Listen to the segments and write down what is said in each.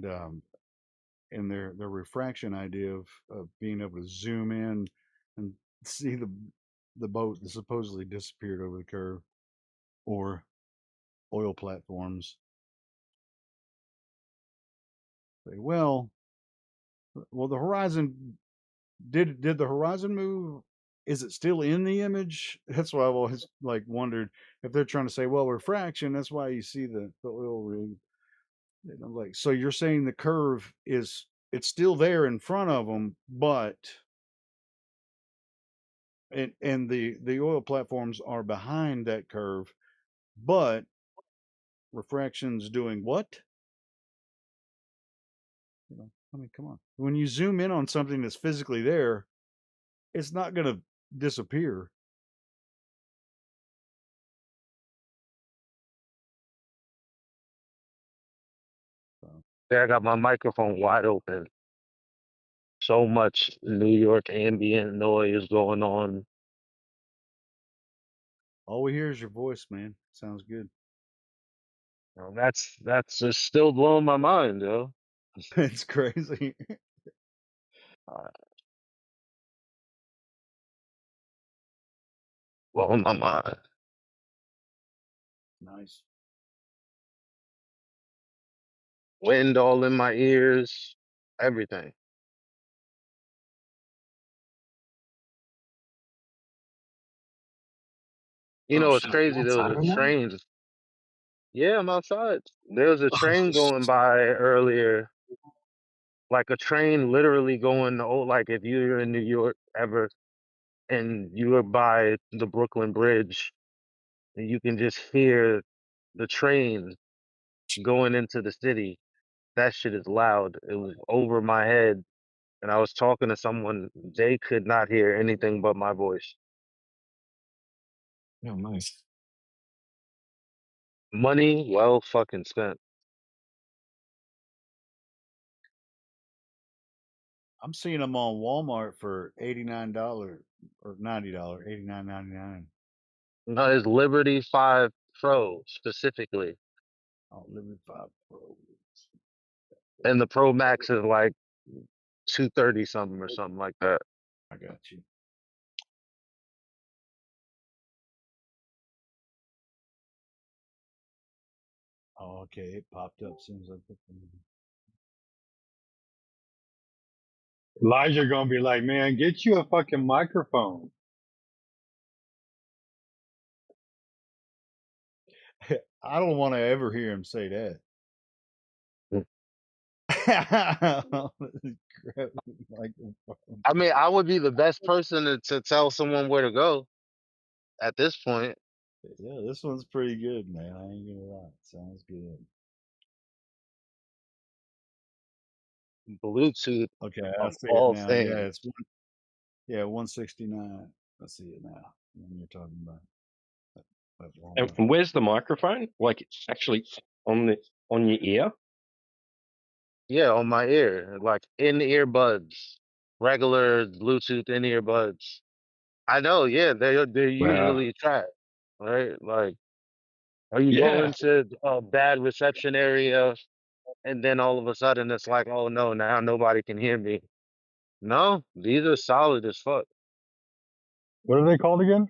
and their refraction idea of being able to zoom in and see the boat that supposedly disappeared over the curve or oil platforms. Say, well, the horizon did the horizon move? Is it still in the image? That's why I've always like wondered if they're trying to say, well, refraction. That's why you see the oil rig. And I'm like, so you're saying the curve is it's still there in front of them, but and the oil platforms are behind that curve, but refraction's doing what? I mean, come on. When you zoom in on something that's physically there, it's not going to disappear. So, Yeah, I got my microphone wide open. So much New York ambient noise going on. all we hear is your voice, man. Sounds good. That's just still blowing my mind, yo. It's crazy. Uh, Blowing my mind. Nice. Wind all in my ears. Everything. You Oh know, it's shit, you crazy. There outside was a right now? train. Yeah, I'm outside. There was a Oh train going shit. by earlier, like a train literally going, oh, like if you're in New York ever and you were by the Brooklyn Bridge, and you can just hear the train going into the city. That shit is loud. It was over my head, and I was talking to someone. They could not hear anything but my voice. Oh, nice. Money well fucking spent. I'm seeing them on Walmart for $89 or $90, 89.99. No, it's Liberty 5 Pro specifically, Oh, Liberty 5 Pro. and the Pro Max is like 230 something or something like that. I got you. Oh, okay. It popped up as soon as I put them Elijah gonna be like, man, get you a fucking microphone. in. I don't want to ever hear him say that. Grab the microphone. I mean, I would be the best person to tell someone where to go at this point. Yeah, this one's pretty good, man. I ain't gonna lie. Sounds good. Bluetooth Okay, I of see it all now. Yeah, things. it's yeah 169. I see it now. When you're talking about that And Walmart. where's the microphone? Like it's actually on your ear? Yeah, on my ear, like in earbuds, regular Bluetooth in earbuds. I know, yeah, they're Wow. usually trash, right? Like, or you go Yeah. into a bad reception area, and then all of a sudden it's like, oh no, now nobody can hear me. No, these are solid as fuck. What are they called again?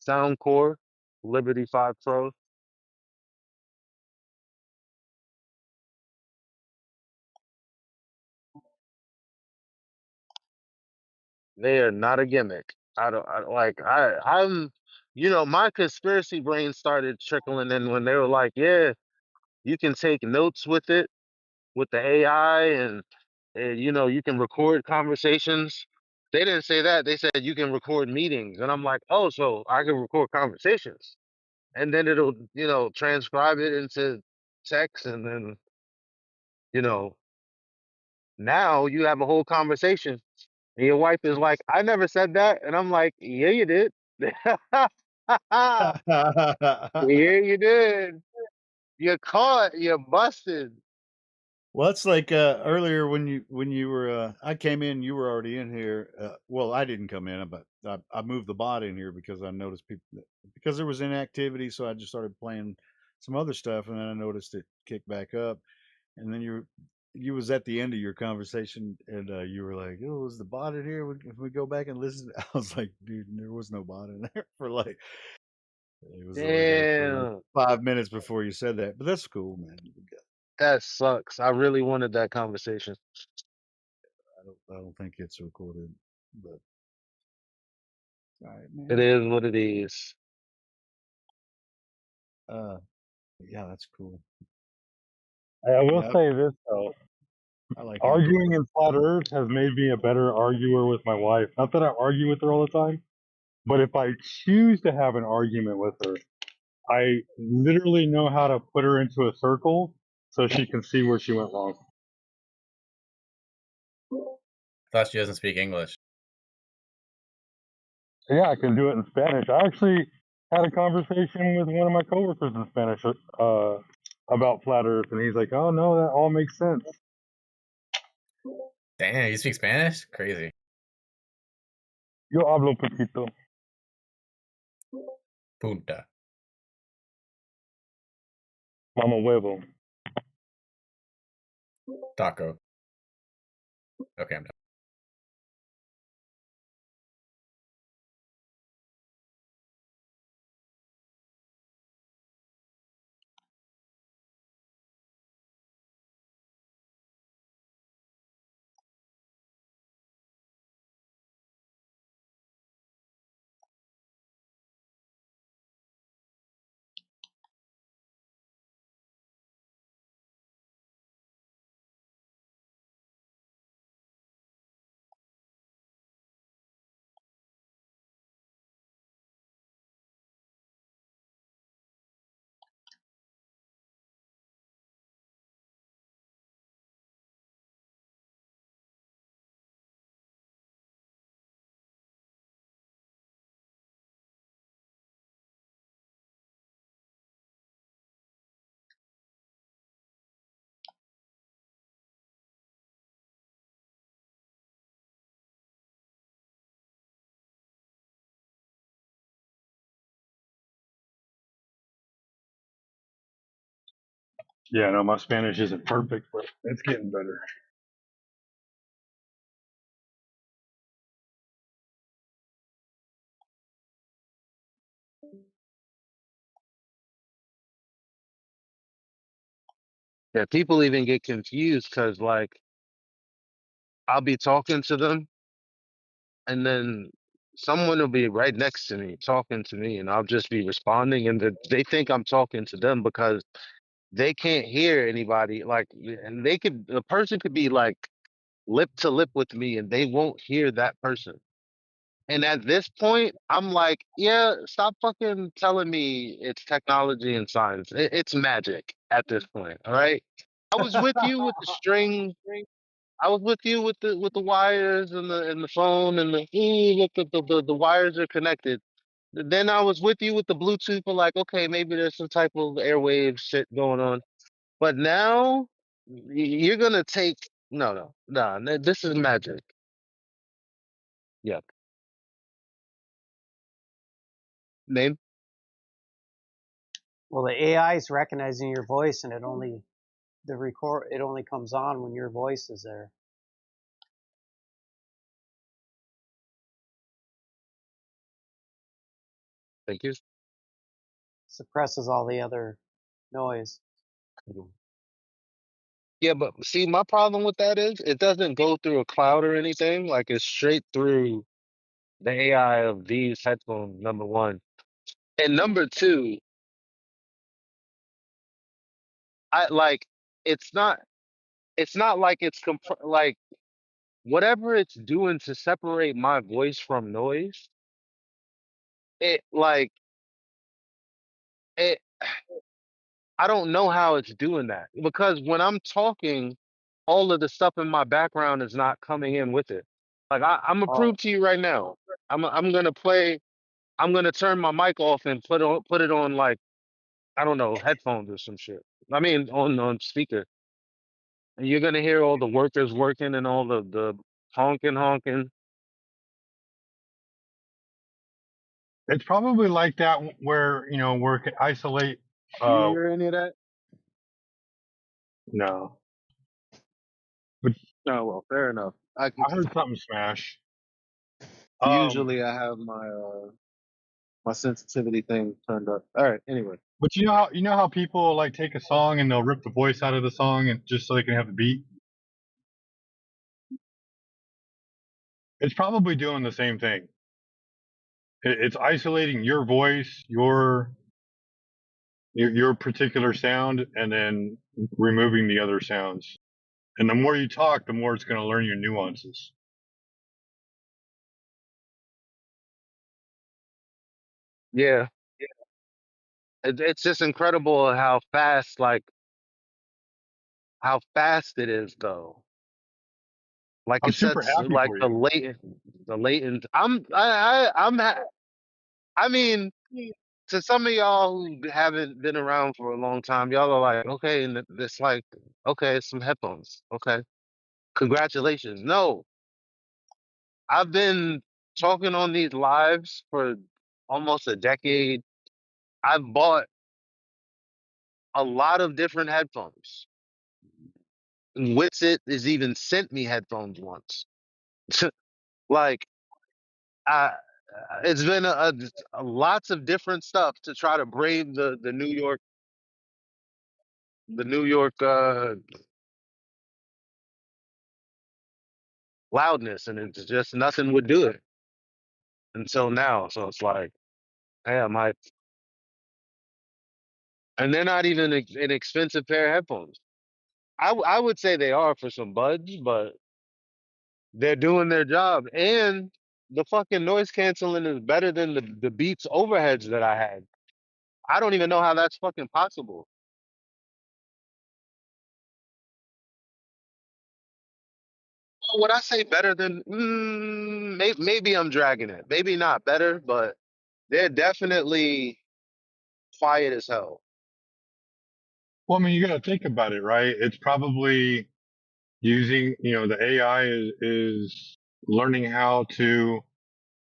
Soundcore, Liberty 5 Pro, they are not a gimmick. I'm, my conspiracy brain started trickling in when they were like, yeah, you can take notes with it, with the AI, and you can record conversations. They didn't say that. They said you can record meetings. And I'm like, oh, so I can record conversations. And then it'll, transcribe it into text. And then, you know, now you have a whole conversation. And your wife is like, I never said that. And I'm like, yeah, you did. Yeah, you did. You're caught. You're busted. Well, it's like earlier when you were I came in, you were already in here. Well, I didn't come in, but I moved the bot in here because I noticed people because there was inactivity, so I just started playing some other stuff, and then I noticed it kick back up. and then you was at the end of your conversation, and you were like, "Oh, is the bot in here? If we go back and listen," I was like, "Dude, there was no bot in there for like it was only there for like Damn, 5 minutes before you said that." But that's cool, man. that sucks. I really wanted that conversation. I don't think it's recorded, but all right, It man. is what it is. Uh, yeah, that's cool. I will Yeah, say this though. I like hearing Arguing in flat earth has made me a better arguer with my wife. Not that I argue with her all the time, but if I choose to have an argument with her, I literally know how to put her into a circle so she can see where she went wrong. Thought she doesn't speak English. Yeah, I can do it in Spanish. I actually had a conversation with one of my coworkers in Spanish about flat earth, and he's like, "Oh no, that all makes sense." Damn, you speak Spanish? Crazy. Yo hablo poquito. Punta. Mama huevo. Taco. Okay, I'm done. Yeah, no, my Spanish isn't perfect, but it's getting better. Yeah, people even get confused because like I'll be talking to them and then someone will be right next to me talking to me and I'll just be responding and they think I'm talking to them because they can't hear anybody like and the person could be like lip to lip with me and they won't hear that person. And at this point, I'm like, yeah, stop fucking telling me it's technology and science. It's magic at this point. All right. I was with you with the string. I was with you with the wires and the phone and look the wires are connected. Then I was with you with the Bluetooth for like, okay, maybe there's some type of airwave shit going on. But now you're gonna take no. This is magic. Yeah. Name. Well, the AI is recognizing your voice, and it only comes on when your voice is there. Thank you. Suppresses all the other noise. Yeah, but see, my problem with that is it doesn't go through a cloud or anything. Like it's straight through the AI of these headphones, number one. And number two, I like it's not it's not like like whatever it's doing to separate my voice from noise, it like it I don't know how it's doing that. Because when I'm talking, all of the stuff in my background is not coming in with it. Like I'm gonna Oh, prove to you right now. I'm gonna play. I'm gonna turn my mic off and put it on like I don't know headphones or some shit. I mean on speaker, and you're gonna hear all the workers working and all the honking. It's probably like that where where it can isolate. You hear any of that? No, Oh well, fair enough. I can, I heard something smash. usually I have my my sensitivity thing turned up. All right. Anyway. But you know how people like take a song and they'll rip the voice out of the song and just so they can have the beat. It's probably doing the same thing. It's isolating your voice, your particular sound, and then removing the other sounds. And the more you talk, the more it's going to learn your nuances. Yeah. It's just incredible how fast it is though. Like I'm it super sets happy like for you. the latent. I mean, to some of y'all who haven't been around for a long time, y'all are like, okay, and it's like, okay, it's some headphones. Okay, congratulations. No, I've been talking on these lives for almost a decade. I've bought a lot of different headphones. And Witsit has even sent me headphones once. Like, I, it's been lots of different stuff to try to brave the New York loudness, and it's just nothing would do it until now. So it's like, damn, and they're not even an expensive pair of headphones. I would say they are for some buds, but they're doing their job, and the fucking noise canceling is better than the Beats overheads that I had. I don't even know how that's fucking possible. Would I say better than? Maybe I'm dragging it. Maybe not better, but they're definitely quiet as hell. Well, I mean, you got to think about it, right? It's probably using, the AI is learning how to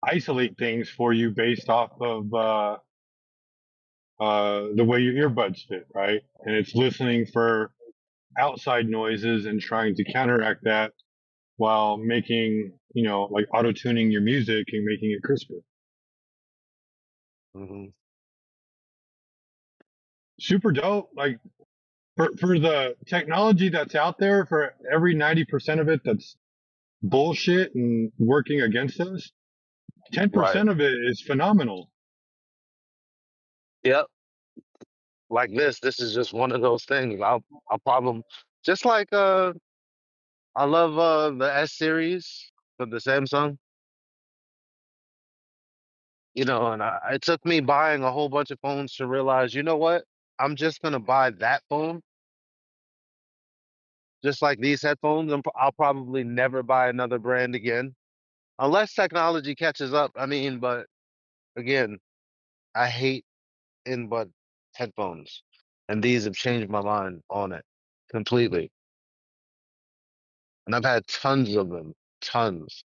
isolate things for you based off of the way your earbuds fit, right? And it's listening for outside noises and trying to counteract that while making, like auto tuning your music and making it crisper. Hmm. Super dope. Like for the technology that's out there, for every 90% of it that's bullshit and working against us, Right. 10% of it is phenomenal. Yep. Like this. This is just one of those things. I'll probably just like I love the S series for the Samsung. And it took me buying a whole bunch of phones to realize, you know what? I'm just gonna buy that phone, just like these headphones. I'll probably never buy another brand again, unless technology catches up. I mean, but again, I hate in-bud headphones, and these have changed my mind on it completely. And I've had tons of them, tons.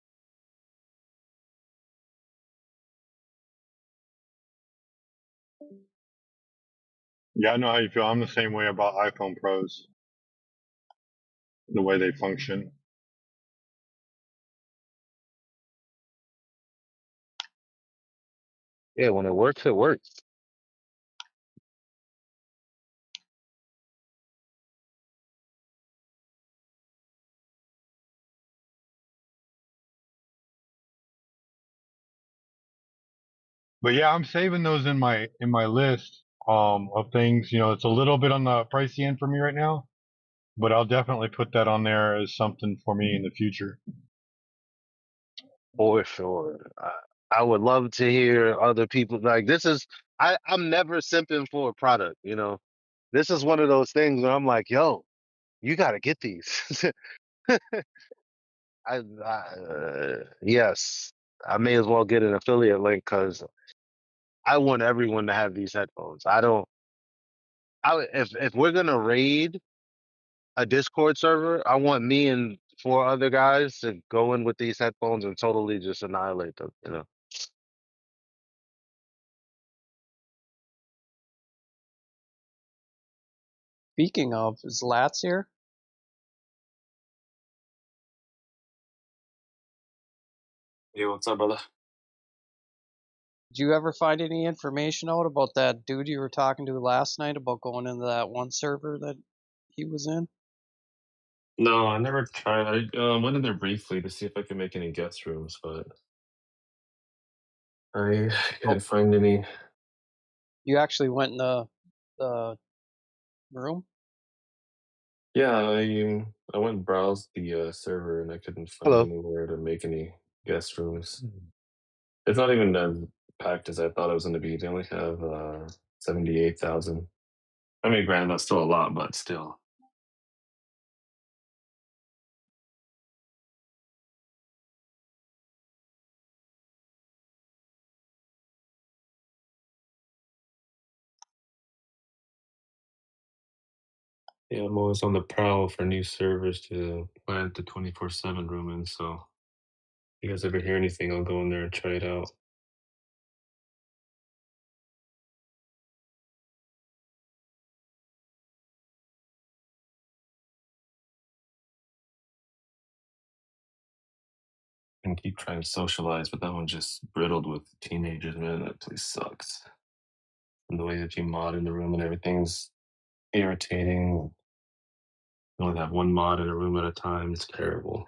Yeah, I know how you feel. I'm the same way about iPhone Pros, the way they function. Yeah, when it works, it works. But yeah, I'm saving those in my list of things. It's a little bit on the pricey end for me right now, but I'll definitely put that on there as something for me in the future. For sure. I would love to hear other people like this is I'm never simping for a product. This is one of those things where I'm like, yo, you gotta get these. Yes, I may as well get an affiliate link because I want everyone to have these headphones. I don't if we're gonna raid a Discord server, I want me and four other guys to go in with these headphones and totally just annihilate them. Speaking of, is Lats here? Hey, what's up, brother? Did you ever find any information out about that dude you were talking to last night about going into that one server that he was in? No, I never tried. I went in there briefly to see if I could make any guest rooms, but I Oh, couldn't find any. you actually went in the room? Yeah, I went and browsed the server and I couldn't find Hello. anywhere to make any guest rooms. It's not even as packed as I thought it was going to be. They only have 78,000. I mean, granted, that's still a lot, but still. Yeah, I'm always on the prowl for new servers to plant the 24/7 room in. So, if you guys ever hear anything, I'll go in there and try it out. And keep trying to socialize, but that one's just riddled with teenagers, man. That place sucks. And the way that you mod in the room and everything's irritating. You only have one mod in a room at a time. It's terrible.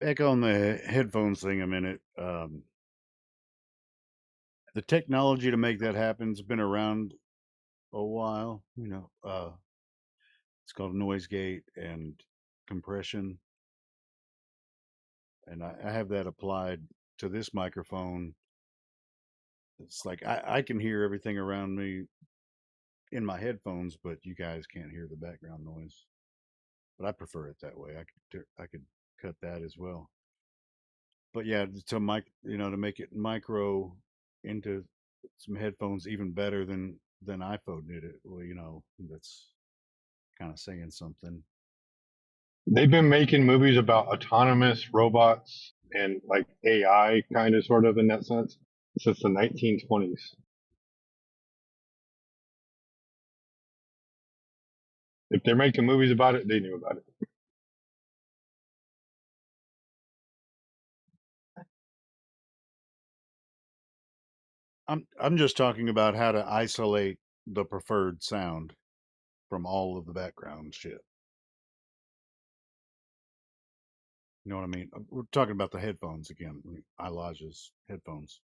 Back on the headphones thing a minute. The technology to make that happen's been around a while. It's called noise gate and compression, and I have that applied to this microphone. It's like I can hear everything around me in my headphones, but you guys can't hear the background noise. But I prefer it that way. I could cut that as well. But yeah, to make it micro into some headphones even better than iPhone did it. Well, that's kind of saying something. They've been making movies about autonomous robots and like AI, kind of, sort of, in that sense, since the 1920s. If they're making movies about it, they knew about it. I'm just talking about how to isolate the preferred sound from all of the background shit. You know what I mean? We're talking about the headphones again. Elijah's headphones.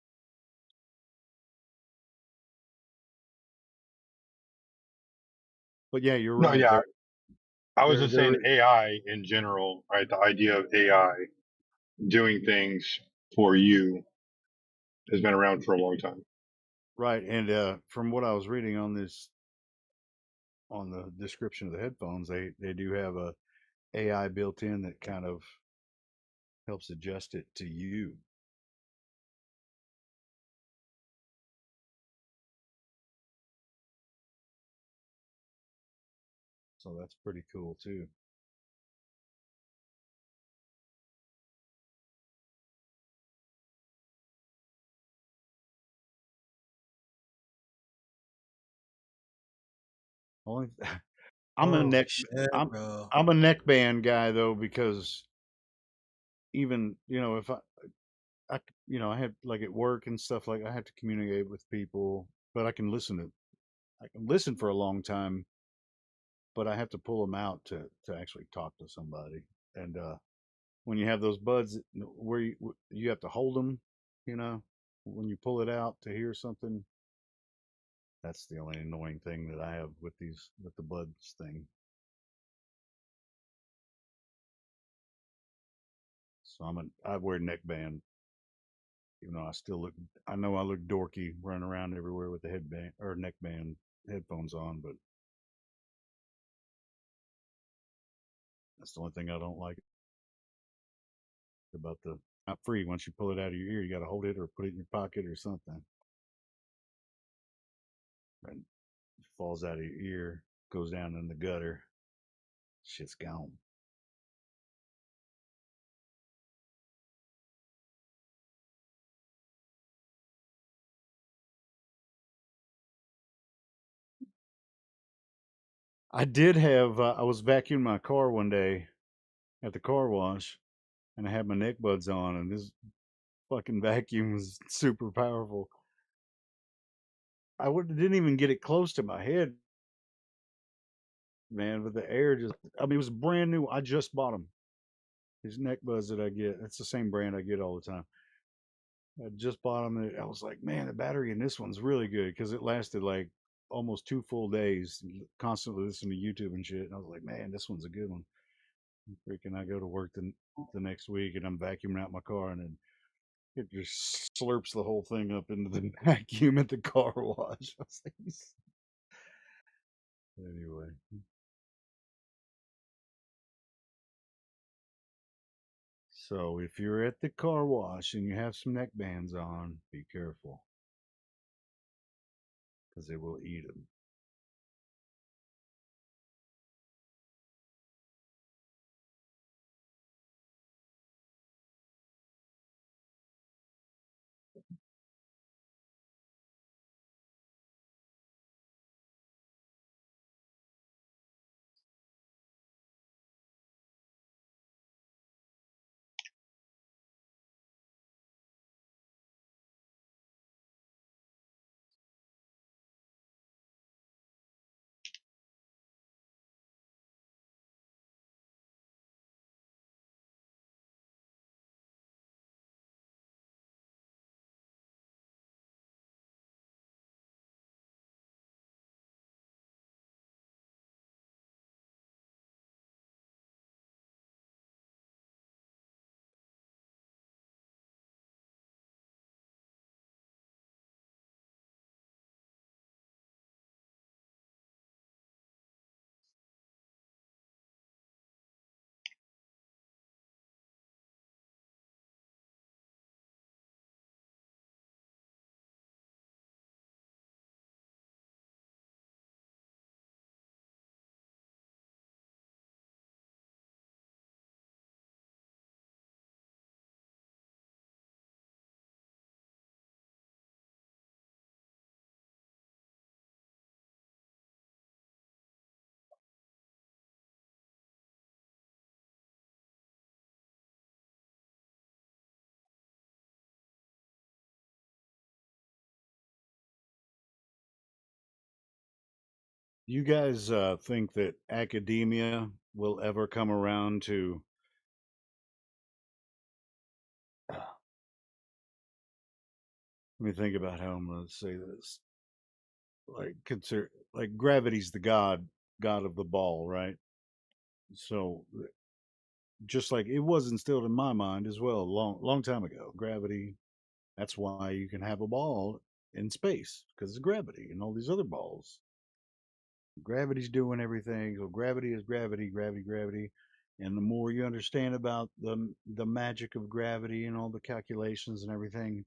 But yeah, you're No, right. yeah, I was just saying They're AI in general, right? The idea of AI doing things for you has been around for a long time. right. And from what I was reading on the description of the headphones, they do have a AI built in that kind of helps adjust it to you. So that's pretty cool too. Only I'm a Holy neck shit, I'm bro. I'm a neckband guy though, because even, if I had, like, at work and stuff, like, I have to communicate with people, but I can listen for a long time, but I have to pull them out to actually talk to somebody. And when you have those buds where you have to hold them, you know, when you pull it out to hear something, that's the only annoying thing that I have with the buds thing. So I wear neckband, even though I know I look dorky running around everywhere with the headband or neckband headphones on, but that's the only thing I don't like about the not free. Once you pull it out of your ear, you got to hold it or put it in your pocket or something. And it falls out of your ear, goes down in the gutter, shit's gone. I was vacuuming my car one day at the car wash, and I had my neck buds on, and this fucking vacuum was super powerful. Didn't even get it close to my head, man, but the air it was brand new. I just bought them. These neck buds that I get, it's the same brand I get all the time. I just bought them. And I was like, man, the battery in this one's really good because it lasted like almost 2 full days, constantly listening to YouTube and shit. And I was like, man, this one's a good one. Freaking, I go to work the next week and I'm vacuuming out my car, and then it just slurps the whole thing up into the vacuum at the car wash. I was like, anyway. So if you're at the car wash and you have some neck bands on, be careful because they will eat them. You guys think that academia will ever come around to let me think about how I'm going to say this. Like, consider, like, gravity's the god of the ball, right? So just like it was instilled in my mind as well, long time ago, gravity. That's why you can have a ball in space, because of gravity and all these other balls. Gravity's doing everything. So gravity is gravity, gravity, gravity. And the more you understand about the magic of gravity and all the calculations and everything,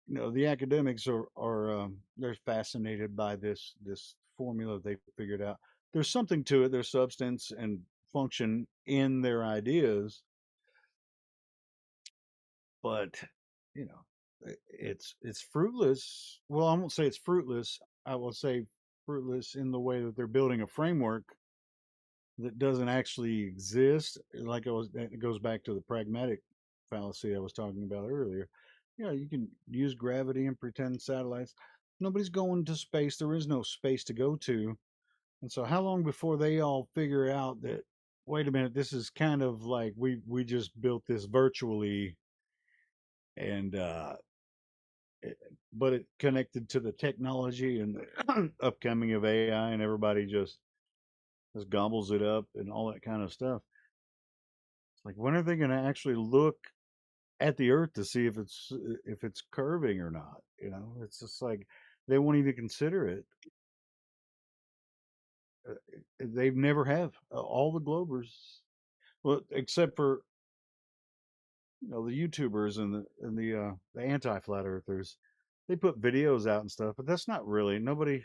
the academics are they're fascinated by this formula they figured out. There's something to it. There's substance and function in their ideas, but it's fruitless. Well, I won't say it's fruitless. I will say fruitless in the way that they're building a framework that doesn't actually exist. Like it goes back to the pragmatic fallacy I was talking about earlier. Yeah, you can use gravity and pretend satellites. Nobody's going to space. There is no space to go to. And so, how long before they all figure out that? Wait a minute, this is kind of like we just built this virtually, and it, but it connected to the technology and the upcoming of AI, and everybody just gobbles it up and all that kind of stuff. It's like, when are they going to actually look at the Earth to see if it's curving or not? You know, it's just like they won't even consider it. Uh, they've never have all the Globers, well, except for the YouTubers and the anti flat earthers. They put videos out and stuff, but that's not really nobody.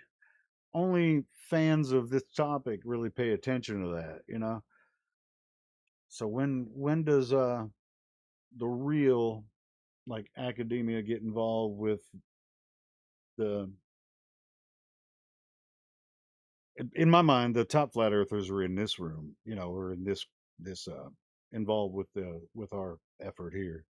Only fans of this topic really pay attention to that. So when does the real like academia get involved with the in my mind the top flat earthers are in this room, or in this involved with our effort here.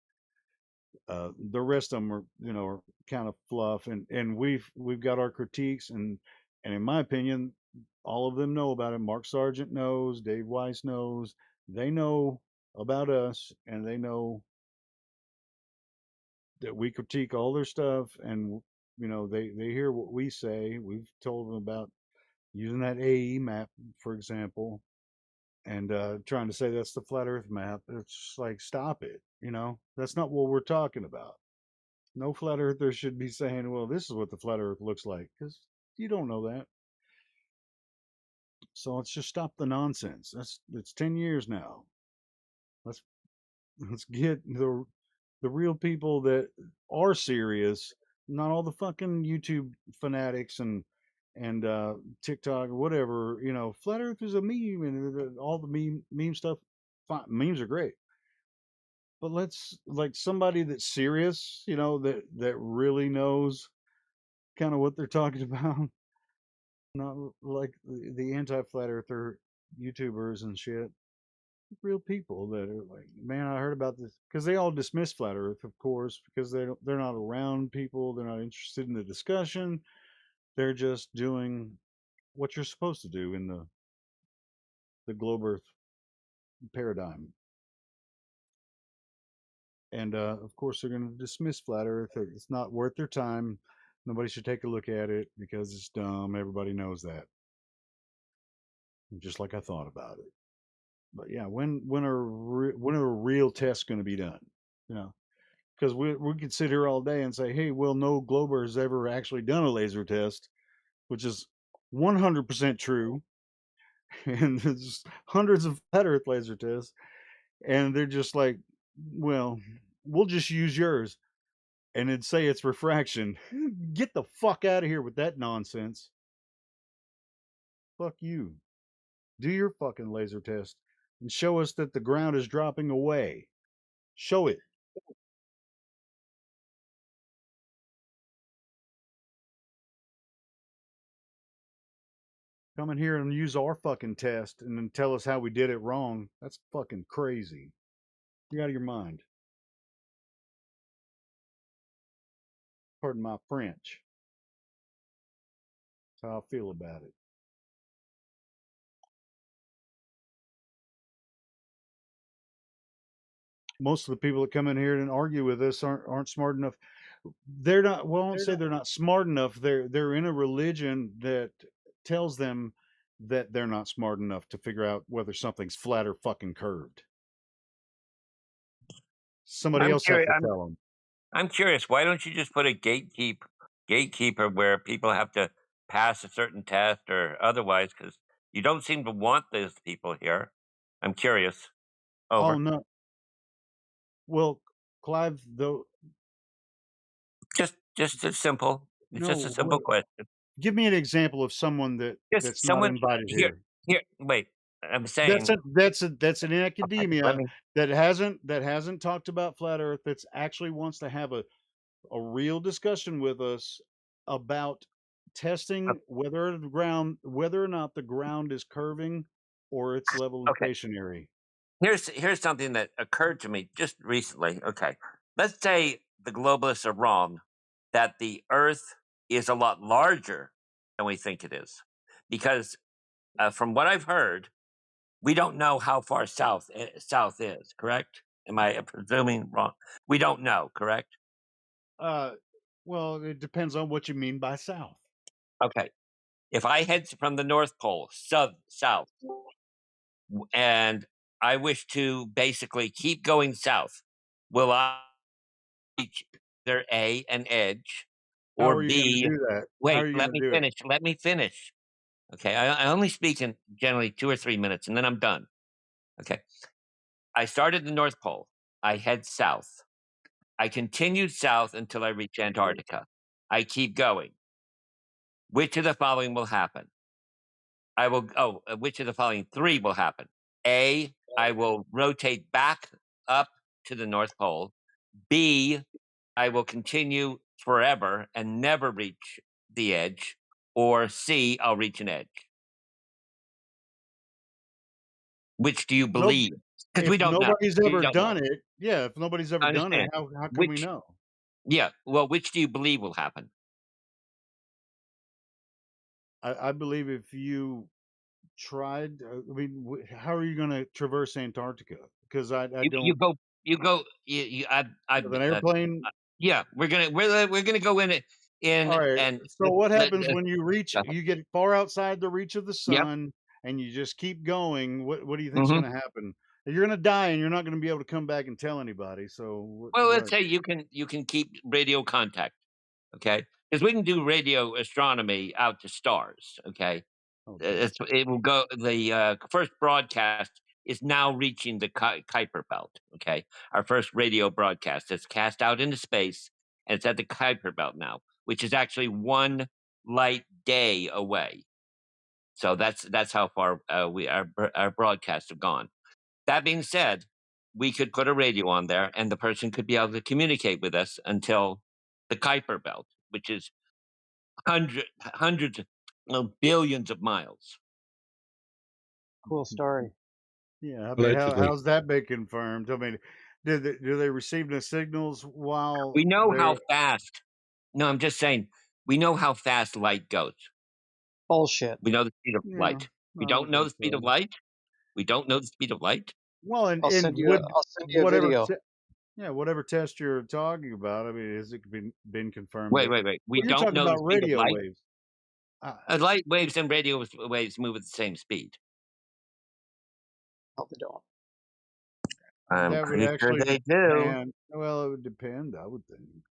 The rest of them are kind of fluff, and we've got our critiques, and in my opinion all of them know about it. Mark Sargent knows, Dave Weiss knows, they know about us, and they know that we critique all their stuff, and they hear what we say. We've told them about using that AE map, for example, and trying to say that's the flat earth map. It's just like, stop it. That's not what we're talking about. No flat earther should be saying, well, this is what the flat earth looks like, because you don't know that. So let's just stop the nonsense. It's 10 years now. Let's let's get the real people that are serious, not all the fucking YouTube fanatics and TikTok or whatever. Flat Earth is a meme, and all the meme stuff. Fine, memes are great, but let's, like, somebody that's serious, that really knows kind of what they're talking about. Not like the anti-flat earther YouTubers and shit. Real people that are like, man, I heard about this, because they all dismiss flat Earth, of course, because they're not around people. They're not interested in the discussion. They're just doing what you're supposed to do in the globe Earth paradigm. And of course, they're going to dismiss flat Earth. It's not worth their time. Nobody should take a look at it because it's dumb. Everybody knows that. Just like I thought about it. But yeah, when are real tests going to be done? You know, because we could sit here all day and say, hey, well, no Glober has ever actually done a laser test, which is 100% true, and there's hundreds of flat Earth laser tests, and they're just like, well, we'll just use yours, and it'd say it's refraction. Get the fuck out of here with that nonsense. Fuck you. Do your fucking laser test and show us that the ground is dropping away. Show it. Come in here and use our fucking test and then tell us how we did it wrong. That's fucking crazy. You're out of your mind. Pardon my French. That's how I feel about it. Most of the people that come in here and argue with us aren't smart enough. They're not. Well, I won't say they're not smart enough. They're in a religion that tells them that they're not smart enough to figure out whether something's flat or fucking curved. Somebody I'm else has curious. to tell them. I'm curious. Why don't you just put a gatekeeper where people have to pass a certain test or otherwise? Because you don't seem to want those people here. I'm curious. Oh Over. no. Well, Clive, though. Just as simple. It's just a No, simple question. give me an example of someone Just that's not someone invited here. here. Here. Wait. I'm That's saying. a that's an Okay, let academia me. that hasn't talked about flat Earth. That's actually wants to have a real discussion with us about testing whether or not the ground is curving or it's level and Okay. stationary. Here's something that occurred to me just recently. Okay. Let's say the globalists are wrong that the Earth is a lot larger than we think it is. Because from what I've heard, we don't know how far south is, correct? Am I presuming wrong? We don't know, correct? Uh, well, it depends on what you mean by south. Okay. If I head from the North Pole south, and I wish to basically keep going south, will I reach either A, an edge, How or are you going to B, do that? How are wait, you let going to me do it? finish. Let me finish. Okay. I only speak in generally 2 or 3 minutes and then I'm done. Okay. I started the North Pole. I head south. I continued south until I reach Antarctica. I keep going. Which of the following will happen? Which of the following three will happen? A, I will rotate back up to the North Pole. B, I will continue forever and never reach the edge. Or C, I'll reach an edge. Which do you Nope. believe? Because we If don't know. nobody's You ever don't know. done it, yeah, if nobody's ever I done it, understand. how can we Which, know? yeah, well, which do you believe will happen? I believe if you tried, I mean, how are you going to traverse Antarctica? Because I You don't, go, with an airplane. yeah, we're gonna go in it All in right. and So what happens uh, when you get far outside the reach of the yep. sun and you just keep going? What do you think's Hmm. going to happen? You're going to die and you're not going to be able to come back and tell anybody. So Well, let's what? say you can keep radio contact, okay? Because we can do radio astronomy out to stars, okay? Okay. It will go. The first broadcast is now reaching the Kuiper Belt. Okay, our first radio broadcast is cast out into space, and it's at the Kuiper Belt now, which is actually one light day away. So that's how far our broadcasts have gone. That being said, we could put a radio on there, and the person could be able to communicate with us until the Kuiper Belt, which is hundreds of billions of miles. Cool story. Yeah. I mean, Allegedly. how's that been confirmed? I mean, do they receive the signals while We know how they're? fast. No, I'm just saying, we know how fast light goes. Bullshit. We know the speed of Yeah, light. We I don't would know think the speed of so. light. We don't know the speed of light. Well, and I'll send you a whatever video. yeah, whatever test you're talking about, I mean, has it been confirmed Wait, that wait, wait. We well, you're don't talking know the about speed of radio light. waves. Uh, Light waves and radio waves move at the same speed. No, they don't. I'm that would pretty sure actually they do. depend. Well, it would depend, I would think.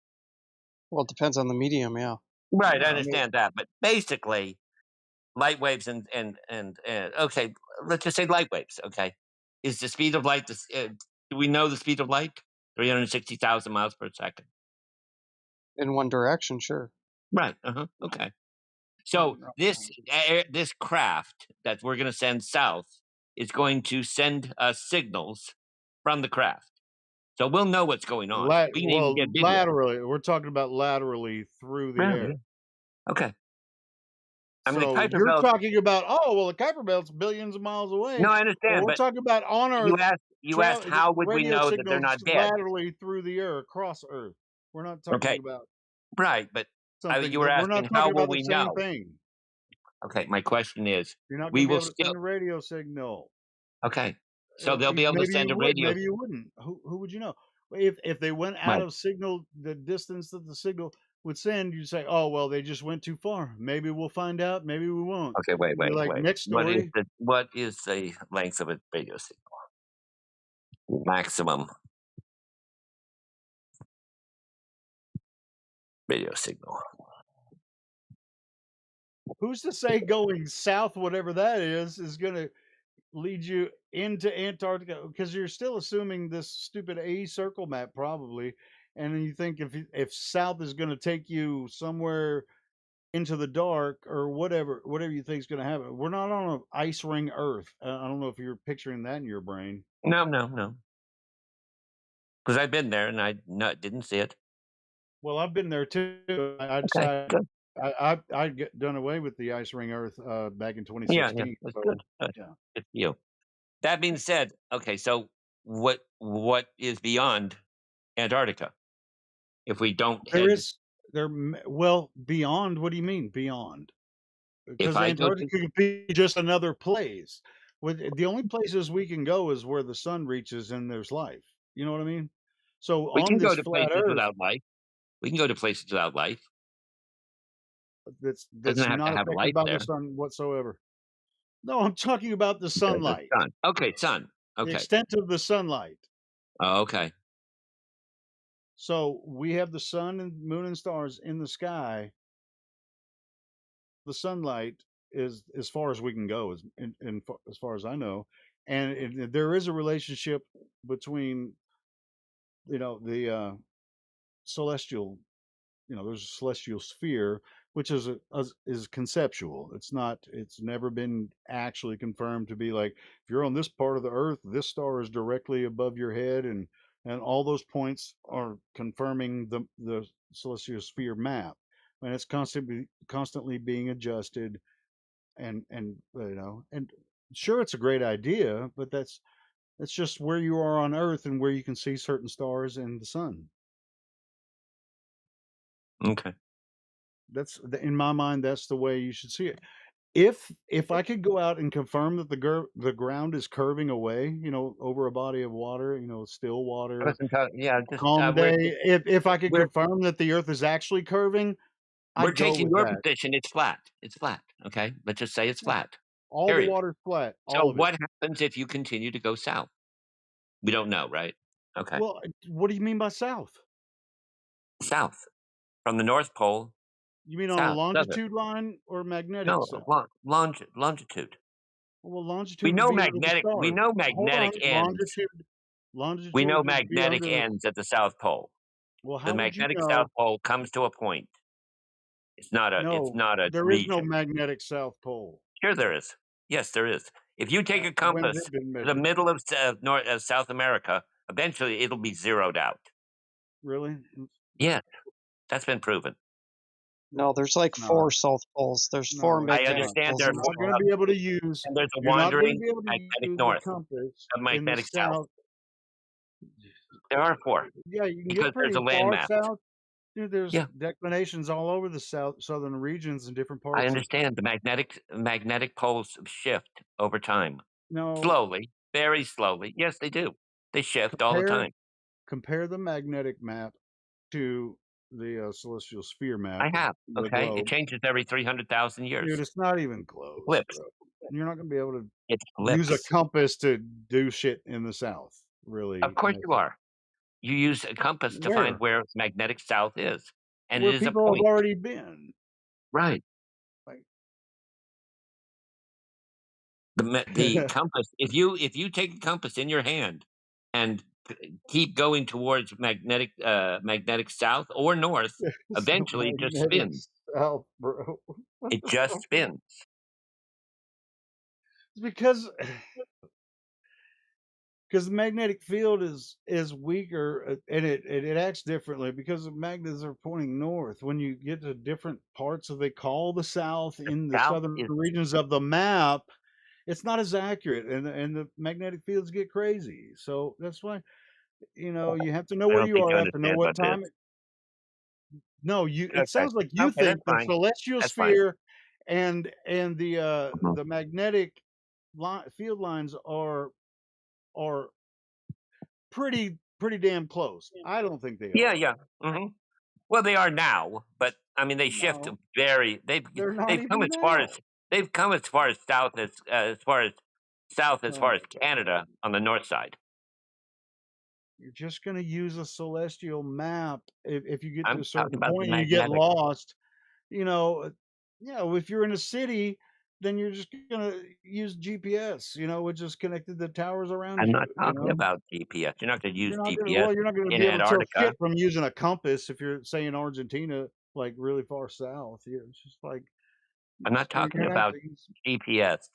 Well, it depends on the medium, yeah. Right, I Yeah, I mean, understand that, but basically, light waves and okay, let's just say light waves. Okay, is the speed of light? Do we know the speed of light? 360,000 miles per second. In one direction, sure. Right. Okay. So no, this craft that we're going to send south is going to send us signals from the craft, so we'll know what's going on. We can even get video. laterally, we're talking about laterally through the Yeah, air. yeah. Okay. I mean, the So Kuiper you're Belt. talking about, oh, well, the Kuiper Belt's billions of miles No, away. I Well, understand, we're but talking about on you Earth asked you asked how would we radio know that they're signals not dead? laterally through the air across Earth. We're not talking Okay, about right, but something you were that we're not asking how talking will about the we same know? thing. Okay, my question is, You're not going we to be will able to still. send a radio signal. Okay, so they'll be able to Maybe you send a would, radio. maybe you wouldn't. Who would you know? If they went out Right. of signal, the distance that the signal would send, you'd say, "Oh well, they just went too far. Maybe we'll find out. Maybe we won't." Okay, wait, Be wait, like, wait. next story. What is the length of a radio signal? Maximum radio signal. Who's to say going south, whatever that is going to lead you into Antarctica? Because you're still assuming this stupid A circle map, probably, and then you think if south is going to take you somewhere into the dark or whatever you think is going to happen. We're not on an ice ring Earth. I don't know if you're picturing that in your brain. No, no, no. Because I've been there and I didn't see it. Well, I've been there too. I Okay, decided good. I get done away with the ice ring Earth back in Yeah, 2016. that's good. So Good. yeah, Good for you. That being said, okay, so what is beyond Antarctica if we don't there head? is well beyond. What do you mean beyond? If Because I go to Antarctica could be just another place. With the only places we can go is where the sun reaches and there's life. You know what I mean? So we on can go this to flat places Earth without life. We can go to places without life. that's Doesn't have to not have affected life by the there. sun whatsoever. No, I'm talking about the The sunlight, sun. Okay, sun. the Okay. extent of the sunlight. Oh, okay. So we have the sun and moon and stars in the sky. The sunlight is as far as we can go, as far as I know, and there is a relationship between the celestial. There's a celestial sphere, which is conceptual. It's not. It's never been actually confirmed to be like if you're on this part of the Earth, this star is directly above your head, and all those points are confirming the celestial sphere map, and it's constantly being adjusted, and sure, it's a great idea, but that's just where you are on Earth and where you can see certain stars and the sun. Okay. In my mind, that's the way you should see it. If I could go out and confirm that the ground is curving away, over a body of water, still I water, wasn't talking. Yeah, just calm day. If I could we're confirm that the Earth is actually curving, we're I'd go taking with your that. position. It's flat. It's flat. Okay. Let's just say it's Yeah, flat. all the Period. water's flat, So all of it. what happens if you continue to go south? We don't know, right? Okay. Well, what do you mean by south? South from the North Pole, You mean on a south, southern. longitude line or magnetic No, south? longitude. Well, We longitude would know be under the magnetic. We stars. know Hold on, magnetic ends. We know longitude would be magnetic under the. ends at the South Pole. Well, The how would you magnetic South know? Pole comes to a point. It's No, not a there is no region. magnetic South Pole. Sure, there is. Yes, there is. If you take a When's compass it been to the measured? middle of North South America, eventually it'll be zeroed out. Really? Yeah, that's been proven. No, there's like It's not. four South Poles. There's four No, it's I not. magnetic understand poles there You're are in the four, not going South. to be able to use. and there's a You're not going to wandering be able to magnetic use a north, compass a in the magnetic south. south. There are four Yeah, you can because get there's pretty a far landmass. south. Dude, there's Yeah, declinations all over the southern regions in different I parts of. understand the magnetic poles shift over time, No, slowly, very slowly. Yes, they do. They shift all the compare time. compare the magnetic map to the celestial sphere map I of have. the Okay, it globe. changes every 300,000 Dude, years. it's not even It close, flips. bro. You're not going to be able to It use a flips. compass to do shit in the south, Of really, in course the you south. are. You use a compass to find Where? where magnetic south is, and it Where is a people have point. already been. Right. Like, The compass. If you take a compass in your hand and keep going towards magnetic south or north, it's a eventually it just magnetic spins. south, bro. What It the just fuck? spins. It's because the magnetic field is weaker, and it acts differently because the magnets are pointing north. When you get to different parts of they call the south in the South southern is. regions of the map, it's not as accurate, and the magnetic fields get crazy. So that's why you have to know I where don't you think are. you You have to know understand what what it is. time. No, it Okay. sounds like you Okay, that's think the fine. celestial That's fine. sphere and Mhm. the magnetic field lines are pretty damn close. I don't think they Yeah, are. yeah. Well, they are now, but I mean they shift No, very. they're not They've come even as far now. as south as Oh far as my Canada god. on the north side. You're just gonna use a celestial map. If you get to I'm a talking certain about the point and you get magnetic. lost, you know, uh, if you're in a city, then you're just gonna use GPS, which is connected to towers around I'm you, not talking about GPS. You're not going to use GPS You're not gonna in be able to tell Antarctica. shit from using a compass if you're, say, in Argentina, like, really far south. It's just like, I'm not you're talking gonna have about to use. GPS.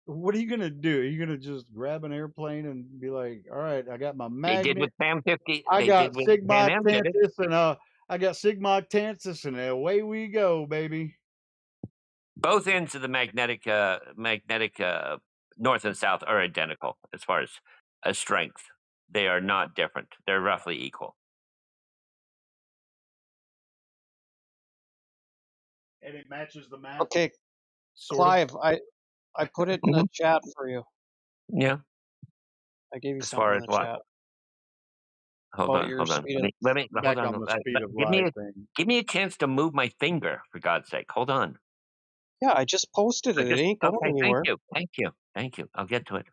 What are you gonna do? Are you gonna just grab an airplane and be like, "All right, I got my They did magnet, with Sam 50. I They did got with Pan Sigma Am. Did it? Tantus, and I got Sigma-Octantis, and away we go, baby. Both ends of the magnetic north and south are identical as far as strength. They are not different. They're roughly equal. And it matches the map. Okay, Sort Clive, of. I put it in the chat for you. Yeah. I gave you As something far in as the what? chat Hold about on, your hold on. speed. Let me hold Back on. on the speed of Give light thing. me a chance to move my finger, for God's sake. Hold on. Yeah, I just posted it. It ain't going Okay. anywhere. Thank you. I'll get to it.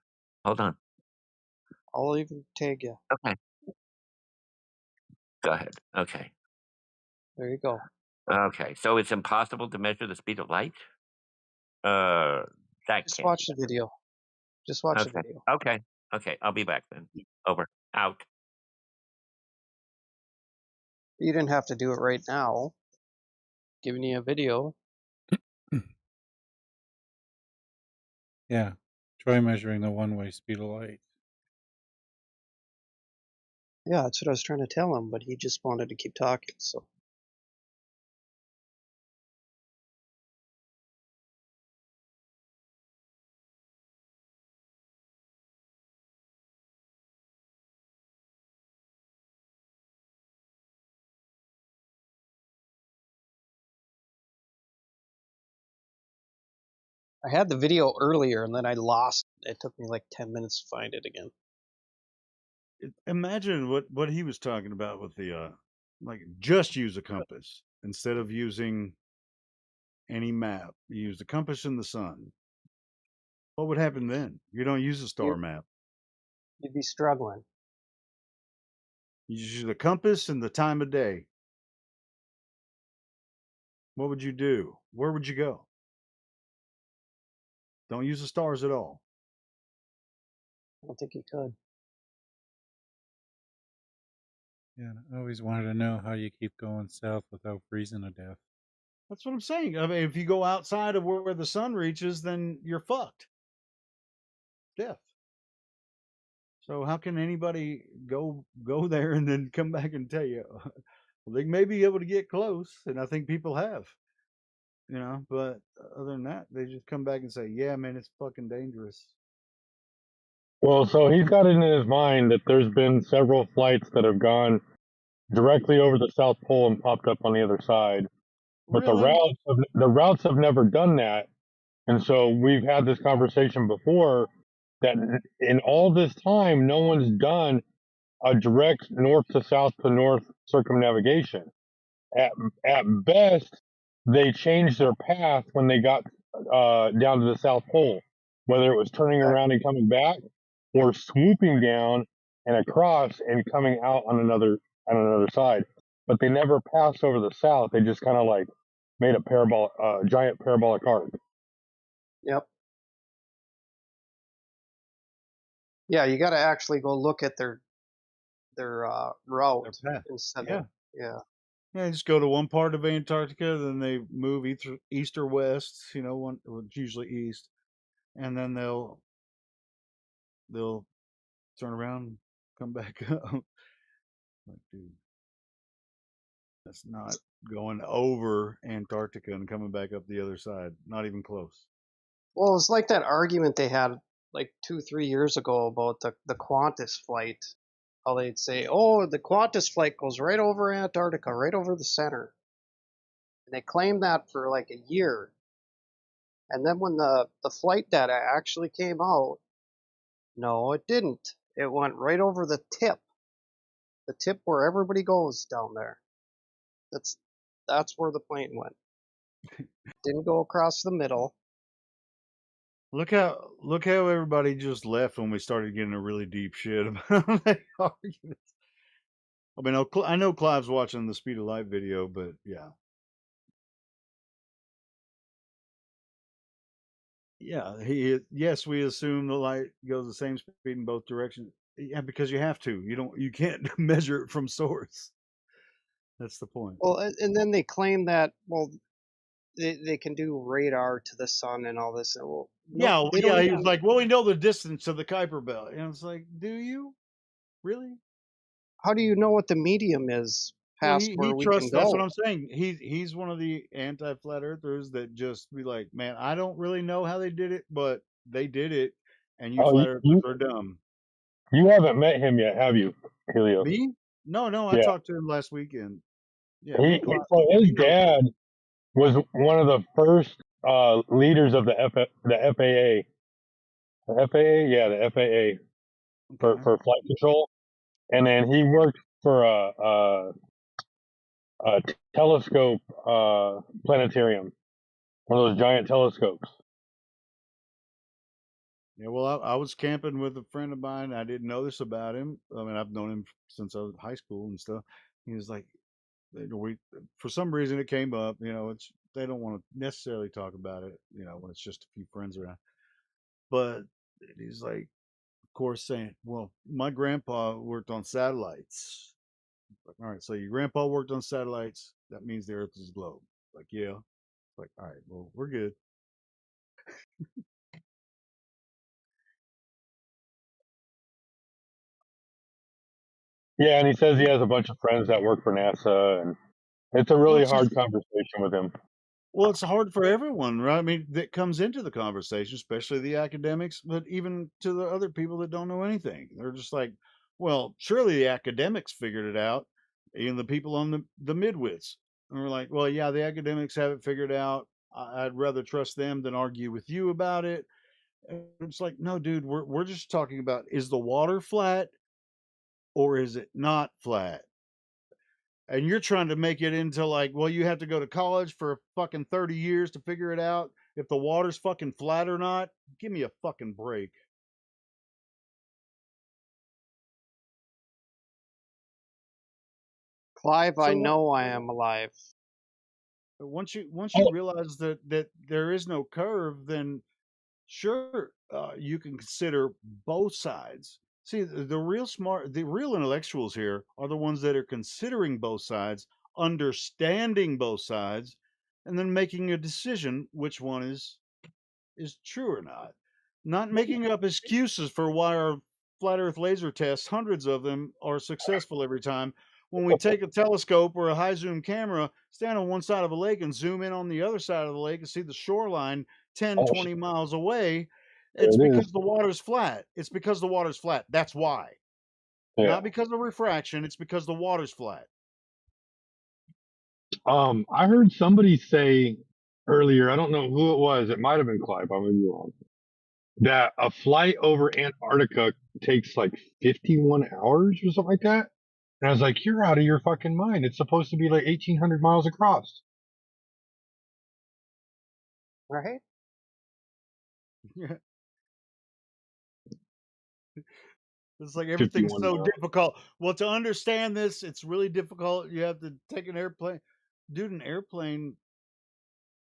Hold on. I'll even tag you. Okay. Go ahead. Okay. There you go. Okay. So it's impossible to measure the speed of light. That Just can't be watch the done. video. Just watch the Okay. video. Okay. I'll be back then. Over. Out. You didn't have to do it right now. Giving you a video. Yeah. Try measuring the one-way speed of light. Yeah, that's what I was trying to tell him, but he just wanted to keep talking, so. I had the video earlier and then I lost. It took me like 10 minutes to find it again. Imagine what he was talking about with the like just use a compass instead of using any map. You use the compass and the sun. What would happen then? You don't use a star map. You'd be struggling. You just use the compass and the time of day. What would you do? Where would you go? Don't use the stars at all. I don't think you could. Yeah, I always wanted to know how you keep going south without freezing to death. That's what I'm saying. I mean, if you go outside of where the sun reaches, then you're fucked. Death. So how can anybody go there and then come back and tell you? Well, they may be able to get close, and I think people have, But other than that, they just come back and say, "Yeah, man, it's fucking dangerous." Well, so he's got it in his mind that there's been several flights that have gone directly over the South Pole and popped up on the other side, but Really? the routes have never done that. And so we've had this conversation before that in all this time, no one's done a direct north to south to north circumnavigation. At at best, they changed their path when they got down to the South Pole, whether it was turning around and coming back, or swooping down and across and coming out on another side. But they never passed over the south. They just kind of like made a giant parabolic arc. Yep. Yeah, you got to actually go look at their route Their path. instead Yeah. of Yeah, just go to one part of Antarctica, then they move east or west. It's usually east, and then they'll turn around, and come back up. Like, dude, that's not going over Antarctica and coming back up the other side. Not even close. Well, it was like that argument they had like 2-3 years ago about the Qantas flight. How they'd say, "Oh, the Qantas flight goes right over Antarctica, right over the center," and they claimed that for like a year. And then when the flight data actually came out, no, it didn't. It went right over the tip where everybody goes down there. That's where the plane went. Didn't go across the middle. Look how everybody just left when we started getting a really deep shit about the arguments. I mean, I know Clive's watching the speed of light video, but yeah. Yeah, yes, we assume the light goes the same speed in both directions. Yeah, because you have to. You can't measure it from source. That's the point. Well, and then they claim that they can do radar to the sun and all this. Well, no, they don't He even. was like, "Well, we know the distance of the Kuiper Belt," and it's like, "Do you really?" How do you know what the medium is Well, past he where we can trusts. That's what go. I'm saying. He's one of the anti-flat earthers that just be like, man, I don't really know how they did it, but they did it, and you Oh, flat earthers are dumb. you haven't met him yet, have you, Helios? Me? No, no. I Yeah. talked to him last weekend. Yeah, me and Clive. So We his know. dad was one of the first leaders of the FAA. The FAA, yeah, the FAA Okay. for flight control, and then he worked for a telescope planetarium, one of those giant telescopes. Yeah. Well, I was camping with a friend of mine. I didn't know this about him. I mean, I've known him since I was in high school and stuff. He was like, we for some reason it came up. It's they don't want to necessarily talk about it. When it's just a few friends around. But he's like, of course, saying, "Well, my grandpa worked on satellites." Like, all right, so your grandpa worked on satellites. That means the Earth is a globe. Like, yeah. Like, all right, well, we're good. Yeah, and he says he has a bunch of friends that work for NASA, and it's a Well, really it's just hard conversation with him. well, it's hard for everyone, right? I mean, that comes into the conversation, especially the academics, but even to the other people that don't know anything. They're just like, well, surely the academics figured it out. Even the people on the midwits. And we're like, well, yeah, the academics have it figured out. I'd rather trust them than argue with you about it. And it's like, no, dude, we're just talking about, is the water flat or is it not flat? And you're trying to make it into like, well, you have to go to college for fucking 30 years to figure it out if the water's fucking flat or not. Give me a fucking break. Clive, I So know I am alive. once you Oh, realize that there is no curve, then sure, you can consider both sides. See, the real intellectuals here are the ones that are considering both sides, understanding both sides, and then making a decision which one is true or not. Not making up excuses for why our flat Earth laser tests, hundreds of them, are successful every time. When we take a telescope or a high zoom camera, stand on one side of a lake and zoom in on the other side of the lake and see the shoreline 10, oh, 20 miles away, there it's it is. because the water's flat. It's because the water's flat. That's why. Yeah. Not because of refraction, it's because the water's flat. I heard somebody say earlier, I don't know who it was, it might have been Clive, I may be wrong, that a flight over Antarctica takes like 51 hours or something like that. And I was like, you're out of your fucking mind. It's supposed to be like 1,800 miles across. Right? It's like everything's 51 so miles. difficult. Well, to understand this, it's really difficult. You have to take an airplane. Dude, an airplane.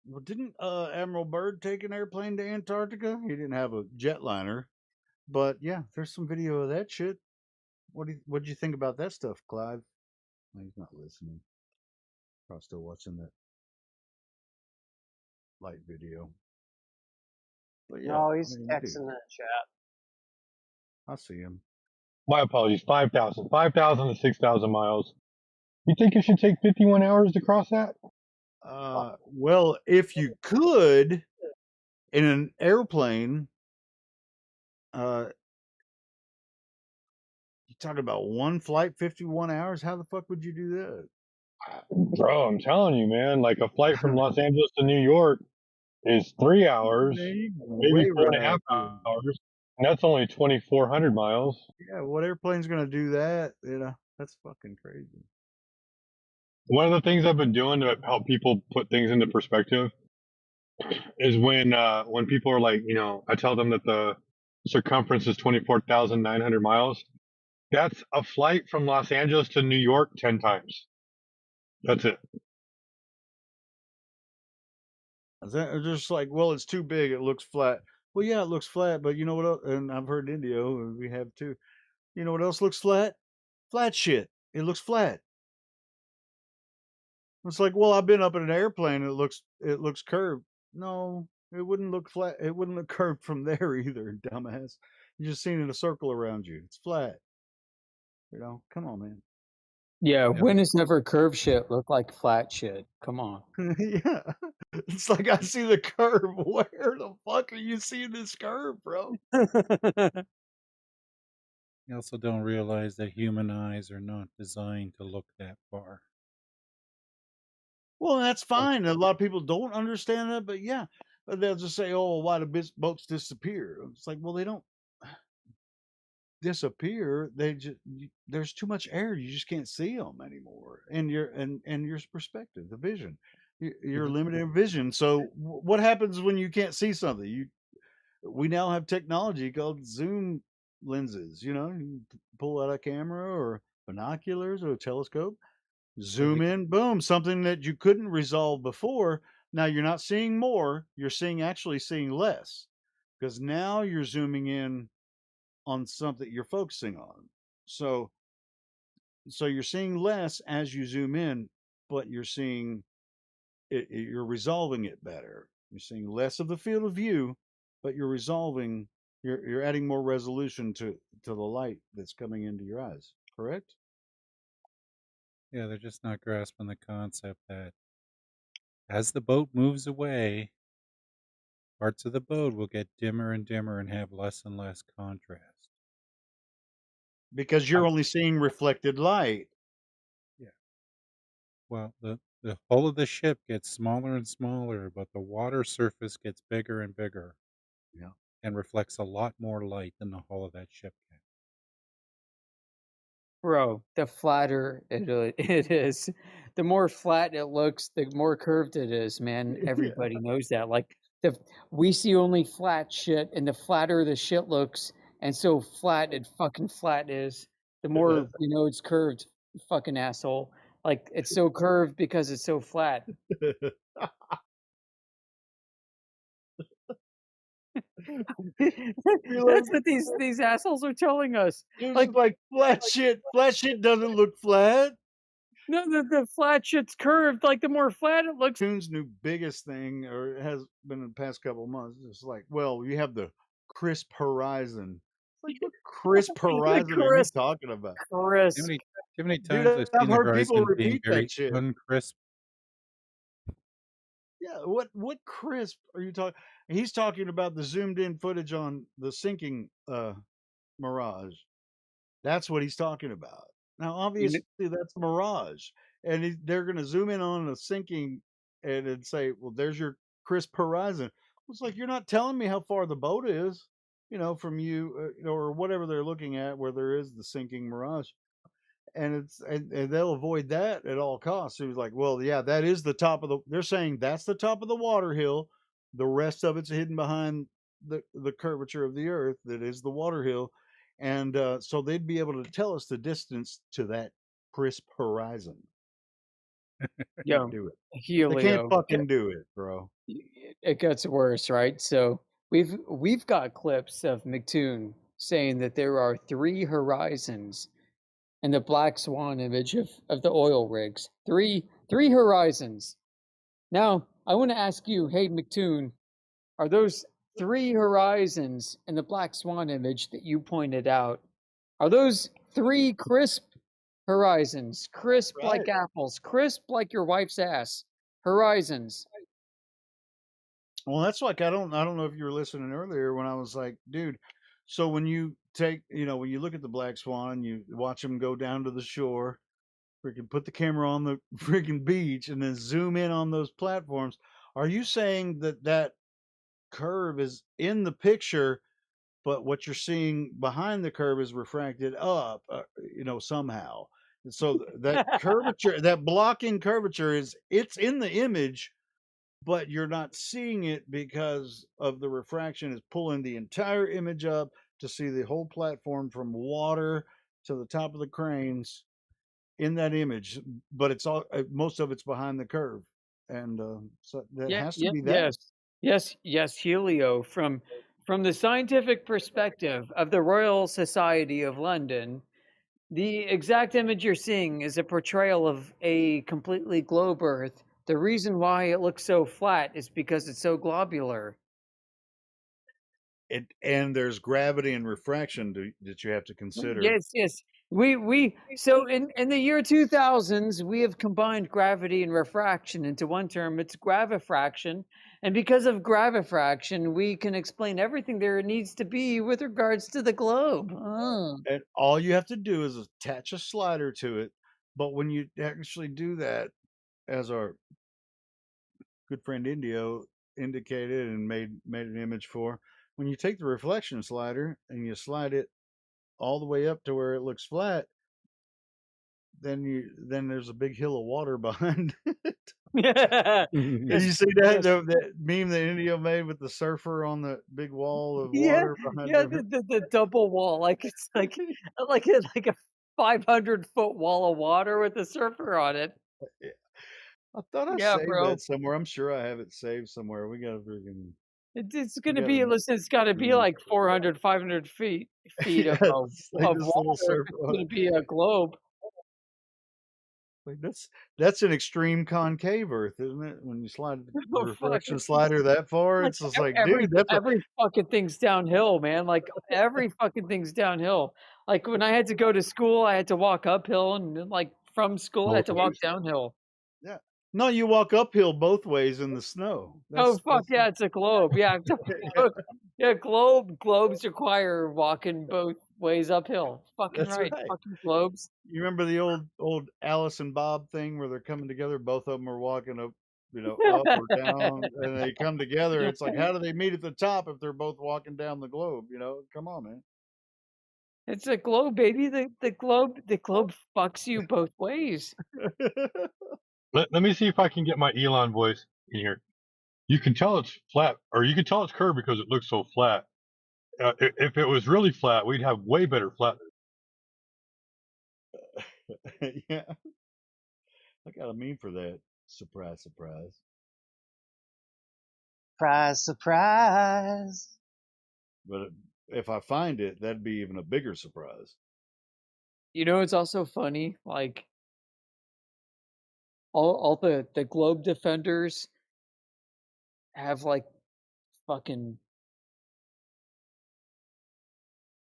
Well, didn't Admiral Byrd take an airplane to Antarctica? He didn't have a jetliner, but yeah, there's some video of that shit. What do you think about that stuff, Clive? No, he's not listening. Probably still watching that light video. But yeah, No, I he's mean, dude, texting in the chat. I see him. My apologies. 5,000 to 6,000 miles. You think it should take 51 hours to cross that? Well, if you could in an airplane, uh, you talking about one flight, 51 hours? How the fuck would you do that? Bro, I'm telling you, man, like a flight from Los Angeles to New York is 3 hours, Man, you maybe way four and a half right, dude. hours. And that's only 2,400 miles. Yeah, what airplane's gonna do that? That's fucking crazy. One of the things I've been doing to help people put things into perspective is when people are like, I tell them that the circumference is 24,900 miles. That's a flight from Los Angeles to New York 10 times. That's it. They're just like, well, it's too big. It looks flat. Well, yeah, it looks flat, but you know what else? And I've heard Indio, and we have too. You know what else looks flat? Flat shit. It looks flat. It's like, well, I've been up in an airplane. It looks curved. No, it wouldn't look flat. It wouldn't look curved from there either, dumbass. You just seen it a circle around you. It's flat. Come on, man. Yeah, Yeah, when has ever curved shit look like flat shit? Come on. Yeah. It's like I see the curve. Where the fuck are you seeing this curve, bro? you also don't realize that human eyes are not designed to look that far. Well, that's fine. A lot of people don't understand that, but yeah, they'll just say, "Oh, why do boats disappear?" It's like, well, they don't disappear. They just there's too much air. You just can't see them anymore, and your perspective, the vision, your Mhm. limited vision. So, what happens when you can't see something? We now have technology called zoom lenses. You know, you pull out a camera or binoculars or a telescope, Yeah, zoom in, boom, something that you couldn't resolve before. Now you're not seeing more, you're actually seeing less because now you're zooming in on something you're focusing on. So you're seeing less as you zoom in, but you're seeing you're resolving it better. You're seeing less of the field of view, but you're resolving you're adding more resolution to the light that's coming into your eyes, correct? yeah, they're just not grasping the concept that as the boat moves away, parts of the boat will get dimmer and dimmer and have less and less contrast. Because Um, you're only seeing reflected light. Yeah. Well, the hull of the ship gets smaller and smaller, but the water surface gets bigger and bigger Yeah. and reflects a lot more light than the hull of that ship can. Bro, the flatter it is, the more flat it looks, the more curved it is, man. Yeah. Everybody knows that. Like the we see only flat shit, and the flatter the shit looks, and so flat is, the more you know it's curved, you fucking asshole. Like it's so curved because it's so flat. You're like, That's what these assholes are telling us. you're Like just like flat shit doesn't look flat. no, the flat shit's curved. Like the more flat it looks, Tune's new biggest thing, or it has been in the past couple of months, it's like, well, you have the crisp horizon. It's like, what crisp the horizon are you crisp, talking about? Too crisp. many, too many Dude, times I've I've seen the heard people horizon being repeat that very shit. uncrisp. Yeah, what crisp are you talking? He's talking about the zoomed in footage on the sinking Mirage. That's what he's talking about. Now, You know, obviously, that's Mirage, and they're going to zoom in on a sinking and then say, "Well, there's your crisp horizon." It's like you're not telling me how far the boat is, from you, or whatever they're looking at, where there is the sinking Mirage, and and they'll avoid that at all costs. So he's like, "Well, yeah, that is the top of the." They're saying that's the top of the water hill. The rest of it's hidden behind the curvature of the earth that is the water hill, and so they'd be able to tell us the distance to that crisp horizon. Can't yo, do it. They can't Helio. fucking do it, bro. It gets worse, right? So we've got clips of McToon saying that there are three horizons in the black swan image of the oil rigs. Three horizons. Now I want to ask you, hey McToon, are those three horizons in the black swan image that you pointed out? Are those three crisp horizons? Crisp like Right. apples, crisp like your wife's ass. Horizons. Well, that's like I don't know if you were listening earlier when I was like, dude. So when you take, when you look at the black swan, you watch them go down to the shore, freaking put the camera on the freaking beach, and then zoom in on those platforms. Are you saying that that curve is in the picture, but what you're seeing behind the curve is refracted up, somehow? And so that curvature, that blocking curvature it's in the image, but you're not seeing it because of the refraction is pulling the entire image up to see the whole platform from water to the top of the cranes in that image, but it's all most of it's behind the curve, and so that Yeah, has to yeah, be that. yes, Helio. From the scientific perspective of the Royal Society of London, the exact image you're seeing is a portrayal of a completely globe Earth. The reason why it looks so flat is because it's so globular. And there's gravity and refraction that you have to consider. Yes, So in the year 2000s, we have combined gravity and refraction into one term. It's gravifraction, and because of gravifraction, we can explain everything there needs to be with regards to the globe. Oh. And all you have to do is attach a slider to it. But when you actually do that, as our good friend Indio indicated and made an image for, when you take the reflection slider and you slide it all the way up to where it looks flat, then there's a big hill of water behind. Yes, Did you see that yes, that meme that Indio made with the surfer on the big wall of yeah, water behind yeah. the? The double wall, like it's like a 500-foot wall of water with a surfer on it. I thought I Yeah, saved bro. that somewhere. I'm sure I have it saved somewhere. It's We gonna gotta be, listen, it's gotta be remember. like 400, 500 feet Yeah, it's like of this little water if surfer it's on gonna it. be a globe. Like that's an extreme concave Earth, isn't it? When you slide the Oh, fuck. reflection slider that far, Like it's just like, every dude, that's a every fucking thing's downhill, man. Like every fucking thing's downhill. Like when I had to go to school, I had to walk uphill, and then, like from school, I had to Multiple. walk downhill. yeah. No, you walk uphill both ways in the snow. Oh That's fuck yeah, it's a globe. Yeah, yeah, globes require walking both ways uphill. Fucking that's right, right. fucking globes. You remember the old Alice and Bob thing where they're coming together, both of them are walking up, up or down, and they come together. It's like, how do they meet at the top if they're both walking down the globe? Come on, man. It's a globe, baby. The globe fucks you both ways. Let me see if I can get my Elon voice in here. You can tell it's flat, or you can tell it's curved because it looks so flat. If it was really flat, we'd have way better flat. Yeah, I got a meme for that. Surprise, surprise. Surprise, surprise. But if I find it, that'd be even a bigger surprise. You know, it's also funny. Like all the globe defenders have like fucking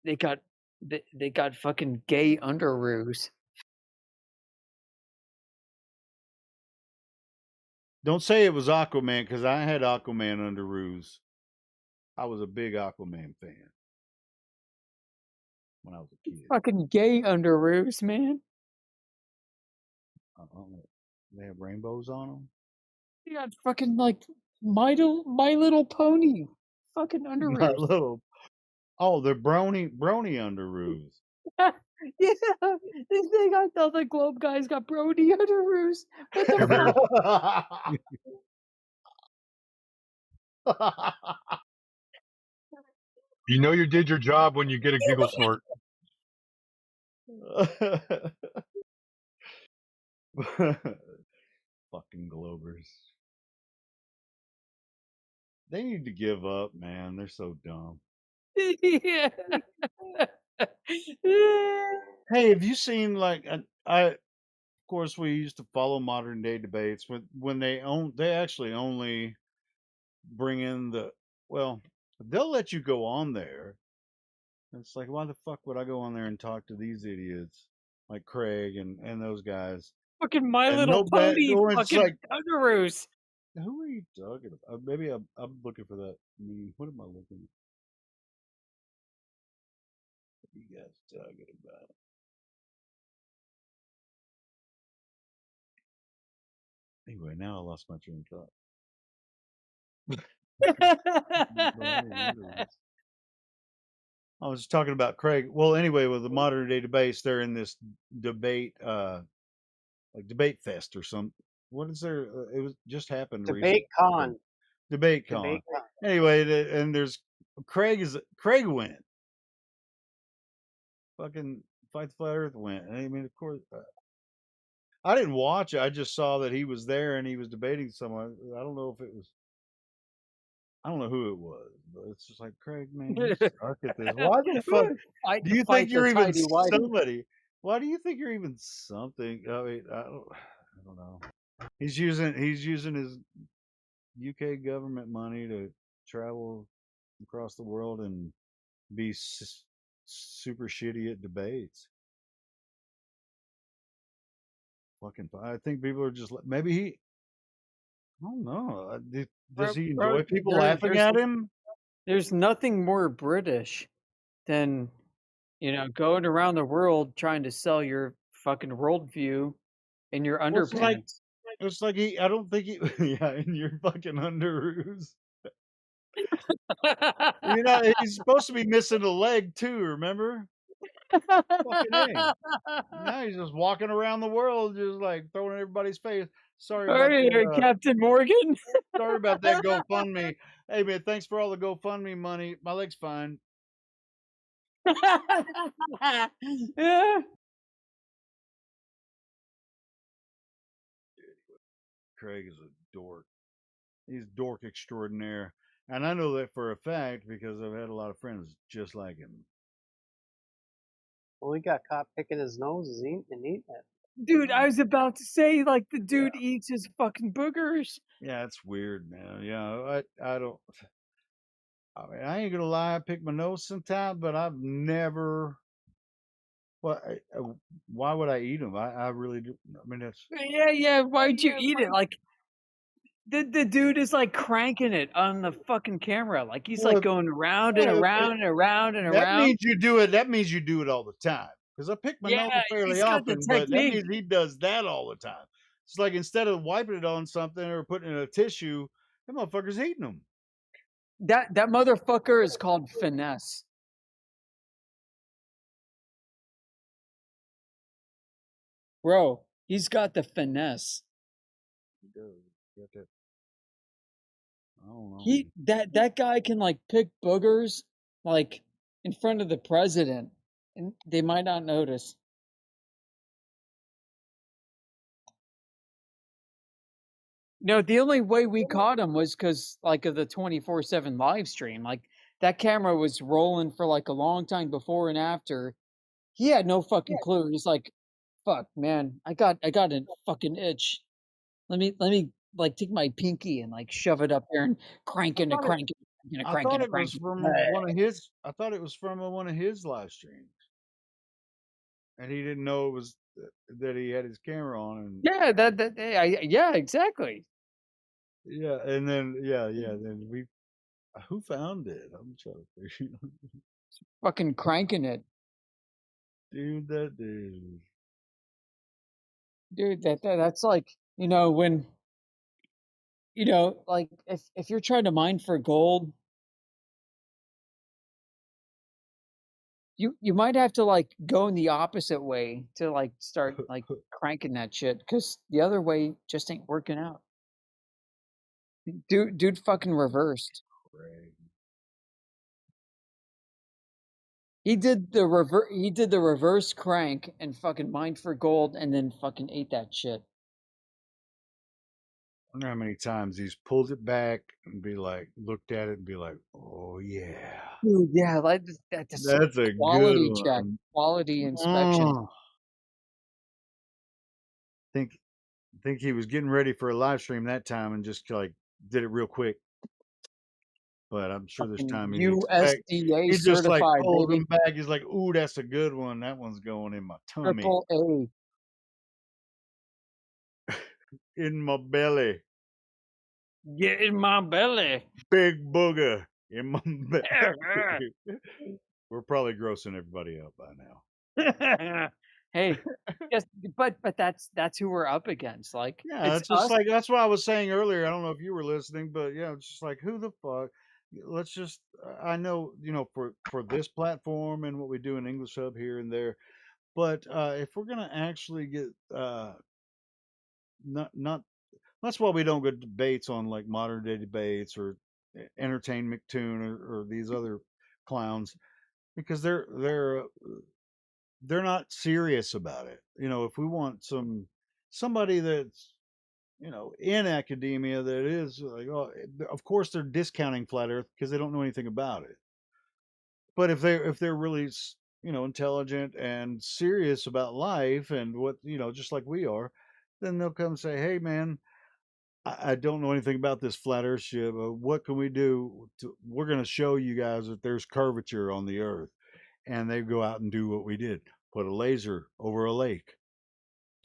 they got they got fucking gay underoos. Don't say it was Aquaman because I had Aquaman under ruse. I was a big Aquaman fan when I was a kid. Fucking gay underoos, man. I don't know. They have rainbows on them. They got fucking like My Little Pony fucking My underoos. little. Oh, they're brony under ruse. Yeah, they got all the globe guys got Brody underoos. What the Here, fuck? Bears. You know you did your job when you get a giggle snort. Fucking Globers. They need to give up, man. They're so dumb. Yeah. Hey, have you seen of course we used to follow modern day debates when they actually only bring in well, they'll let you go on there. It's like, why the fuck would I go on there and talk to these idiots like Craig and those guys? Fucking My And Little no bad, Pony or it's fucking like, underoos. who are you talking about? Maybe I'm looking for that meme. What am I looking at? What are you guys talking about? Anyway, now I lost my train of thought. I was talking about Craig. Well, anyway, with the modern day debates, they're in this debate, like debate fest or some. What is there? It was just happened recently. Debate con. Debate con. Debate con. Anyway, and there's Craig went. Fucking Fight the Flat Earth went. I mean, of course, I didn't watch it. I just saw that he was there and he was debating someone. I don't know if it was. I don't know who it was, but it's just like, Craig, man, you suck at this. Why the fuck do you think Fight the you're even tidy whitey. somebody? Why do you think you're even something? I mean, I don't know. He's using his UK government money to travel across the world and be super shitty at debates. fucking. I think people are just maybe he. I don't know. Does Bro, he bro, enjoy people laughing there's at him? there's nothing more British than going around the world trying to sell your fucking worldview in your Well, underpants. it's like he. I don't think he. Yeah, in your fucking underoos. He's supposed to be missing a leg too. Remember? Fucking A. Now he's just walking around the world, just like throwing in everybody's face. Sorry about Hey, that. Captain Morgan. Sorry about that GoFundMe. Hey man, thanks for all the GoFundMe money. My leg's fine. Yeah. Craig is a dork. He's dork extraordinaire, and I know that for a fact because I've had a lot of friends just like him. Well, he got caught picking his nose and eating it. Dude, I was about to say, like, the Yeah, dude eats his fucking boogers. yeah, it's weird, man. Yeah, I don't. I mean, I ain't gonna lie. I pick my nose sometimes, but I've never. Well, why would I eat them? I really do. I mean, that's. Yeah, yeah. Why'd you eat it? Like, the dude is like cranking it on the fucking camera. Like, he's like Well, going around and yeah, around and around and that around. means you do it. That means you do it all the time. Because I pick my Yeah, nose fairly he's got the often, but that technique. means he does that all the time. It's like instead of wiping it on something or putting it in a tissue, that motherfucker's eating them. That motherfucker is called finesse. Bro, he's got the finesse. He does. Got that. I don't know. That guy can like pick boogers like in front of the president and they might not notice. No, the only way we caught him was because like of the 24/7 live stream. Like that camera was rolling for like a long time before and after. He had no fucking clue. He's like, fuck, man, I got a fucking itch. Let me like take my pinky and like shove it up there and I thought it. I crank thought and it crank was it. from one of his. I thought it was from one of his live streams, and he didn't know it was that he had his camera on, and Yeah, yeah, exactly. yeah, and then then we. Who found it? I'm trying to figure. Fucking cranking it. Dude, that dude. Dude, that's like, when like if you're trying to mine for gold, you might have to like go in the opposite way to like start like cranking that shit because the other way just ain't working out. Dude fucking reversed. Craig. He did the reverse crank and fucking mined for gold and then fucking ate that shit. I wonder how many times he's pulled it back and be like, looked at it and be like, oh yeah, Dude, yeah, like that's a that's a good quality check, one. quality inspection. Oh, think think he was getting ready for a live stream that time and just like did it real quick. But I'm sure this Fucking time USDA he just like certified, pulls them baby. back. He's like, ooh, that's a good one. That one's going in my tummy, Triple A. in my belly, Get in my belly. big booger in my belly. We're probably grossing everybody up by now. Hey, yes, but that's who we're up against. Like Yeah, it's it's just us. like that's what I was saying earlier. I don't know if you were listening, but yeah, it's just like who the fuck. Let's just. I know for this platform and what we do in English Hub here and there, but if we're gonna actually get not that's why we don't get debates on like modern day debates or entertain McToon or these other clowns because they're not serious about it. If we want somebody that's in academia that is like, oh, of course they're discounting flat Earth because they don't know anything about it. But if they're really intelligent and serious about life and what just like we are, then they'll come and say, hey man, I don't know anything about this flat Earth shit, but what can we do? We're going to show you guys that there's curvature on the Earth, and they go out and do what we did: put a laser over a lake,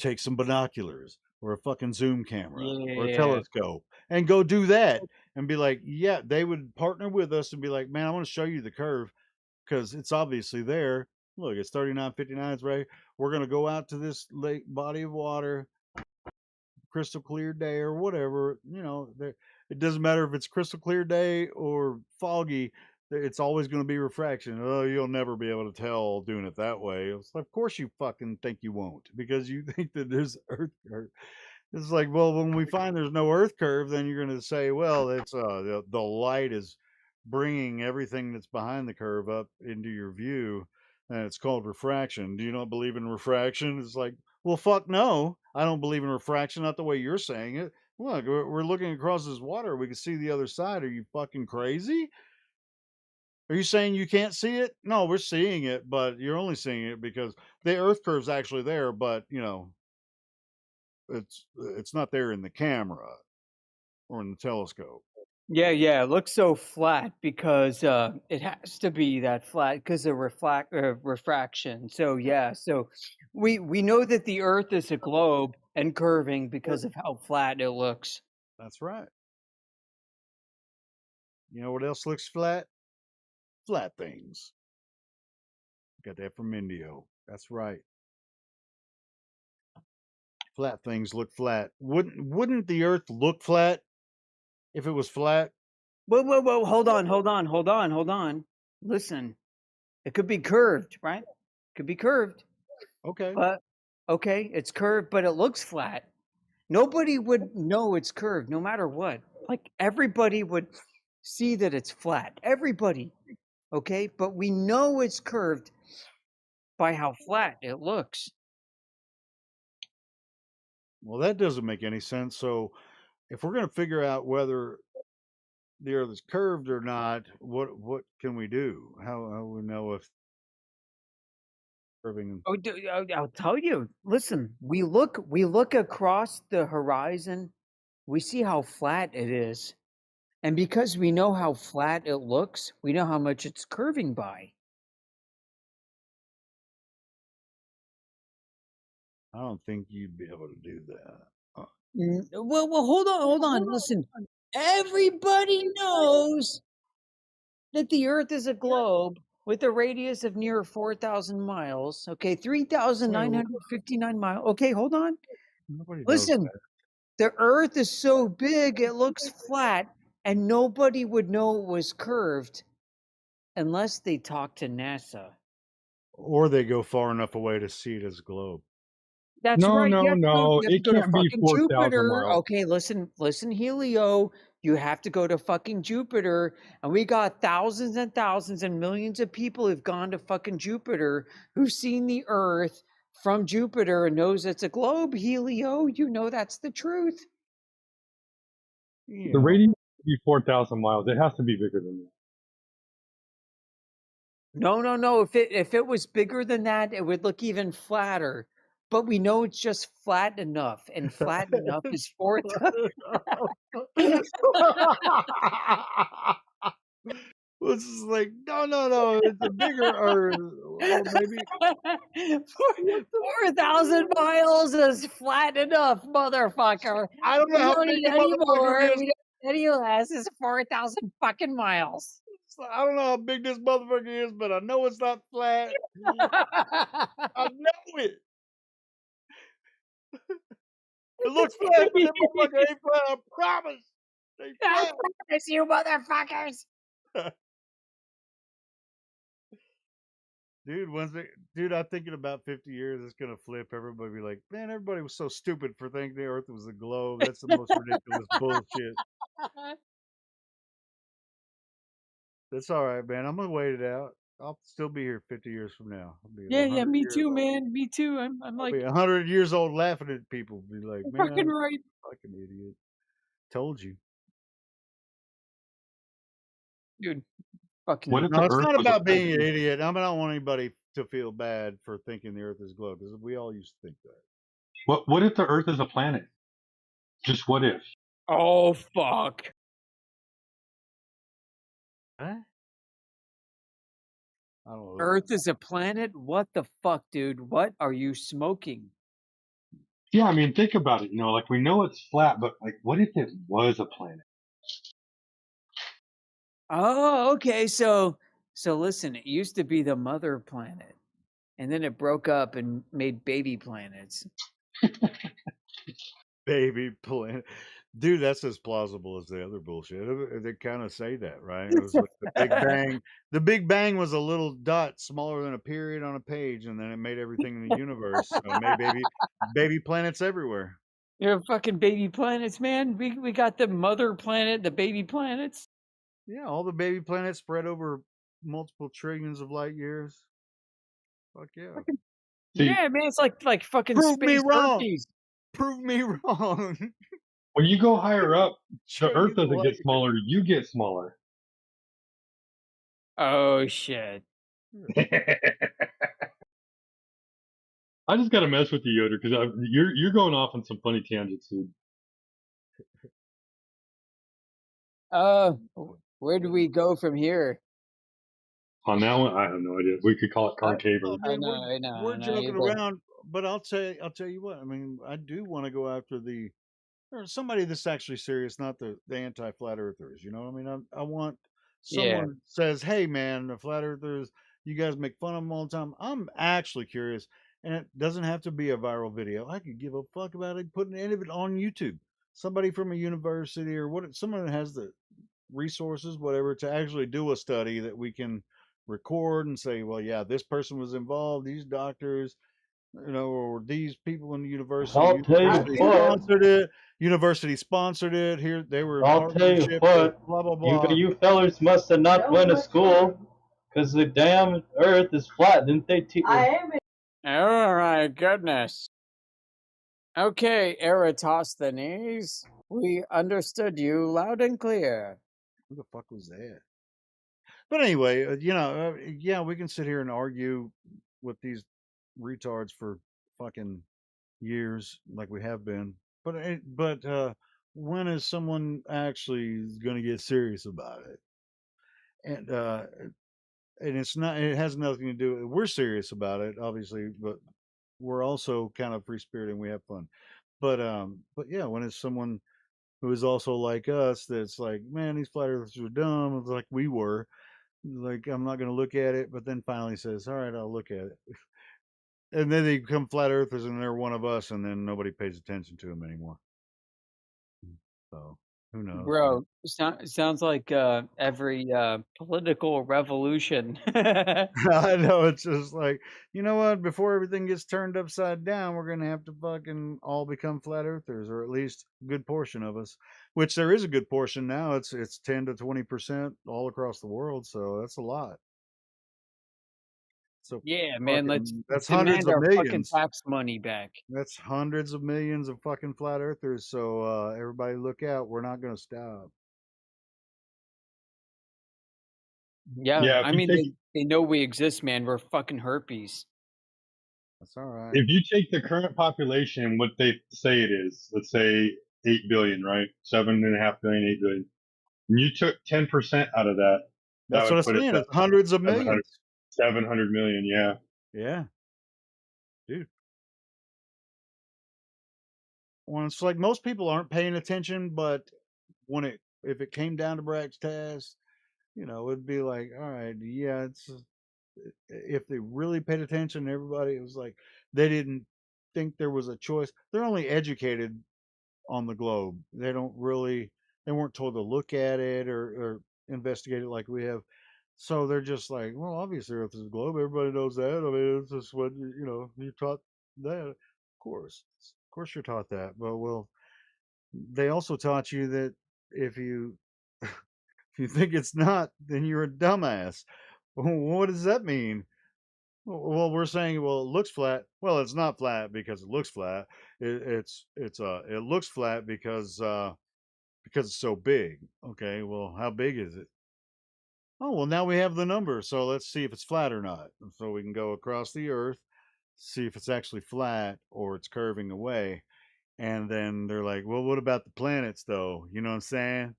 take some binoculars or a fucking zoom camera or a Yeah. telescope and go do that and be like, yeah, they would partner with us and be like, man, I want to show you the curve because it's obviously there. Look, it's 3959. It's right. We're going to go out to this lake body of water, crystal clear day or whatever. It doesn't matter if it's crystal clear day or foggy. It's always going to be refraction. Oh, you'll never be able to tell doing it that way. It's like, of course you fucking think you won't because you think that there's earth. It's like, well, when we find there's no earth curve, then you're going to say, well, it's the light is bringing everything that's behind the curve up into your view, and it's called refraction. Do you not believe in refraction? It's like, well, fuck no, I don't believe in refraction. Not the way you're saying it. Look, we're looking across this water. We can see the other side. Are you fucking crazy? Are you saying you can't see it? No, we're seeing it, but you're only seeing it because the earth curve's actually there, but it's not there in the camera or in the telescope. Yeah, it looks so flat because it has to be that flat because of refraction. So yeah, so we know that the Earth is a globe and curving because of how flat it looks. That's right. You know what else looks flat? Flat things. Got that from Indio. That's right. Flat things look flat. Wouldn't the Earth look flat if it was flat? Whoa! Hold on. Listen, it could be curved, right? Could be curved, Okay. but okay, it's curved, but it looks flat. Nobody would know it's curved, no matter what. Like everybody would see that it's flat. Everybody, okay? But we know it's curved by how flat it looks. Well, that doesn't make any sense. So, if we're going to figure out whether the Earth is curved or not, what can we do? How we know if curving? Oh, I'll tell you. Listen, we look across the horizon. We see how flat it is. And because we know how flat it looks, we know how much it's curving by. I don't think you'd be able to do that. Well, hold on. Listen, everybody knows that the Earth is a globe with a radius of near 4,000 miles. Okay, Wait, 3,959 miles. Okay, hold on. nobody knows Listen, that. the Earth is so big it looks flat, and nobody would know it was curved unless they talk to NASA. Or they go far enough away to see it as a globe. That's No, right. no, no. You have to It go to can't be fucking 4,000 Jupiter. miles. Okay, listen, Helio. You have to go to fucking Jupiter. And we got thousands and thousands and millions of people who've gone to fucking Jupiter who've seen the Earth from Jupiter and knows it's a globe, Helio. You know that's the truth. You The know, radius would be 4,000 miles. It has to be bigger than that. No. If it was bigger than that, it would look even flatter. But we know it's just flat enough, and flat enough is 4,000. It's just like, no, it's a bigger or maybe 4,000 miles is flat enough, motherfucker. I don't know We how don't big need the any more. motherfucker is. We don't need any less. It's 4,000 fucking miles. I don't know how big this motherfucker is, but I know it's not flat. I know it. It looks flat, but that motherfucker ain't flat. I promise. It ain't I flat. promise you, motherfuckers. Dude, I'm thinking about 50 years, it's gonna flip. Everybody be like, man, everybody was so stupid for thinking the Earth was a globe. That's the most ridiculous bullshit. That's all right, man. I'm gonna wait it out. I'll still be here 50 years from now. I'll be Yeah, 100 me years too, old. man. Me too. I'm I'll be like, 100 years old laughing at people. Be like, you're fucking man, right. fucking idiot. Told you. Dude, fucking What idiot. if the No, it's Earth not was a about being planet? an idiot. I don't want anybody to feel bad for thinking the Earth is a globe because we all used to think that. What if the Earth is a planet? Just what if? Oh, fuck. Huh? I don't know. Earth is a planet? What the fuck, dude? What are you smoking? Yeah, I mean, think about it. You know, like we know it's flat, but like, what if it was a planet? Oh, okay. So listen, it used to be the mother planet, and then it broke up and made baby planets. Baby planet. Dude, that's as plausible as the other bullshit. They kind of say that, right? It was like the Big Bang. The Big Bang was a little dot smaller than a period on a page, and then it made everything in the universe. So it made baby planets everywhere. You're fucking baby planets, man. We got the mother planet, the baby planets. Yeah, all the baby planets spread over multiple trillions of light years. Fuck yeah. Fucking, See, yeah, man. It's like fucking Prove me space wrong. herpes. Prove me wrong. when you go higher up, the Earth Trillions of doesn't light get smaller; you get smaller. Oh shit. years. I just gotta mess with you, Yoder, because you're going off on some funny tangents, dude. Where do we go from here? On that one, I have no idea. We could call it concave I or mean, I we're know. joking around, but I'll tell you what. I mean, I do want to go after or somebody that's actually serious, not the anti-flat earthers. You know what I mean? I want Yeah. someone that says, "Hey, man, the flat earthers, you guys make fun of them all the time." I'm actually curious, and it doesn't have to be a viral video. I could give a fuck about it, putting any of it on YouTube. Somebody from a university or someone that has the resources, whatever, to actually do a study that we can record and say, well, yeah, this person was involved, these doctors, or these people in the I'll tell you university what. sponsored it. University sponsored it. Here they were in I'll tell you partnership with what. blah blah You blah. you fellers must have not went to school, 'cause the damn Earth is flat. Didn't they teach? Oh my goodness. Okay, Eratosthenes. We understood you loud and clear. Who the fuck was that? But anyway, yeah, we can sit here and argue with these retards for fucking years, like we have been. But when is someone actually going to get serious about it? And it's not. It has nothing to do. We're serious about it, obviously, but we're also kind of free spirited and we have fun. But yeah, when it's someone who is also like us, that's like, man, these flat earthers are dumb. It's like we were. Like, I'm not going to look at it, but then finally says, all right, I'll look at it. And then they become flat earthers and they're one of us, and then nobody pays attention to them anymore. So who knows, man? Bro, sounds like every political revolution. I know, it's just like, you know what? Before everything gets turned upside down, we're gonna have to fucking all become flat earthers, or at least a good portion of us. Which there is a good portion now. It's 10 to 20% all across the world, so that's a lot. So Yeah, man, let's fucking that's hundreds demand of our fucking millions. tax money back. That's hundreds of millions of fucking flat earthers. So everybody look out. We're not gonna stop. Yeah, yeah. I mean they know we exist, man. We're fucking herpes. That's all right. If you take the current population, what they say it is, let's say 8 billion, right? 7.5 billion, 8 billion. And you took 10% out of that, that That's what would I'm put us saying. at It's hundreds of 700, millions. 700 million. Yeah. Yeah, dude. Well, it's like most people aren't paying attention, but if it came down to brass tacks, it'd be like, all right, yeah, it's if they really paid attention, everybody, it was like they didn't think there was a choice. They're only educated on the globe. They weren't told to look at it or investigate it like we have. So they're just like, well, obviously Earth is a globe. Everybody knows that. I mean, it's just what you taught that. Of course, you're taught that. But well, they also taught you that if you if you think it's not, then you're a dumbass. What does that mean? Well, we're saying, well, it looks flat. Well, it's not flat because it looks flat. It looks flat because it's so big. Okay, well, how big is it? Oh, well, now we have the number, so let's see if it's flat or not. So we can go across the Earth, see if it's actually flat or it's curving away. And then they're like, well, what about the planets, though? You know what I'm saying?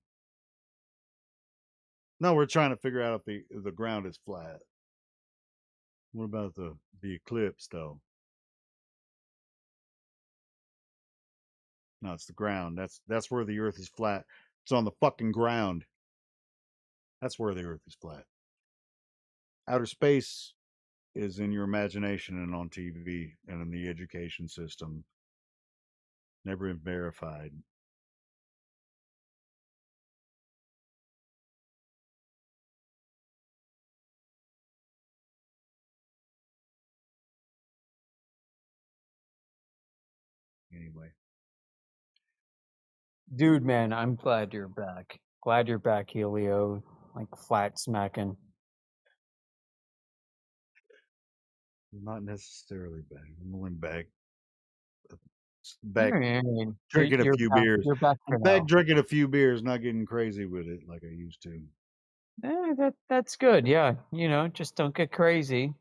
No, we're trying to figure out if the ground is flat. What about the eclipse, though? No, it's the ground. That's where the Earth is flat. It's on the fucking ground. That's where the Earth is flat. Outer space is in your imagination and on TV and in the education system. Never been verified. Anyway, Dude, man, I'm glad you're back. Glad you're back, Helio. Like flat smacking. not necessarily back. I'm only back All back right, drinking a few beers. You're back I'm for back now. drinking a few beers, not getting crazy with it like I used to. That's good. Yeah, just don't get crazy.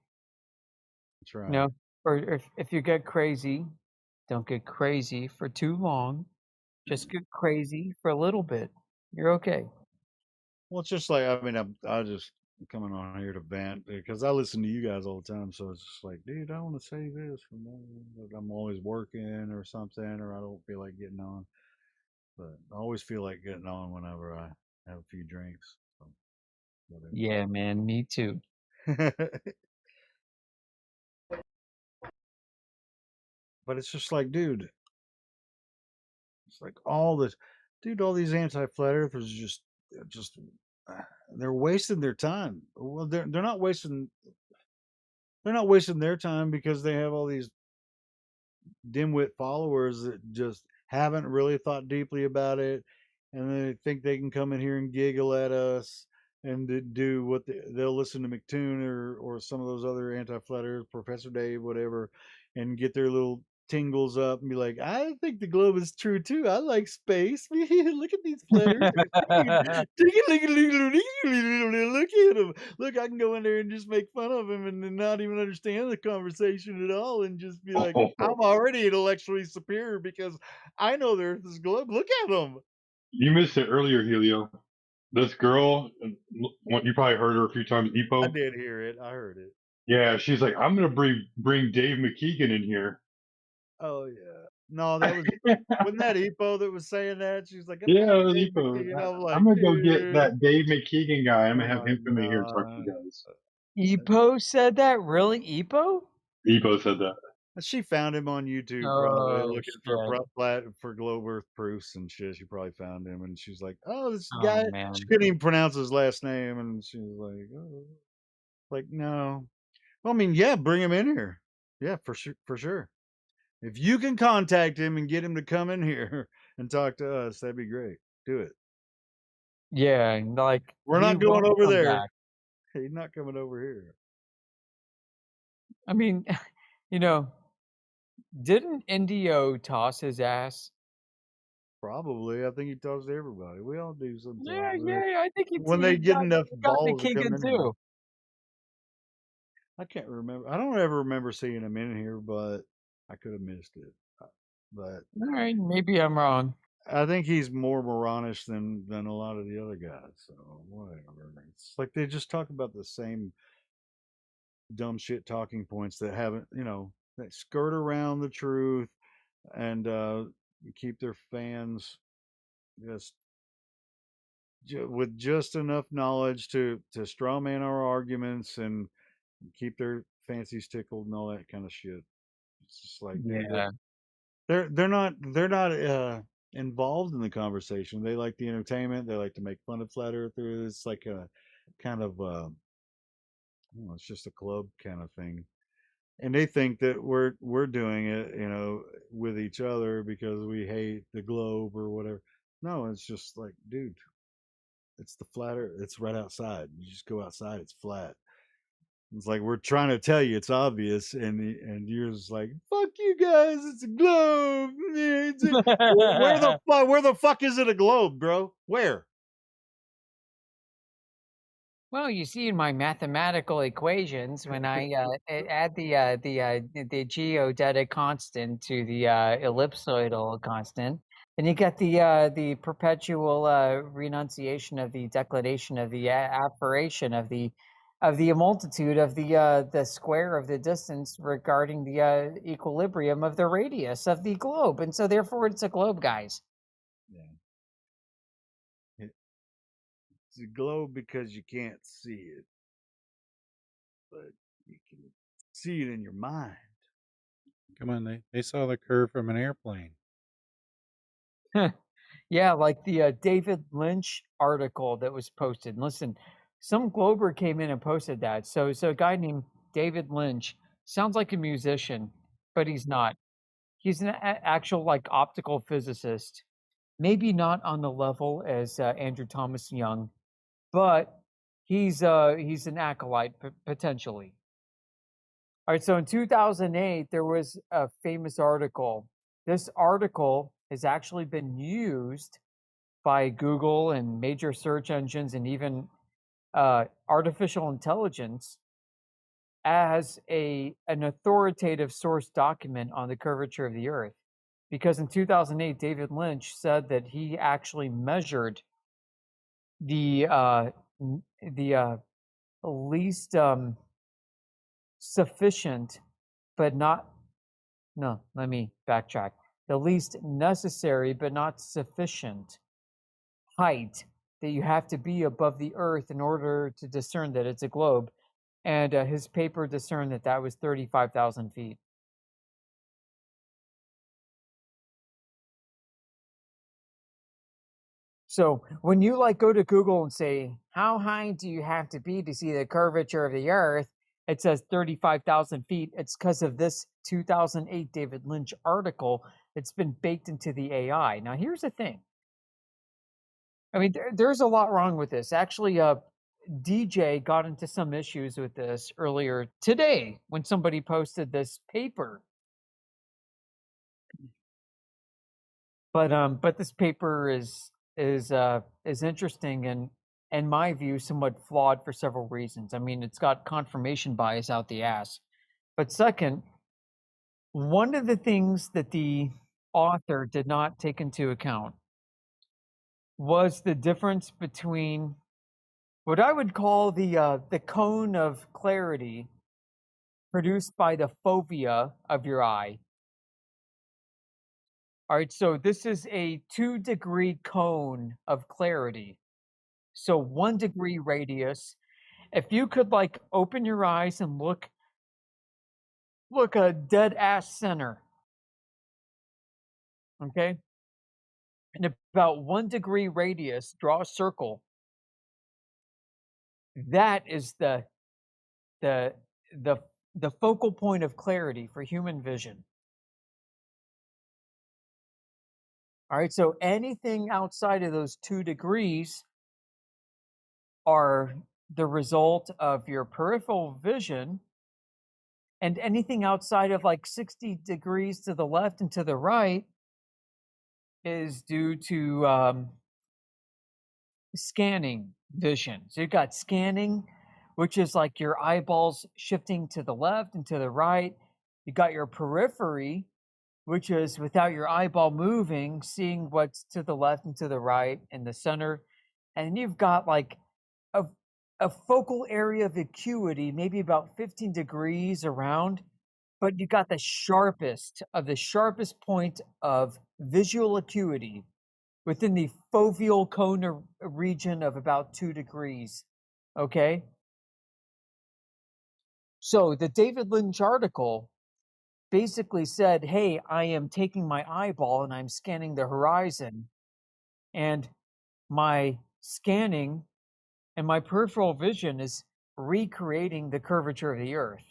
That's right. Or if you get crazy, don't get crazy for too long. Just get crazy for a little bit. You're okay. Well, it's just like, I mean, I just coming on here to vent because I listen to you guys all the time. So it's just like, dude, I want to say this, but I'm always working or something, or I don't feel like getting on. But I always feel like getting on whenever I have a few drinks. So, Yeah, man, me too. but it's just like, dude, it's like all this, dude, all these anti-flat earthers just they're wasting their time. Well, they're not wasting their time because they have all these dimwit followers that just haven't really thought deeply about it, and they think they can come in here and giggle at us and do what they'll listen to McToon or some of those other anti-flat earth, Professor Dave, whatever, and get their little tingles up and be like, I think the globe is true too. I like space. Look at these flat earthers. Look at them. Look, I can go in there and just make fun of him and not even understand the conversation at all and just be like, I'm already intellectually superior because I know the earth is globe. Look at them. You missed it earlier, Helio. This girl, you probably heard her a few times, I Epo. did hear it. I heard it. Yeah, she's like, I'm gonna bring Dave McKeegan in here. Oh yeah. No, that was wasn't that Epo that was saying that? She's like, I'm Yeah, not it was Dave Epo. McKeegan. I'm I'm like, gonna go get dude, that Dave McKeegan guy. I'm oh gonna have my him come in here and talk to god. you guys. Epo said that? Really? Epo? Epo said that. She found him on YouTube, probably Oh, looking for shit. for globe Earth proofs and shit. She probably found him, and she's like, "Oh, this Oh, guy." She man. couldn't even pronounce his last name, and she was like, "Oh, like no." Well, I mean, yeah, bring him in here. Yeah, for sure, for sure. If you can contact him and get him to come in here and talk to us, that'd be great. Do it. Yeah, like, We're he not going will over come there. back. He's not coming over here. I mean, you know, didn't Indio toss his ass? Probably. I think he talks to everybody. We all do Yeah, sometimes. yeah, I think When he they get got enough he got balls to come McKeegan in here. too. I can't remember. I don't ever remember seeing him in here, but I could have missed it. But All right, maybe I'm wrong. I think he's more moronish than a lot of the other guys. So whatever. It's like they just talk about the same dumb shit talking points that haven't, that skirt around the truth and keep their fans just with just enough knowledge to strawman our arguments and keep their fancies tickled and all that kind of shit. It's just like, dude, Yeah. they're not involved in the conversation. They like the entertainment. They like to make fun of flat earthers. It's like a kind of it's just a club kind of thing. And they think that we're doing it, with each other because we hate the globe or whatever. No, it's just like, dude, it's the flat earth. It's right outside. You just go outside, it's flat. It's like we're trying to tell you it's obvious, and you're just like, "Fuck you guys! It's a globe. Where the fuck is it a globe, bro? Where?" Well, you see in my mathematical equations, when I add the geodetic constant to the ellipsoidal constant, then you get the perpetual renunciation of the declination of the affirmation of the of the multitude of the square of the distance regarding the equilibrium of the radius of the globe, and so therefore it's a globe, guys. Yeah. It's a globe because you can't see it, but you can see it in your mind. Come on, they saw the curve from an airplane. Yeah, like the David Lynch article that was posted. Listen, some Glober came in and posted that. So a guy named David Lynch sounds like a musician, but he's not. He's an actual like optical physicist. Maybe not on the level as Andrew Thomas Young, but he's an acolyte potentially. All right, so in 2008 there was a famous article. This article has actually been used by Google and major search engines and even artificial intelligence as an authoritative source document on the curvature of the Earth. Because in 2008, David Lynch said that he actually measured the least sufficient, but not, no, let me backtrack. The least necessary, but not sufficient height that you have to be above the Earth in order to discern that it's a globe. And his paper discerned that that was 35,000 feet. So when you like go to Google and say, how high do you have to be to see the curvature of the Earth? It says 35,000 feet. It's because of this 2008 David Lynch article. It's been baked into the AI. Now, here's the thing. I mean, there's a lot wrong with this. Actually, DJ got into some issues with this earlier today when somebody posted this paper. But this paper is interesting and, in my view, somewhat flawed for several reasons. I mean, it's got confirmation bias out the ass. But second, one of the things that the author did not take into account was the difference between what I would call the cone of clarity produced by the fovea of your eye. All right, so this is a 2-degree cone of clarity. So 1 degree radius. If you could like open your eyes and look a dead ass center. Okay? In about 1 degree radius, draw a circle. That is the focal point of clarity for human vision. All right, so anything outside of those 2 degrees are the result of your peripheral vision, and anything outside of like 60 degrees to the left and to the right is due to scanning vision. So you've got scanning, which is like your eyeballs shifting to the left and to the right. You got your periphery, which is without your eyeball moving, seeing what's to the left and to the right in the center. And you've got like a focal area of acuity, maybe about 15 degrees around, but you got the sharpest point of visual acuity within the foveal cone region of about 2 degrees. Okay? So the David Lynch article basically said, hey, I am taking my eyeball and I'm scanning the horizon, and my scanning and my peripheral vision is recreating the curvature of the Earth.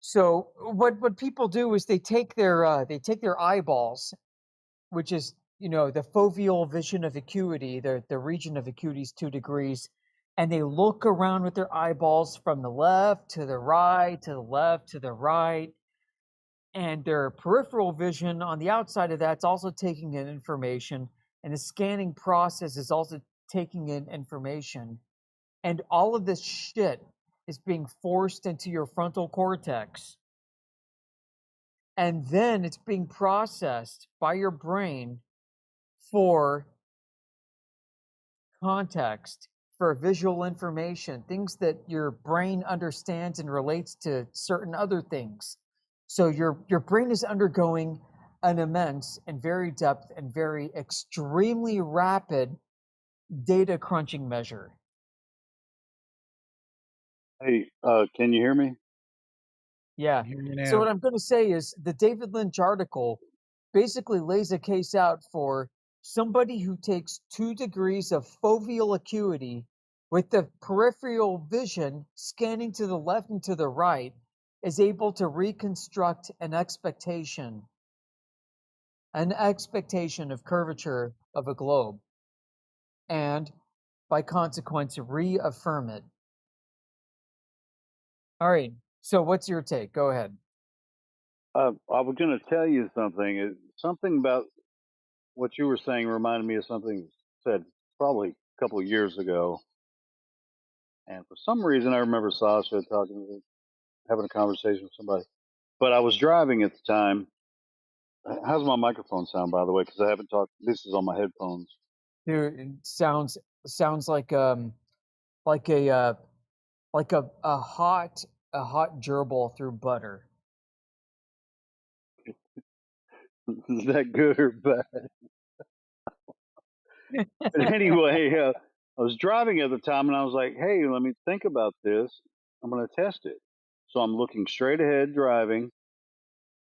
So what people do is they take their eyeballs, which is the foveal vision of acuity, the region of acuity is 2 degrees, and they look around with their eyeballs from the left to the right, to the left to the right, and their peripheral vision on the outside of that's also taking in information, and the scanning process is also taking in information, and all of this shit is being forced into your frontal cortex, and then it's being processed by your brain for context for visual information, things that your brain understands and relates to certain other things. So your brain is undergoing an immense and very depth and very extremely rapid data crunching measure. Hey, can you hear me? Yeah. I hear you So what now. I'm going to say is the David Lynch article basically lays a case out for somebody who takes 2 degrees of foveal acuity with the peripheral vision scanning to the left and to the right is able to reconstruct an expectation of curvature of a globe and by consequence reaffirm it. All right. So what's your take? Go ahead. I was going to tell you something. Something about what you were saying reminded me of something said probably a couple of years ago. And for some reason, I remember Sasha having a conversation with somebody. But I was driving at the time. How's my microphone sound, by the way? Because I haven't talked. This is on my headphones. Dude, it sounds like like a like a hot gerbil through butter. Is that good or bad? But anyway, I was driving at the time, and I was like, "Hey, let me think about this. I'm going to test it." So I'm looking straight ahead, driving.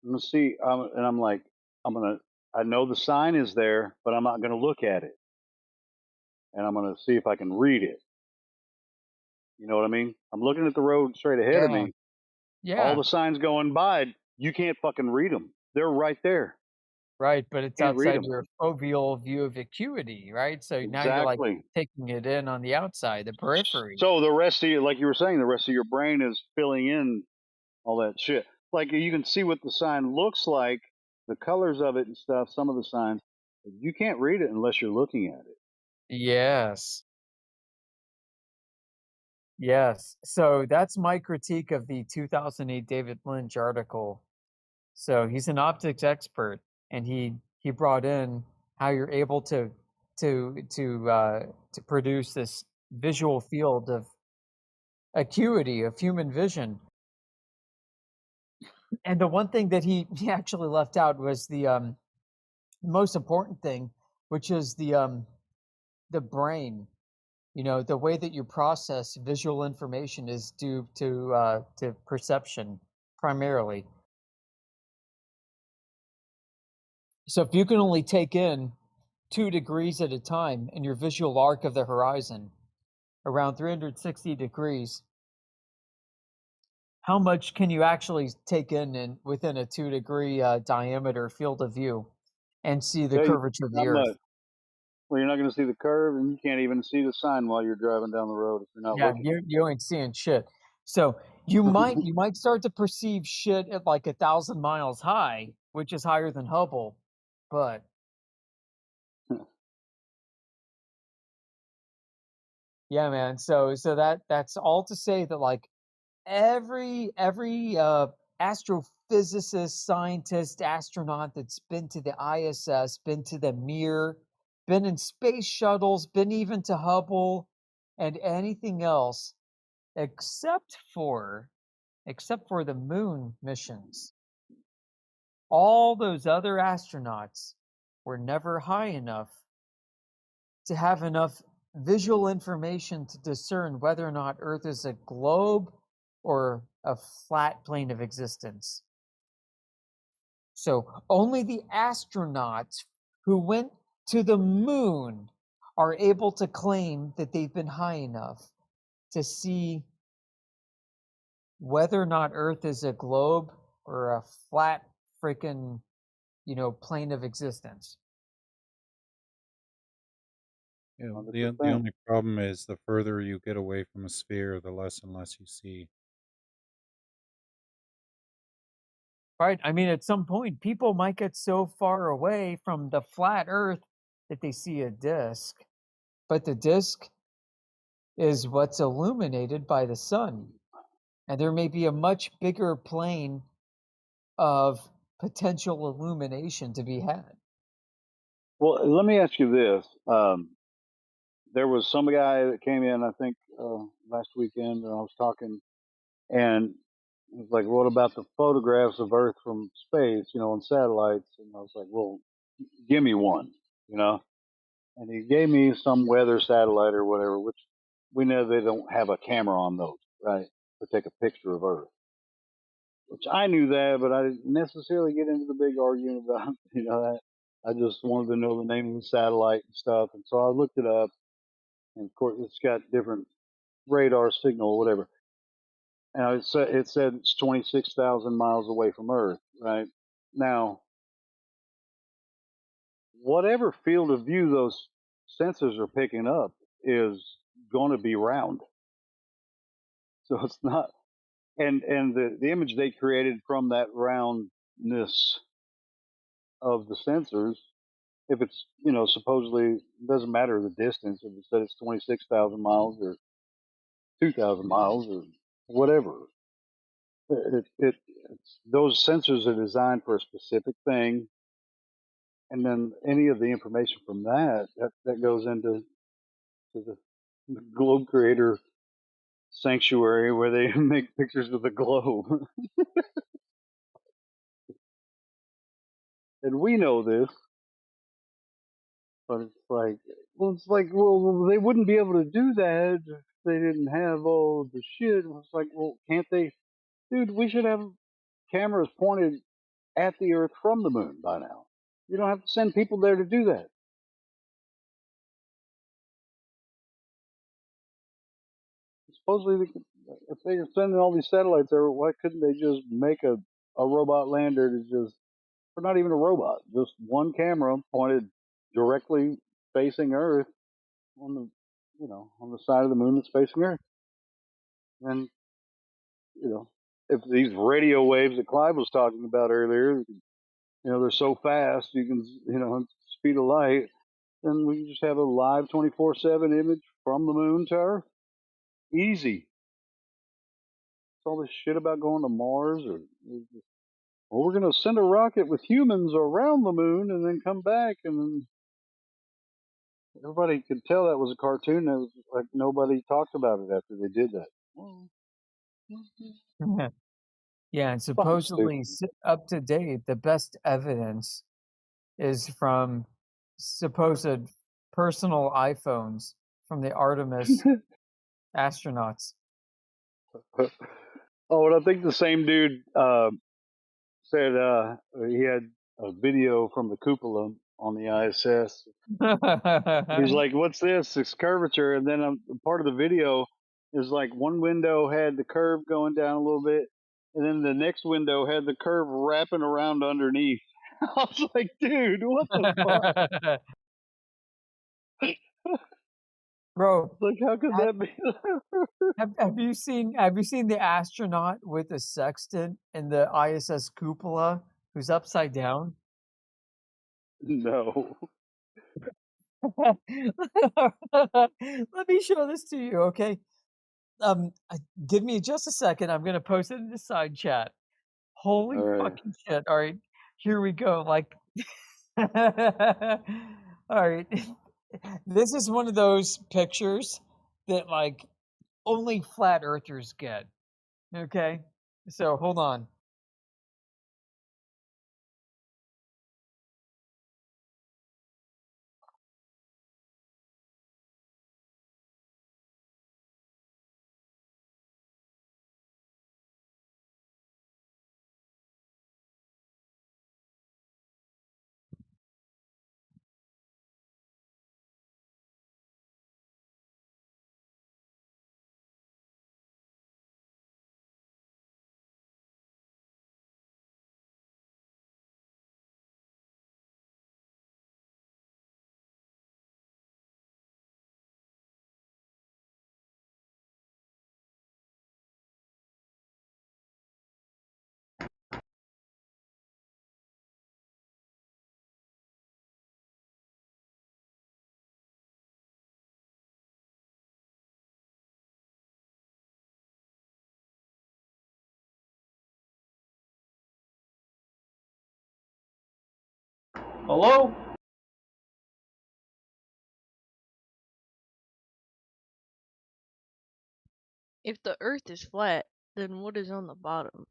I'm going to see, and I'm like, I'm going to. I know the sign is there, but I'm not going to look at it, and I'm going to see if I can read it. You know what I mean? I'm looking at the road straight ahead of Yeah. me. All Yeah. the signs going by, you can't fucking read them. They're right there. Right, but it's Can't read outside them. your foveal view of acuity, right? So now you're like Exactly. taking it in on the outside, the periphery. So the rest of you, like you were saying, the rest of your brain is filling in all that shit. Like you can see what the sign looks like, the colors of it and stuff, some of the signs. You can't read it unless you're looking at it. Yes. Yes. So that's my critique of the 2008 David Lynch article. So he's an optics expert, and he brought in how you're able to produce this visual field of acuity of human vision. And the one thing that he actually left out was the most important thing, which is the brain. You know, the way that you process visual information is due to perception primarily. So if you can only take in 2 degrees at a time in your visual arc of the horizon, around 360 degrees, how much can you actually take in within a 2-degree diameter field of view and see the Yeah, curvature of the not Earth? much. Well, you're not going to see the curve, and you can't even see the sign while you're driving down the road if you're not Yeah, looking. you ain't seeing shit. So you might start to perceive shit at like 1,000 miles high, which is higher than Hubble, but yeah, man. So that's all to say that like every astrophysicist, scientist, astronaut that's been to the ISS, been to the Mir, been in space shuttles, been even to Hubble, and anything else except for the moon missions. All those other astronauts were never high enough to have enough visual information to discern whether or not Earth is a globe or a flat plane of existence. So only the astronauts who went to the moon are able to claim that they've been high enough to see whether or not Earth is a globe or a flat freaking, plane of existence. Yeah, the 100%. only problem is the further you get away from a sphere, the less and less you see. Right? I mean, at some point, people might get so far away from the flat Earth that they see a disk, but the disk is what's illuminated by the sun. And there may be a much bigger plane of potential illumination to be had. Well, let me ask you this. there was some guy that came in, I think, last weekend, and I was talking, and he was like, "What about the photographs of Earth from space, on satellites?" And I was like, "Well, give me one, you know." And he gave me some weather satellite or whatever, which we know they don't have a camera on those, right? To take a picture of Earth. Which I knew that, but I didn't necessarily get into the big argument about, that. I just wanted to know the name of the satellite and stuff. And so I looked it up, and of course, it's got different radar signal, whatever. And it said it's 26,000 miles away from Earth, right? Now, whatever field of view those sensors are picking up is going to be round. So it's not, and the image they created from that roundness of the sensors, if it's, supposedly, it doesn't matter the distance, if it said it's 26,000 miles or 2,000 miles or whatever. It's, those sensors are designed for a specific thing, and then any of the information from that goes into the globe creator sanctuary where they make pictures of the globe. And we know this, but it's like, they wouldn't be able to do that if they didn't have all the shit. It's like, well, can't they? Dude, we should have cameras pointed at the Earth from the moon by now. You don't have to send people there to do that. Supposedly, if they're sending all these satellites there, why couldn't they just make a robot lander to just, or not even a robot, just one camera pointed directly facing Earth on the, on the side of the moon that's facing Earth. And, if these radio waves that Clive was talking about earlier, they're so fast, you can, speed of light, then we can just have a live 24/7 image from the moon to Earth. Easy. All this shit about going to Mars, or, well, we're going to send a rocket with humans around the moon and then come back, and then everybody could tell that was a cartoon. It was like nobody talked about it after they did that. Well, Yeah, and fucking supposedly stupid. up to date, the best evidence is from supposed personal iPhones from the Artemis astronauts. Oh, and I think the same dude said he had a video from the cupola on the ISS. He's like, "What's this? It's curvature." And then part of the video is like one window had the curve going down a little bit, and then the next window had the curve wrapping around underneath. I was like, "Dude, what the fuck? Bro, Like, how could ha- that be?" have you seen the astronaut with the sextant in the ISS cupola who's upside down? No. Let me show this to you, okay? Give me just a second. I'm gonna post it in the side chat. All Holy right. fucking shit! All right, here we go. Like, all right, this is one of those pictures that like only flat earthers get. Okay, so hold on. Hello? If the Earth is flat, then what is on the bottom?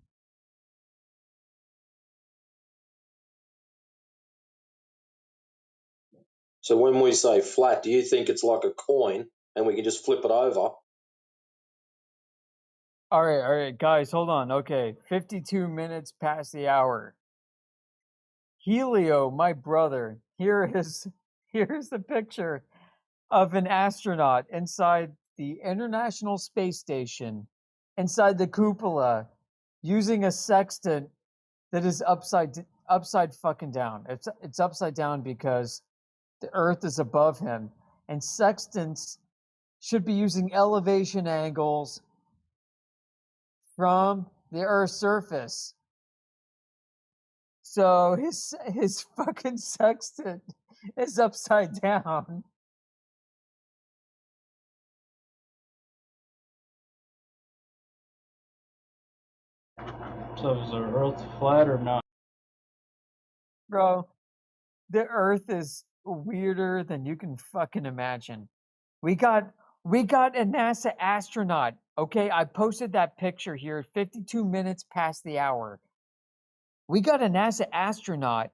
So when we say flat, do you think it's like a coin and we can just flip it over? All right, guys, hold on. Okay, 52 minutes past the hour. Helio, my brother, here's the picture of an astronaut inside the International Space Station, inside the cupola, using a sextant that is upside fucking down. It's upside down because the Earth is above him, and sextants should be using elevation angles from the Earth's surface. So his fucking sextant is upside down. So is the Earth flat or not? Bro, the Earth is weirder than you can fucking imagine. We got a NASA astronaut. Okay, I posted that picture here 52 minutes past the hour. We got a NASA astronaut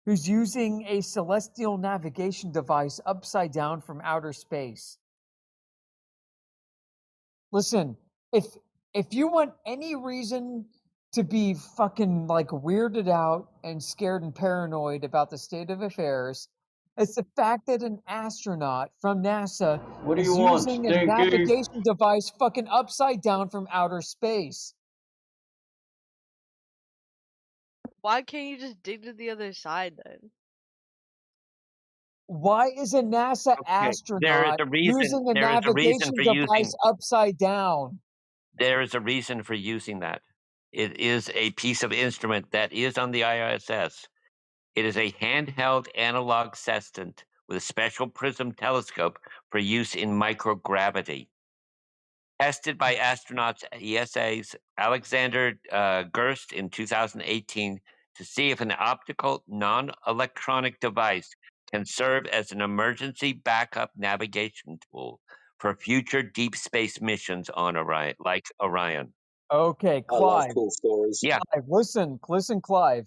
who's using a celestial navigation device upside down from outer space. Listen, if you want any reason to be fucking like weirded out and scared and paranoid about the state of affairs, it's the fact that an astronaut from NASA What do is you want, using a Stinky? navigation device fucking upside down from outer space. Why can't you just dig to the other side then? Why is a NASA Okay, there is astronaut a reason. using a There is a reason navigation for device using. upside down? There is a reason for using that. It is a piece of instrument that is on the ISS. It is a handheld analog sextant with a special prism telescope for use in microgravity. Tested by astronauts ESA's Alexander Gerst in 2018 to see if an optical non-electronic device can serve as an emergency backup navigation tool for future deep space missions on Orion, like Orion. Okay, I love Clive. cool stories. Yeah, Clive, listen, Clive.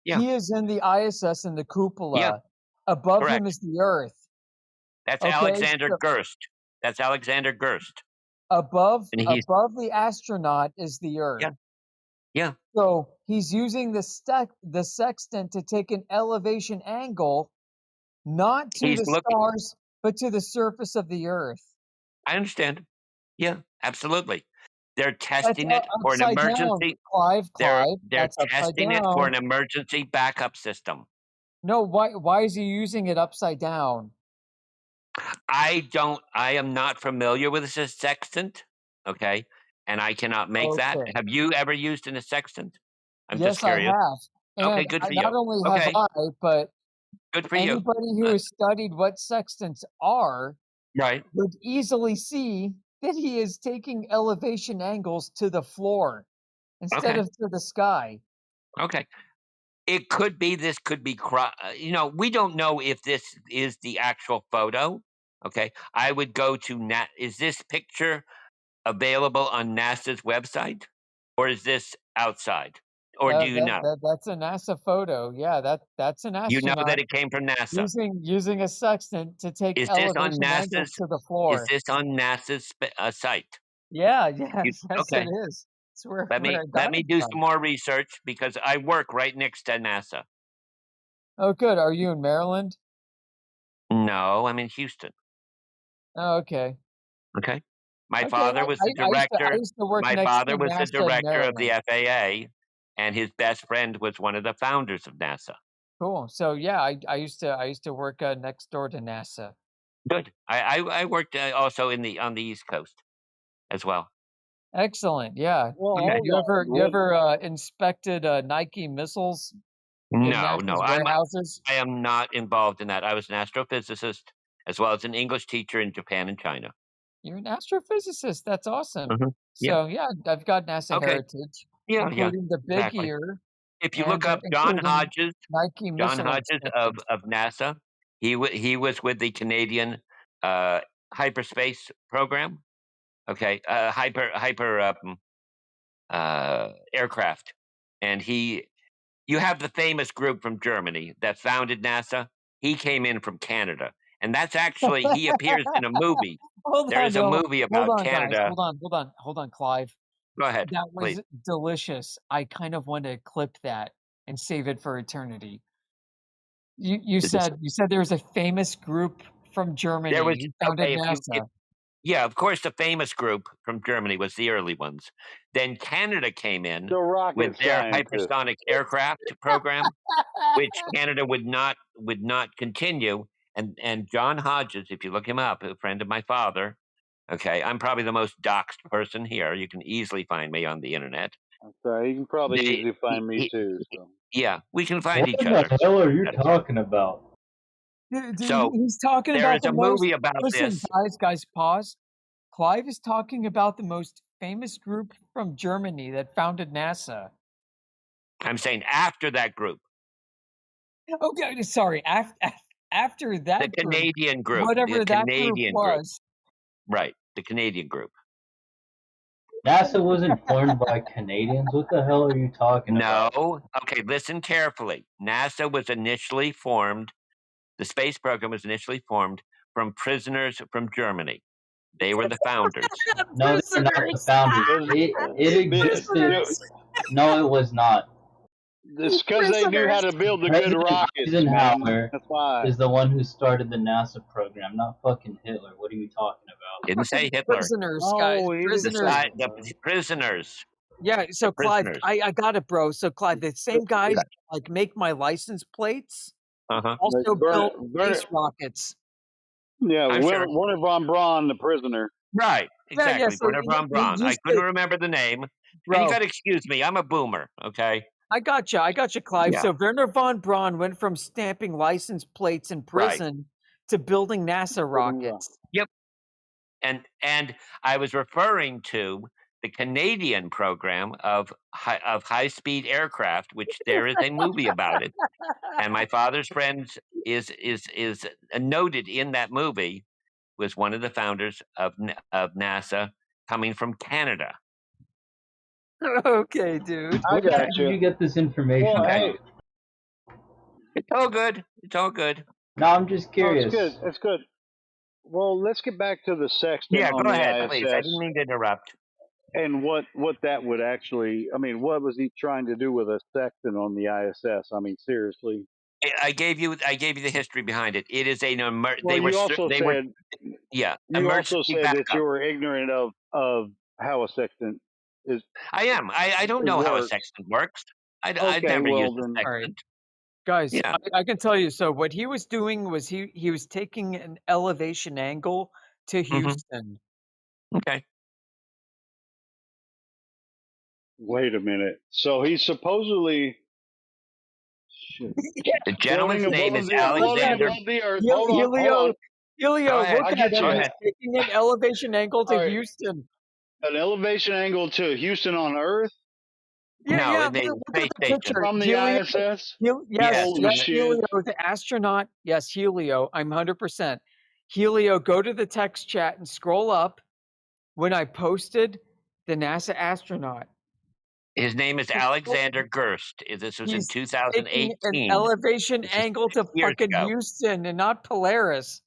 yeah, He is in the ISS in the yeah, cupola. Above him correct. is the Earth. That's Okay, Alexander so Gerst. That's Alexander Gerst. above And he's, the astronaut is the Earth. yeah, yeah. So he's using the sextant to take an elevation angle, not to He's the looking, stars, but to the surface of the Earth. I understand. Yeah, absolutely. They're That's testing it for an upside down, emergency. Clive. They're That's upside testing it for down. an emergency backup system. No, why is he using it upside down? I am not familiar with a sextant, okay? And I cannot make that. Okay. Have you ever used a sextant? I'm just Yes, I curious. have. Okay, And good for not you. only have Okay, I, but good for you. anybody who has studied what sextants are Right. would easily see that he is taking elevation angles to the floor instead Okay. of to the sky. Okay. It could be, this could be, we don't know if this is the actual photo. Okay. I would go to is this picture available on NASA's website, or is this outside? Or do you know? That's a NASA photo. Yeah, that's an You know that astronaut it came from NASA. using a sextant to take Is this on elevation angles NASA's to the is floor. this on NASA's site? Yeah, yes, Okay. it is. It's where Let I let got me it do from. some more research because I work right next to NASA. Oh, good. Are you in Maryland? No, I'm in Houston. Oh, okay. Okay. My Okay, father was the I director. used to work My next father to was the NASA in director of the Maryland. FAA, and his best friend was one of the founders of NASA. Cool. So yeah, I used to work next door to NASA. Good. I worked also on the East Coast as well. Excellent. Yeah. Well, Okay. hold on. You ever inspected Nike missiles in No, NASA's I warehouses? am not involved in that. I was an astrophysicist as well as an English teacher in Japan and China. You're an astrophysicist. That's awesome. Yeah. So yeah, I've got NASA Okay. heritage, Yeah. including the big Exactly. ear If you and look up John including Hodges, Nike missile of inspections. NASA, he was with the Canadian hyperspace program. Okay, hyper aircraft, and you have the famous group from Germany that founded NASA. He came in from Canada, and that's actually he appears in a movie. There is a movie hold about on, guys. Canada. Hold on, Clive. Go ahead, That please. was delicious. I kind of want to clip that and save it for eternity. You said there's a famous group from Germany There was who founded okay. NASA. Yeah, of course, the famous group from Germany was the early ones. Then Canada came in The rocket with their scientist. hypersonic aircraft program, which Canada would not continue. And John Hodges, if you look him up, a friend of my father. Okay, I'm probably the most doxed person here. You can easily find me on the internet. I'm sorry, you can probably They, easily find me too. So. yeah, we can find What each the other. hell are you That's- talking about? Dude, So he's talking there about is the a most. movie about Listen, this. guys, pause. Clive is talking about the most famous group from Germany that founded NASA. I'm saying after that group, Okay, sorry. After the that group, Canadian group, whatever that group was. right? The Canadian group. NASA wasn't formed by Canadians. What the hell are you talking about? No. Okay, listen carefully. NASA was initially formed, the space program was initially formed from prisoners from Germany. They were the founders. No, they're not the founders. It existed. No, it was not. It's because they knew how to build the good President rockets, man. Eisenhower That's why. is the one who started the NASA program, not fucking Hitler. What are you talking about? Didn't say Hitler. Prisoners, guys. Oh, he didn't say Prisoners. The prisoners. Yeah, so The Clive, prisoners. I got it, bro. So Clive, the same guys Yeah. like make my license plates Uh-huh. also build Werner- space rockets. Yeah, I'm sure. Werner von Braun, the prisoner. Right. Exactly. Yeah, so Werner von Braun. I couldn't remember the name. And Bro. you got to excuse me. I'm a boomer. Okay. I got you, Clive. Yeah. So Werner von Braun went from stamping license plates in prison to building NASA rockets. Yep. And I was referring to the Canadian program of high-speed aircraft, which there is a movie about it. And my father's friend is noted in that movie, was one of the founders of NASA, coming from Canada. Okay, dude. I got Where did you get this information Well, from? hey, It's all good. It's all good. No, I'm just curious. it's good. It's good. Well, let's get back to the sextant Yeah, on go the ahead, ISS. please. I didn't mean to interrupt. And what that would actually, I mean, what was he trying to do with a sextant on the ISS? I mean, seriously. I gave you the history behind it. It is an Well, they you also said emergency that backup. you were ignorant of how a sextant is. I am. I don't know how a works. sextant works. I'd Okay, never well, used a then- sextant. All right. Guys, Yeah. I can tell you. So what he was doing was he was taking an elevation angle to Houston. Okay. Wait a minute. So he's supposedly. Shit. The gentleman's Floating name above is the Earth, floating Alexander. above the Earth. Hold on. Helio, Go ahead. look I'll at get him. you. He's taking an elevation angle to All right. Houston. An elevation angle to Houston on Earth No, the look space at the station. picture. from the Helio, ISS. yes, Holy shit. Helio, the astronaut. Yes, Helio. I'm 100%. Helio, go to the text chat and scroll up. When I posted the NASA astronaut, His name is Alexander Gerst. This was in he's taking 2018. an elevation This is angle to 6 years fucking ago. Houston and not Polaris.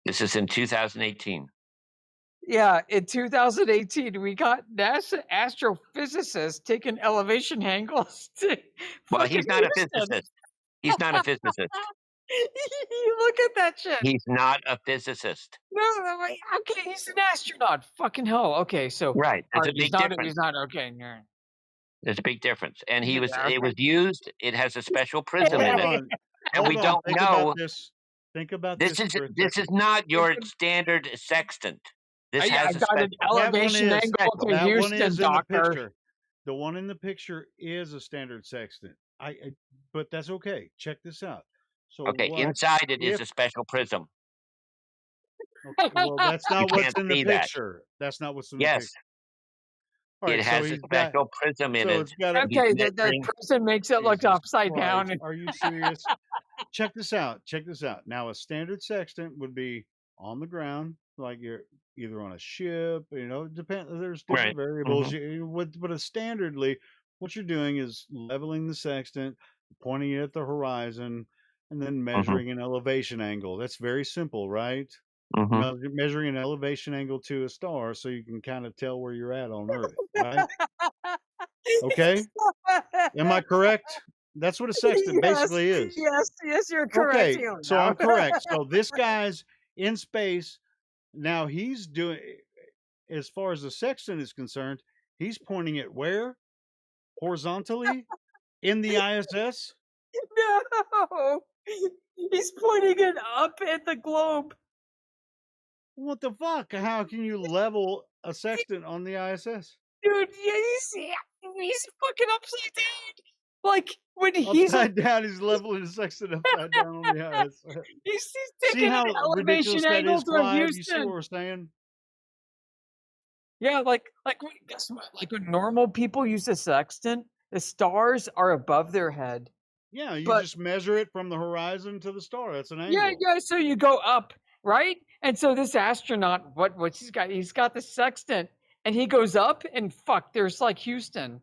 This is in 2018. Yeah, in 2018, we got NASA astrophysicists taking elevation angles to Well, fucking he's not a Houston. physicist. He's not a physicist. Look at that shit. He's not a physicist. No, wait, okay, he's an astronaut. Fucking hell. Okay, so Right. There's a he's big not. difference. He's not okay. No. There's a big difference. And Yeah, it was used. It has a special prism Hold in it. on. And we Hold on. don't Think know. about this. Think about This this. is for a this second. is not your standard sextant. This Yeah, I has a got an special. elevation That one is. angle to That one Houston, is in the doctor. picture. The one in the picture is a standard sextant. But that's okay. Check this out. So Okay, what inside it is if? a special prism. Okay, well, that's You not what's can't in the see that. picture. That's not what's in the Yes, picture. All it right, so has a he's got. special prism in So it. it's got a. Okay, He's the measuring. prism makes it look Jesus upside down. Christ, are you serious? Check this out. Check this out. Now, a standard sextant would be on the ground, like you're either on a ship, there's Right. different variables. But standardly, what you're doing is leveling the sextant, pointing it at the horizon, and then Mm-hmm. measuring an elevation angle. That's very simple, right? Mm-hmm. Measuring an elevation angle to a star so you can kind of tell where you're at on Earth, right? Okay. Am I correct? That's what a sextant Yes, basically is. yes, you're correct, Okay, Helium. so I'm correct. So this guy's in space. Now he's doing, as far as the sextant is concerned, he's pointing it where? Horizontally in the ISS? No, he's pointing it up at the globe. What the fuck? How can you level a sextant on the ISS? Dude, yeah, he's fucking upside down. Like when he's Upside down, he's leveling the sextant upside down on the ISS. he's See taking an how elevation ridiculous that angle is, to Clive? You see what Houston. we're saying? Yeah, guess what? Like when normal people use a sextant, the stars are above their head. Yeah, you But just measure it from the horizon to the star. That's an yeah, angle. so you go up, right? And so this astronaut, what's he's got? He's got the sextant, and he goes up, and fuck, there's like Houston.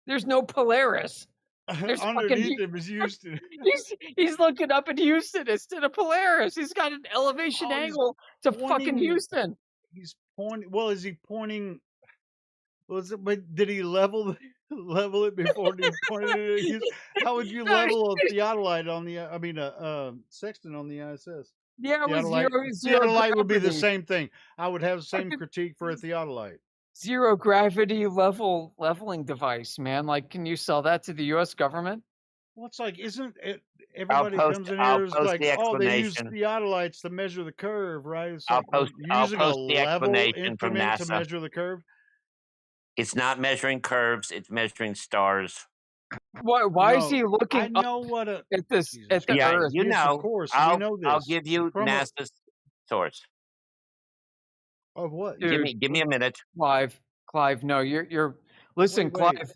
There's no Polaris. There's fucking Underneath him is Houston. he's looking up at Houston instead of Polaris. He's got an elevation Oh, he's angle to fucking pointing. Houston. He's pointing. Well, is he pointing? But did he level it before he pointed it at Houston? How would you level a theodolite on the? I mean, a sextant on the ISS? Yeah, it was Theodolite. zero Theodolite would be the gravity. same thing. I would have the same critique for a theodolite. Zero gravity leveling device, man. Like, can you sell that to the U.S. government? Well, it's like, isn't it? Everybody comes in I'll here is post like, the oh, they use explanation. theodolites to measure the curve, right? It's like, well, you're I'll using a post the level explanation from instrument to NASA. measure the curve. It's not measuring curves; it's measuring stars. Why is No, he looking I know what a at this Jesus at the Yeah, Earth? you Yes, of know. course, we know I'll this. give you From a NASA's source. of what? Dude, Give me a minute. Clive, no, you're listen, Wait. Clive,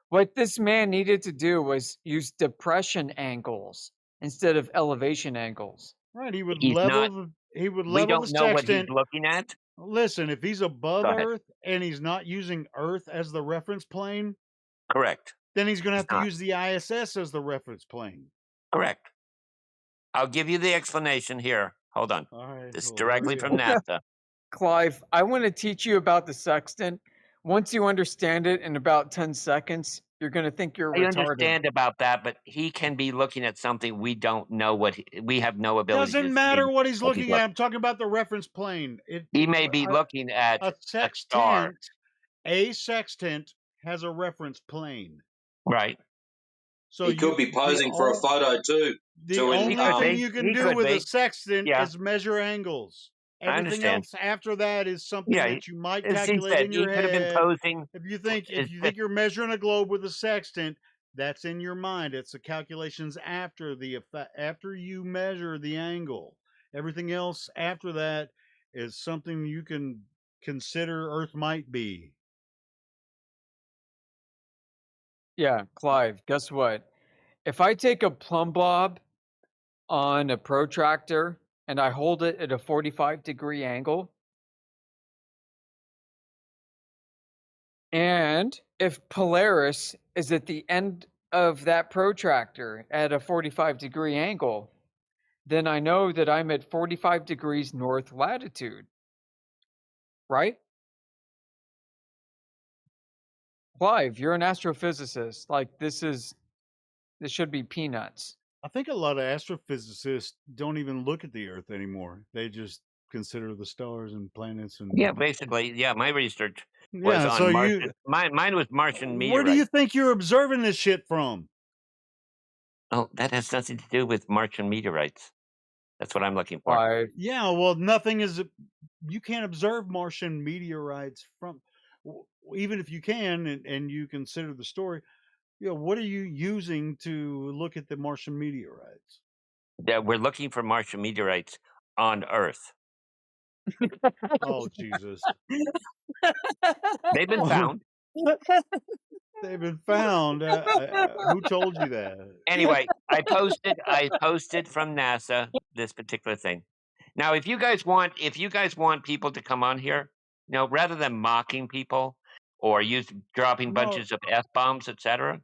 what this man needed to do was use depression angles instead of elevation angles. Right, he would He's not. level We the don't know what he's sextant. looking at. Listen, if he's above Go ahead. Earth and he's not using Earth as the reference plane, Correct. then he's going to He's have to not. use the ISS as the reference plane. Correct. I'll give you the explanation here. Hold on. All right, This is well, directly hurry from up. NASA. Clive, I want to teach you about the sextant. Once you understand it in about 10 seconds, you're going to think you're I retarded. understand about that, but he can be looking at something we don't know we have no ability to Doesn't see matter what he's what he's looking at. I'm talking about the reference plane. He may be looking at a a star. sextant. A sextant has a reference plane. Right. So he could be posing for a photo too. The only thing you can do with a sextant is measure angles. Everything else after that is something that you might calculate in your head. He could have been posing. If you think you're measuring a globe with a sextant, that's in your mind. It's the calculations after you measure the angle. Everything else after that is something you can consider Earth might be. Yeah, Clive, guess what? If I take a plumb bob on a protractor and I hold it at a 45-degree angle, and if Polaris is at the end of that protractor at a 45-degree angle, then I know that I'm at 45 degrees north latitude. Right? Clive, you're an astrophysicist. Like, this should be peanuts. I think a lot of astrophysicists don't even look at the Earth anymore. They just consider the stars and planets and Basically, my research was on Martian. Mine was Martian meteorites. Where do you think you're observing this shit from? Oh, that has nothing to do with Martian meteorites. That's what I'm looking for. Yeah, well, nothing is. You can't observe Martian meteorites from, even if you can, and you consider the story. What are you using to look at the Martian meteorites? Yeah, we're looking for Martian meteorites on Earth. Oh, Jesus. They've been found. They've been found. Who told you that? Anyway, I posted from NASA this particular thing. Now, if you guys want people to come on here, rather than mocking people or dropping No, bunches of F-bombs, etc.,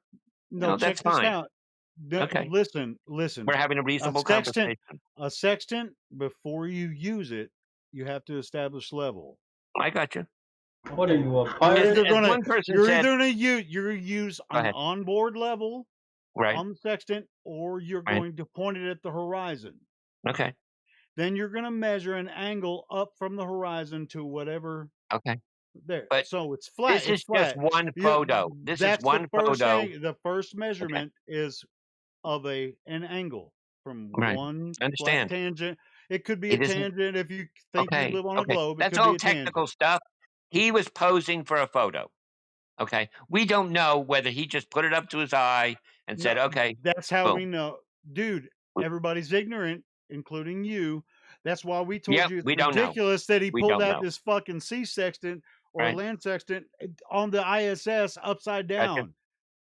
no, that's check this fine. out. Okay. Listen. We're having a A reasonable sextant, conversation. before you use it, you have to establish level. I got you. What are you, a As pirate? one person You're said, either gonna use go an ahead. onboard level Right. on the sextant, or you're Right. going to point it at the horizon. Okay. Then you're going to measure an angle up from the horizon to whatever Okay. there. But So it's flat. this It's is just flat. one photo. This is That's the one first photo. thing. The first Okay. measurement is of an angle from Right. one I flat understand. tangent. It could be a It isn't tangent if you think you okay. live on a Okay. globe. It That's could be all a technical tangent. stuff. He was posing for a photo. Okay. We don't know whether he just put it up to his eye and said, No, okay, that's how boom. we know. Dude, everybody's ignorant, including you. That's why we told Yep, you it's we don't know. ridiculous that he We pulled don't out know. this fucking sea sextant or Right. land sextant on the ISS upside Gotcha. down.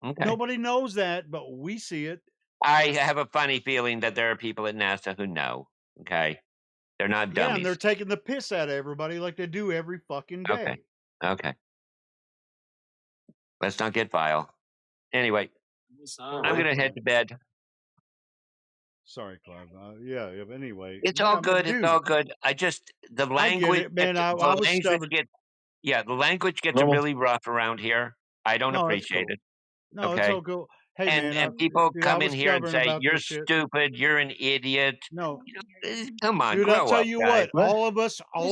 Okay. Nobody knows that, but we see it. I have a funny feeling that there are people at NASA who know. Okay. They're not Yeah, and they're dummies. taking the piss out of everybody like they do every fucking Okay. day. Okay. Let's not get vile. Anyway, I'm going to head to bed. Sorry, Clive. Yeah, but anyway. It's Yeah, all but good. It's dude, all good. I just the I get language it, man. I was stubborn. the language gets Normal. really rough around here. I don't No, it's appreciate cool. it. No, it's Okay. all cool. Hey, And man, people I come in was here and stubborn say, about "You're this shit. stupid. You're an idiot." No, Come on, dude, I'll grow tell up, you guys. what, What? all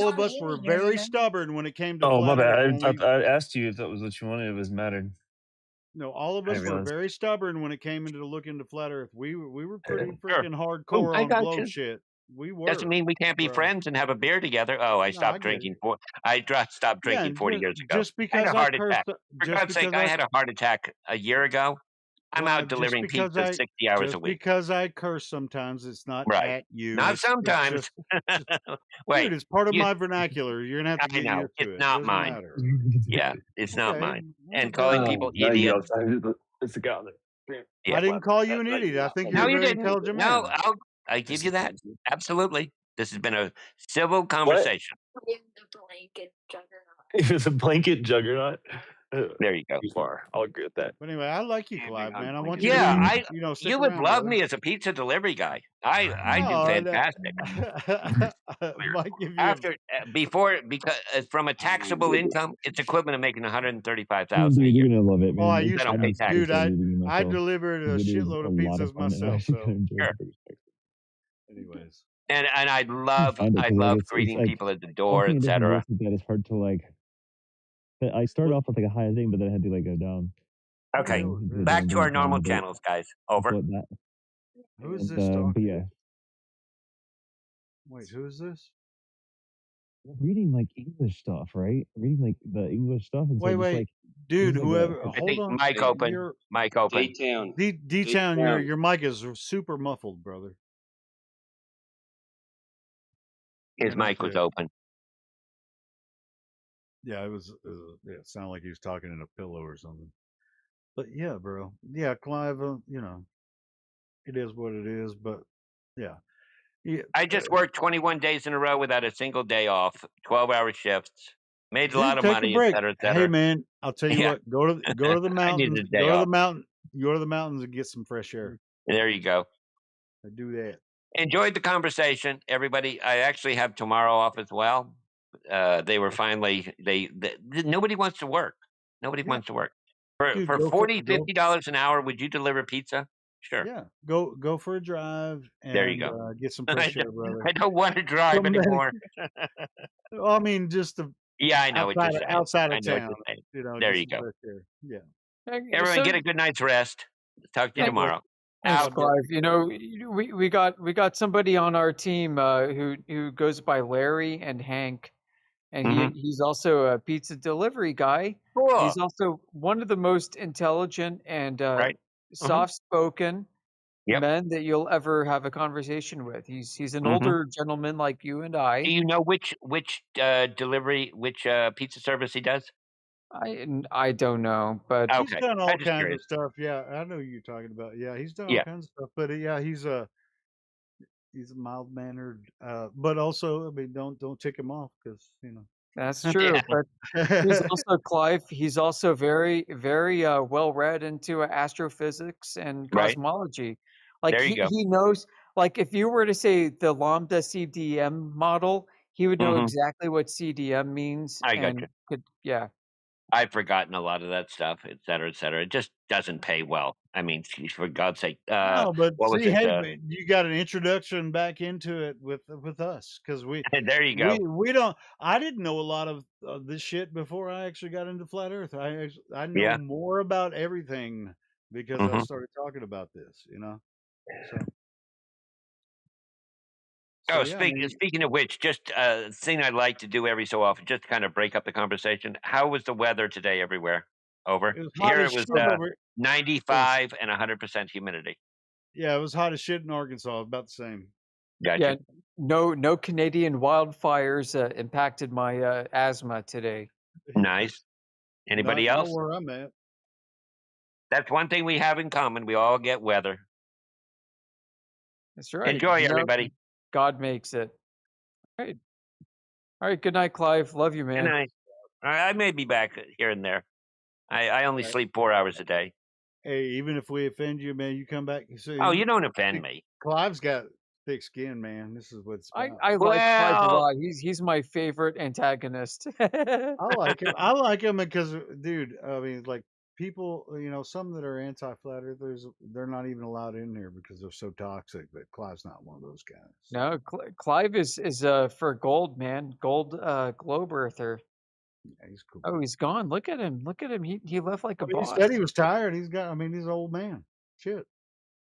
of us were very stubborn when it came to Oh, my flat Earth. bad. I asked you if that was what you wanted. It was mattered. No, all of I us didn't were realize. very stubborn when it came into look into flat Earth. We were pretty Sure. freaking Boom, hardcore I on got globe you. shit. We Doesn't were, mean we can't be bro. friends and have a beer together. Oh, I No, I stopped get drinking it. stopped Yeah, drinking and 40 years ago. just I had because a I heart cursed, attack. For God's sake, I had a heart attack a year ago. I'm out Clive, delivering pizza 60 hours a just week. because I curse sometimes, it's not Right. at you. Not It's sometimes. just Wait. dude, it's part of You my vernacular. You're gonna have to I get know. used to It's it. not Doesn't mine. matter. Yeah, it's not Okay, mine. well, And fair calling enough. people There you idiots. go. It's a guy there. Yeah. I didn't call you an idiot. I think you're No, a you very didn't. intelligent No, man. I give you that. Absolutely. This has been a civil What? conversation. It was a blanket juggernaut. There you go. Too far. I'll agree with that. But anyway, I like you, Clive, man. I want you to Yeah, be, I stick you would around, love brother. me as a pizza delivery guy. I do No, fantastic. might give you After because from a taxable income, it's equivalent to making 135,000 a Dude, year. you're gonna love it, Oh, I man. used I to, don't pay dude. taxes. I delivered a It is shitload a of lot of pizzas fun, and I myself. actually So, kind of enjoy Sure. the burger specs. anyways, And I I love find it because like it's greeting like people at the I door, think it doesn't etc. work like that. It's hard to like. But I started off with like a high thing, but then I had to like go down. Okay, Go back down, to bring our it down normal a bit. channels, guys. Over. But that, who is and this talking? but yeah, Wait, who is this? reading like English stuff, right? Reading like the English stuff, and so just Wait, like dude. there's like Whoever, I hold think on. mic open. Your Mic open. D-Town. D-Town, your mic is super muffled, brother. His Turn that mic was shit. open. Yeah, it was. It sounded like he was talking in a pillow or something. But yeah, bro. Yeah, Clive. It is what it is. But yeah, yeah. I just worked 21 days in a row without a single day off, 12-hour shifts, made a lot Dude, of take a money, et break. cetera, et Hey, cetera. man, I'll tell you Yeah. what. Go to the I needed mountains. a day off. Go to the mountains and get some fresh air. There you go. Do that. Enjoyed the conversation, everybody. I actually have tomorrow off as well. They were finally nobody wants to work. Nobody Yeah. wants to work. For Dude, for $40, $50 an hour, would you deliver pizza? Sure. Yeah, go for a drive There you and go. get some fresh air, brother. I don't want to drive anymore. Well, I mean, just Yeah, I know what you're saying. outside I of know what town. you're saying. get There you some go. fresh air. Yeah. Everyone, get a good night's rest. Talk to you tomorrow. Thanks, Out. Clive. You know, we got somebody on our team who goes by Larry and Hank, and he's also a pizza delivery guy. Cool. He's also one of the most intelligent and Right. soft-spoken Yep. men that you'll ever have a conversation with. He's an older gentleman like you and I. Do you know which pizza service he does? I don't know, but He's Okay. done I'm all just kinds of curious. stuff. Yeah, I know who you're talking about. Yeah, he's done all Yeah. kinds of stuff. But yeah, he's he's a mild mannered, but also, I mean, don't tick him off because That's Yeah. true. But he's also Clive. He's also very, very well read into astrophysics and Right. cosmology. Like There you go. he knows. Like if you were to say the lambda CDM model, he would know Hmm. exactly what CDM means I got you. and could yeah. I've forgotten a lot of that stuff, et cetera, et cetera. It just doesn't pay well. I mean, for God's sake, No, but what was see, it? hey, man, you got an introduction back into it with us because we There you we go. we don't. I didn't know a lot of this shit before I actually got into flat Earth. I know Yeah. more about everything because I Hmm. started talking about this. So Oh, yeah, I mean, speaking of which, just a thing I'd like to do every so often, just to kind of break up the conversation. How was the weather today everywhere? Over. it was hot Here as it was shit over. It was 95 and 100% humidity. Yeah, it was hot as shit in Arkansas. About the same. Gotcha. Yeah, no Canadian wildfires impacted my asthma today. Yeah, Nice. Anybody not else? where I'm at. That's one thing we have in common. We all get weather. That's right. Enjoy, everybody. God makes it. Right. All right. Good night, Clive. Love you, Good man. night. I may be back here and there. I only sleep 4 hours a day. Hey, even if we offend you, man, you come back. You Oh, see, you don't offend me. Clive's got thick skin, man. This is what it's about. I like Clive a Well, lot. He's my favorite antagonist. I like him. I like him because, dude, I mean, like people, some that are anti-flat earthers, they're not even allowed in here because they're so toxic. But Clive's not one of those guys. So No, Clive is for gold, man. Gold globe earther. yeah, he's cool. Oh, he's gone. Look at him. Look at him. He left like I a mean, he said he boss. was tired. I mean, he's an old man. Shit.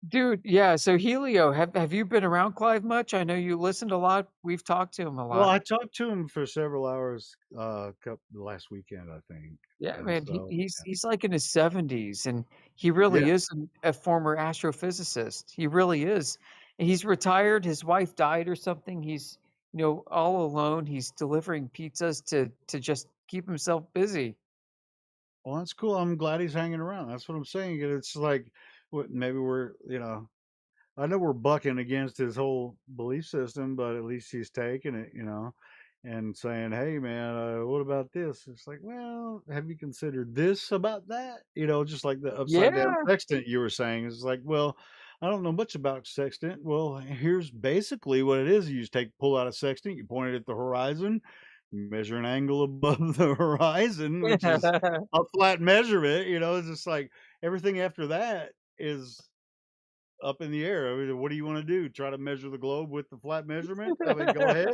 Dude, yeah, so Helio, have you been around Clive much? I know you listened a lot. We've talked to him a Well, lot. I talked to him for several hours, last weekend, I think, Yeah, and man, so he's like in his 70s and he really yeah. is a former astrophysicist. He really is. And he's retired. His wife died or something. He's, all alone. He's delivering pizzas to just keep himself busy. Well, that's cool. I'm glad he's hanging around. That's what I'm saying. And it's like, maybe we're, I know we're bucking against his whole belief system, but at least he's taking it, and saying, "Hey, man, what about this?" It's like, well, have you considered this about that? Just like the upside down Yeah. sextant you were saying. It's like, well, I don't know much about sextant. Well, here's basically what it is. You just pull out a sextant, you point it at the horizon, you measure an angle above the horizon, which is a flat measurement. It's just like everything after that is up in the air. I mean, what do you want to do? Try to measure the globe with the flat measurement? I mean, go ahead.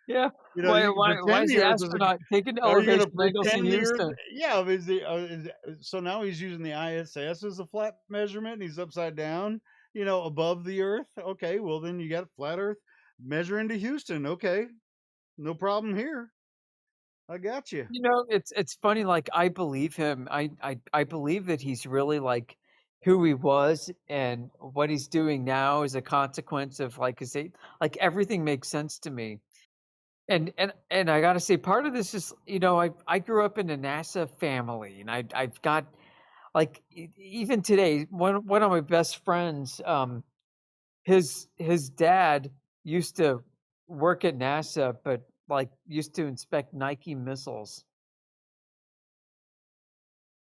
Yeah. Why You can why pretend is the the Earth is astronaut taking Are you going elevation to angles in pretend the Earth? Houston? Yeah. So now he's using the ISS as a flat measurement. And he's upside down, above the Earth. Okay, well then you got flat Earth measure into Houston. Okay, no problem here. I got you. It's funny, like I believe him. I believe that he's really like who he was and what he's doing now is a consequence of like like everything makes sense to me. And I gotta say part of this is, I grew up in a NASA family and I've got like even today, one of my best friends, his dad used to work at NASA, but like used to inspect Nike missiles.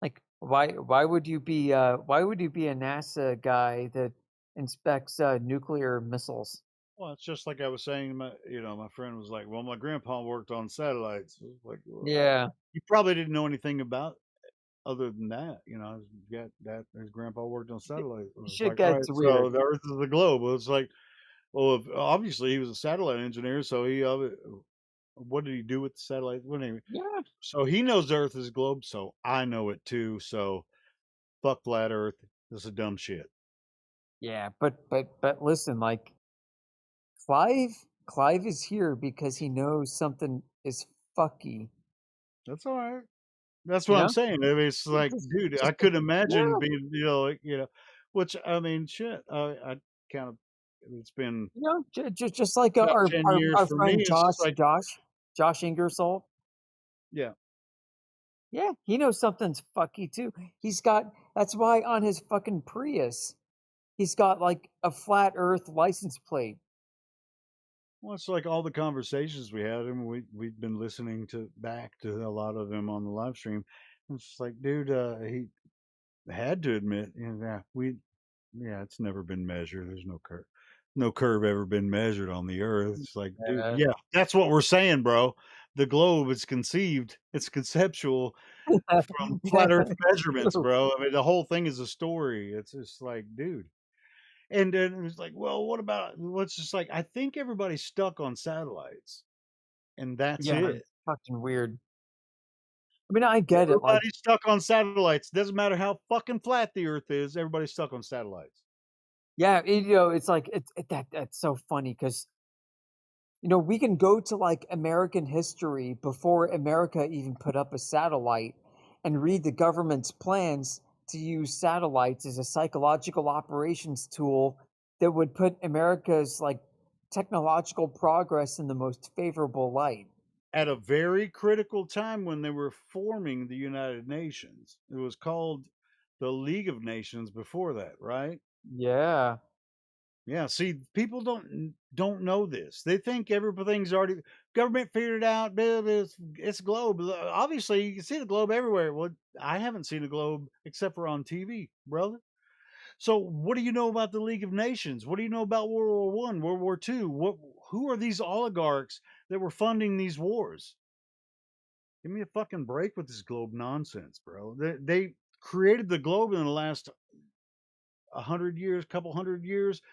Like, why would you be a NASA guy that inspects nuclear missiles? Well, it's just like I was saying. My friend was like, "Well, my grandpa worked on satellites." I was like, well, Yeah, you probably didn't know anything about other than that. His his grandpa worked on satellites. It was shit like, all gets right, so weird. the Earth is the globe. Well, it's like, well, obviously he was a satellite engineer, so what did he do with the satellite? What anyway, Yeah, so he knows the Earth is a globe, so I know it too. So fuck flat Earth. This is dumb shit. yeah, but listen, like Clive is here because he knows something is fucky. That's all right. That's You what I'm know, saying. I mean, it's like, dude, I just couldn't imagine yeah, being, which I mean, shit. I kind of, it's been just like about 10 years our for me. friend It's just like, Josh Ingersoll. yeah. Yeah, he knows something's fucky too. That's why on his fucking Prius, he's got like a flat Earth license plate. Well, it's like all the conversations we had, and we've been listening back to a lot of them on the live stream. It's just like, dude, he had to admit, yeah, yeah, it's never been measured. There's no curve ever been measured on the Earth. It's like, dude, Yeah. yeah, that's what we're saying, bro. The globe is conceived, it's conceptual from flat Earth measurements, True. bro. I mean, the whole thing is a story. It's just like, dude. And then it was like, well, what about what's just like? I think everybody's stuck on satellites, and that's Yeah, it. it's fucking weird. I mean, I get it. Like, Everybody's stuck on satellites. Doesn't matter how fucking flat the Earth is. Everybody's stuck on satellites. yeah, it's like that's so funny because we can go to like American history before America even put up a satellite and read the government's plans to use satellites as a psychological operations tool that would put America's like technological progress in the most favorable light. At a very critical time when they were forming the United Nations. It was called the League of Nations before that, right? Yeah. Yeah, see, people don't know this. They think everything's already government figured it out. It's globe. Obviously, you can see the globe everywhere. Well, I haven't seen a globe except for on TV, brother. So, what do you know about the League of Nations? What do you know about World War I, World War II? Who are these oligarchs that were funding these wars? Give me a fucking break with this globe nonsense, bro. They created the globe in the last 100 years, couple 100 years.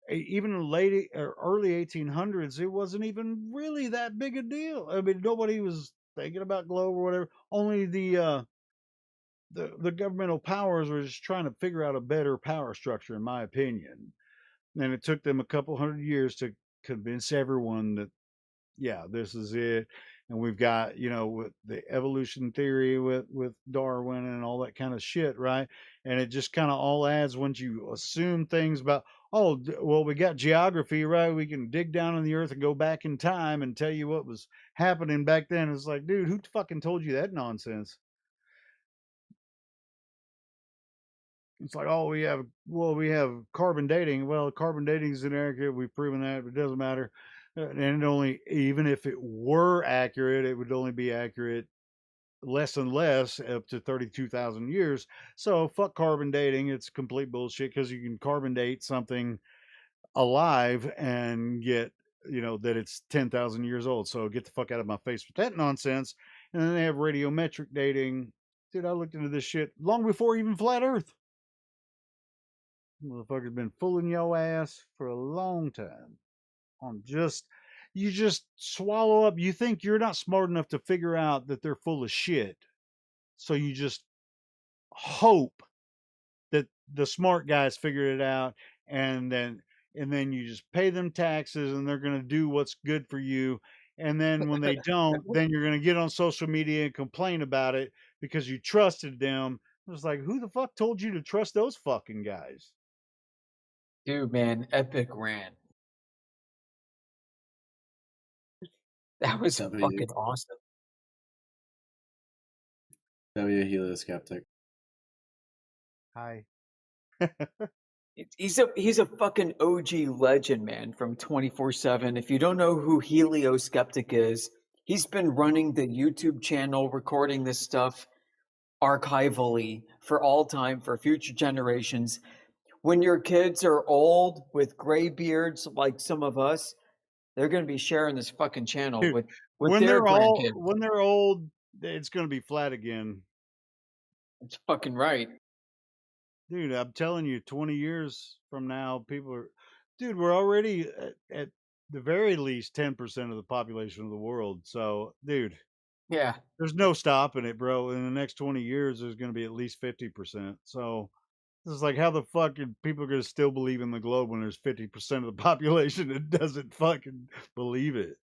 Even in the late or early 1800s, it wasn't even really that big a deal. I mean, nobody was thinking about globe or whatever. Only the governmental powers were just trying to figure out a better power structure, in my opinion. And it took them a couple 100 years to convince everyone that yeah, this is it. And we've got, with the evolution theory with Darwin and all that kind of shit, right? And it just kind of all adds once you assume things about, oh, well, we got geography, right? We can dig down in the earth and go back in time and tell you what was happening back then. It's like, dude, who fucking told you that nonsense? It's like, oh, we have carbon dating. Well, carbon dating is inaccurate. We've proven that, but it doesn't matter. And it only, even if it were accurate, it would only be accurate less and less up to 32,000 years. So fuck carbon dating. It's complete bullshit because you can carbon date something alive and get, that it's 10,000 years old. So get the fuck out of my face with that nonsense. And then they have radiometric dating. Dude, I looked into this shit long before even flat Earth. Motherfucker's been fooling your ass for a long time. On just You just swallow up. You think you're not smart enough to figure out that they're full of shit. So you just hope that the smart guys figured it out and then you just pay them taxes and they're going to do what's good for you. And then when they don't, then you're going to get on social media and complain about it because you trusted them. It's like, who the fuck told you to trust those fucking guys? Dude, man, epic rant. That was W. fucking awesome. W. Helioskeptic. Hi. He's a fucking OG legend, man, from 24/7. If you don't know who Helioskeptic is, he's been running the YouTube channel, recording this stuff archivally for all time for future generations. When your kids are old with gray beards like some of us, they're going to be sharing this fucking channel Dude, with their grandkids. when they're old, it's going to be flat again. That's fucking right. Dude, I'm telling you, 20 years from now, dude, we're already at the very least 10% of the population of the world. So, dude, Yeah. there's no stopping it, bro. In the next 20 years, there's going to be at least 50%. So, this is like, how the fuck are people going to still believe in the globe when there's 50% of the population that doesn't fucking believe it?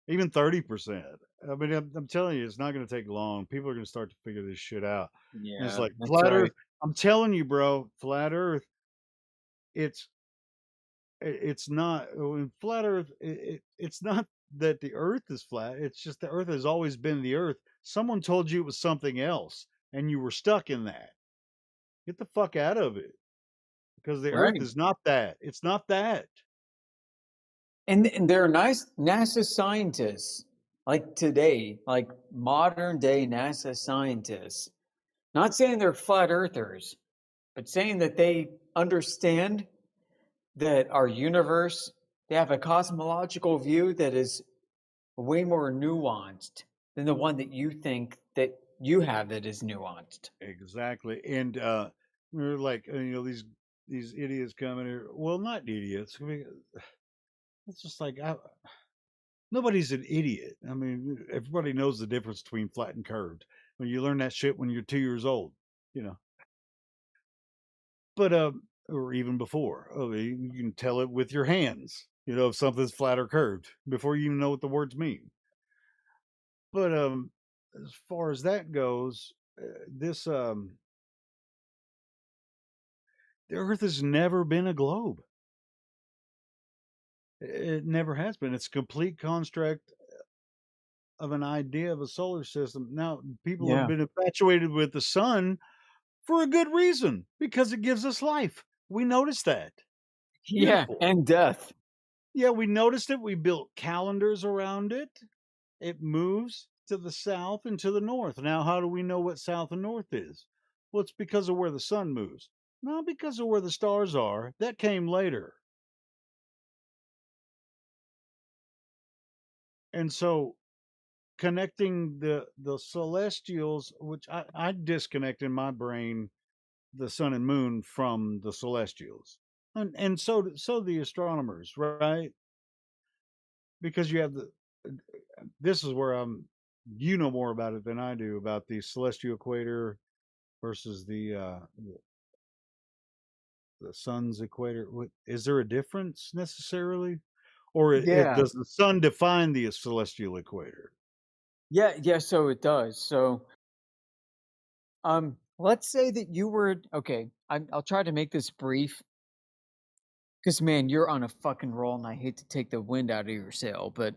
Even 30%. I mean, I'm telling you, it's not going to take long. People are going to start to figure this shit out. And it's Yeah, like that's flat right. Earth. I'm telling you, bro, flat Earth. It's it's not in flat Earth. It's not that the Earth is flat. It's just the Earth has always been the Earth. Someone told you it was something else, and you were stuck in that. Get the fuck out of it, because the Earth Right. is not that. It's not that. And they're nice NASA scientists, like today, like modern day NASA scientists. Not saying they're flat earthers, but saying that they understand that our universe, they have a cosmological view that is way more nuanced than the one that you think that you have that is nuanced. Exactly. And we're like, these idiots coming here. Well, not idiots. I mean, it's just like nobody's an idiot. I mean, everybody knows the difference between flat and curved. When you learn that shit when you're 2 years old, you know. But or even before, I mean, you can tell it with your hands. If something's flat or curved before you even know what the words mean. But as far as that goes, this the Earth has never been a globe. It never has been. It's a complete construct of an idea of a solar system. Now, people have Yeah. been infatuated with the sun for a good reason because it gives us life. We noticed that. Yeah, Beautiful. and death. Yeah, we noticed it. We built calendars around it. It moves to the south and to the north. Now, how do we know what south and north is? Well, it's because of where the sun moves, not because of where the stars are. That came later. And so connecting the celestials, which I disconnect in my brain the sun and moon from the celestials, and so the astronomers, right? Because you have this is where you know more about it than I do about the celestial equator versus the sun's equator. Is there a difference necessarily, or Yeah. does the sun define the celestial equator? Yeah, so it does. So let's say that you were okay, I'll try to make this brief because man, you're on a fucking roll and I hate to take the wind out of your sail, but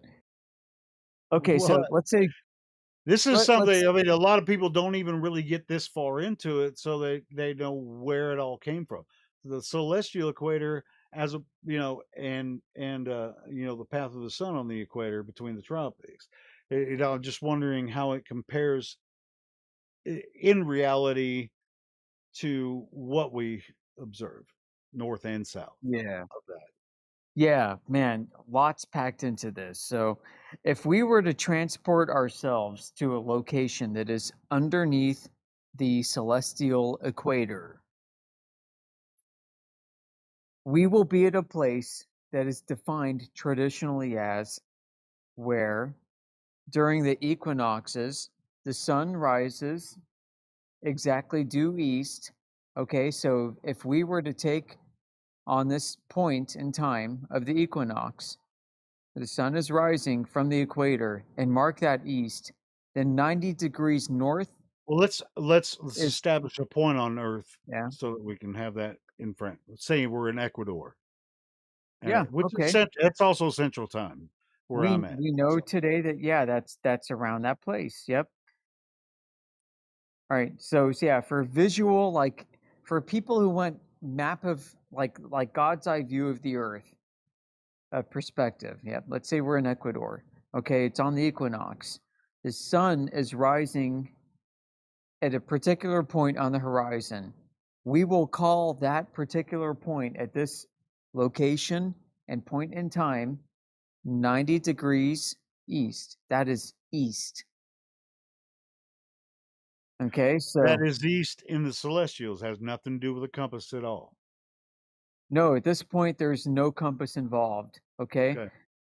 okay, Well, so let's say this is let's something, I mean, a lot of people don't even really get this far into it, so they know where it all came from. The celestial equator as the path of the sun on the equator between the tropics. I'm just wondering how it compares in reality to what we observe, north and south yeah. of that. Yeah, man, lots packed into this. So, if we were to transport ourselves to a location that is underneath the celestial equator, we will be at a place that is defined traditionally as where during the equinoxes the sun rises exactly due east. Okay, so if we were to take on this point in time of the equinox, the sun is rising from the equator and mark that east, then 90 degrees north Well, let's is, establish a point on Earth yeah, so that we can have that in front. Let's say we're in Ecuador, yeah, which is okay. that's also Central Time where We I'm at. we know So, today that yeah, that's around that place. Yep. All right. So yeah, for visual, like for people who want map of like God's eye view of the earth perspective. Yeah. Let's say we're in Ecuador. Okay, it's on the equinox. The sun is rising at a particular point on the horizon. We will call that particular point at this location and point in time 90 degrees east. That is east. Okay, that so is east in the celestials, has nothing to do with the compass at all. no, at this point there's no compass involved. Okay, Okay.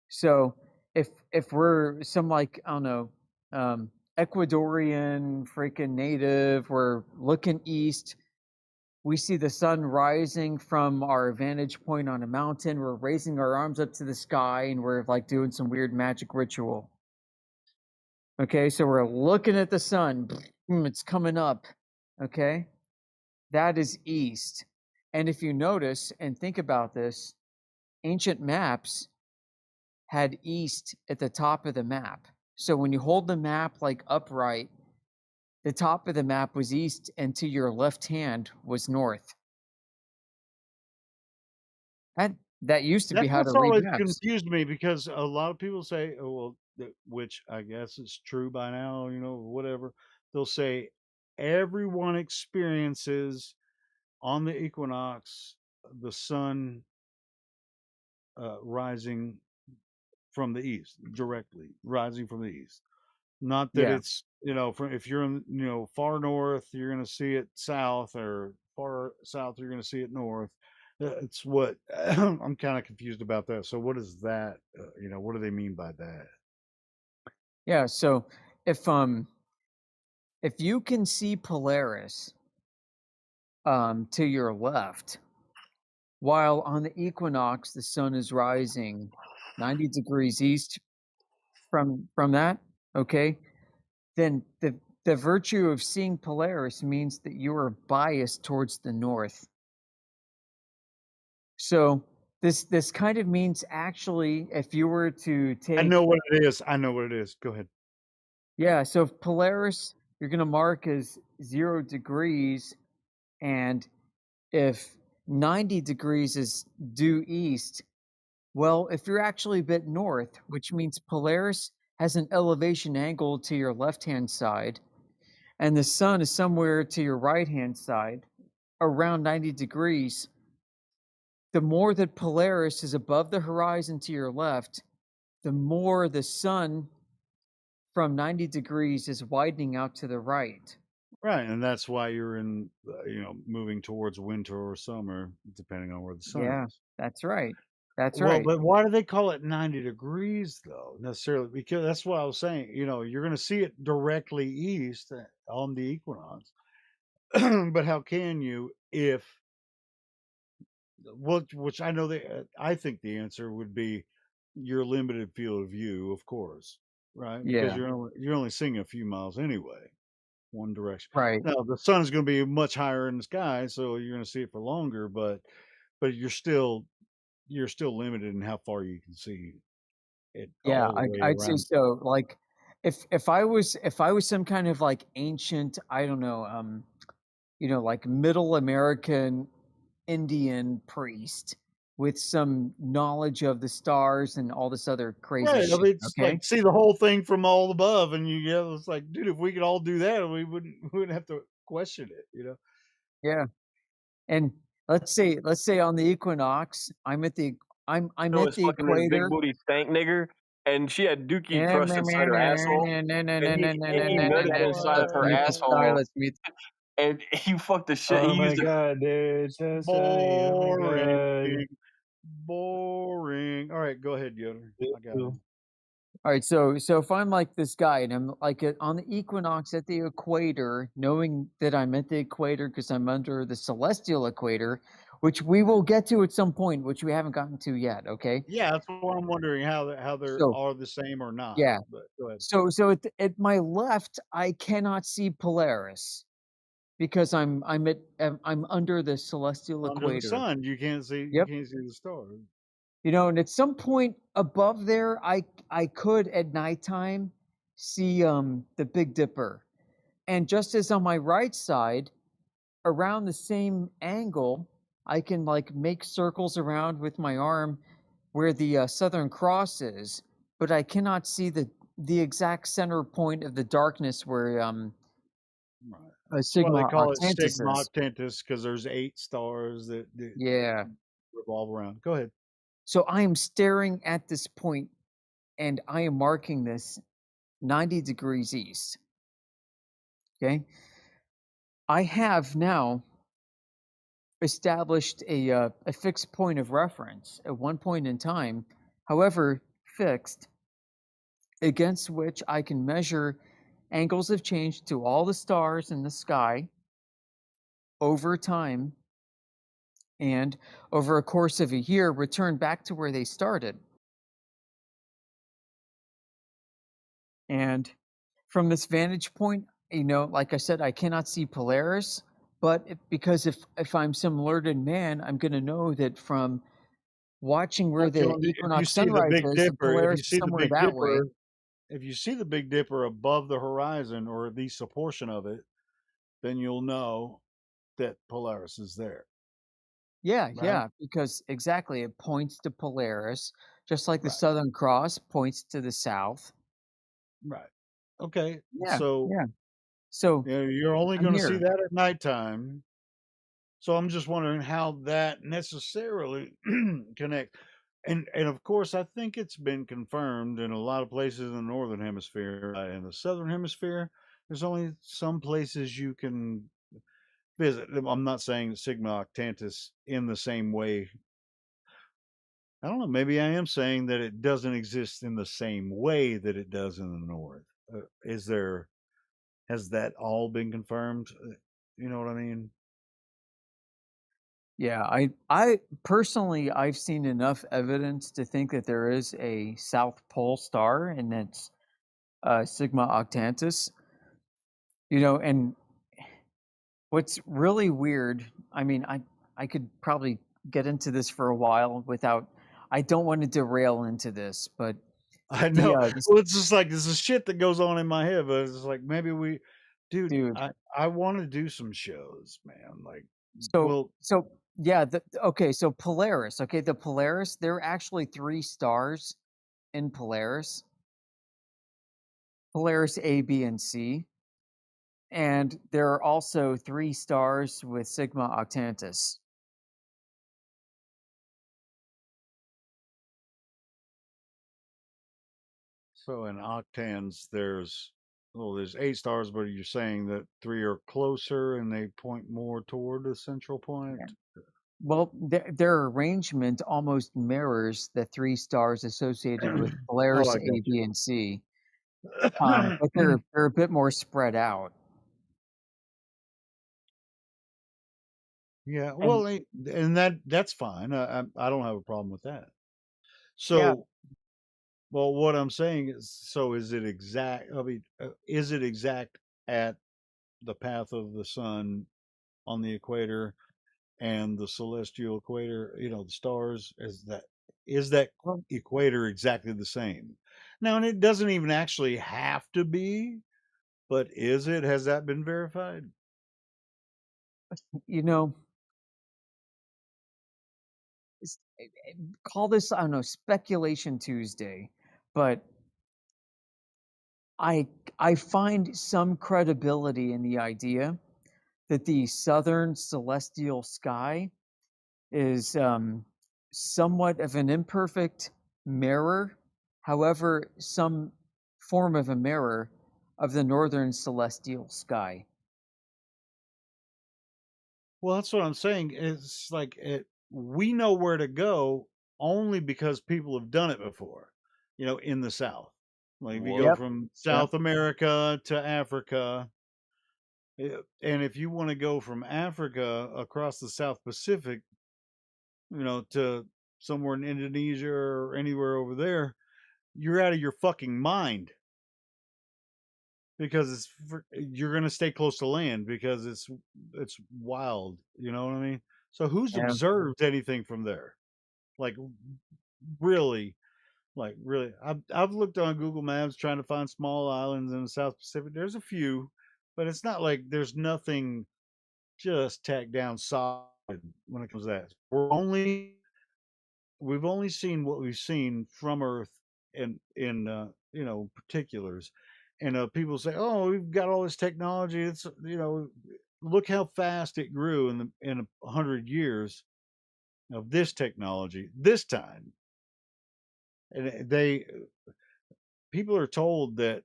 so if we're some like I don't know, Ecuadorian freaking native, we're looking east. We see the sun rising from our vantage point on a mountain. We're raising our arms up to the sky and we're like doing some weird magic ritual. Okay, so we're looking at the sun. It's coming up. Okay, that is east. And if you notice and think about this, ancient maps had east at the top of the map. So when you hold the map like upright, the top of the map was east and to your left hand was north. That used to be That's how to what's read always maps. confused me because a lot of people say, "Oh, well," which I guess is true by now, whatever. They'll say everyone experiences on the equinox the sun rising from the east, directly rising from the east. Not that Yeah. it's, from if you're in, far north, you're going to see it south, or far south, you're going to see it north. It's what I'm kind of confused about that. So what is that? What do they mean by that? Yeah. So if you can see Polaris to your left, while on the equinox the sun is rising 90 degrees east from that, okay, then the virtue of seeing Polaris means that you are biased towards the north. So this kind of means, actually, if you were to I take, know what it is. I know what it is. Go ahead. yeah, so if Polaris you're going to mark as 0 degrees, and if 90 degrees is due east, well, if you're actually a bit north, which means Polaris has an elevation angle to your left-hand side, and the sun is somewhere to your right-hand side, around 90 degrees, the more that Polaris is above the horizon to your left, the more the sun from 90 degrees is widening out to the right. Right, and that's why you're in, moving towards winter or summer, depending on where the sun Yeah, is. that's right. That's Well, right. but why do they call it 90 degrees though, necessarily? Because that's what I was saying. You're going to see it directly east on the equinox. But how can you if which I know I think the answer would be your limited field of view, of course, right? Because Yeah, you're only seeing a few miles anyway, one direction. right. Now the sun is going to be much higher in the sky, so you're going to see it for longer, but you're still limited in how far you can see it Yeah, all the way I'd say around. so. Like, if I was some kind of like ancient, I don't know, like Middle American Indian priest with some knowledge of the stars and all this other crazy Right. I mean, shit. it's Okay. like see the whole thing from all above, and it's like, dude, if we could all do that, we wouldn't have to question it. Yeah. And let's say on the equinox, I'm Show at is the fucking this big equator. booty stank nigger, and she had dookie Let crushed inside her asshole, and he nutted inside of Boy, her me the star. asshole, Let's meet. and he fucked the shit. He Oh my used it. god, dude, so sunny. Oh my boring, god. boring. All right, go ahead, Yoder. I got him. All right, so if I'm like this guy and I'm like on the equinox at the equator, knowing that I'm at the equator because I'm under the celestial equator, which we will get to at some point, which we haven't gotten to yet. Okay, Yeah, that's what I'm wondering how they so are the same or not. yeah, But go ahead. so at my left, I cannot see Polaris because I'm under the celestial Under the equator. sun, you Yep. can't see the stars. And at some point above there, I could at nighttime see the Big Dipper. And just as on my right side, around the same angle, I can like make circles around with my arm where the Southern Cross is, but I cannot see the exact center point of the darkness where Right. That's why they Sigma call it Octantis Sigma is. Octantis, because there's 8 stars that Yeah. revolve around. Go ahead. So I am staring at this point, and I am marking this 90 degrees east. Okay. I have now established a fixed point of reference at one point in time, however fixed, against which I can measure angles of change to all the stars in the sky over time, and over a course of a year return back to where they started. And from this vantage point, like I said, I cannot see Polaris, but because if I'm some learned man, I'm going to know that from watching where the If you equinox see the sunrise Big is, the Dipper, if Polaris you is see the somewhere Big that way. Dipper, if you see the Big Dipper above the horizon, or at least a portion of it, then you'll know that Polaris is there. Yeah, right? yeah, because exactly, it points to Polaris, just like the Right, Southern Cross points to the south. right. Okay, Yeah, so yeah. So you're only I'm going to see here. that at nighttime. So I'm just wondering how that necessarily connect. And of course, I think it's been confirmed in a lot of places in the northern hemisphere. In the southern hemisphere, there's only some places you can visit. I'm not saying Sigma Octantis in the same way. I don't know. Maybe I am saying that it doesn't exist in the same way that it does in the north. Is there? Has that all been confirmed? You know what I mean? Yeah, I personally I've seen enough evidence to think that there is a South Pole star and it's Sigma Octantis. And what's really weird, I mean, I could probably get into this for a while without I don't want to derail into this, but I the know. this Well, it's just like this is shit that goes on in my head, but it's just like maybe dude, dude. I want to do some shows, man. Like, So well, so yeah, okay, so Polaris, okay, the Polaris, there are actually 3 stars in Polaris. Polaris A, B, and C. And there are also 3 stars with Sigma Octantis. so in octans, there's 8 stars, but you're saying that 3 are closer and they point more toward the central point. Well, their arrangement almost mirrors the 3 stars associated with Oh, Polaris I A, got B, and C, you. but they're a bit more spread out. Yeah, And well, and that's fine. I don't have a problem with that. yeah, So, well, what I'm saying is, so is it exact? I mean, is it exact at the path of the sun on the equator and the celestial equator? The stars. Is that well, equator exactly the same? Now, and it doesn't even actually have to be, but is it? Has that been verified? you know, call this, I don't know, speculation Tuesday, but I I find some credibility in the idea that the southern celestial sky is somewhat of an imperfect mirror, however, some form of a mirror of the northern celestial sky. Well, that's what I'm saying. It's like we know where to go only because people have done it before, in the South. Like if you go What? Yep. from Yep. South America to Africa, and if you want to go from Africa across the South Pacific, to somewhere in Indonesia or anywhere over there, you're out of your fucking mind because you're going to stay close to land because it's wild, you know what I mean? So who's Yeah. observed anything from there? Like really, like really. I've looked on Google Maps trying to find small islands in the South Pacific. There's a few, but it's not like there's nothing just tacked down solid when it comes to that. We've only seen what we've seen from Earth in particulars, and people say, "Oh, we've got all this technology. It's look how fast it grew in 100 years of this technology this time." And people are told that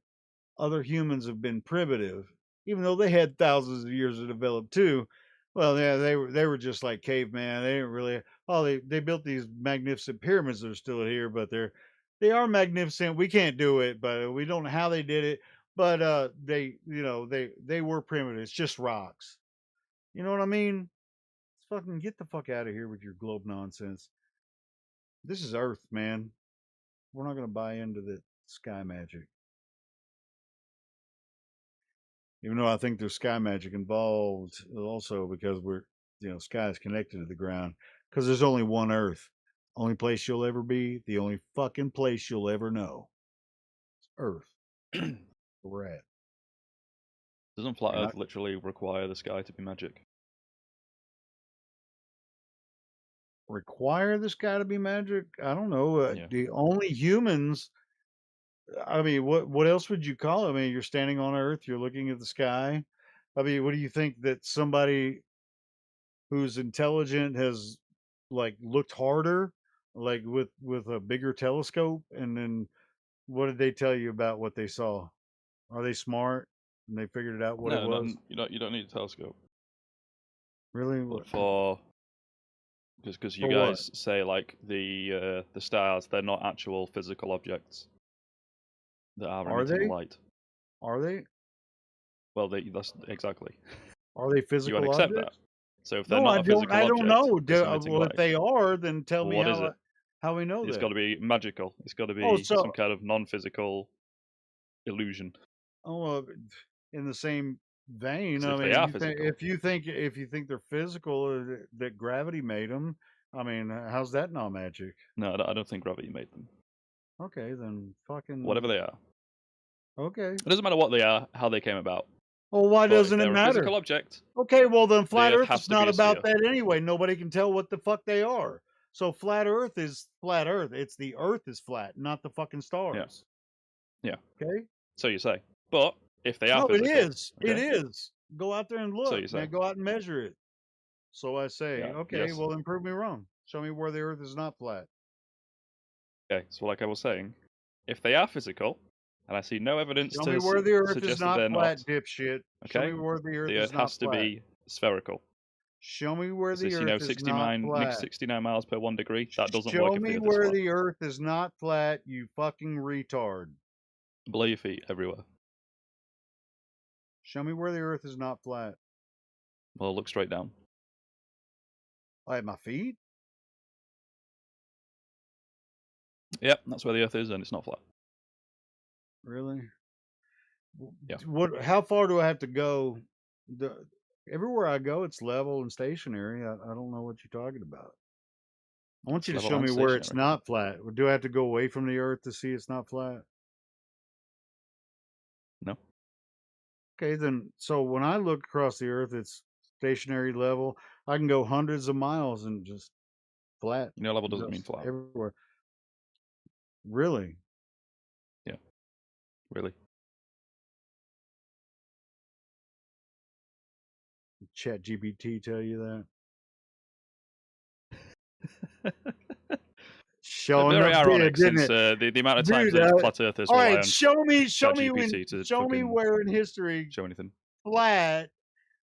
other humans have been primitive, even though they had thousands of years to develop too. Well, yeah, they were just like caveman. They didn't really. Oh, they built these magnificent pyramids that are still here, but they are magnificent. We can't do it, but we don't know how they did it. But they were primitive. It's just rocks. You know what I mean? Fucking get the fuck out of here with your globe nonsense. This is Earth, man. We're not gonna buy into the sky magic. Even though I think there's sky magic involved also because sky is connected to the ground because there's only one Earth. Only place you'll ever be, the only fucking place you'll ever know. It's Earth. Where we're at. Doesn't flat And I, Earth literally require the sky to be magic? require the sky to be magic. I don't know. Yeah. The only humans. I mean, what else would you call it? I mean, you're standing on Earth, you're looking at the sky. I mean, what do you think that somebody who's intelligent has like looked harder, like with a bigger telescope, and then what did they tell you about what they saw? Are they smart and they figured it out what it No, not was? you don't need a telescope, Really? but for because you For what? guys say like the stars, they're not actual physical objects that are Are emitting they? light. Are they? Well, that's exactly. Are they You would physical accept that. objects? So if they're No, not a physical I don't object know. that's emitting Well, if light, they are, then tell well, me what is it? how we know It's got that. to be magical. It's got to Oh, be some so kind of non-physical illusion. well, in the same vein, Because I if they mean, are physical, if you think they're physical, that gravity made them. I mean, how's that not magic? no, I don't think gravity made them. Okay, then Whatever fucking they are, okay. it doesn't matter what they are, how they came about. Well, why But if doesn't it they're a matter? physical object, Okay, well then the flat Earth Earth has is to be not a about sphere. that anyway. Nobody can tell what the fuck they are. So flat Earth is flat Earth. It's the Earth is flat, not the fucking Yeah, stars. yeah. Okay? So you say. But if they are No, it physical, is. It okay. is. Go out there and So look, you say. man. Go out and measure it. So I say, Yeah. okay, Yes. well then prove me wrong. Show me where the Earth is not flat. Okay. So like I was saying, if they are physical, and I see no evidence Show me to where the Earth is suggest that not they're flat, not, dipshit. Show me okay, where the Earth the is Earth not has to flat. be spherical. Show me where Because they the see no Earth is not flat. 69 miles per 1 degree. That doesn't work Show if the me Earth is where flat. the Earth is not flat, you fucking retard. Below your feet, everywhere. Show me where the Earth is not flat. Well, look straight down. At my feet? Yep, that's where the Earth is, and it's not flat. Really? Yeah. What? How far do I have to go? Everywhere I go, it's level and stationary. I don't know what you're talking about. I want It's you to level show and me where it's stationary. not flat. Do I have to go away from the Earth to see it's not flat? No. Okay, then. So when I look across the Earth, it's stationary level. I can go hundreds of miles and just flat, You know, level doesn't mean just flat. everywhere. Really? Yeah. Really. Chat GPT tell you that? Showing Very up did, ironic, didn't since it? the amount of times Dude, that flat earthers all rely right, on show me ChatGPT to show me fucking where in history show anything. flat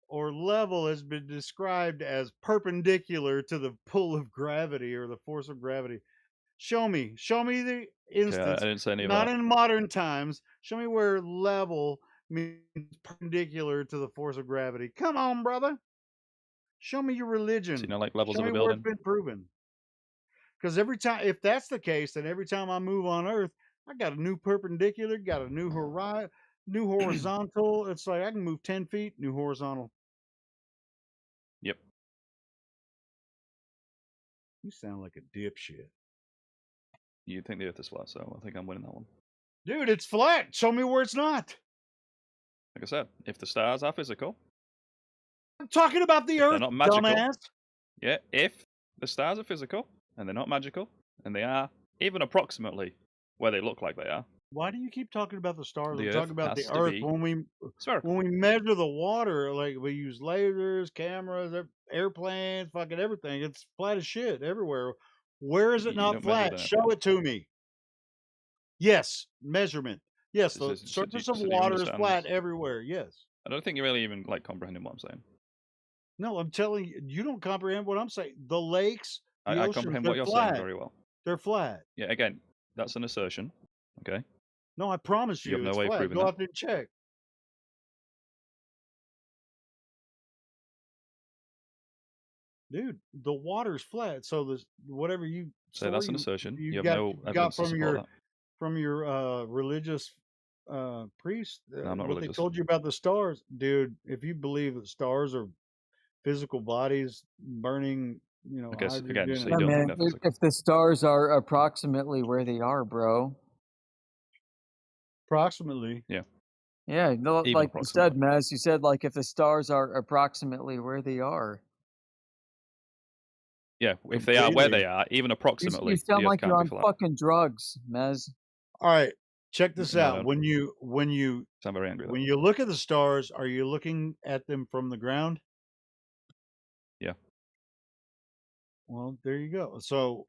or level has been described as perpendicular to the pull of gravity or the force of gravity. Show me the Okay, I instance, didn't say any of not that. in modern times. Show me where level means perpendicular to the force of gravity. Come on, brother. Show me your So, religion. you know, like levels Show of me a where it's building? been proven. Because every time, if that's the case, then every time I move on Earth, I got a new perpendicular, got a new horizon, new horizontal. It's like I can move 10 feet, new horizontal. Yep. You sound like a dipshit. You think the Earth is flat, so I think I'm winning that one. Dude, it's flat. Show me where it's not. Like I said, if the stars are physical, I'm talking about the if they're Earth, not magical, dumbass. yeah, if the stars are physical and they're not magical, and they are even approximately where they look like they are, Why do you keep talking about the stars? the I'm Earth talking about the has to Earth. be When spherical. we measure the water, like we use lasers, cameras, airplanes, fucking everything. It's flat as shit everywhere. Where is it You not don't measure with flat? an Show airplane. it to me. Yes, measurement. Yes, So, the so, so, surface of so do you water is understand? flat everywhere. Yes. I don't think you're really even like comprehending what I'm saying. No, I'm telling you, you don't comprehend what I'm saying. The lakes, the I oceans, comprehend they're what you're saying flat. very well. They're flat. Yeah, again, that's an assertion. Okay. No, I promise You have you, no it's way of flat. proving Go that. out there and check. Dude, the water's flat. So the whatever you So that's story an assertion. You have you no got evidence to support that. from your religious priest, No, I'm not what they religious. told you about the stars, dude. If you believe that stars are physical bodies burning, Okay, so again, hydrogen so and you Yeah, don't think man. they're physical. If the stars are approximately where they are, bro. approximately. Yeah, Yeah, no, even like you said, approximately. Maz, you said like if the stars are approximately where they are. Yeah, if they are where they completely. are, even You approximately, sound the Earth like you're can't be on flat. fucking drugs, Mez. All right, check this No, I out. don't. When you I'm very angry. when you look at the stars, are you looking at them from the ground? Yeah. Well, there you go. So,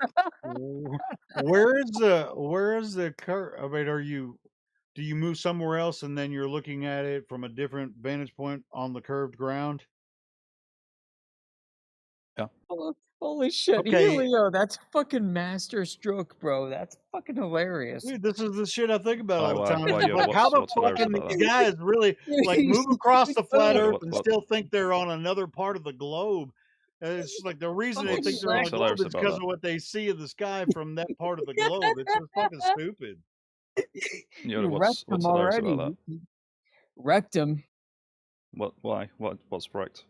where is the curve? I mean, do you move somewhere else and then you're looking at it from a different vantage point on the curved ground? Yeah. Holy shit, Okay, Helio, that's fucking master stroke, bro. That's fucking hilarious. dude, this is the shit I think about all the Why? time. Why? It's Yeah. like, how the What's fuck hilarious can about these that? guys really like move across the flat Earth and What? still think they're on another part of the globe? And it's just like the reason they think they're on a What's globe hilarious is about because that? of what they see in the sky from that part of the globe. It's just fucking stupid. Yeah. You wrecked What's him hilarious already. about that? Wrecked him. What? Why? What's correct?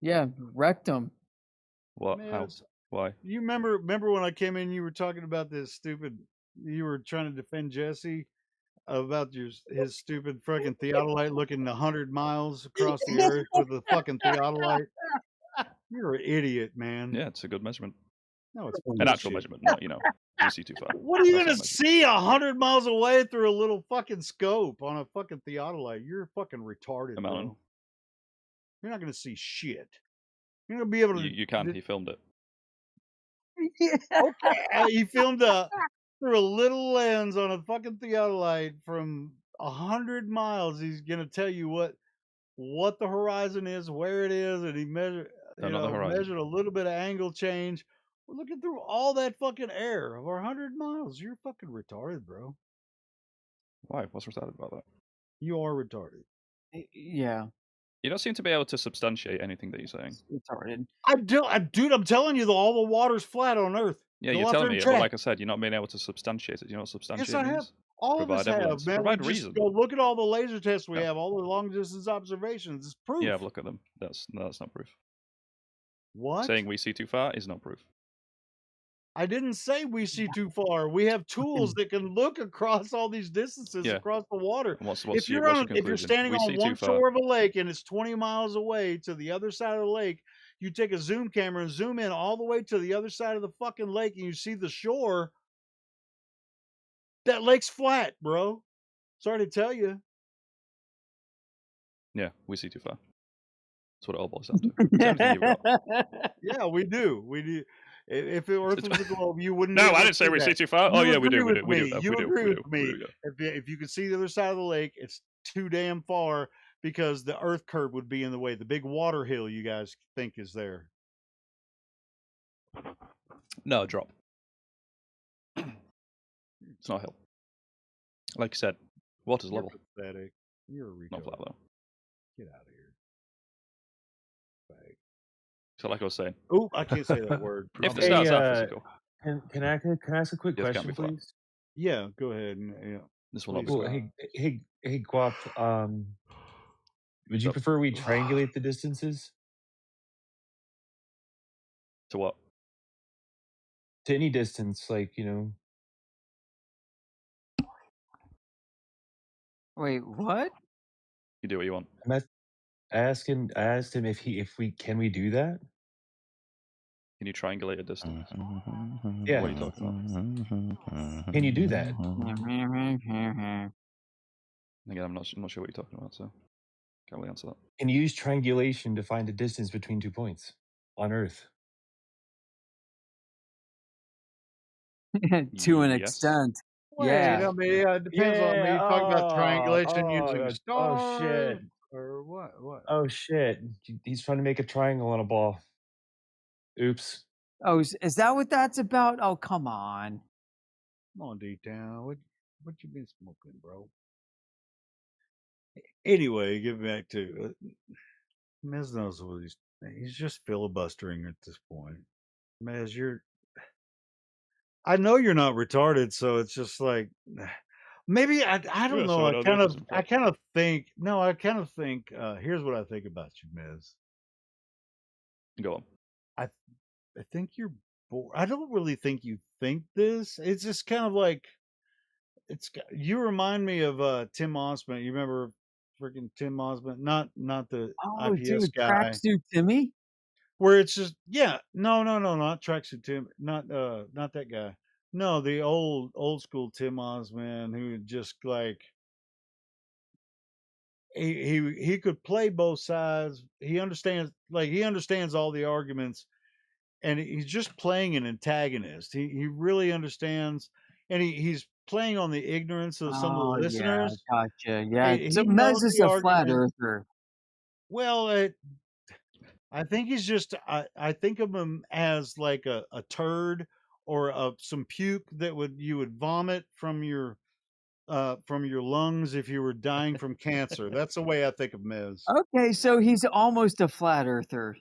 Yeah, wrecked him. What? Man, How? Why? you remember when I came in, you were talking about this stupid. You were trying to defend Jesse about his stupid fucking theodolite looking 100 miles across the earth with a fucking theodolite. You're an idiot, man. Yeah, it's a good measurement. No, it's An actual bullshit. measurement, not we see too far. What are you That's gonna not a measurement. see 100 miles away through a little fucking scope on a fucking theodolite? You're fucking retarded, A mountain. bro. You're not gonna see shit. You're not gonna be able to. You can. He filmed it. Okay, he filmed through a little lens on a fucking theodolite from 100 miles. He's gonna tell you what the horizon is, where it is, and he Not the horizon. measured a little bit of angle change. We're looking through all that fucking air over 100 miles. You're fucking retarded, bro. Why? What's retarded about that? You are retarded. Yeah, You don't seem to be able to substantiate anything that you're saying. retarded. Dude, I'm telling you, all the water's flat on Earth. Yeah, Go you're out telling there me, and but check. like I said, you're not being able to substantiate it. You know what Yes, substantiate I have. means? All of Provide us have, evidence. man. Provide We just reason. go look at all the laser tests we No. have, all the long distance observations. It's proof. Yeah, look at them. That's not proof. What? Saying we see too far is not proof. I didn't say we see too far. We have tools that can look across all these distances Yeah. across the water. And what's If your you're conclusion? standing We on see one too far. shore of a lake and it's 20 miles away to the other side of the lake, you take a zoom camera and zoom in all the way to the other side of the fucking lake and you see the shore. That lake's flat, bro. Sorry to tell you. Yeah, we see too far. That's what it all boils down to. It's everything you've got. Yeah, we do. We do. If the Earth was a globe, you wouldn't be No, able I to didn't say see we see that. too far. Oh You yeah, we agree do. We with do. We do. me. We You do. agree We with do. me. We do. If you can see the other side of the lake, it's too damn far because the Earth curve would be in the way. The big water hill you guys think is there. No, drop. It's not a hill. Like you said, water's You're level. pathetic. You're a Not flat retard. though. Get out of here. Fag. So like I was saying, Oh, I can't say that word. if the Hey, stars are physical, can I ask a quick the Earth can't question, be flat. please? Yeah, go ahead. Yeah, This will not be please. Well, square. hey, Guap. Would you So, prefer we triangulate the distances to what? to any distance? Like, you know, Wait, what? You do what you want. I asked him if we can we do that? Can you triangulate a distance? Yeah. What are you talking about? Can you do that? Again, I'm not sure what you're talking about, so can't really answer that. Can you use triangulation to find the distance between 2 points on Earth? To an Yes. extent. Wait, Yeah. I mean, it depends on. I mean, you talk about triangulation using oh stars shit. or what? What? Oh shit. He's trying to make a triangle on a ball. Oops. Oh, is that what that's about? Oh, come on. Come on, D-Town. What you been smoking, bro? Anyway, get back to Mez knows what he's just filibustering at this point. Mez, I know you're not retarded, so it's just like maybe I don't Yeah, know. so I no, kind Earth of isn't I flat. kind of think here's what I think about you, Mez. Go on. I think you're bored. I don't really think you think this. It's just kind of like you remind me of Tim Osmond. You remember freaking Tim Osmond? Not the Oh, IPS dude, guy. Tracksuit Timmy? where it's just no, not tracksuit Tim, not that guy. No, the old school Tim Osman who just like he could play both sides. He understands all the arguments, and he's just playing an antagonist. He really understands, and he's playing on the ignorance of some of the Oh yeah, listeners. gotcha. Yeah, so He Mez knows is the a flat argument. earther. Well, I think he's just I think of him as like a turd or some puke that you would vomit from your lungs if you were dying from cancer. That's the way I think of Miz. Okay, so he's almost a flat earther.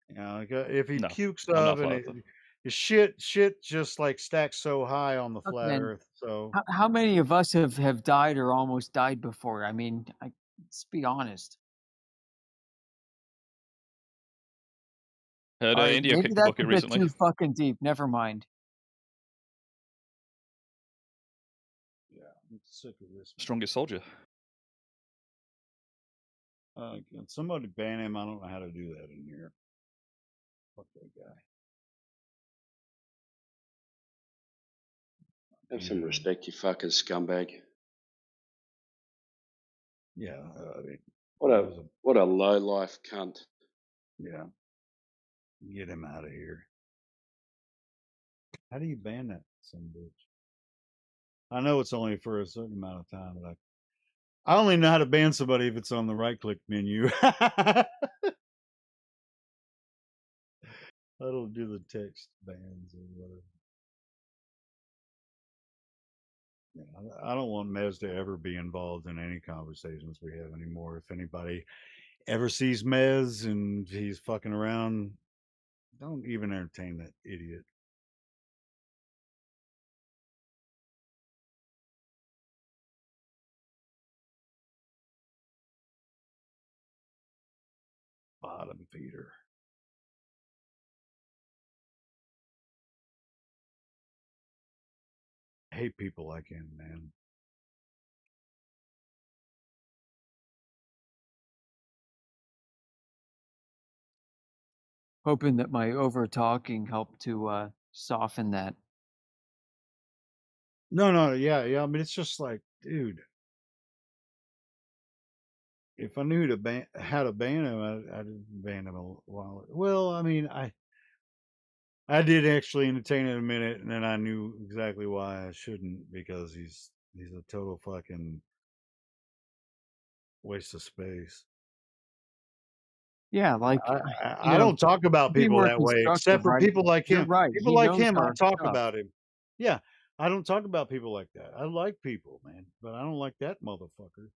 You know, like, if he No, pukes I'm not a up and flat earther. his shit just like stacks so high on the Okay, flat and Earth. So how many of us have died or almost died before? I mean, let's be honest. Heard All right, India maybe kicked the that's a bucket bit recently. too fucking deep. Never mind. yeah, I'm sick of this. Strongest soldier. Can somebody ban him? I don't know how to do that in here. Fuck that guy. Have some respect, you fucking scumbag. Yeah, I mean, What a low life cunt. yeah. Get him out of here. How do you ban that son of a bitch? I know it's only for a certain amount of time, but I only know how to ban somebody if it's on the right click menu. I don't do the text bans or whatever. Yeah, I don't want Mez to ever be involved in any conversations we have anymore. If anybody ever sees Mez and he's fucking around, don't even entertain that idiot. Bottom feeder. I hate people like him, man. Hoping that my over talking helped to soften that. No, yeah. I mean, it's just like, dude, if I knew how to ban him, I'd ban him a while. Well, I mean, I did actually entertain it a minute, and then I knew exactly why I shouldn't because he's a total fucking waste of space. Yeah, like I don't talk about be people more that way, except constructive, for right? people like You're him. right. People He like knows him, I our talk stuff. about him. Yeah, I don't talk about people like that. I like people, man, but I don't like that motherfucker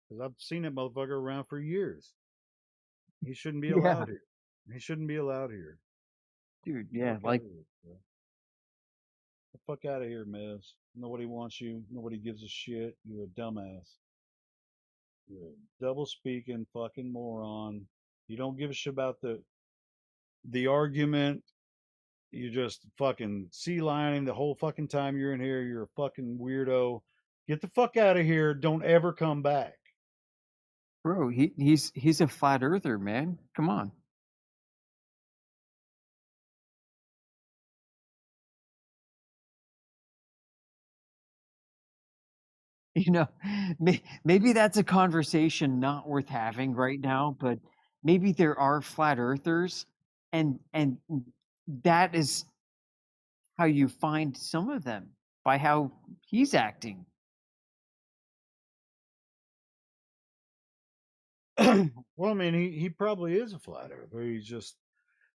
because I've seen that motherfucker around for years. He shouldn't be Yeah, allowed here. He shouldn't be allowed here. dude. Yeah, Fuck out like of here, bro. The fuck out of here, Miz. Nobody wants you. Nobody gives a shit. You're a dumbass. You're a double speaking fucking moron. You don't give a shit about the argument. You just fucking sea lining the whole fucking time you're in here. You're a fucking weirdo. Get the fuck out of here. Don't ever come back. bro, he's a flat earther, man. Come on. You know, maybe that's a conversation not worth having right now, but maybe there are flat earthers, and that is how you find some of them by how he's acting. Well, I mean, he probably is a flat earther. He's just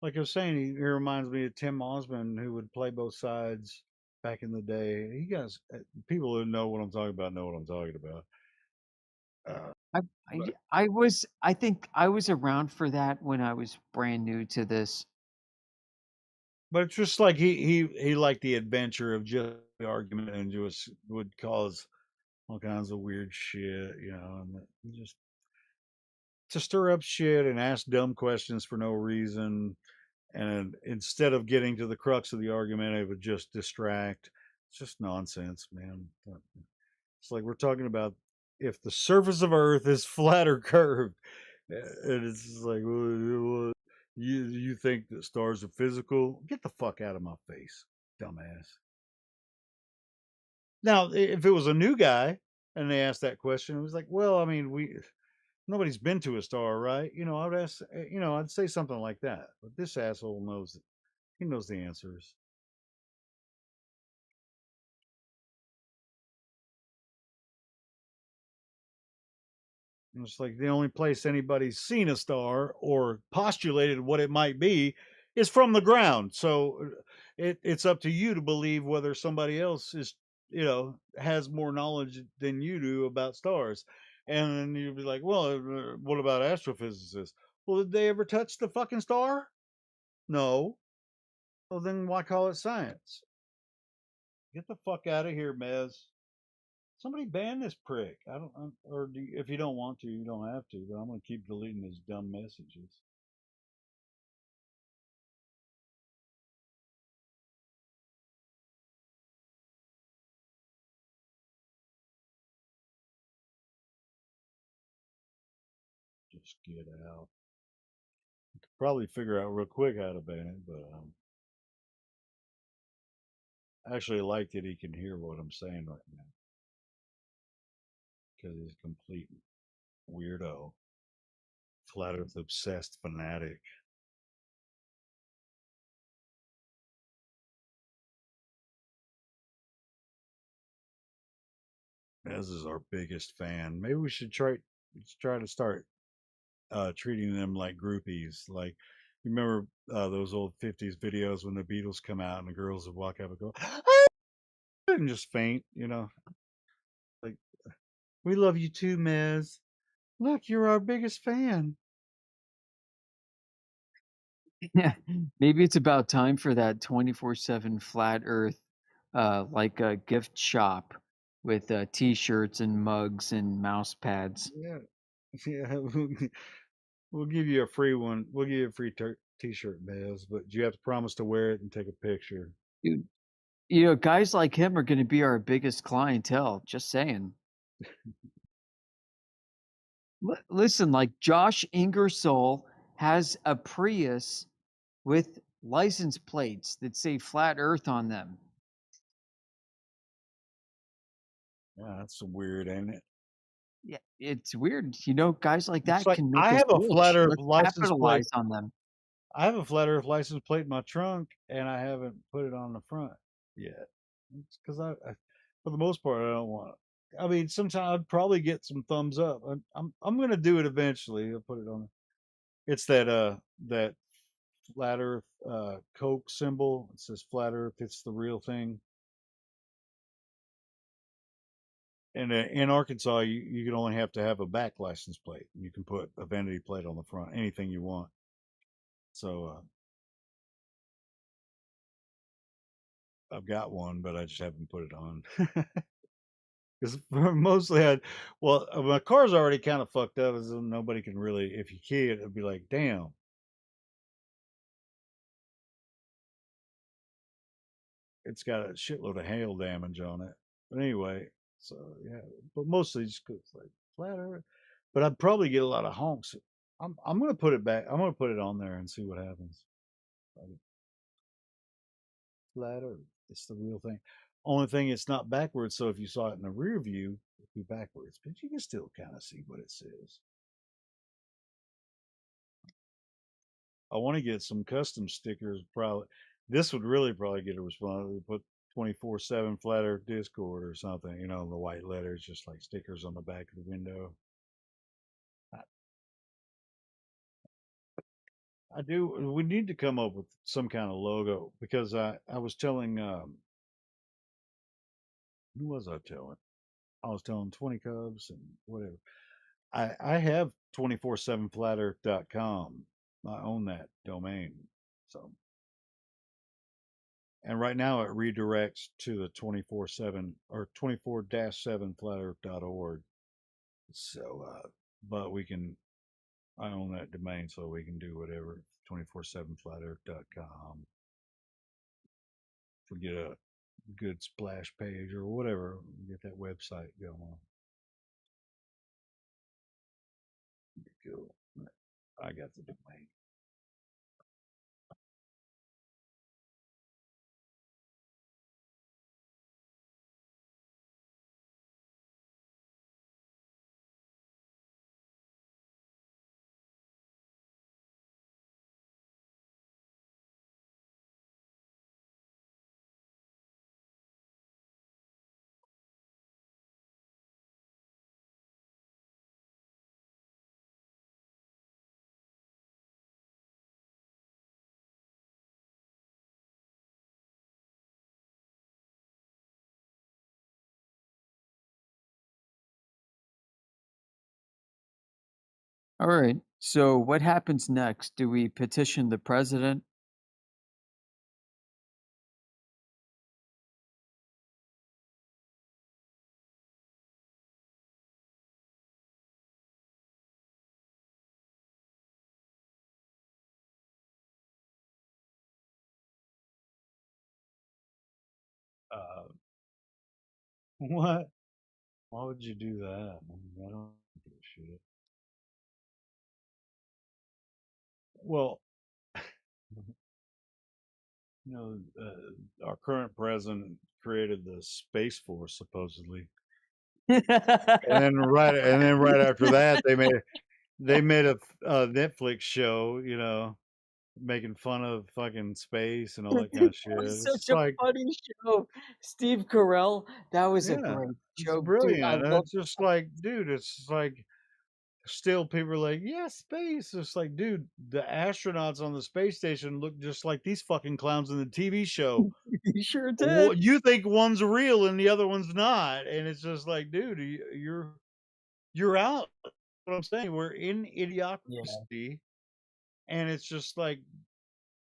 like I was saying. He reminds me of Tim Osmond, who would play both sides back in the day. He guys, people who know what I'm talking about know what I'm talking about. I, I think I was around for that when I was brand new to this. But it's just like he liked the adventure of just the argument and just would cause all kinds of weird shit, and just to stir up shit and ask dumb questions for no reason. And instead of getting to the crux of the argument, it would just distract. It's just nonsense, man. It's like we're talking about if the surface of Earth is flat or curved. And it's just like, well, you think that stars are physical? Get the fuck out of my face, dumbass. Now, if it was a new guy and they asked that question, it was like, well, I mean, nobody's been to a star, right? I would ask, I'd say something like that. But this asshole knows it. He knows the answers. And it's like the only place anybody's seen a star or postulated what it might be is from the ground. So it's up to you to believe whether somebody else has more knowledge than you do about stars. And then you'd be like, well, what about astrophysicists? Well, did they ever touch the fucking star? No. Well, then why call it science? Get the fuck out of here, Mez. Somebody ban this prick. I don't, or if you don't want to, you don't have to. But I'm gonna keep deleting his dumb messages. Just get out. I could probably figure out real quick how to ban it, but I actually like that he can hear what I'm saying right now because he's a complete weirdo, flat Earth obsessed fanatic. Ez is our biggest fan. Maybe we should try to start treating them like groupies. Like, you remember those old 50s videos when the Beatles come out and the girls would walk up and go, and just faint, Like, we love you too, Mez. Look, you're our biggest fan. Yeah, maybe it's about time for that 24/7 flat Earth, like a gift shop with T-shirts and mugs and mouse pads. Yeah. Yeah. We'll give you a free one. We'll give you a free t-shirt, Mez, but you have to promise to wear it and take a picture. Dude, guys like him are going to be our biggest clientele. Just saying. Listen, like Josh Ingersoll has a Prius with license plates that say flat Earth on them. Yeah, that's weird, ain't it? Yeah, it's weird. Guys like It's that like can make I us have a flat rich. Earth Let's license plate. capitalize on them. I have a flat Earth license plate in my trunk, and I haven't put it on the front yet. It's because for the most part, I don't want it. I mean, sometimes I'd probably get some thumbs up. I'm gonna do it eventually. I'll put it on. It's that flat Earth Coke symbol. It says flat Earth. It's the real thing. And in Arkansas, you can only have to have a back license plate. You can put a vanity plate on the front, anything you want. So I've got one, but I just haven't put it on. Because mostly my car's already kind of fucked up, so nobody can really, if you key it, it'd be like, damn. It's got a shitload of hail damage on it. But anyway, so yeah, but mostly just 'cause it's like flat Earth. But I'd probably get a lot of honks. I'm gonna put it back. I'm gonna put it on there and see what happens. Flat Earth. It's the real thing. Only thing, it's not backwards. So if you saw it in the rear view, it'd be backwards, but you can still kind of see what it says. I want to get some custom stickers. Probably this would really probably get a response. We put 24/7 Flat Earth Discord or something. The white letters, just like stickers on the back of the window. I do. We need to come up with some kind of logo because I was telling who was I telling? I was telling 20 Cubs and whatever. I have 247flatearth.com. I own that domain. So, and right now it redirects to the 24/7 or 24-7flatearth.org. So, but I own that domain, so we can do whatever. 247flatearth.com. If we get a good splash page or whatever, get that website going. Cool. I got the domain. All right. So what happens next? Do we petition the president? What? Why would you do that? I don't give a shit. Well, our current president created the Space Force supposedly, and then right after that, they made a Netflix show, making fun of fucking space and all that kind of shit. That was It's such a like, funny show. Steve Carell, that was a yeah, great it's joke, dude. I brilliant. And love it's just like, dude, it's like still people are like, yeah, space. It's like, dude, the astronauts on the space station look just like these fucking clowns in the TV show. You sure did. You think one's real and the other one's not, and it's just like, dude, you're out. What I'm saying, we're in Yeah. idiocracy, and it's just like,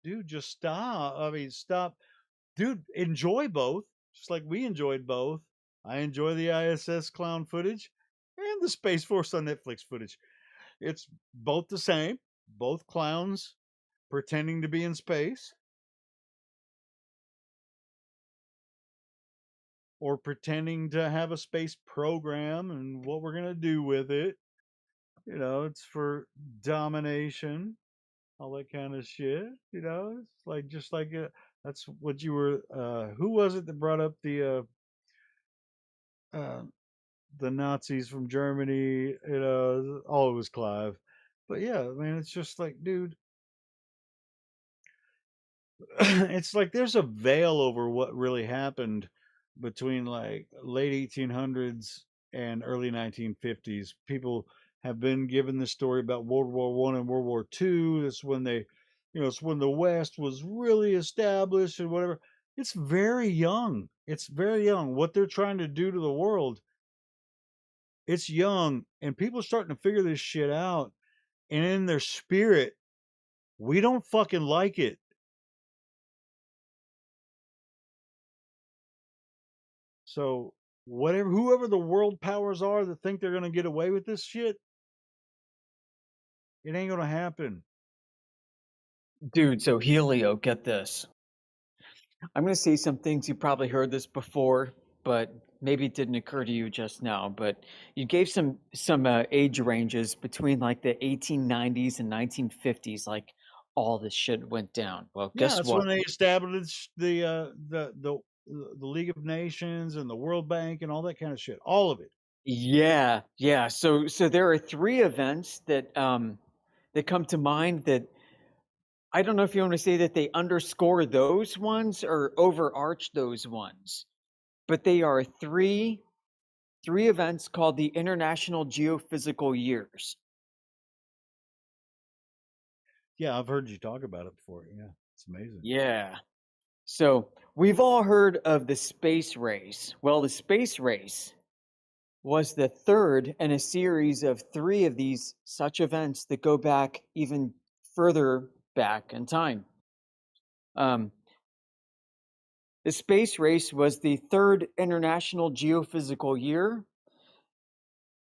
dude, just stop. I mean, stop, dude. Enjoy both, just like we enjoyed both. I enjoy the ISS clown footage and the Space Force on Netflix footage. It's both the same, both clowns pretending to be in space or pretending to have a space program and what we're going to do with it. It's for domination, all that kind of shit. It's like just like that's what you were. Who was it that brought up uh, the Nazis from Germany? Oh, it was Clive. But yeah, I mean, it's just like, dude, it's like there's a veil over what really happened between like late 1800s and early 1950s. People have been given the story about World War One and World War Two. That's when it's when the West was really established and whatever. It's very young. It's very young. What they're trying to do to the world, it's young, and people are starting to figure this shit out. And in their spirit, we don't fucking like it. So whoever the world powers are that think they're gonna get away with this shit, it ain't gonna happen. Dude, so Helio, get this. I'm going to say some things you probably heard this before, but maybe it didn't occur to you just now. But you gave some age ranges between like the 1890s and 1950s, like all this shit went down. Well, Yeah, guess that's what? when they established the League of Nations and the World Bank and all that kind of shit. All of it. Yeah, yeah. So there are three events that that come to mind that I don't know if you want to say that they underscore those ones or overarch those ones, but they are three events called the International Geophysical Years. Yeah, I've heard you talk about it before. Yeah, it's amazing. Yeah. So we've all heard of the space race. Well, the space race was the third in a series of three of these such events that go back even further back in time. The space race was the third International Geophysical Year,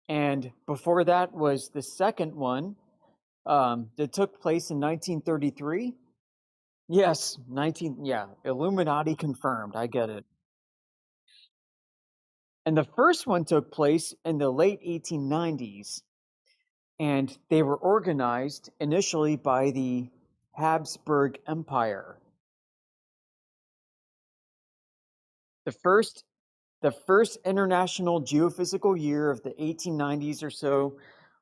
and before that was the second one that took place in 1933. Yes, Illuminati confirmed. I get it. And the first one took place in the late 1890s. and they were organized initially by the Habsburg Empire. The first international geophysical year of the 1890s or so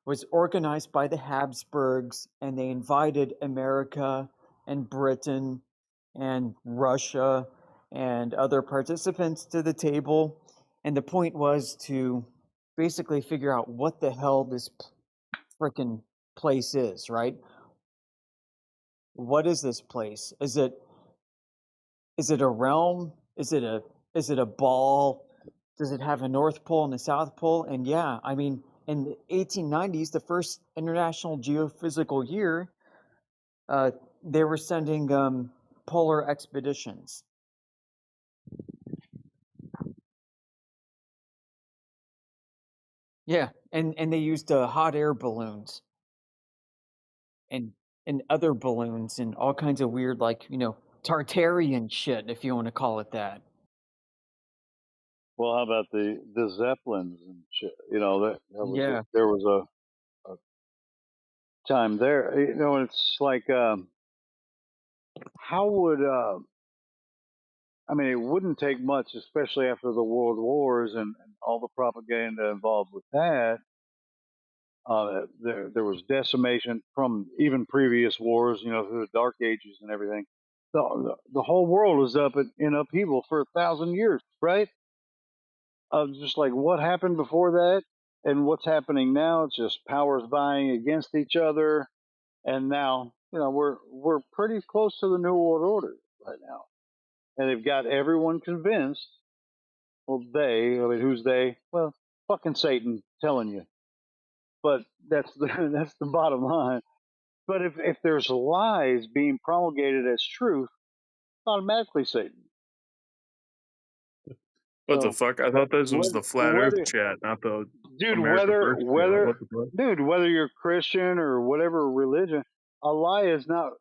was organized by the Habsburgs, and they invited America and Britain and Russia and other participants to the table. And the point was to basically figure out what the hell this frickin' place is, right? What is this place? Is it a realm? Is it a ball? Does it have a North Pole and a South Pole? And yeah, I mean, in the 1890s, the first international geophysical year, they were sending polar expeditions. Yeah, and they used hot air balloons and other balloons and all kinds of weird, like, Tartarian shit, if you want to call it that. Well, how about the Zeppelins and shit? You know, Yeah. there was a time there. You know, it's like, how would I mean, it wouldn't take much, especially after the World Wars and all the propaganda involved with that. There was decimation from even previous wars, you know, through the Dark Ages and everything. The whole world was up in upheaval for 1,000 years, right? Just like what happened before that and what's happening now. It's just powers vying against each other, and now, you know, we're pretty close to the New World Order right now, and they've got everyone convinced. Well, I mean, who's they? Well, fucking Satan telling you. But that's that's the bottom line. But if there's lies being promulgated as truth, automatically Satan. What the So fuck? I thought this was the flat Earth whether, chat, not the dude, America First chat. What the fuck? whether you're Christian or whatever religion, a lie is not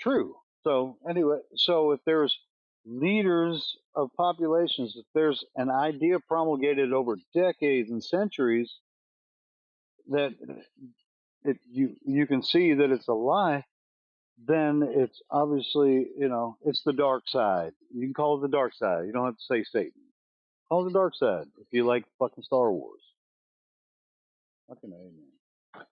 true. So anyway, so if there's leaders of populations, if there's an idea promulgated over decades and centuries that you can see that it's a lie, then it's obviously, you know, it's the dark side. You can call it the dark side. You don't have to say Satan. Call it the dark side if you like fucking Star Wars. Fucking amen.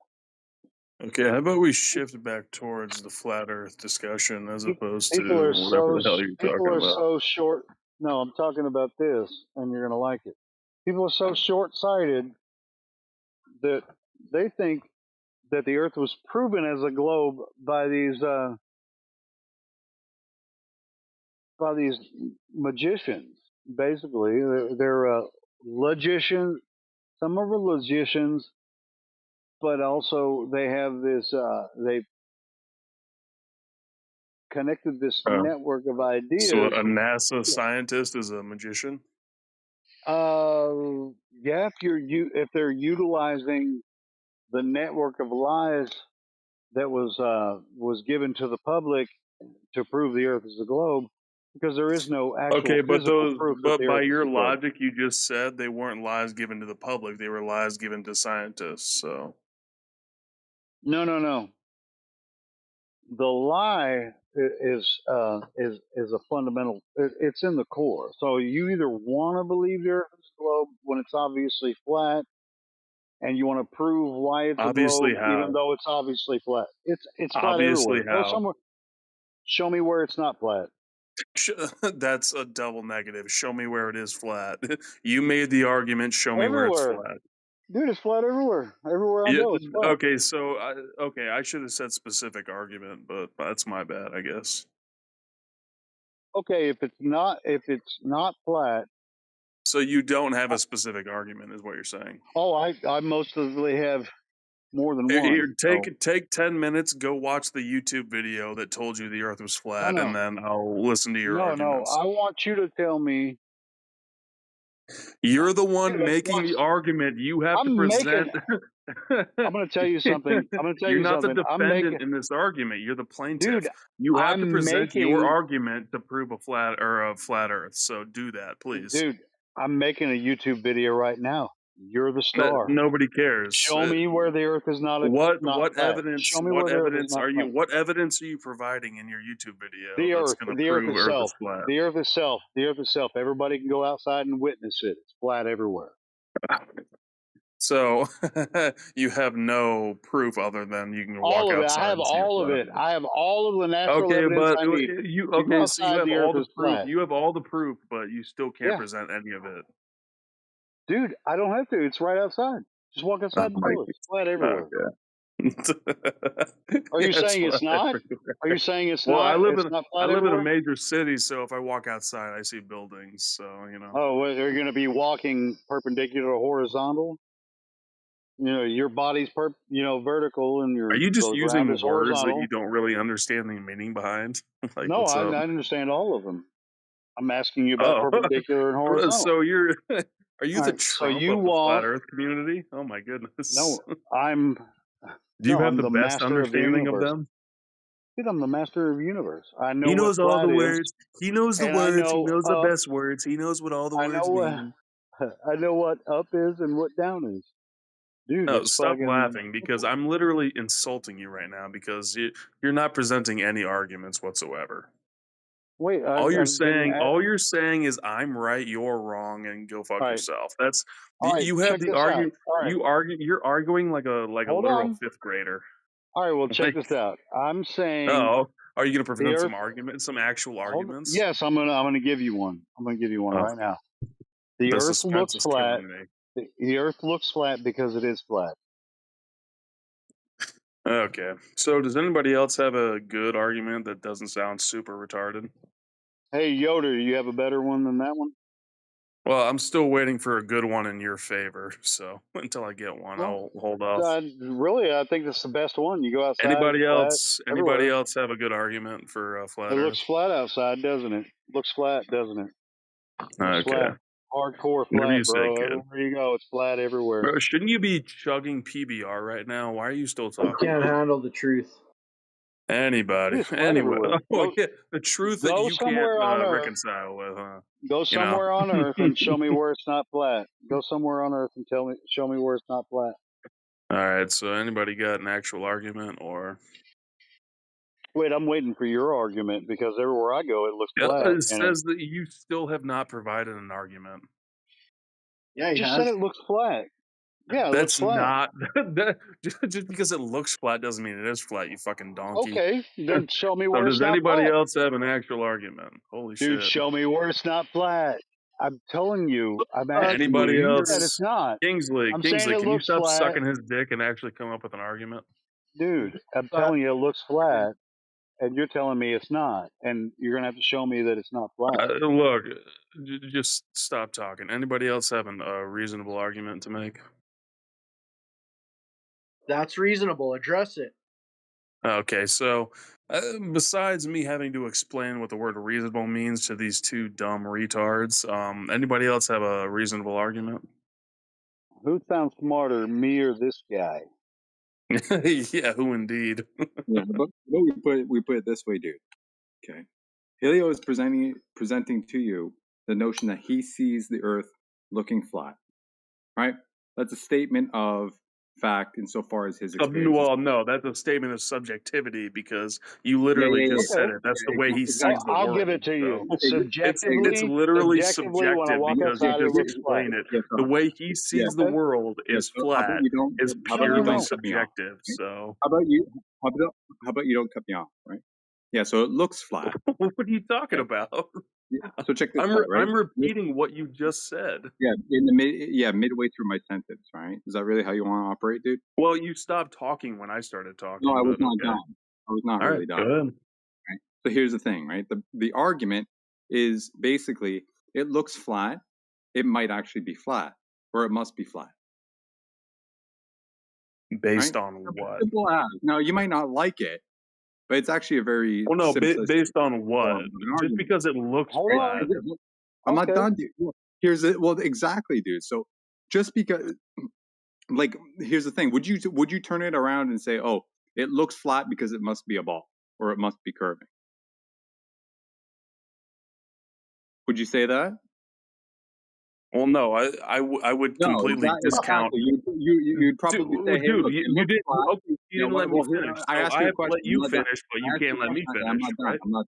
Okay, how about we shift back towards the flat Earth discussion as opposed People to are whatever the hell you're talking about? so short. No, I'm talking about this, and you're gonna like it. People are so short-sighted that they think that the Earth was proven as a globe by these magicians. Basically, they're logicians. Some are logicians, but also they have this. They connected this network of So ideas. a NASA scientist is a magician? Yeah, if they're utilizing the network of lies that was given to the public to prove the Earth is a globe, because there is no actual Okay, but physical proof that the by Earth is your a globe. logic, you just said they weren't lies given to the public; they were lies given to scientists. So No. The lie is a fundamental. It's in the core. So you either want to believe the Earth is a globe when it's obviously flat, and you want to prove why it's a globe, obviously, even how? though it's obviously flat. It's flat Obviously, everywhere. Go how? somewhere. Show me where it's not flat. That's a double negative. Show me where it is flat. You made the argument. Show me where it's Everywhere, flat. dude. It's flat everywhere. Everywhere I Yeah, go, it's flat. okay, so I should have said specific argument, but that's my bad, I guess. Okay, if it's not flat. So you don't have a specific argument, is what you're saying? Oh, I mostly have more than Here, one. So. take 10 minutes. Go watch the YouTube video that told you the Earth was flat, and No. then I'll listen to your arguments. I want you to tell me. You're the one Dude, making the argument. You have to I'm present. going to tell you something. You're not the defendant in this argument. You're the plaintiff. Dude, You have to I'm present your making. argument to prove a flat Earth. So do that, please. Dude, I'm making a YouTube video right now. You're the star. Nobody cares. Show me where the Earth is not What flat. evidence? Show me where the Earth is not flat. What evidence are you providing in your YouTube video The that's Earth, going to the Earth prove Earth itself, is flat? the Earth itself, the Earth itself. Everybody can go outside and witness it. It's flat everywhere. So you have no proof other than you can walk All of it. outside I have and see it's all of flat. it. I have all of the natural Okay, evidence but I need. you You go so you outside, have the all Earth the is proof. flat. You have all the proof, but you still can't Yeah. present any of it. Dude, I don't have to. It's right outside. Just walk outside and do it. It's flat everywhere. Are you Yeah, it's saying it's flat not? everywhere. Are you saying it's Well, not? I live It's in not I flat live in a everywhere? major city, so if I walk outside, I see buildings. So Oh, well, they're going to be walking perpendicular or horizontal. You know, your body's vertical, and Are you just the ground is using words that horizontal. you don't really understand the meaning behind? Like, No, what's I up? understand all of them. I'm asking you about Oh, perpendicular and horizontal. so you're are you All the right, so Trump you of the flat walk. Earth community? Oh my goodness! No, I'm. Do you No, have I'm the the best master of the understanding of universe. them? Dude, I'm the master of the universe. I know He what knows all the flat is, words. He knows the and I words. He know knows the up. best words. He knows what all the I words know what. mean. I know what up is and what down is. Dude, No, it's stop fucking. laughing because I'm literally insulting you right now because you're not presenting any arguments whatsoever. Wait, All you're I've been. all you're saying is I'm right, you're wrong, and go fuck All right, yourself. That's all right. you have Check the this out. All right, you're arguing like a hold literal on. fifth grader. All right, well, check Like, this out. I'm saying oh, are you gonna the present Earth. some actual Hold. arguments? Yes, I'm gonna give you one. I'm gonna give you one Oh, right now. The the Earth suspense looks is flat. killing me. The Earth looks flat because it is flat. Okay, so does anybody else have a good argument that doesn't sound super retarded? Hey, Yoder, do you have a better one than that one? Well, I'm still waiting for a good one in your favor, so until I get one, Well, I'll hold off. I think that's the best one. You go outside, Anybody it's flat else? Anybody everywhere. else have a good argument for flat It looks Earth? flat outside, doesn't it? Looks flat, doesn't it? Looks Okay, flat. Hardcore whatever you flat, say, bro. kid. Everywhere you go, it's flat everywhere. Bro, shouldn't you be chugging PBR right now? Why are you still talking? Can't handle the truth. Anybody, It's flat anyway. everywhere. Oh yeah, the truth that Go you can't somewhere on Earth. reconcile with, huh? Go You know. somewhere on Earth and show me where it's not flat. Go somewhere on Earth and show me where it's not flat. All right. So, anybody got an actual argument, or Wait, I'm waiting for your argument because everywhere I go, it looks flat. it And says that you still have not provided an argument? Yeah, I he just has. said it looks flat. Yeah, it looks That's flat. not that. Just because it looks flat doesn't mean it is flat. You fucking donkey. Okay, then show me So, where it's does not anybody flat. else have an actual argument? Holy Dude, shit! show me where it's not flat. I'm telling you. I'm asking you. Anybody You said it's else? not. Kingsley, I'm saying it can you looks stop flat. sucking his dick and actually come up with an argument? Dude, I'm telling you it looks flat, and you're telling me it's not. And you're going to have to show me that it's not flat. Look, just stop talking. Anybody else have a reasonable argument to make? That's reasonable. Address it. Okay, so besides me having to explain what the word reasonable means to these two dumb retards, anybody else have a reasonable argument? Who sounds smarter, me or this guy? Yeah, who indeed? Yeah, but we put it this way, dude. Okay, Helio is presenting to you the notion that he sees the Earth looking flat. Right? That's a statement of fact insofar as his experience. Well, no, that's a statement of subjectivity because you literally just said it. That's the way he sees the I'll world. give it to you. So Subjectively, it's literally subjectively, when I subjective walk because you outside, it just looks flat. explained it. The way he sees the Okay. world is So how about flat, you don't? is How about you purely don't cut me off? subjective. Okay? So How about you don't cut me off? Right? Yeah. So it looks flat. what are you talking about? Yeah, so check this out, right? I'm repeating what you just said. Yeah, midway through my sentence, right? Is that really how you want to operate, dude? Well, you stopped talking when I started talking. No, I was but not okay. done. I was not All really right, done. good. Right? So here's the thing, right? The argument is basically it looks flat. It might actually be flat, or it must be flat. Based Right? on what? Simple as. Now you might not like it, but it's actually a very Well, no, simplistic based on what? form of an Just argument. because it looks flat. I'm not done, dude. Here's it. Well, exactly, dude. So just because, like, here's the thing: would you turn it around and say, "Oh, it looks flat because it must be a ball or it must be curving"? Would you say that? Well, no, I would No, completely discount. exactly. You'd probably say, hey, Dude, look, it you looks didn't. flat. Okay, you Yeah, didn't let me well, here, finish. I So asked I you a have to question. let I'm you not done. finish, but I you asked you can't a let me question. I'm finish, not done. right? I'm not.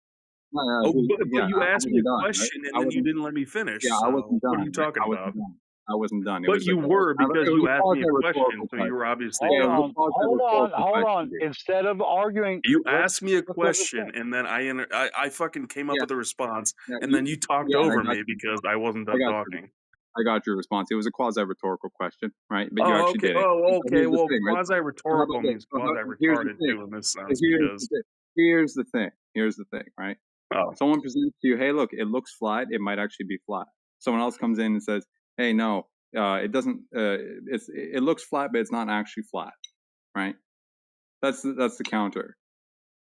No, Oh, dude, but yeah, you I asked me wasn't a done, right? question and then you didn't let me finish. Yeah, I So wasn't what are done, you right? talking I wasn't about? done. I wasn't done. It But was you like were because it was you a asked me quasi a question, rhetorical so you question. were obviously Yeah, Hold it was a on, done. quasi rhetorical hold question, on. dude. Instead of arguing, You let's asked me a have a question and then I fucking came up Yeah, with a response yeah, and then you talked yeah, over me because I wasn't I done got you. talking. I got your response. It was a quasi rhetorical question, right? But you Oh, actually okay. did it. Oh, So okay. here's the Well, thing, right? quasi So how about rhetorical this? means quasi Here's the retarded thing. too in this So sense here's the because thing. Here's the thing. Here's the thing, right? oh, Someone presents to you, hey, look, it looks flat. It might actually be flat. Someone else comes in and says, hey, no, it doesn't. It looks flat, but it's not actually flat, right? That's the counter.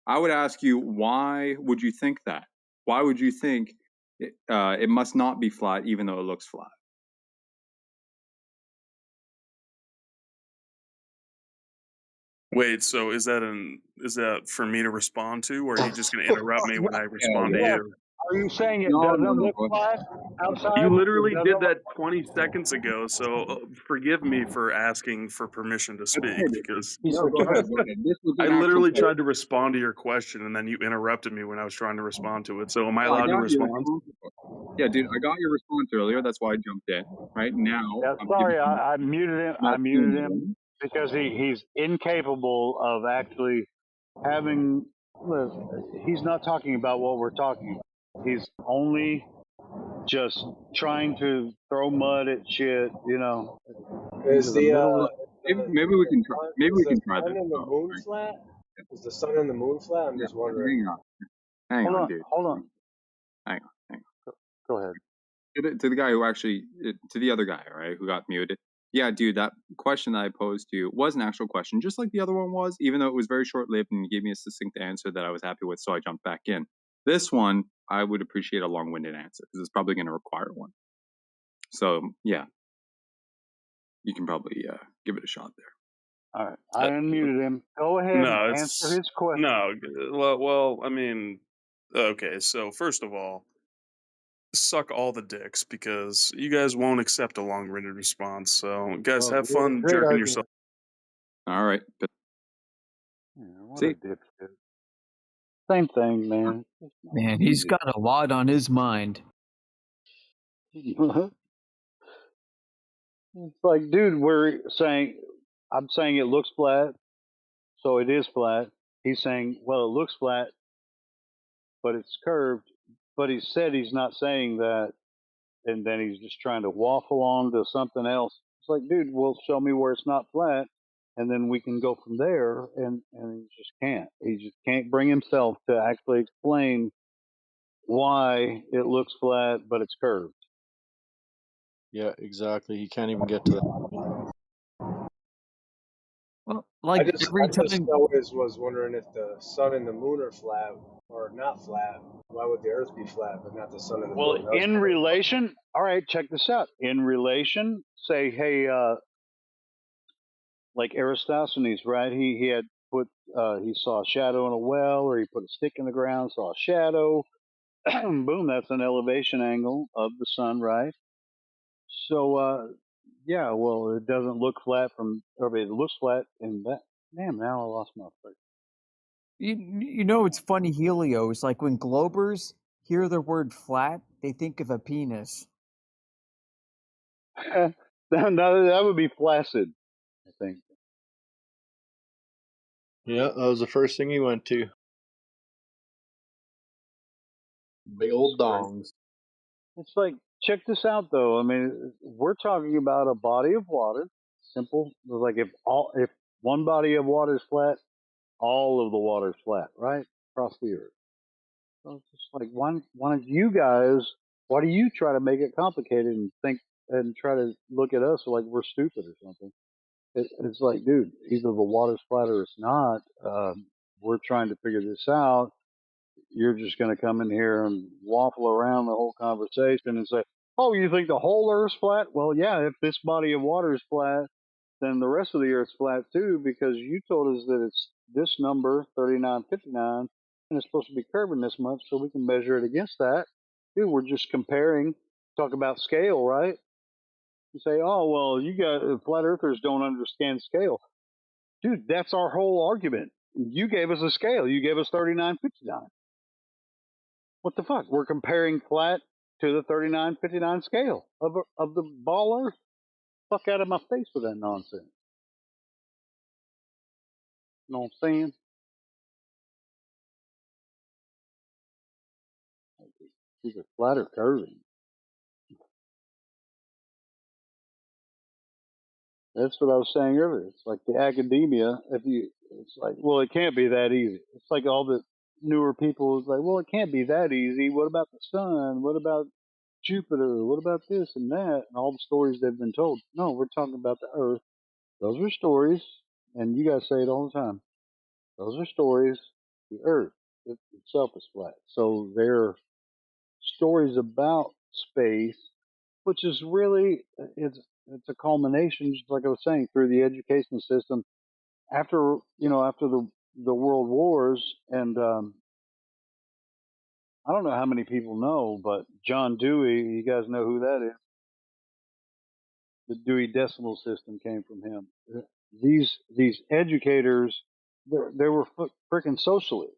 I would ask you, why would you think that? Why would you think it must not be flat, even though it looks flat? wait. So is that for me to respond to, or are you just gonna interrupt me when I Yeah, respond to yes. you? Are you saying it no, doesn't no, no. look Go ahead. flat outside? You It literally doesn't did look. that 20 seconds ago, so forgive me for asking for permission to That's okay, speak dude. because No, go ahead. Go ahead. This was I an actual literally question. tried to respond to your question and then you interrupted me when I was trying to respond to it. So am I Yeah, I allowed to got your respond? response. Yeah, dude, I got your response earlier. That's why I jumped in. Right now, Yeah, I'm giving sorry, you I muted him. I not muted him doing because he's incapable of actually having. He's not talking about what we're talking about. He's only just trying to throw mud at shit. You know, into Is the middle of. Maybe we can try. Maybe is we the can try sun this. and the Oh, moon right. flat? Is the sun and the moon flat? I'm Yeah, just wondering. hang Hold on, on, dude. hold on. Hang on. Go ahead. To the guy who actually, to the other guy, right, who got muted. Yeah, dude, that question that I posed to you was an actual question, just like the other one was, even though it was very short lived and you gave me a succinct answer that I was happy with, so I jumped back in. This one, I would appreciate a long winded answer because it's probably going to require one. So, yeah, you can probably give it a shot there. All right, I unmuted him. Go ahead and No, answer it's his question. no. Well, I mean, okay. So first of all, suck all the dicks because you guys won't accept a long-winded response. So, guys, Well, have fun great jerking argument. yourself. All right. Yeah, what See? a dipshit. Same thing, man. Man, he's got a lot on his mind. It's like, dude, I'm saying it looks flat, so it is flat. He's saying, well, it looks flat, but it's curved. But he said he's not saying that, and then he's just trying to waffle on to something else. It's like, dude, well, show me where it's not flat, and then we can go from there. And he just can't. He just can't bring himself to actually explain why it looks flat, but it's curved. Yeah, exactly. He can't even get to that point. Well, like every I just time. always was wondering if the sun and the moon are flat or not flat. Why would the Earth be flat, but not the sun and the Well, moon? That's in relation, all right, check this out. In relation, say, hey, like Aristophanes, right? He had put, he saw a shadow in a well, or he put a stick in the ground, saw a shadow. Boom, that's an elevation angle of the sun, right? So, yeah, well, it doesn't look flat or it looks flat in that. Damn, now I lost my place. You know, it's funny, Helios. Like when Globers hear the word flat, they think of a penis. No, that would be flaccid, I think. Yeah, that was the first thing he went to. Big old dongs. It's like, check this out though. I mean, we're talking about a body of water. Simple. Like if one body of water is flat, all of the water is flat, right? Across the earth. So it's just like, why do you try to make it complicated and think and try to look at us like we're stupid or something? It's like, dude, either the water's flat or it's not. We're trying to figure this out. You're just going to come in here and waffle around the whole conversation and say, oh, you think the whole Earth's flat? Well, yeah, if this body of water is flat, then the rest of the Earth's flat too, because you told us that it's this number, 3959, and it's supposed to be curving this much, so we can measure it against that. Dude, we're just comparing, talk about scale, right? You say, oh, well, you got flat earthers don't understand scale. Dude, that's our whole argument. You gave us a scale. You gave us 3959. What the fuck? We're comparing flat to the 3959 scale of the ball earth. Fuck out of my face with that nonsense. You know what I'm saying? These are flat or curving. That's what I was saying earlier. It's like the academia. It's like, well, it can't be that easy. It's like all the newer people is like, well, it can't be that easy. What about the sun? What about Jupiter? What about this and that? And all the stories they've been told. No, we're talking about the Earth. Those are stories, and you guys say it all the time. Those are stories. The Earth itself is flat. So they're stories about space, which is really it's a culmination, just like I was saying, through the education system after after the world wars. And I don't know how many people know, but John Dewey, you guys know who that is. The Dewey Decimal System came from him. These educators, they were freaking socialists,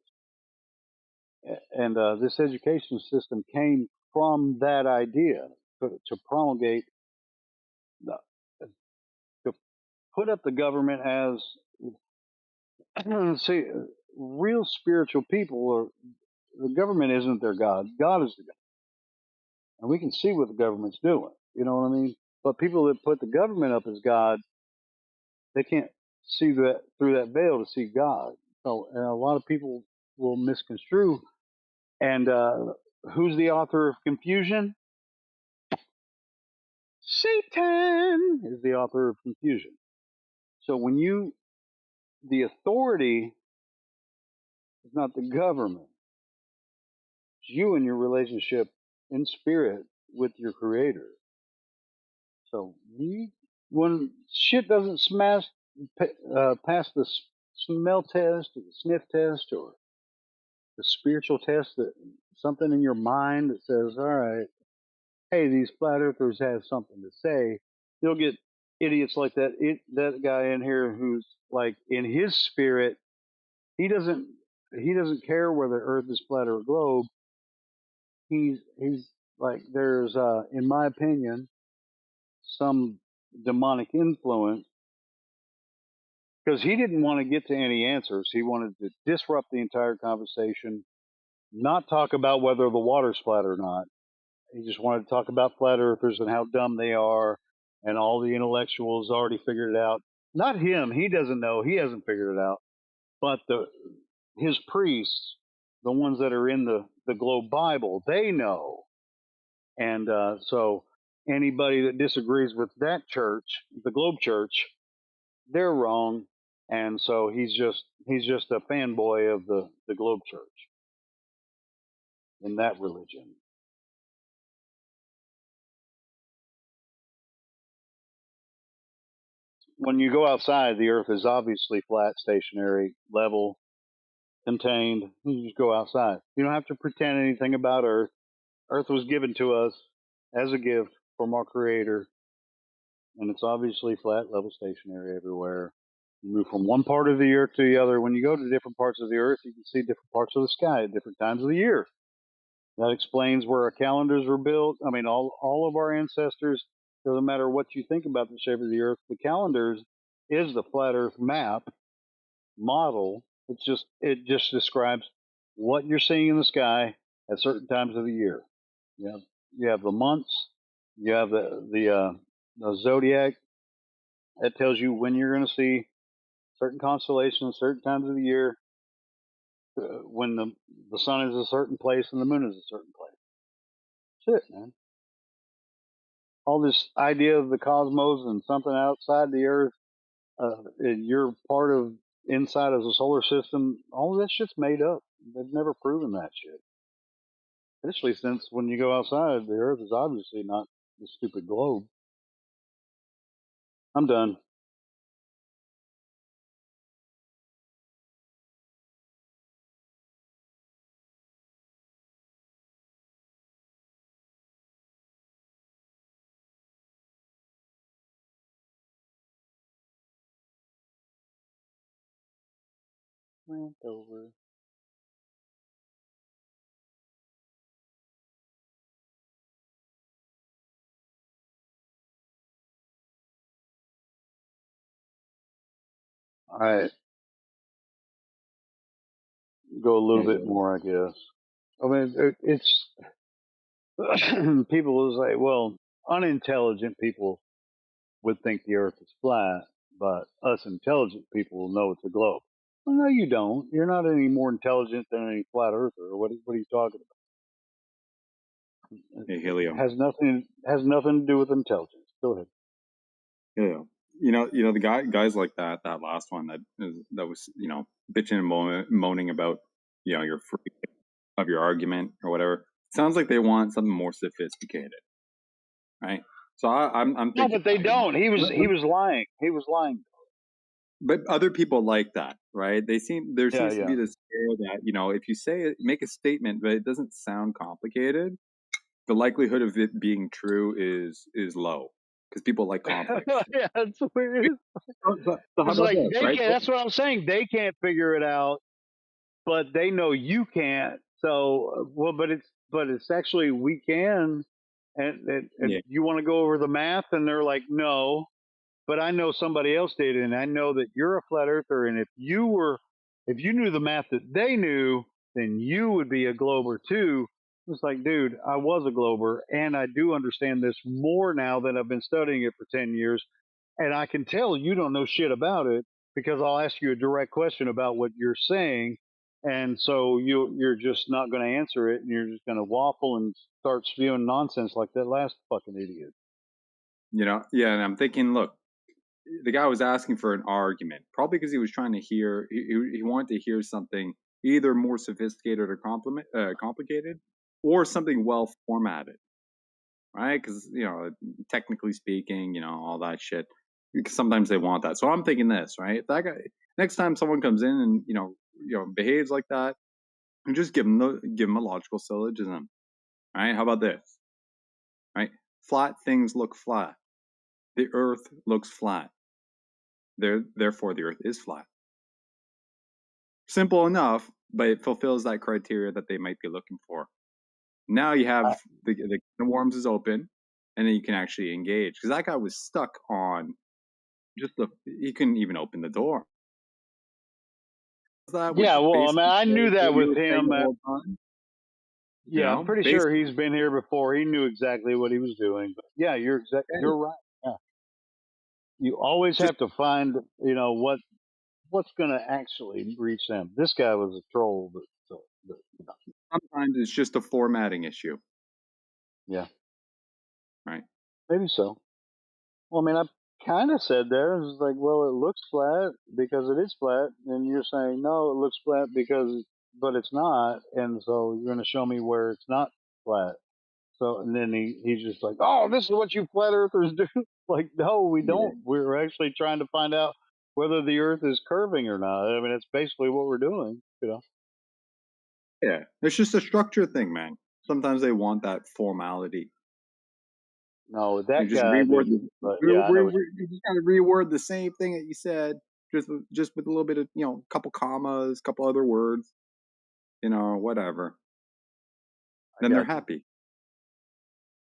and this education system came from that idea to promulgate, to put up the government as see, real spiritual people are. The government isn't their God. God is the God, and we can see what the government's doing. You know what I mean? But people that put the government up as God, they can't see that through that veil to see God. So, and a lot of people will misconstrue. And who's the author of confusion? Satan is the author of confusion. So when the authority is not the government, it's you and your relationship in spirit with your creator. So when shit doesn't pass the smell test or the sniff test or the spiritual test, that something in your mind that says, all right, hey, these flat earthers have something to say, you'll get idiots like that guy in here who's like in his spirit, he doesn't care whether earth is flat or a globe. He's like, there's in my opinion some demonic influence, because he didn't want to get to any answers. He wanted to disrupt the entire conversation, not talk about whether the water's flat or not. He just wanted to talk about flat earthers and how dumb they are, and all the intellectuals already figured it out. Not him. He doesn't know. He hasn't figured it out. But his priests, the ones that are in the Globe Bible, they know. And so anybody that disagrees with that church, the Globe Church, they're wrong. And so he's just a fanboy of the Globe Church in that religion. When you go outside, the earth is obviously flat, stationary, level, contained. You just go outside. You don't have to pretend anything about earth. Earth was given to us as a gift from our creator, and it's obviously flat, level, stationary everywhere. You move from one part of the earth to the other. When you go to different parts of the earth, you can see different parts of the sky at different times of the year. That explains where our calendars were built. I mean, all of our ancestors, doesn't matter what you think about the shape of the earth, the calendars is the flat earth map model. It just describes what you're seeing in the sky at certain times of the year. You have the months, you have the zodiac that tells you when you're going to see certain constellations, certain times of the year, when the sun is a certain place and the moon is a certain place. That's it, man. All this idea of the cosmos and something outside the earth, and you're part of inside of the solar system, all of that shit's made up. They've never proven that shit. Especially since when you go outside, the earth is obviously not the stupid globe. I'm done. Rant over. All right, go a little Yeah, bit more, I guess. I mean, it's people will say, well, unintelligent people would think the Earth is flat, but us intelligent people will know it's a globe. Well, no, you don't. You're not any more intelligent than any flat earther. What are you talking about? hey, It Helio. has nothing to do with intelligence. Go ahead. Helio. The guys like that last one that was, bitching and moaning about, your free of your argument or whatever. Sounds like they want something more sophisticated, right? So I'm No, thinking, but they don't. He was let- let- he was lying. He was lying. but other people like that, right? There Yeah, seems to be yeah. this air that, if you make a statement, but it doesn't sound complicated, the likelihood of it being true is low because people like complex shit. Yeah, it's weird. So how It's about like this, they right? can't. That's what I'm saying. They can't figure it out, but they know you can't. So, well, but it's actually we can. And Yeah, you want to go over the math, and they're like, no. But I know somebody else did, and I know that you're a flat earther. And if you knew the math that they knew, then you would be a glober too. It's like, dude, I was a glober, and I do understand this more now that I've been studying it for 10 years. And I can tell you don't know shit about it because I'll ask you a direct question about what you're saying. And so you're just not going to answer it, and you're just going to waffle and start spewing nonsense like that last fucking idiot. yeah, and I'm thinking, look, the guy was asking for an argument, probably because he was trying to hear, he wanted to hear something either more sophisticated or complicated, or something well formatted, right? Because technically speaking, all that shit. Because sometimes they want that. So I'm thinking this, right? If that guy, next time someone comes in and behaves like that, and just give him a logical syllogism, right? How about this, right? Flat things look flat. The Earth looks flat. Therefore, the Earth is flat. Simple enough, but it fulfills that criteria that they might be looking for. Now you have the can of worms is open, and then you can actually engage, because that guy was stuck on he couldn't even open the door. That, which Yeah, is well, I mean, basically I knew what that you with were saying him. the whole time. Yeah, I'm pretty sure Basically, he's been here before. He knew exactly what he was doing. But yeah, you're right. Yeah. You always just have to find, what's going to actually reach them. This guy was a troll, but sometimes it's just a formatting issue, yeah, right? maybe so. Well, I mean, I kind of said there, it's like, well, it looks flat because it is flat, and you're saying no, it looks flat but it's not, and so you're going to show me where it's not flat. So, and then he's just like, oh, this is what you flat earthers do. Like, no, we Yeah, don't. We're actually trying to find out whether the earth is curving or not. I mean, it's basically what we're doing. yeah. It's just a structure thing, man. Sometimes they want that formality. No, You that just guy reword didn't. But yeah, I know what you just kind of reword the same thing that you said, just with a little bit of a couple commas, couple other words, whatever. I Then they're got you. happy.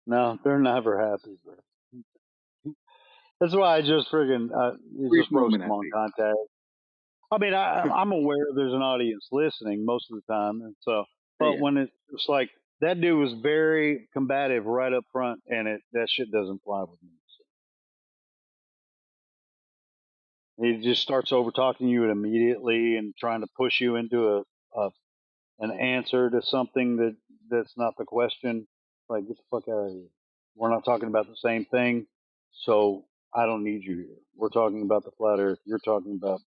No, they're never happy. But that's why I just friggin' you Brief just roast moment them on happy. contact. I mean, I'm aware there's an audience listening most of the time, and so, but Yeah, when it's like that dude was very combative right up front, and that shit doesn't fly with me. He just starts over talking you immediately and trying to push you into a an answer to something that's not the question. Like, get the fuck out of here. We're not talking about the same thing, so I don't need you here. We're talking about the flat Earth. You're talking about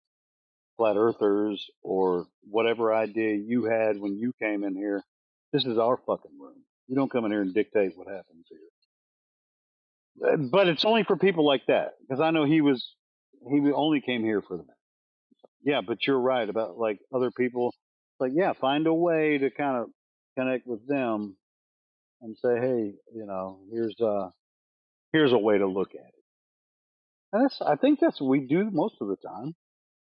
flat earthers or whatever idea you had when you came in here. This is our fucking room. You don't come in here and dictate what happens here. But it's only for people like that because I know he only came here for them. Yeah, but you're right about like other people. Like, yeah, find a way to kind of connect with them and say, hey, here's a way to look at it. And I think that's what we do most of the time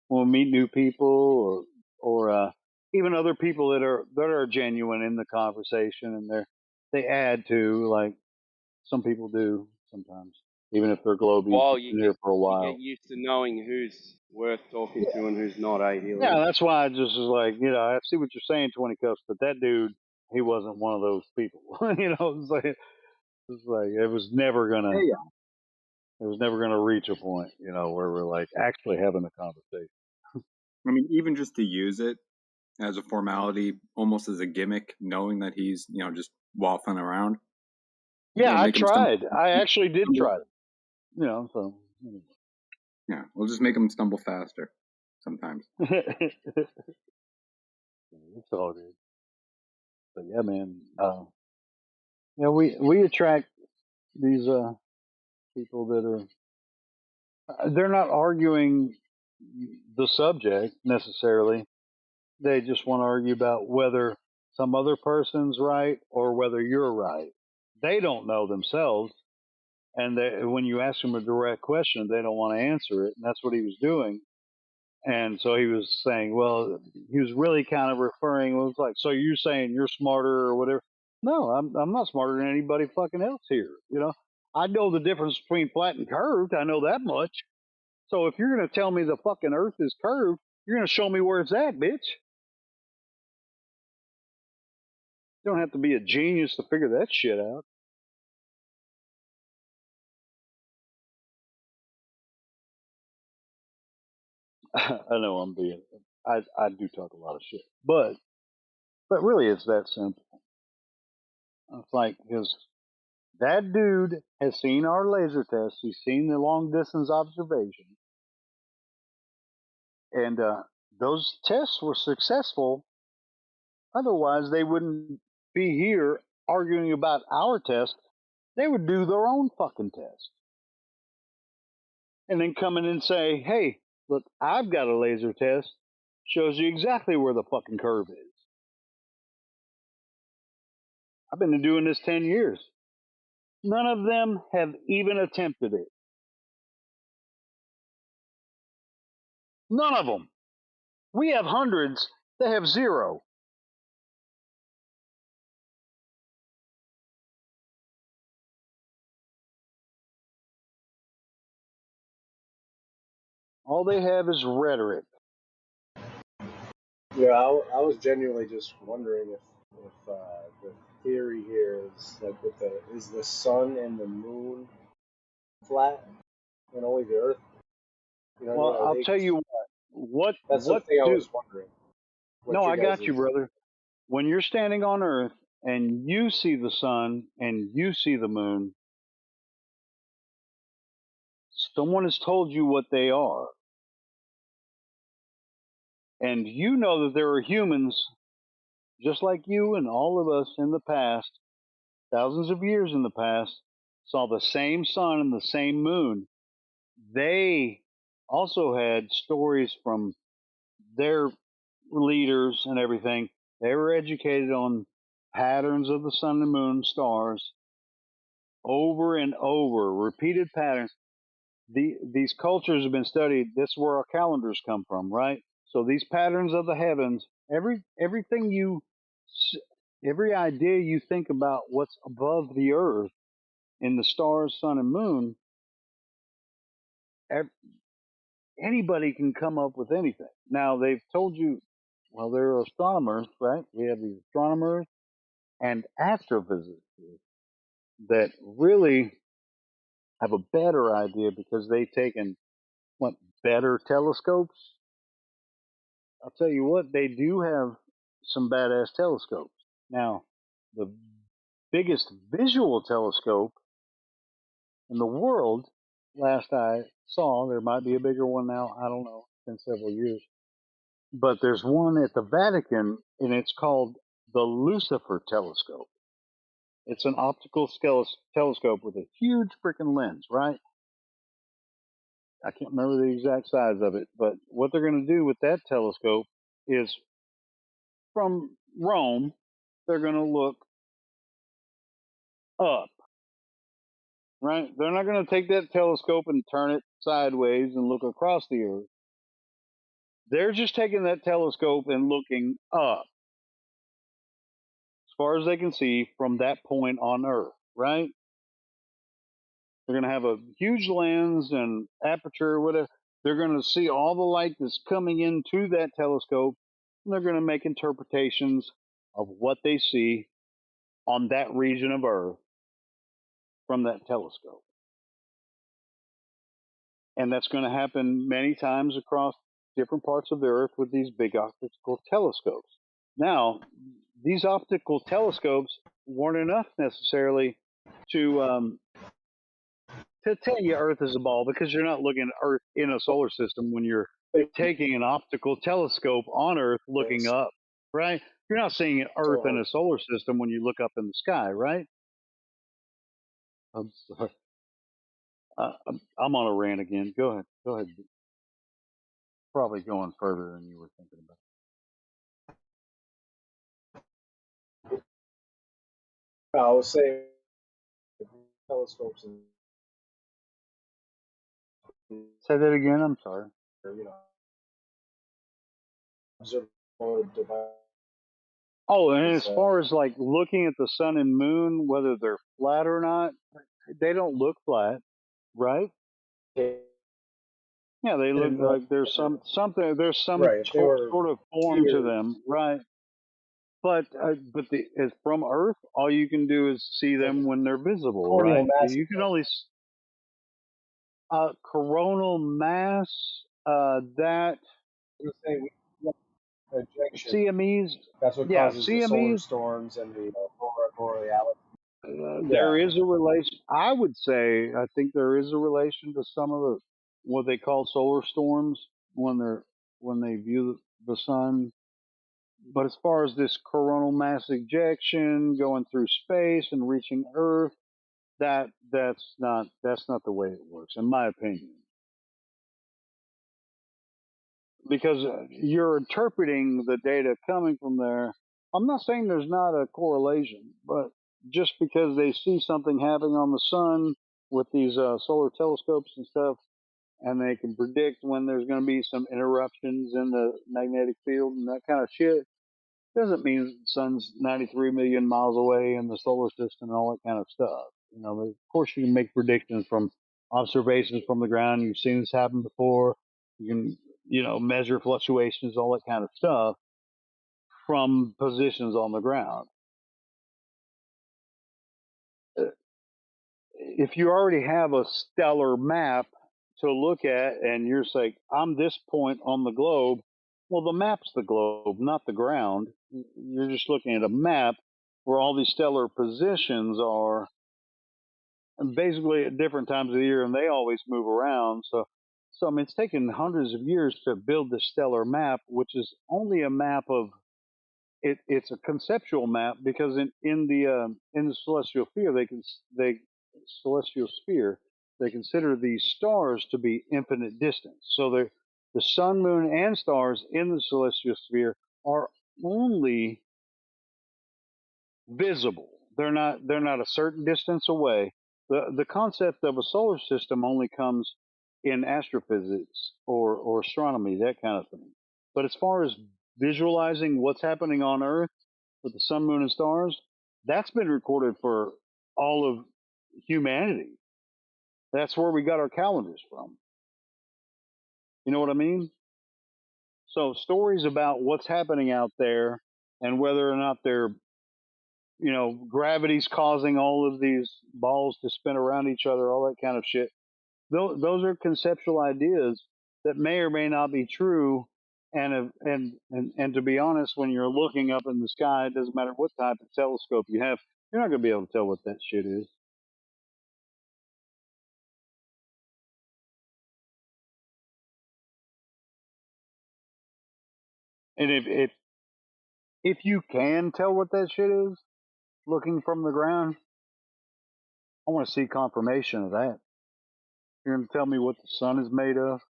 when we meet new people or even other people that are genuine in the conversation, and they add to, like some people do sometimes, even if they're globies While been here for a you get while. used to knowing who's worth talking to and who's not, eh, Yeah, Helio? that's why I just was like, I see what you're saying, 20 cups, but that dude, he wasn't one of those people. It was never gonna, Hey, reach a point, where we're like actually having a conversation. I mean, even just to use it as a formality, almost as a gimmick, knowing that he's, just waffling around, Yeah, it'll I make him stumble. tried. I actually did try it. So Yeah, we'll just make him stumble faster sometimes. it's all good. But yeah, man. We attract these people that they're not arguing the subject necessarily. They just want to argue about whether some other person's right or whether you're right. They don't know themselves, and when you ask them a direct question, they don't want to answer it, and that's what he was doing. And so he was saying, well, he was really kind of referring. It was like, so you're saying you're smarter or whatever? No, I'm not smarter than anybody fucking else here. I know the difference between flat and curved. I know that much. So if you're gonna tell me the fucking Earth is curved, you're gonna show me where it's at, bitch. You don't have to be a genius to figure that shit out. I know I do talk a lot of shit, but really it's that simple. It's like, because that dude has seen our laser tests. He's seen the long distance observation, and those tests were successful. Otherwise, they wouldn't be here arguing about our test. They would do their own fucking test, and then come in and say, "Hey, look, I've got a laser test. Shows you exactly where the fucking curve is. I've been doing this 10 years. None of them have even attempted it. None of them. We have hundreds. They have zero. All they have is rhetoric. Yeah, I was genuinely just wondering if the theory here is like is the sun and the moon flat and only the Earth. You know what I mean? Well, Are I'll they? tell you what. That's the What thing I do? was wondering. What No, your I guys got you, is? brother. When you're standing on Earth and you see the sun and you see the moon, someone has told you what they are, and you know that there are humans just like you and all of us in the past, thousands of years in the past, saw the same sun and the same moon. They also had stories from their leaders and everything. They were educated on patterns of the sun and moon, stars, over and over, repeated patterns. These cultures have been studied. This is where our calendars come from, right? So these patterns of the heavens, everything every idea you think about what's above the earth in the stars, sun, and moon, anybody can come up with anything. Now they've told you, well, there are astronomers, right? We have these astronomers and astrophysicists that really have a better idea because they've taken what, better telescopes. I'll tell you what, they do have some badass telescopes. Now, the biggest visual telescope in the world, last I saw, there might be a bigger one now. I don't know. It's been several years. But there's one at the Vatican, and it's called the Lucifer telescope. It's an optical telescope with a huge freaking lens, right? I can't remember the exact size of it, but what they're going to do with that telescope is from Rome, they're going to look up, right? They're not going to take that telescope and turn it sideways and look across the earth. They're just taking that telescope and looking up as far as they can see from that point on Earth, right? They're going to have a huge lens and aperture, whatever. They're going to see all the light that's coming into that telescope, and they're going to make interpretations of what they see on that region of Earth from that telescope. And that's going to happen many times across different parts of the Earth with these big optical telescopes. Now, these optical telescopes weren't enough necessarily to tell you Earth is a ball, because you're not looking at Earth in a solar system when you're taking an optical telescope on Earth looking up, right? You're not seeing Earth in a solar system when you look up in the sky, right? I'm sorry. I'm on a rant again. Go ahead. Go ahead. Probably going further than you were thinking about. I was saying telescopes and Say that again. I'm sorry. Observable device. Oh, and as far as like looking at the sun and moon, whether they're flat or not, they don't look flat, right? Yeah, they look like there's some sort of form to them, right? But from Earth, all you can do is see them when they're visible, right? You can only coronal mass that Ejection. CMEs. That's what Yeah, causes the solar CMEs. storms and the aurora borealis. There is a relation. I would say I think there is a relation to some of the what they call solar storms when they view the sun. But as far as this coronal mass ejection going through space and reaching Earth, that's not the way it works, in my opinion. Because you're interpreting the data coming from there. I'm not saying there's not a correlation, but just because they see something happening on the sun with these solar telescopes and stuff, and they can predict when there's going to be some interruptions in the magnetic field and that kind of shit, doesn't mean the sun's 93 million miles away in the solar system and all that kind of stuff. Of course, you can make predictions from observations from the ground. You've seen this happen before. You can, measure fluctuations, all that kind of stuff from positions on the ground. If you already have a stellar map to look at and you're saying, I'm this point on the globe, well, the map's the globe, not the ground. You're just looking at a map where all these stellar positions are, and basically at different times of the year, and they always move around. So I mean, it's taken hundreds of years to build this stellar map, which is only a map of it's a conceptual map, because in the celestial sphere they consider these stars to be infinite distance. So the sun, moon, and stars in the celestial sphere are only visible. They're not a certain distance away. The concept of a solar system only comes in astrophysics or astronomy, that kind of thing. But as far as visualizing what's happening on Earth with the sun, moon, and stars, that's been recorded for all of humanity. That's where we got our calendars from. You know what I mean? So stories about what's happening out there and whether or not they're, gravity's causing all of these balls to spin around each other, all that kind of shit. Those are conceptual ideas that may or may not be true. And to be honest, when you're looking up in the sky, it doesn't matter what type of telescope you have, you're not going to be able to tell what that shit is. And if you can tell what that shit is, looking from the ground, I want to see confirmation of that. You're going to tell me what the sun is made of?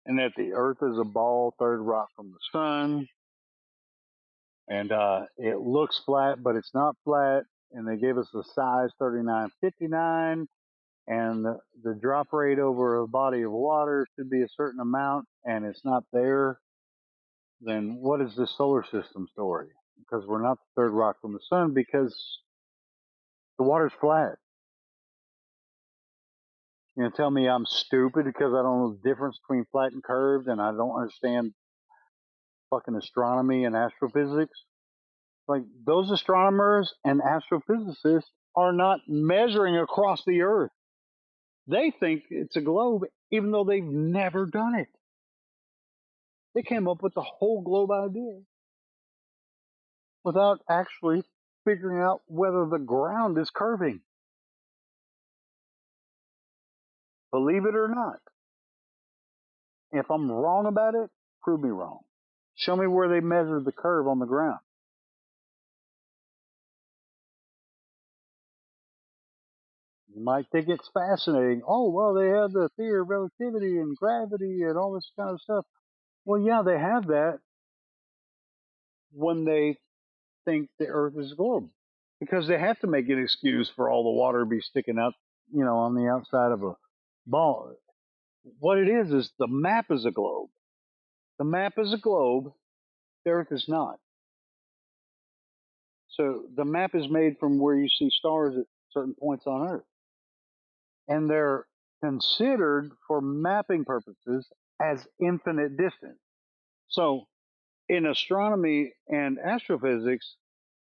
And that the earth is a ball third rock from the sun. And it looks flat, but it's not flat. and they gave us the size 3959, and the drop rate over a body of water should be a certain amount, and it's not there, then what is this solar system story? Because we're not the third rock from the sun, because the water's flat. You know, tell me I'm stupid because I don't know the difference between flat and curved, and I don't understand fucking astronomy and astrophysics. Like, those astronomers and astrophysicists are not measuring across the earth. They think it's a globe, even though they've never done it. They came up with the whole globe idea without actually figuring out whether the ground is curving. Believe it or not. If I'm wrong about it, prove me wrong. Show me where they measured the curve on the ground. You might think it's fascinating. Oh, well, they have the theory of relativity and gravity and all this kind of stuff. Well, yeah, they have that when they think the Earth is a globe, because they have to make an excuse for all the water to be sticking out, you know, on the outside of a ball. What it is the map is a globe. The map is a globe. The Earth is not. So the map is made from where you see stars at certain points on Earth, and they're considered for mapping purposes as infinite distance. So in astronomy and astrophysics,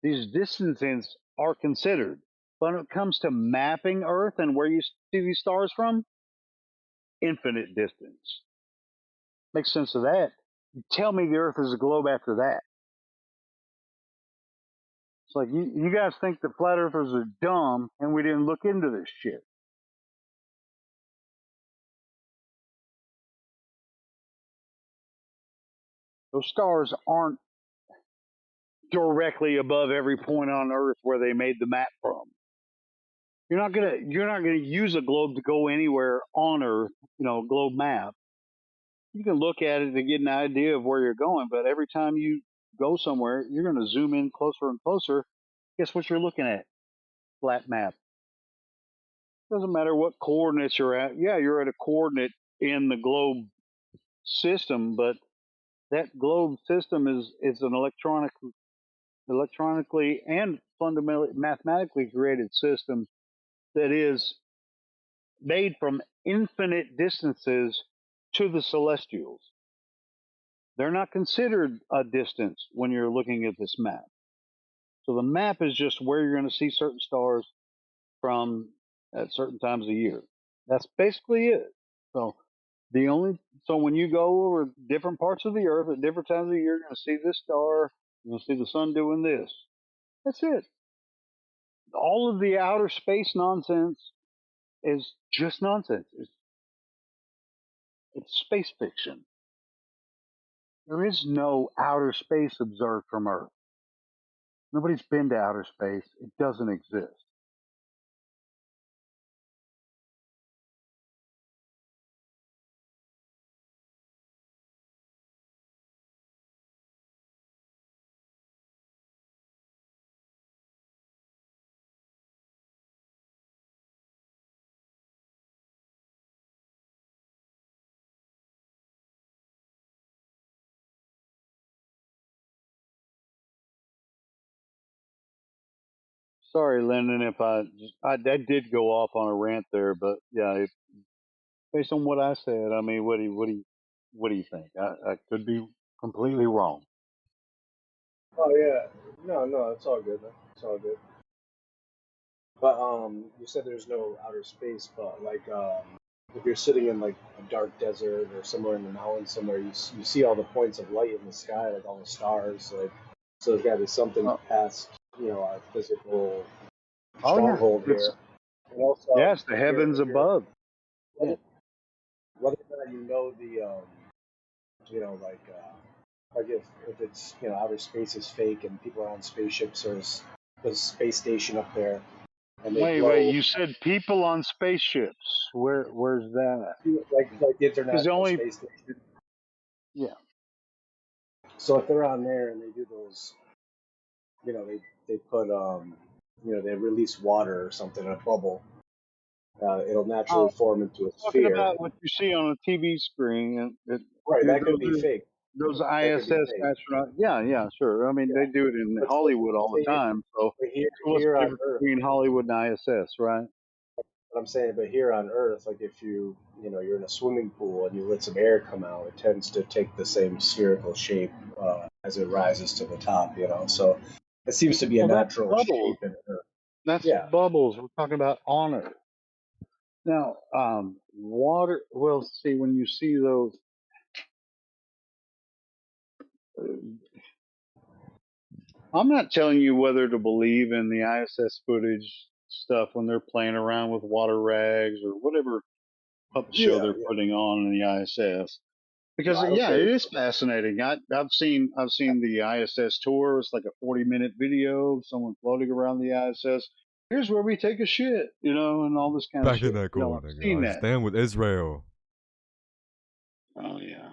these distances are considered. But when it comes to mapping Earth and where you see these stars from, infinite distance. Makes sense of that. Tell me the Earth is a globe after that. It's like you guys think that flat earthers are dumb and we didn't look into this shit. Those stars aren't directly above every point on Earth where they made the map from. You're not gonna use a globe to go anywhere on Earth, you know, globe map. You can look at it to get an idea of where you're going, but every time you go somewhere, you're gonna zoom in closer and closer. Guess what you're looking at? Flat map. Doesn't matter what coordinates you're at. Yeah, you're at a coordinate in the globe system, but that globe system is an electronically and fundamentally mathematically created system that is made from infinite distances to the celestials. They're not considered a distance when you're looking at this map. So the map is just where you're going to see certain stars from at certain times of year. That's basically it. So when you go over different parts of the earth at different times of the year, you're going to see this star, you're going to see the sun doing this. That's it. All of the outer space nonsense is just nonsense. It's space fiction. There is no outer space observed from Earth. Nobody's been to outer space. It doesn't exist. Sorry, Lyndon, if I did go off on a rant there, but yeah, based on what I said, I mean, what do you think? I could be completely wrong. Oh yeah, no, it's all good, man. It's all good. But you said there's no outer space, but like if you're sitting in like a dark desert or somewhere in the mountains somewhere, you see all the points of light in the sky, like all the stars, like so there's got to be something past our physical Oh yeah, stronghold here, and also yes, the heavens if you're above. Yeah. whether or not you know the like if it's outer space is fake and people are on spaceships or there's a space station up there and they Wait, blow you said people on spaceships. Where's that? like the Because the International only Space Station. yeah. So if they're on there and they do those, they put they release water or something, a bubble, it'll naturally Oh, form into a talking sphere. about what you see on a TV screen, Right, that could those be fake. those That could be ISS fake. astronauts. Yeah, yeah, sure. I mean, Yeah. they do it in But Hollywood all the say, time. So, but here what's here the on difference Earth, between Hollywood and ISS, right? what I'm saying, but here on Earth, like if you're in a swimming pool and you let some air come out, it tends to take the same spherical shape as it rises to the top. So it seems to be a Well, that's natural bubbles. shape in Earth. That's Yeah. bubbles. We're talking about on Earth. Now, water. Well, see, when you see those, I'm not telling you whether to believe in the ISS footage stuff when they're playing around with water rags or whatever puppet show Yeah. they're Yeah. putting on in the ISS. No, Because I don't yeah, care. it is fascinating. I've seen the ISS tour. It's like a 40-minute video of someone floating around the ISS. Here's where we take a shit, and all this kind of Back in shit. that I've corner, nigga. seen I that. stand with Israel. Oh yeah.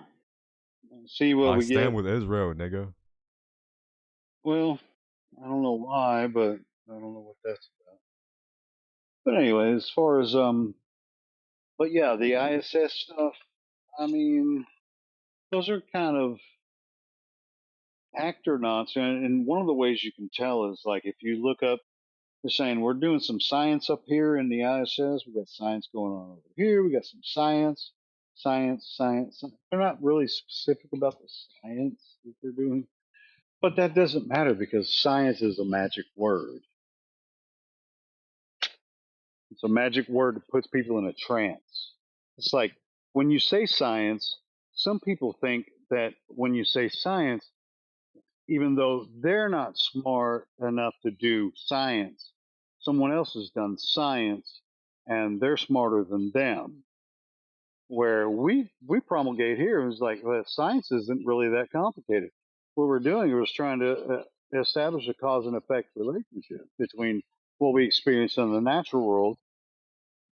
See what I we get. stand with Israel, nigga. Well, I don't know why, but I don't know what that's about. But anyway, as far as but yeah, the ISS stuff. I mean, those are kind of actronauts, and one of the ways you can tell is like if you look up. They're saying we're doing some science up here in the ISS. We got science going on over here. We got some science, science, science. They're not really specific about the science that they're doing, but that doesn't matter because science is a magic word. It's a magic word that puts people in a trance. It's like when you say science, some people think that when you say science, even though they're not smart enough to do science, someone else has done science and they're smarter than them. Where we promulgate here is like, well, science isn't really that complicated. What we're doing is trying to establish a cause and effect relationship between what we experience in the natural world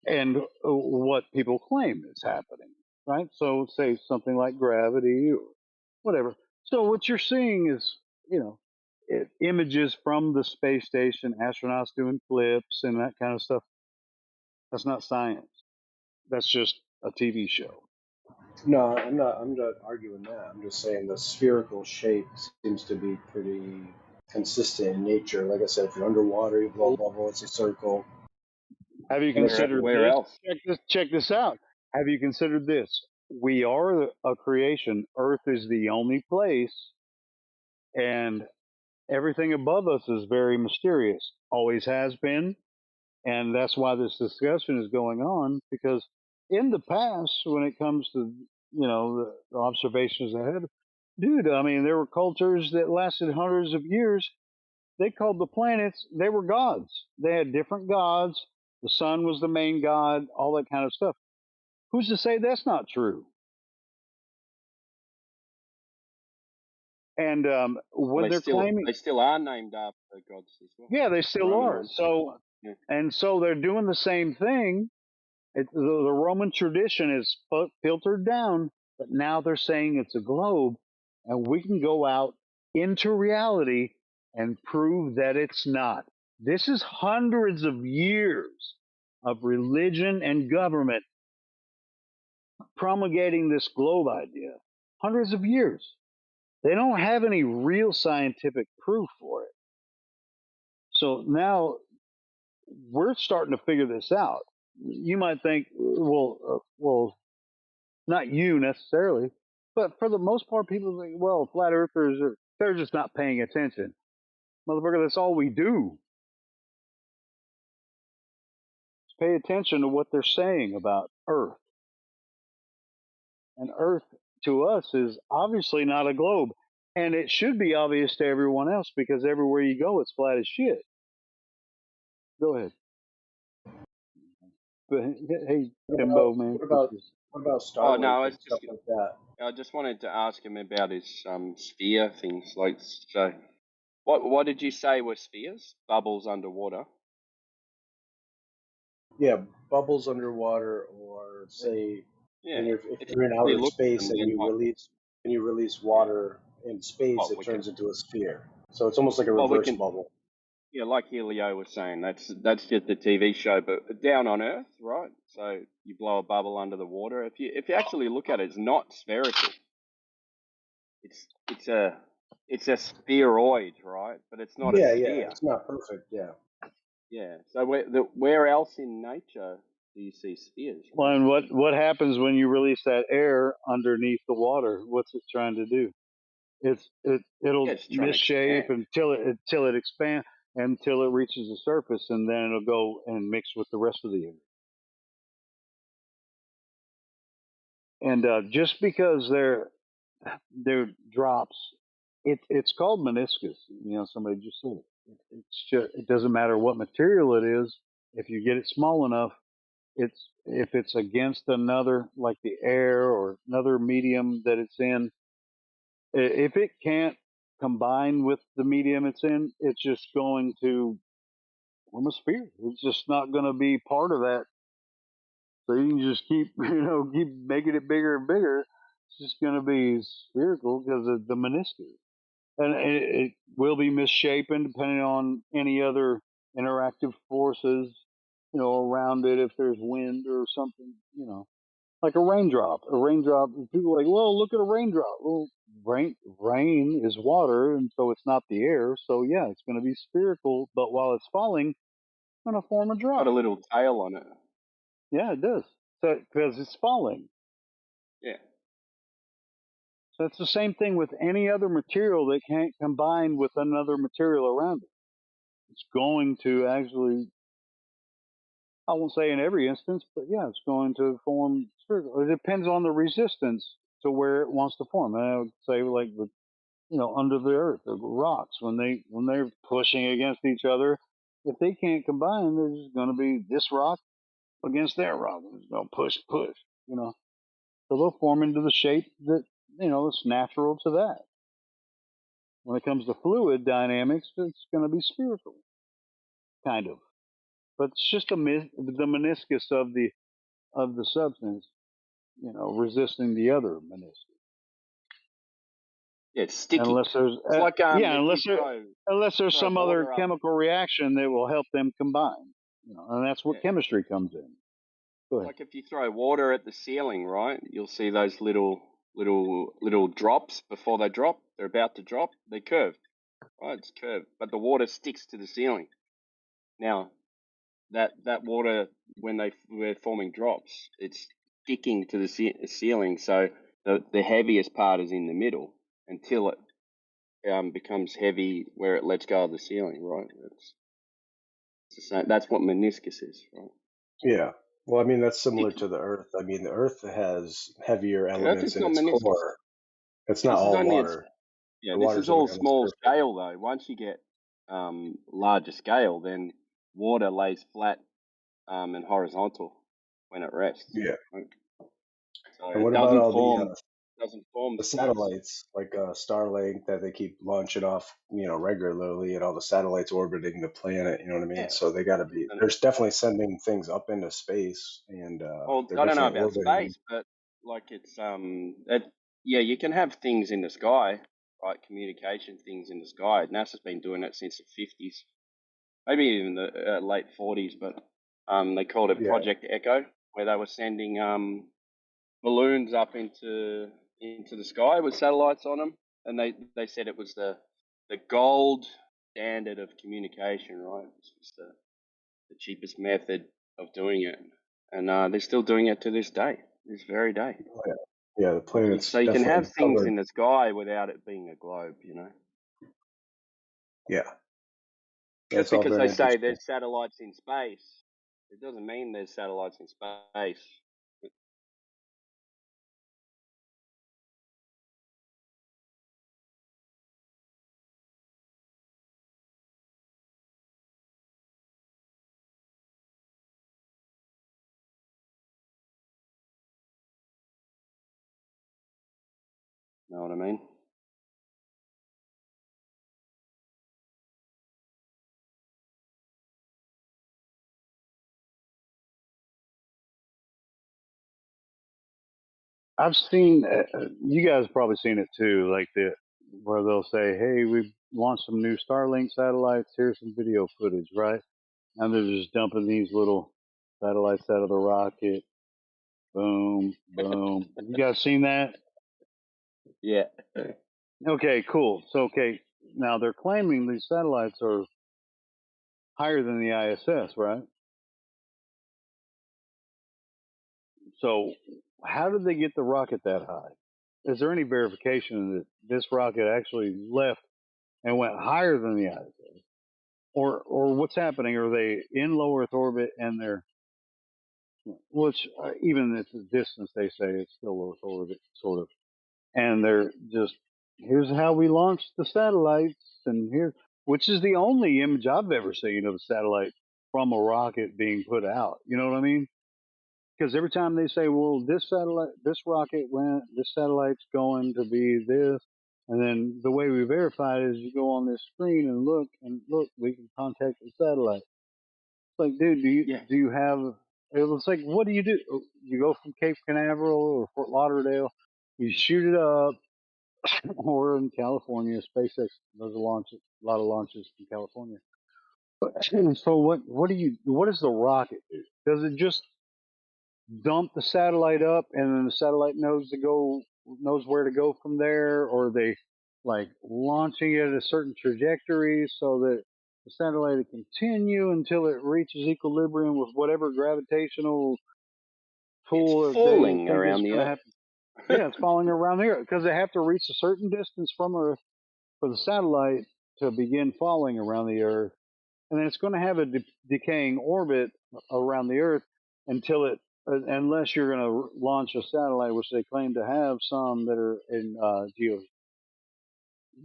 and what people claim is happening, right? So, say something like gravity or whatever. So, what you're seeing is, images from the space station, astronauts doing flips and that kind of stuff. That's not science. That's just a TV show. No, I'm not arguing that. I'm just saying the spherical shape seems to be pretty consistent in nature. Like I said, if you're underwater, you blow a bubble, it's a circle. Have you And if considered Where this? else? Check this out. Have you considered this? We are a creation. Earth is the only place, and everything above us is very mysterious. Always has been, and that's why this discussion is going on. Because in the past, when it comes to the observations ahead, dude, I mean, there were cultures that lasted hundreds of years. They called the planets, they were gods. They had different gods. The sun was the main god, all that kind of stuff. Who's to say that's not true? And Well, when they're claiming, they still are named after gods as well. yeah, they The still Roman are. ones. So, Yeah. and so they're doing the same thing. The Roman tradition is filtered down, but now they're saying it's a globe, and we can go out into reality and prove that it's not. This is hundreds of years of religion and government promulgating this globe idea. Hundreds of years. They don't have any real scientific proof for it. So now we're starting to figure this out. You might think, well, not you necessarily, but for the most part, people think, well, flat earthers they're just not paying attention. Motherfucker, that's all we do. Is pay attention to what they're saying about Earth. And Earth to us is obviously not a globe. And it should be obvious to everyone else because everywhere you go, it's flat as shit. Go ahead. But hey, Timbo, man. What about Oh no, Starlink and stuff like that? I just wanted to ask him about his sphere things. Like, so, what did you say were spheres? Bubbles underwater. Yeah, bubbles underwater, or say Yeah. if you're in outer Look at space them, and they're you not. release water in space, What it we can. turns into a sphere. So it's almost like a Well, we reverse can. bubble. Yeah, like Helio was saying, that's just a TV show, but down on Earth, right? So you blow a bubble under the water. If you actually look at it, it's not spherical. It's a spheroid, right? But it's not a Yeah, sphere. it's not perfect. Yeah. Yeah. So where else in nature do you see spheres? Well, Right? and what happens when you release that air underneath the water? What's it trying to do? Yeah, It'll it's trying to misshape expand. until it expands until it reaches the surface, and then it'll go and mix with the rest of the air. And just because they're drops, it's called meniscus. You know, somebody just said it. It doesn't matter what material it is. If you get it small enough, if it's against another, like the air or another medium that it's in, if it can't combine with the medium it's in, it's just going to form a sphere. It's just not going to be part of that. So you can just keep, keep making it bigger and bigger. It's just going to be spherical because of the meniscus, and it will be misshapen depending on any other interactive forces, around it. If there's wind or something, like a raindrop. A raindrop, people are like, well, look at a raindrop. Well, rain is water, and so it's not the air. So yeah, it's going to be spherical, but while it's falling, it's going to form a Got a drop. little tail on it. Yeah, it does. So because it's falling. Yeah. So it's the same thing with any other material that can't combine with another material around it. It's going to actually, I won't say in every instance, but yeah, it's going to form spherical. It depends on the resistance to where it wants to form. And I would say like with under the earth, the rocks, when they're pushing against each other, if they can't combine, there's just going to be this rock against that rock. It's going to push. So they'll form into the shape that is natural to that. When it comes to fluid dynamics, it's going to be spherical, kind of, but it's just the meniscus of the substance, resisting the other meniscus. Yeah, it's sticky. Unless there's It's like if you unless there's throw some other water up. chemical reaction that will help them combine, and that's what Yeah. chemistry comes in. Go ahead. Like if you throw water at the ceiling, right? You'll see those little drops before they drop. They're about to drop. They're curved, right? It's curved, but the water sticks to the ceiling. Now, that water, when we're forming drops, it's sticking to the ceiling. So the heaviest part is in the middle until it becomes heavy where it lets go of the ceiling, right? It's the same. That's what meniscus is, right? Yeah. Well, I mean, that's similar Sticky. to the Earth. I mean, the Earth has heavier The Earth elements is in not its meniscus. core. It's not This is all only its. water. Yeah, The this is water's all only on the small surface. scale though. Once you get larger scale, then water lays flat and horizontal when it rests. Yeah. Right? So And it what about all doesn't form the spheres. satellites like Starlink that they keep launching off, regularly, and all the satellites orbiting the planet? You know what I mean? Yeah. So they got to be. And, There's definitely sending things up into space, and well, they're I don't know definitely about orbiting them. space, but like yeah, you can have things in the sky, right? Communication things in the sky. NASA's been doing that since the 50s, maybe even the late 40s, but they called it Yeah. Project Echo, where they were sending balloons up into the sky with satellites on them, and they said it was the gold standard of communication, right? It's just the cheapest method of doing it, and they're still doing it to this day, this very day. Oh, yeah. Yeah. The planet's So you can definitely have things covered. in the sky without it being a globe, Yeah. Just That's all because they very say interesting. there's satellites in space, it doesn't mean there's satellites in space. Know what I mean? I've seen you guys have probably seen it too, like where they'll say, "Hey, launched some new Starlink satellites. Here's some video footage, right? And they're just dumping these little satellites out of the rocket. Boom, boom. You guys seen that? Yeah. Okay, cool. So, okay, now they're claiming these satellites are higher than the ISS, right? So, how did they get the rocket that high? Is there any verification that this rocket actually left and went higher than the ISS? Or what's happening? Are they in low Earth orbit and they're, which even at the distance they say it's still low Earth orbit, sort of, and they're just, here's how we launched the satellites, and here, which is the only image I've ever seen of a satellite from a rocket being put out. You know what I mean? Because every time they say, well, this satellite, this rocket went, this satellite's going to be this, and then the way we verify it is you go on this screen and look, we can contact the satellite. It's like, dude, do you have? It's like, what do? You go from Cape Canaveral or Fort Lauderdale, you shoot it up, or in California, SpaceX does a lot of launches from California. So what do you? What does the rocket do? Does it just dump the satellite up and then the satellite knows where to go from there, or are they like launching it at a certain trajectory so that the satellite will continue until it reaches equilibrium with whatever gravitational It's pull that they falling think is around the going to Earth. happen? Yeah, it's falling around the Earth because they have to reach a certain distance from Earth for the satellite to begin falling around the Earth, and then it's going to have a decaying orbit around the Earth until it, unless you're going to launch a satellite, which they claim to have some that are in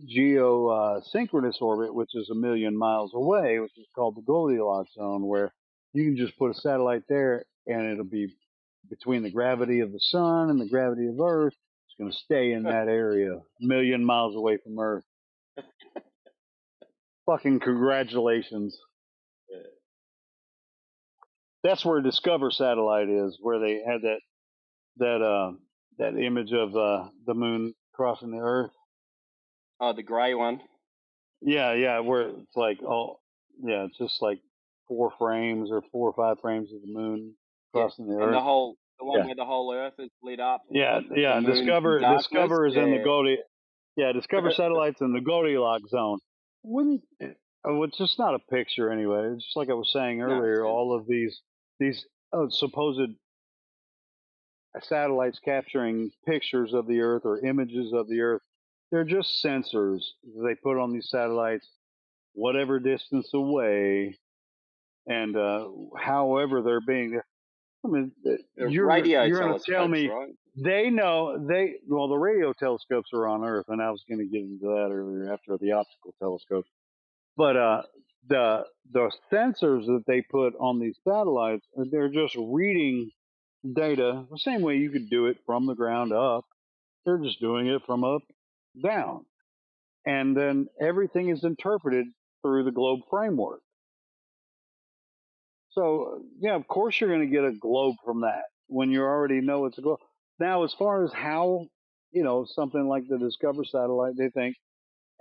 geosynchronous orbit, which is 1,000,000 miles away, which is called the Goldilocks zone, where you can just put a satellite there and it'll be between the gravity of the sun and the gravity of Earth. It's going to stay in that area, 1,000,000 miles away from Earth. Fucking congratulations. That's where Discover satellite is, where they had that image of the moon crossing the Earth. Oh, the grey one. Yeah, where it's like, oh, yeah, it's just like 4 frames or 4 or 5 frames of the moon Yeah. crossing the And Earth. the one Yeah, where the whole Earth is lit up. yeah. The moon's in darkness. Discover is in the Yeah. Discover satellites in the Goldilocks zone. Wouldn't it's just not a picture anyway. It's just like I was saying No, it's earlier. All of these supposed satellites capturing pictures of the Earth or images of the Earth. They're just sensors they put on these satellites, whatever distance away, and however they're being. I mean, radio you're going to tell telescopes, me right? the radio telescopes are on Earth, and I was going to get into that earlier after the optical telescopes. But the sensors that they put on these satellites, they're just reading data the same way you could do it from the ground up. They're just doing it from up down. And then everything is interpreted through the globe framework. So, yeah, of course you're going to get a globe from that when you already know it's a globe. Now, as far as how, something like the Discover satellite, they think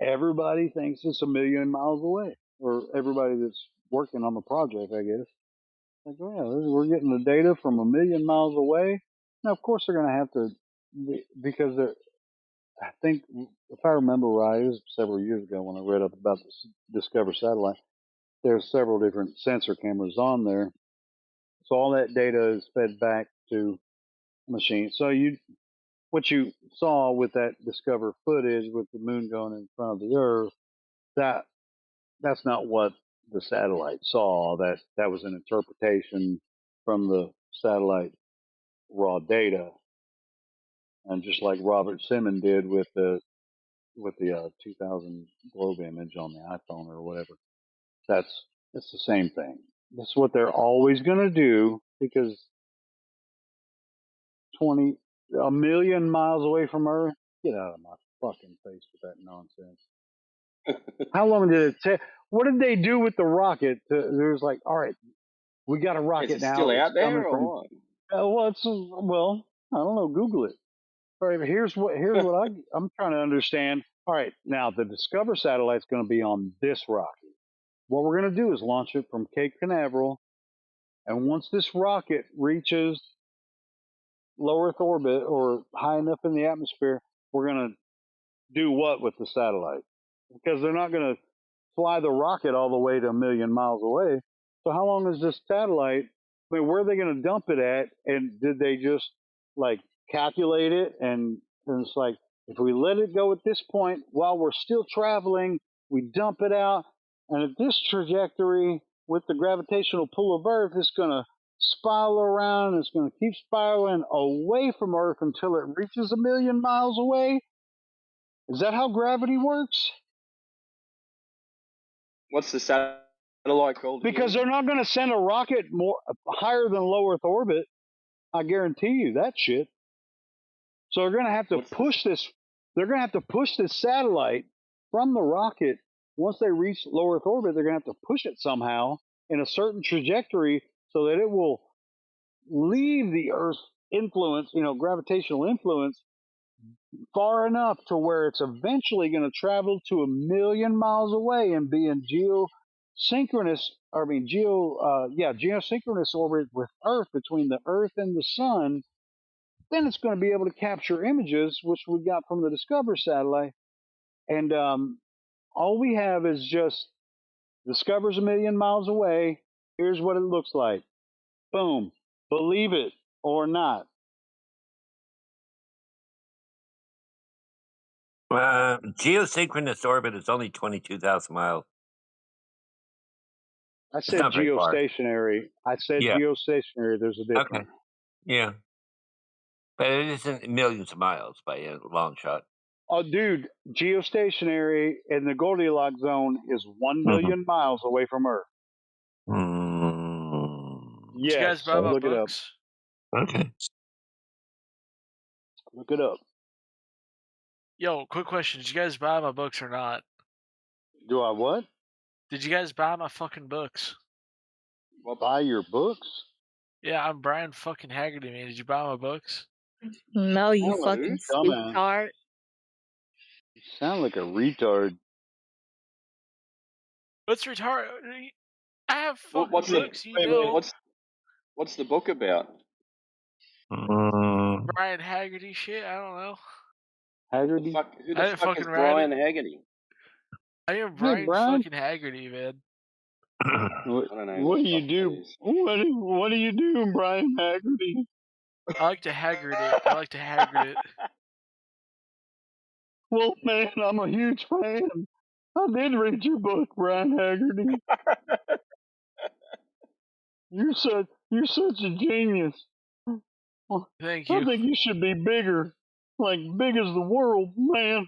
everybody thinks it's 1,000,000 miles away, or everybody that's working on the project, I guess. Like, oh, yeah, we're getting the data from 1,000,000 miles away. Now, of course, they're going to have to, because I think, if I remember right, it was several years ago when I read up about the Discover satellite. There's several different sensor cameras on there, so all that data is fed back to the machine. So what you saw with that Discover footage with the moon going in front of the Earth, that's not what the satellite saw. That was an interpretation from the satellite raw data, and just like Robert Simon did with the 2000 globe image on the iPhone or whatever. It's the same thing. That's what they're always going to do, because 1,000,000 miles away from Earth. Get out of my fucking face with that nonsense. How long did it take? What did they do with the rocket? There's like, all right, we got a Is rocket it now. still It's out there coming or from. what? Well, I don't know. Google it. All right, here's what I'm trying to understand. All right, now the Discover satellite's going to be on this rocket. What we're going to do is launch it from Cape Canaveral, and once this rocket reaches low Earth orbit or high enough in the atmosphere, we're going to do what with the satellite? Because they're not going to fly the rocket all the way to 1,000,000 miles away. So how long is this satellite? I mean, where are they going to dump it at? And did they just like calculate it? And it's like, if we let it go at this point while we're still traveling, we dump it out. And at this trajectory with the gravitational pull of Earth, it's going to spiral around. It's going to keep spiraling away from Earth until it reaches 1,000,000 miles away. Is that how gravity works? What's the satellite called? Because they're not going to send a rocket more higher than low Earth orbit. I guarantee you that shit. So they're going to have to push this. They're going to have to push this satellite from the rocket. Once they reach low Earth orbit, they're going to have to push it somehow in a certain trajectory so that it will leave the Earth's influence, gravitational influence, far enough to where it's eventually going to travel to 1,000,000 miles away and be in geosynchronous orbit with Earth, between the Earth and the Sun. Then it's going to be able to capture images, which we got from the Discover satellite. And all we have is just Discover's 1,000,000 miles away. Here's what it looks like. Boom. Believe it or not. Geosynchronous orbit is only 22,000 miles. I It's said not very far. geostationary. Yeah. Geostationary. There's a difference. Okay. Yeah. But it isn't millions of miles by a long shot. Oh, dude, geostationary in the Goldilocks zone is 1,000,000 miles away from Earth. Did you guys Yes, buy my look it up. books? Okay. Look it up. Yo, quick question. Did you guys buy my books or not? Do I what? Did you guys buy my fucking books? Buy your books? Yeah, I'm Brian fucking Haggerty, man. Did you buy my books? No, you Sound like fucking a dumbass. retard. You sound like a retard. What's retarded? I have fucking What's books, the you know. what's the book about? Brian Haggerty shit. I don't know. Haggerty? Who I the didn't fuck is fucking write Brian it. Haggerty? I am Hey, Brian Brian. fucking Haggerty, man. What, I don't know. what do you do? What do you do, Brian Haggerty? I like to Haggard it. I like to Haggard it. Well, man, I'm a huge fan. I did read your book, Brian Haggerty. You're such a genius. Thank I you. think you should be bigger, like big as the world, man.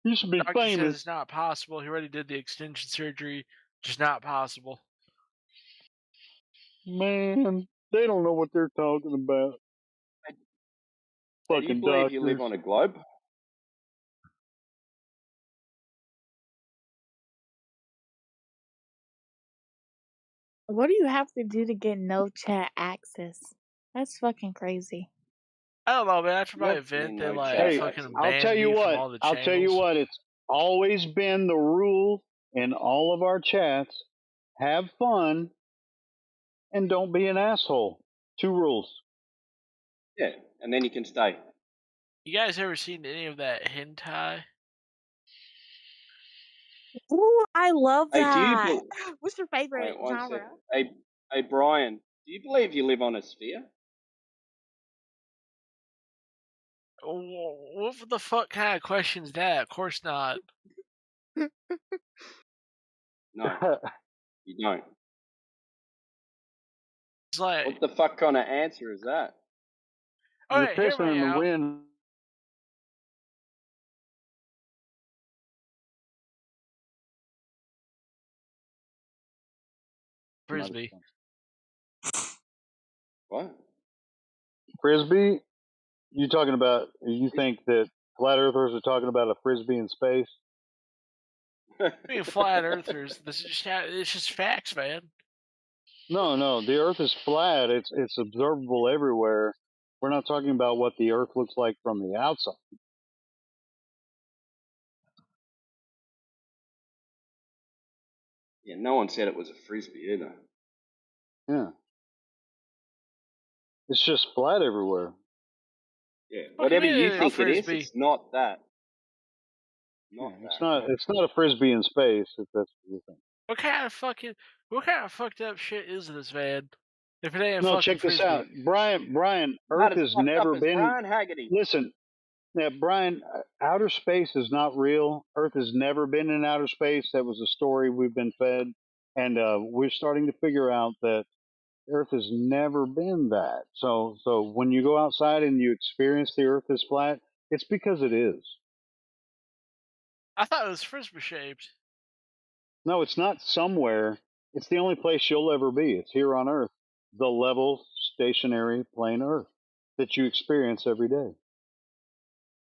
You should be Doctor says famous. it's not possible. He already did the extension surgery. Just not possible. Man, they don't know what they're talking about. Hey, do you Fucking believe doctors. you live on a globe? What do you have to do to get no chat access? That's fucking crazy. I don't know, man. After my What event, do you they mean, no like chat fucking access? I'll tell banned you me from what. all the I'll tell you channels. what. It's always been the rule in all of our chats: have fun and don't be an asshole. 2 rules. Yeah, and then you can stay. You guys ever seen any of that hentai? Ooh, I love Hey, do you that. What's your favorite wait one sec? genre? Hey, Brian, do you believe you live on a sphere? What the fuck kind of question's that? Of course not. No, you don't. It's like, What the fuck kind of answer is that? You're alright, hear pissing me in the out. wind. Frisbee. What? Frisbee? You talking about? You think that flat earthers are talking about a frisbee in space? Being flat earthers, it's just facts, man. No. The Earth is flat. It's observable everywhere. We're not talking about what the Earth looks like from the outside. Yeah, no one said it was a frisbee either. Yeah. It's just flat everywhere. Yeah, What do you whatever mean you a think it is, frisbee? it's not that. Yeah, Not it's that. not. It's not a frisbee in space. If that's what you think. What kind of fucked up shit is this, man? If it ain't a No, fucking check this out, frisbee. Brian. Brian, Not Earth as has fucked up never as been. Brian Haggerty. Listen, yeah, Brian. Outer space is not real. Earth has never been in outer space. That was a story we've been fed, and we're starting to figure out that Earth has never been that. So when you go outside and you experience the Earth is flat, it's because it is. I thought it was frisbee shaped. No, it's not somewhere. It's the only place you'll ever be. It's here on Earth, the level, stationary, plain Earth that you experience every day.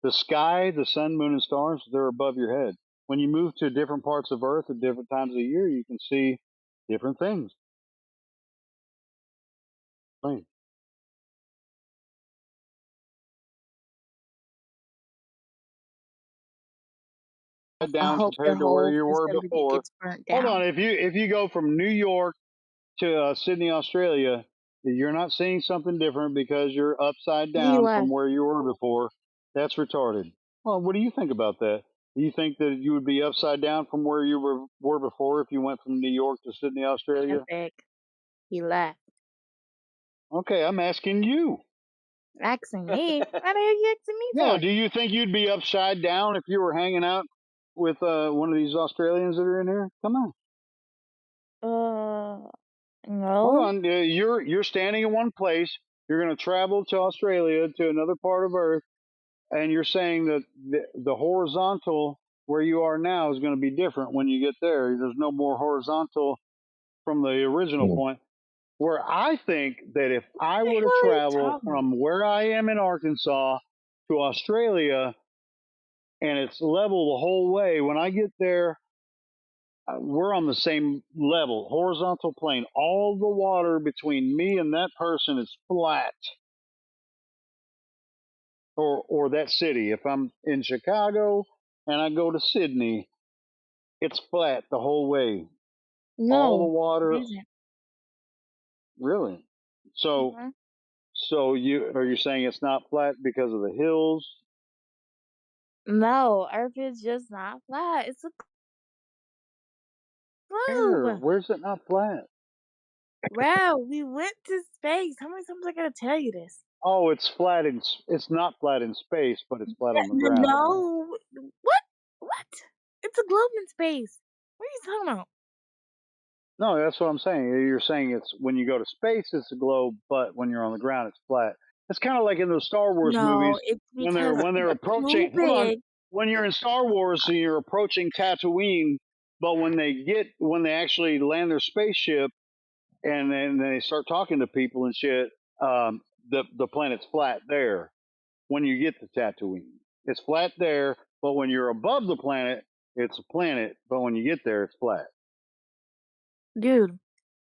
The sky, the sun, moon, and stars, they're above your head. When you move to different parts of Earth at different times of the year, you can see different things. Plain. I Down hope the compared to where whole you were facility before. gets burnt Hold on, down. if you go from New York to Sydney, Australia, you're not seeing something different because you're upside He down from left. where you were before. That's retarded. Well, what do you think about that? Do you think that you would be upside down from where you were before if you went from New York to Sydney, Australia? Epic. He left. Okay, I'm asking you. Asking me? What the hell you asking me Yeah, for? do you think you'd be upside down if you were hanging out with one of these Australians that are in here? Come on. Hold No. on. You're standing in one place. You're going to travel to Australia to another part of Earth, and you're saying that the horizontal where you are now is going to be different when you get there. There's no more horizontal from the original point. Where I think that if I What the were to hell are you travel talking about? from where I am in Arkansas to Australia and it's level the whole way, when I get there, we're on the same level, horizontal plane. All the water between me and that person is flat, or that city. If I'm in Chicago and I go to Sydney, it's flat the whole way. All the No, it water, isn't. really. So, Mhm. so you saying it's not flat because of the hills? No, Earth is just not flat. It's a globe. Where's it not flat? Wow, we went to space. How many times I gotta tell you this? Oh, it's flat in. It's not flat in space, but it's flat on the ground. No. What? What? It's a globe in space. What are you talking about? No, that's what I'm saying. You're saying it's when you go to space, it's a globe, but when you're on the ground, it's flat. It's kind of like in those Star Wars No, movies it's when because they're it's too approaching. Hold on, big. when you're in Star Wars and you're approaching Tatooine, but when they actually land their spaceship and then they start talking to people and shit, the planet's flat there. When you get to Tatooine, it's flat there, but when you're above the planet, it's a planet, but when you get there, it's flat. Dude,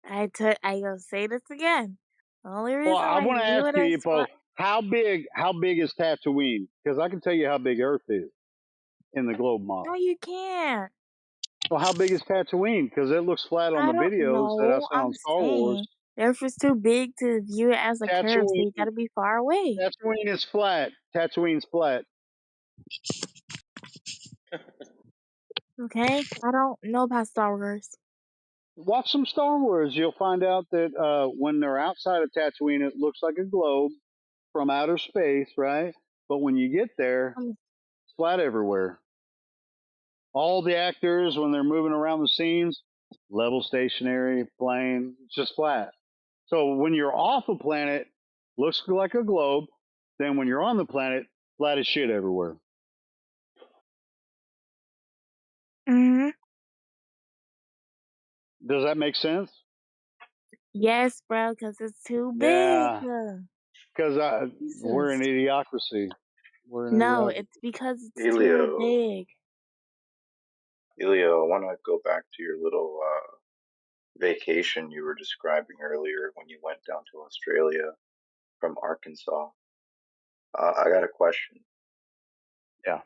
I gonna say this again. The only Well, reason I Oh. why want to you ask and you, I Ipo, spot how big is Tatooine? Because I can tell you how big Earth is in the globe no, model. you can't. Well, how big is Tatooine? Because it looks flat on I the don't videos that I know. seen on I'm Star Wars. saying Earth is too big to view it as a curve, so you Tatooine, gotta be far away. Tatooine is flat. Tatooine's flat. Okay? I don't know about Star Wars. Watch some Star Wars. You'll find out that when they're outside of Tatooine, it looks like a globe from outer space, right? But when you get there, Um, it's flat everywhere. All the actors, when they're moving around the scenes, level, stationary, plane, it's just flat. So when you're off a planet, looks like a globe. Then when you're on the planet, flat as shit everywhere. mhm. Does that make sense? Yes, bro, because it's too big. Yeah, because we're an Jesus. idiocracy. We're an No, idiocracy. it's because it's too Elio, big. Elio, I want to go back to your little vacation you were describing earlier when you went down to Australia from Arkansas. I got a question. Yeah.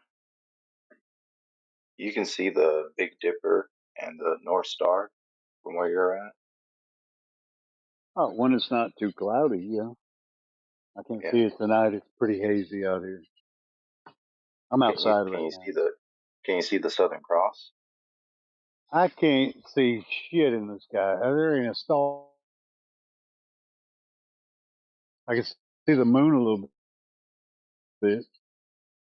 You can see the Big Dipper and the North Star from where you're at? Oh, when it's not too cloudy, yeah. I can't Yeah. see it tonight. It's pretty hazy out here. I'm outside Can right you now. see the Can you see the Southern Cross? I can't see shit in the sky. There ain't a star. I can see the moon a little bit.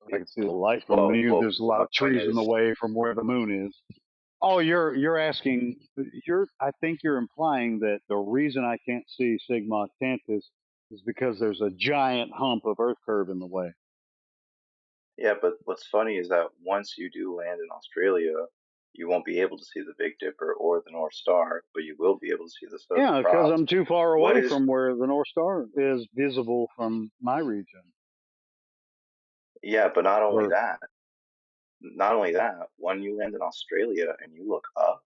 I can see the light from me. There's a lot My of point trees in the is, way from where the moon is. Oh, you're asking. I think you're implying that the reason I can't see Sigma Octantis is because there's a giant hump of Earth curve in the way. yeah, but what's funny is that once you do land in Australia, you won't be able to see the Big Dipper or the North Star, but you will be able to see the Southern Yeah, because Cross. I'm too far What away is, from where the North Star is visible from my region. yeah, but not only Or that, when you land in Australia and you look up,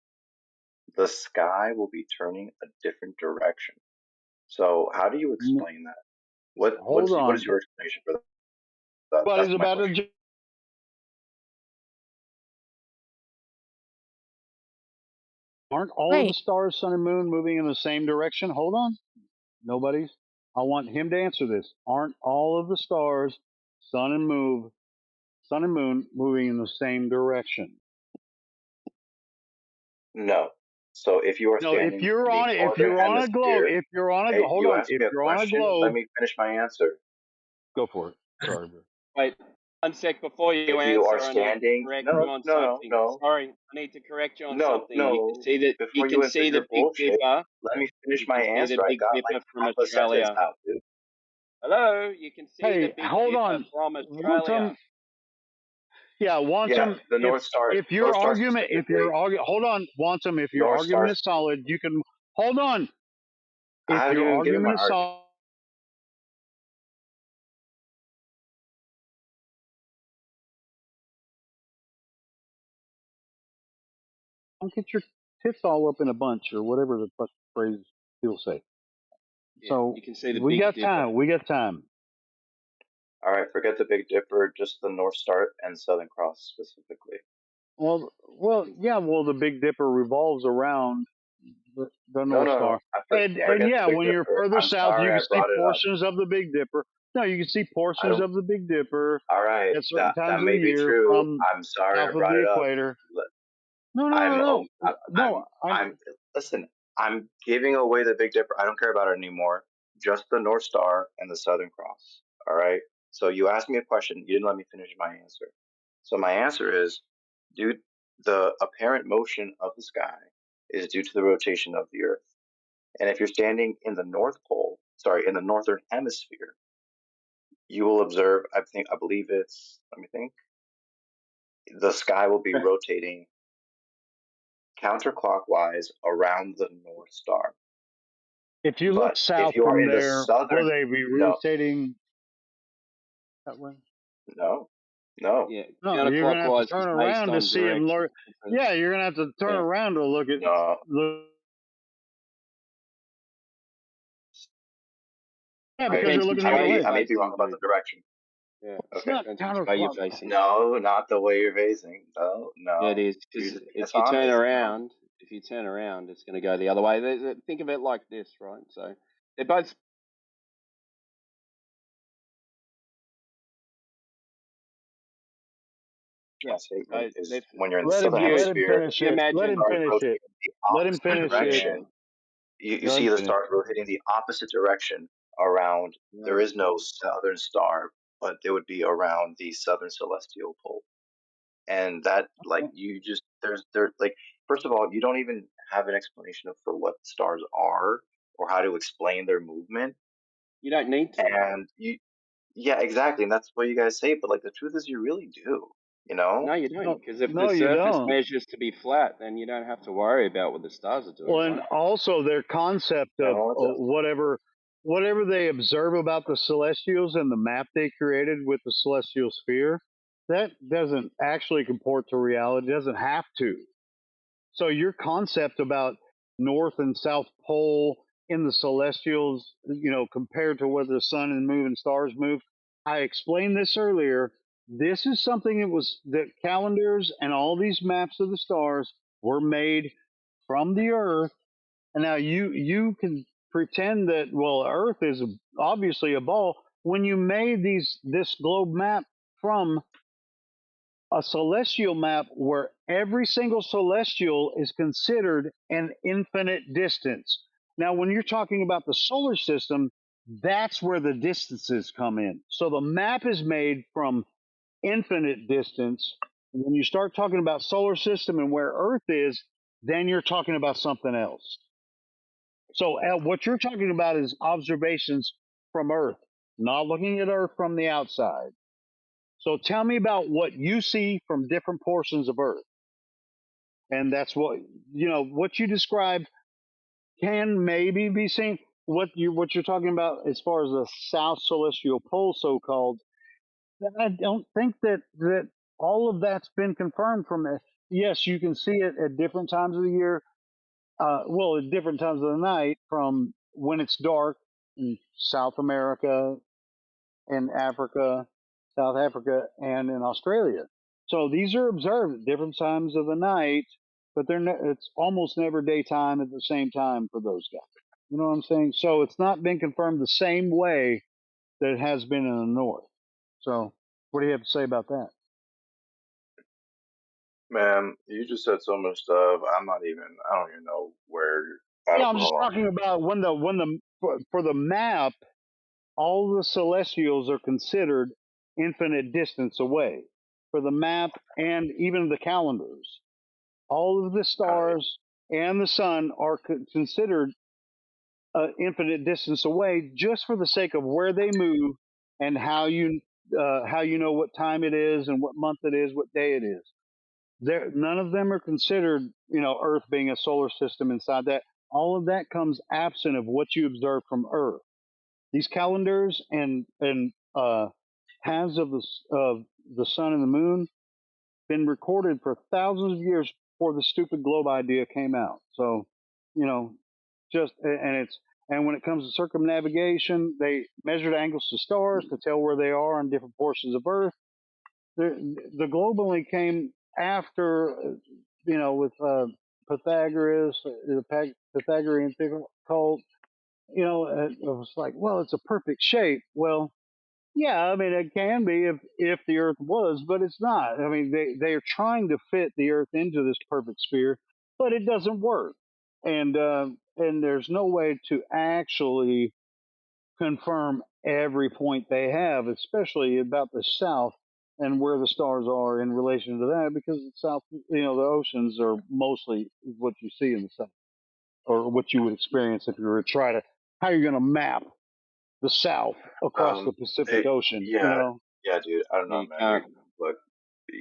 the sky will be turning a different direction. So how do you explain that? hold What on. is your explanation for that? But That's it's my about question. to. Aren't all of the Wait, stars, sun and moon moving in the same direction? Hold on. Nobody's. I want him to answer this. Aren't all of the stars, sun and moon moving in the same direction? No. So if you are No, if standing you're in the on it, if northern you're on a globe, hemisphere, hey, hold you on, asked if me a you're on a question, let globe, me finish my answer. go for it. Sorry, bro. Wait, 1 sec before you If you are answer. I need to standing, correct you no, on no, no, something. no, Sorry, I need to correct you on no, something. You can no. see that. You Before you can insert see the your Big bullshit, Dipper. let me finish You my can see the answer. I Big got like Dipper from half a sentence Australia. out, dude. Hello, you can see the Hey, Big hold Dipper on. from Want Australia. some? Yeah, want Yeah, some. the North Star, If your argument, specifically. hold on, want some. If your North argument Star. is solid, you can hold on. I If haven't your even given my argument is argument. solid, don't get your tits all up in a bunch or whatever the fuck phrase people say. Yeah, So you can see the we Big got Dipper. time. We got time. All right, forget the Big Dipper, just the North Star and Southern Cross specifically. Well, yeah. Well, the Big Dipper revolves around the No, North no, Star, no. and Forget the yeah, Big when you're Dipper. further I'm south, you sorry can I see brought it up. portions of the Big Dipper. No, you can see I portions don't. of the Big Dipper All right, at certain that times of may the be year true. from I'm sorry south I of brought the it up. equator. No, no, I'm no, no, no. I'm listen, I'm giving away the Big Dipper. I don't care about it anymore. Just the North Star and the Southern Cross. All right. So you asked me a question. You didn't let me finish my answer. So my answer is, due the apparent motion of the sky is due to the rotation of the Earth. And if you're standing in the in the northern hemisphere, you will observe. I believe it's. Let me think. The sky will be rotating counterclockwise around the North Star. If you look But if south you are from in the there, will southern, they be no, rotating that way? no, no, Yeah, No, you're gonna have to counterclockwise is turn based around to on see and direction. learn. Yeah, you're gonna have to turn Yeah. around to look at. no. Yeah, because you're Depends looking which the other way you're way. I may be facing, wrong about dude. the direction. Yeah, It's Okay. not depends which way you're counterclockwise. facing. No, not the way you're facing. No, Yeah, it no. is You're because just being if you turn dishonest. No. around, it's going to go the other way. Think of it like this, right? So they're both. Yeah. My statement So is if when you're in the Let him southern you let him hemisphere, finish you it. Let the him imagine, stars finish it. rotate in the Let him opposite finish it. direction. You Let him see the finish stars rotating the opposite direction around. There right. is no southern star, but they would be around the southern celestial pole. And that, like, it. you just there's like, first of all, you don't even have an explanation of for what stars are or how to explain their movement. You don't need to. And yeah, exactly, and that's what you guys say, but like the truth is you really do, you know. No, you don't. Because if the No, you surface don't. measures to be flat, then you don't have to worry about what the stars are doing, Well, and right? also their concept of No, it doesn't. whatever they observe about the celestials and the map they created with the celestial sphere, that doesn't actually comport to reality. It doesn't have to. So your concept about north and south pole in the celestials, compared to where the sun and moon and stars move, I explained this earlier. This is something that calendars and all these maps of the stars were made from the earth And now you can pretend that, well, Earth is obviously a ball. When you made this globe map from a celestial map where every single celestial is considered an infinite distance. Now, when you're talking about the solar system, that's where the distances come in. So the map is made from infinite distance. When you start talking about solar system and where Earth is, then you're talking about something else. So what you're talking about is observations from Earth, not looking at Earth from the outside. So tell me about what you see from different portions of Earth. And that's what, what you described can maybe be seen. What you're talking about as far as the South Celestial Pole, so called, I don't think that all of that's been confirmed from it. Yes, you can see it at different times of the year. Well, at different times of the night, from when it's dark in South America, in Africa, South Africa, and in Australia. So these are observed at different times of the night, but it's almost never daytime at the same time for those guys. You know what I'm saying? So it's not been confirmed the same way that it has been in the north. So what do you have to say about that? Man, you just said so much stuff. I don't even know where. Yeah, I'm just Hold on. talking about for the map, all the celestials are considered infinite distance away for the map and even the calendars. All of the stars and the sun are considered infinite distance away just for the sake of where they move and how you know what time it is and what month it is, what day it is. None of them are considered, Earth being a solar system inside that. All of that comes absent of what you observe from Earth. These calendars and paths of the sun and the moon been recorded for thousands of years before the stupid globe idea came out. So, and when it comes to circumnavigation, they measured angles to stars to tell where they are on different portions of Earth. The globe only came after, with Pythagoras, the Pythagorean cult. It was like, well, it's a perfect shape. Well, yeah, I mean, it can be if the Earth was, but it's not. I mean, they are trying to fit the Earth into this perfect sphere, but it doesn't work. And there's no way to actually confirm every point they have, especially about the South and where the stars are in relation to that, because the South, the oceans are mostly what you see in the South, or what you would experience if you were to try to. How are you going to map the South across the Pacific Ocean? Yeah, dude. I don't know, man.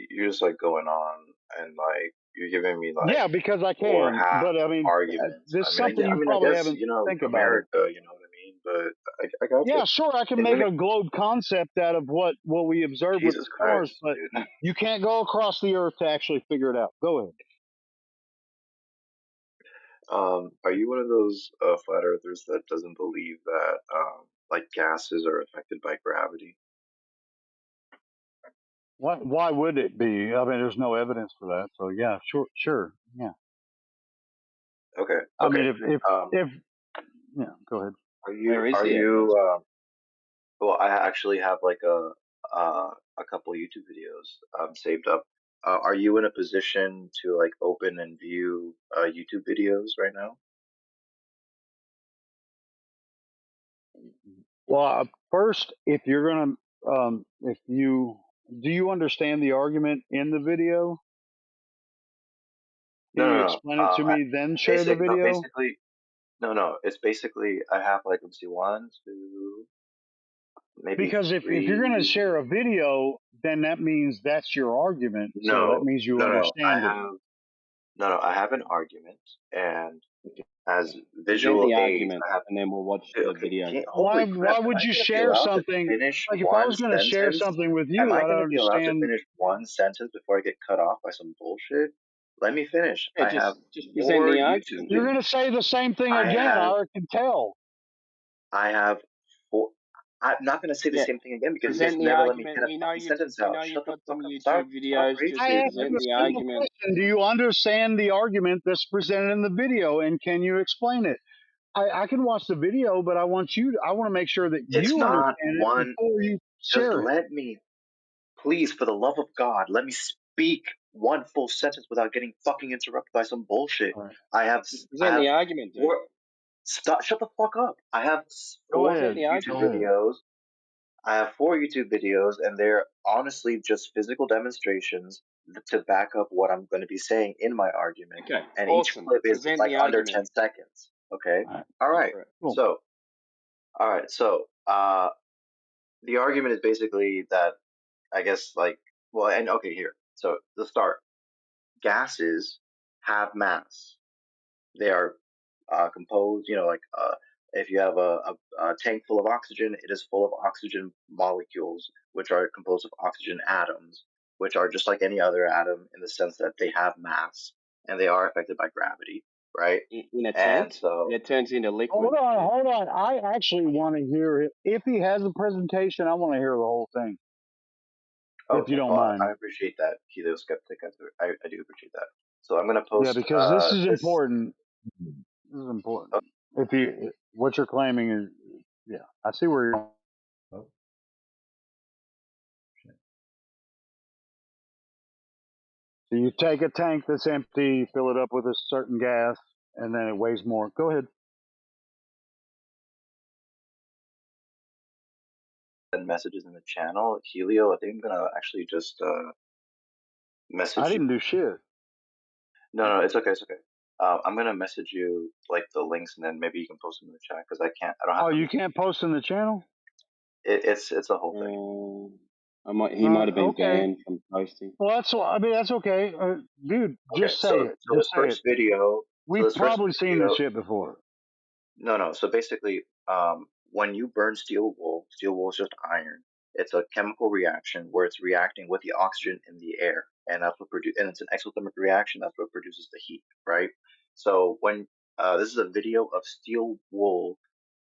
You're just like going on and like you're giving me like Yeah, because I four can. half But I mean, arguments. there's I mean, something you I probably guess haven't think about it. America. You know what I mean? But I got you. Yeah, sure, I can And make when a globe concept out of what we observe with Jesus the stars, Christ, but dude. you can't go across the Earth to actually figure it out. Go ahead. Are you one of those flat earthers that doesn't believe that like gases are affected by gravity? Why would it be? I mean, there's no evidence for that. So yeah, sure, yeah. Okay. I mean, if yeah, go ahead. Are you well, I actually have like a couple YouTube videos saved up. Are you in a position to like open and view YouTube videos right now? Well, first, if you're gonna, if you do you understand the argument in the video? Can you No. explain it to me, then share the No, video? basically, no. It's basically I have like let's see, one, two, maybe Because if you're going to three. share a video, then that means that's your argument. So that No, means you no. I understand it. have no. I have an argument, and as Present visual the aids, argument, I have. and then we'll watch the Okay, video. Why holy crap! Am would I you gonna be share allowed to something? finish Like if I one was going to share sentence? something with Am you, I I don't gonna be allowed to understand. finish one sentence before I get cut off by some bullshit? Let me finish. Yeah, I have just present more the YouTube argument. You're videos. going to say the same thing I again. have I can tell. I have four. I'm not going to say the Yeah. same thing again because you guys Present the never let me argument. get a We know fucking sentence out. Shut the got fuck some up. Stop YouTube videos. rage Just I asked baiting. you present a the simple argument. question. Do you understand the argument that's presented in the video, and can you explain it? I can watch the video, but I want to make sure that It's you not understand it one. before you Just share it. let me, please, for the love of God, let me speak one full sentence without getting fucking interrupted by some bullshit. All right. I have Present the argument, dude. four. Stop! Shut the fuck up. I have Go four ahead. YouTube Go ahead. videos. I have 4 YouTube videos, and they're honestly just physical demonstrations to back up what I'm going to be saying in my argument. Okay. And Awesome. each clip is Present like the under argument. 10 seconds. Okay. All right. All Go right. for it. Cool. So, all right. So, the argument is basically that I guess like, well, and okay, here. So the start. Gases have mass. They are composed, like if you have a tank full of oxygen, it is full of oxygen molecules, which are composed of oxygen atoms, which are just like any other atom in the sense that they have mass and they are affected by gravity, right? In a And tank, so, it turns into liquid. Hold on. I actually want to hear it. If he has a presentation, I want to hear the whole thing. If you don't mind. I appreciate that, Helio Skeptic. I do appreciate that. So I'm going to Yeah, post because this is this. important. This is important. If you what you're claiming is, yeah, I see where you're. Oh, So you take a tank that's empty, fill it up with a certain gas, and then it weighs more. Go ahead. Messages in the channel. Helio, I think I'm going to actually just message I you. didn't do shit. No, it's okay. It's okay. I'm gonna message you like the links, and then maybe you can post them in the chat because I can't. I don't have. Oh, you can't post in the channel? It's a whole thing. He might have been Okay. banned from posting. Well, that's okay, dude. Okay, Just say it. so Just this say it. first video. We've probably seen this shit before. No. So basically, when you burn steel wool is just iron. It's a chemical reaction where it's reacting with the oxygen in the air, and that's what and it's an exothermic reaction. That's what produces the heat, right? So when this is a video of steel wool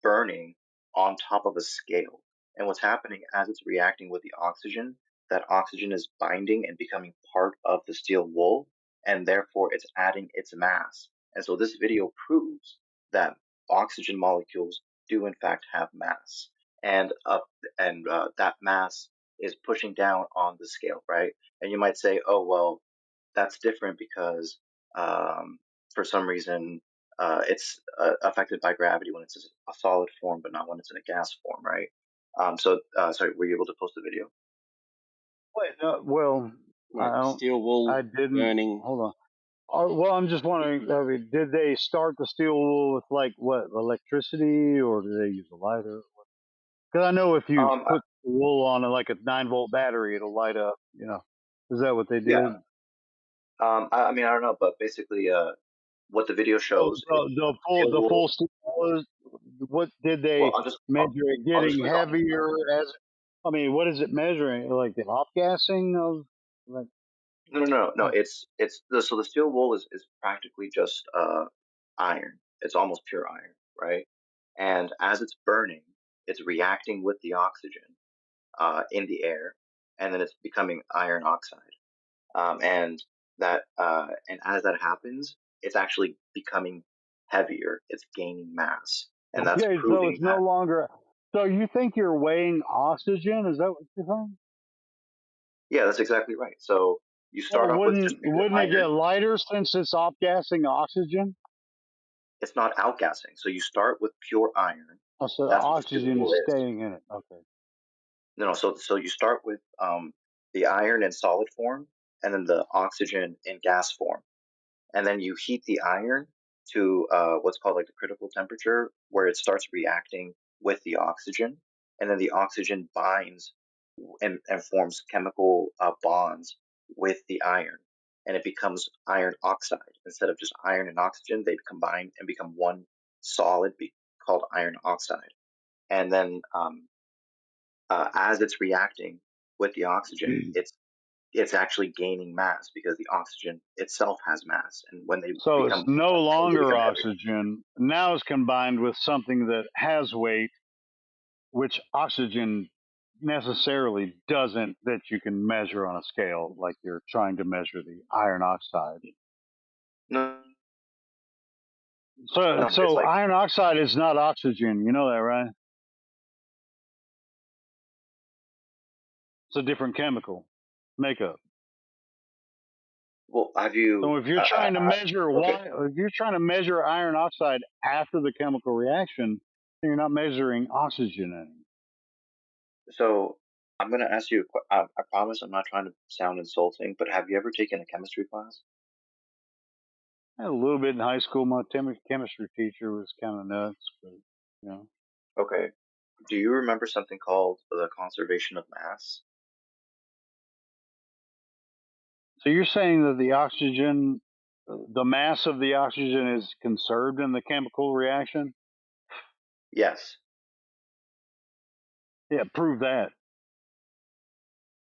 burning on top of a scale, and what's happening as it's reacting with the oxygen, that oxygen is binding and becoming part of the steel wool, and therefore it's adding its mass. And so this video proves that oxygen molecules do in fact have mass, and that mass is pushing down on the scale, right? And you might say, oh well, that's different because for some reason it's affected by gravity when it's a solid form, but not when it's in a gas form, right? Sorry, were you able to post the video? Wait, well, Steel wool I didn't. burning. Hold on. Well, I'm just wondering, did they start the steel wool with like what, electricity, or did they use a lighter? Because I know if you put the wool on like a 9-volt battery, it'll light up. Is that what they did? Yeah. I mean, I don't know, but basically, what the video shows. The full steel wool. What did they measure? It getting heavier as. I mean, what is it measuring? Like the off gassing of like. No. It's so the steel wool is practically just iron. It's almost pure iron, right? And as it's burning, it's reacting with the oxygen in the air, and then it's becoming iron oxide. And as that happens, it's actually becoming heavier. It's gaining mass, and that's Okay, so proving it's no longer. So you think you're weighing oxygen? Is that what you're saying? Yeah, that's exactly right. So you start off with just pure wouldn't it iron. get lighter since it's off gassing oxygen? It's not outgassing. So you start with pure iron. Oh, so That's what the steel oxygen wool is is. staying in it. Okay. No, so you start with the iron in solid form, and then the oxygen in gas form, and then you heat the iron to what's called like the critical temperature, where it starts reacting with the oxygen, and then the oxygen binds and forms chemical bonds with the iron, and it becomes iron oxide. Instead of just iron and oxygen, they combine and become one solid called iron oxide. And then as it's reacting with the oxygen, it's actually gaining mass because the oxygen itself has mass. And when they So become it's no longer heavier. oxygen. Now it's combined with something that has weight, which oxygen necessarily doesn't, that you can measure on a scale like you're trying to measure the iron oxide. No, So, it's like, iron oxide is not oxygen. You know that, right? It's a different chemical makeup. well, have you? So if you're trying to measure Okay, if you're trying to measure iron oxide after the chemical reaction, then you're not measuring oxygen in it. so I'm gonna ask you. I promise I'm not trying to sound insulting, but have you ever taken a chemistry class? I had a little bit in high school. My chemistry teacher was kind of nuts, but you know. Okay. Do you remember something called the conservation of mass? So you're saying that the oxygen, the mass of the oxygen is conserved in the chemical reaction? Yes. Yeah, prove that.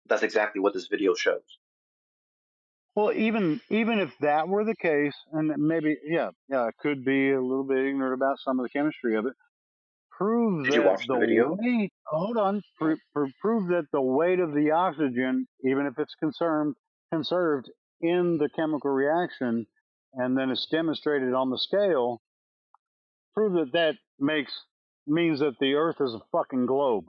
That's exactly what this video shows. Well, even if that were the case, and maybe I could be a little bit ignorant about some of the chemistry of it. Prove Did you that watch the the video? weight. Hold on. Prove that the weight of the oxygen, even if it's conserved in the chemical reaction, and then it's demonstrated on the scale. Prove that means that the Earth is a fucking globe.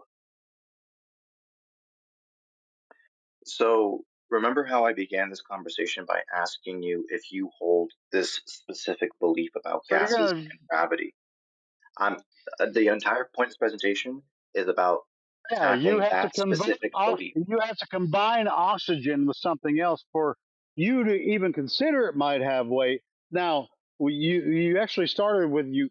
So, remember how I began this conversation by asking you if you hold this specific belief about So you're gases gonna. and gravity? The entire point of this presentation is about Yeah, tackling that specific belief. you have to combine oxygen with something else for you to even consider it might have weight. Now, you actually started with you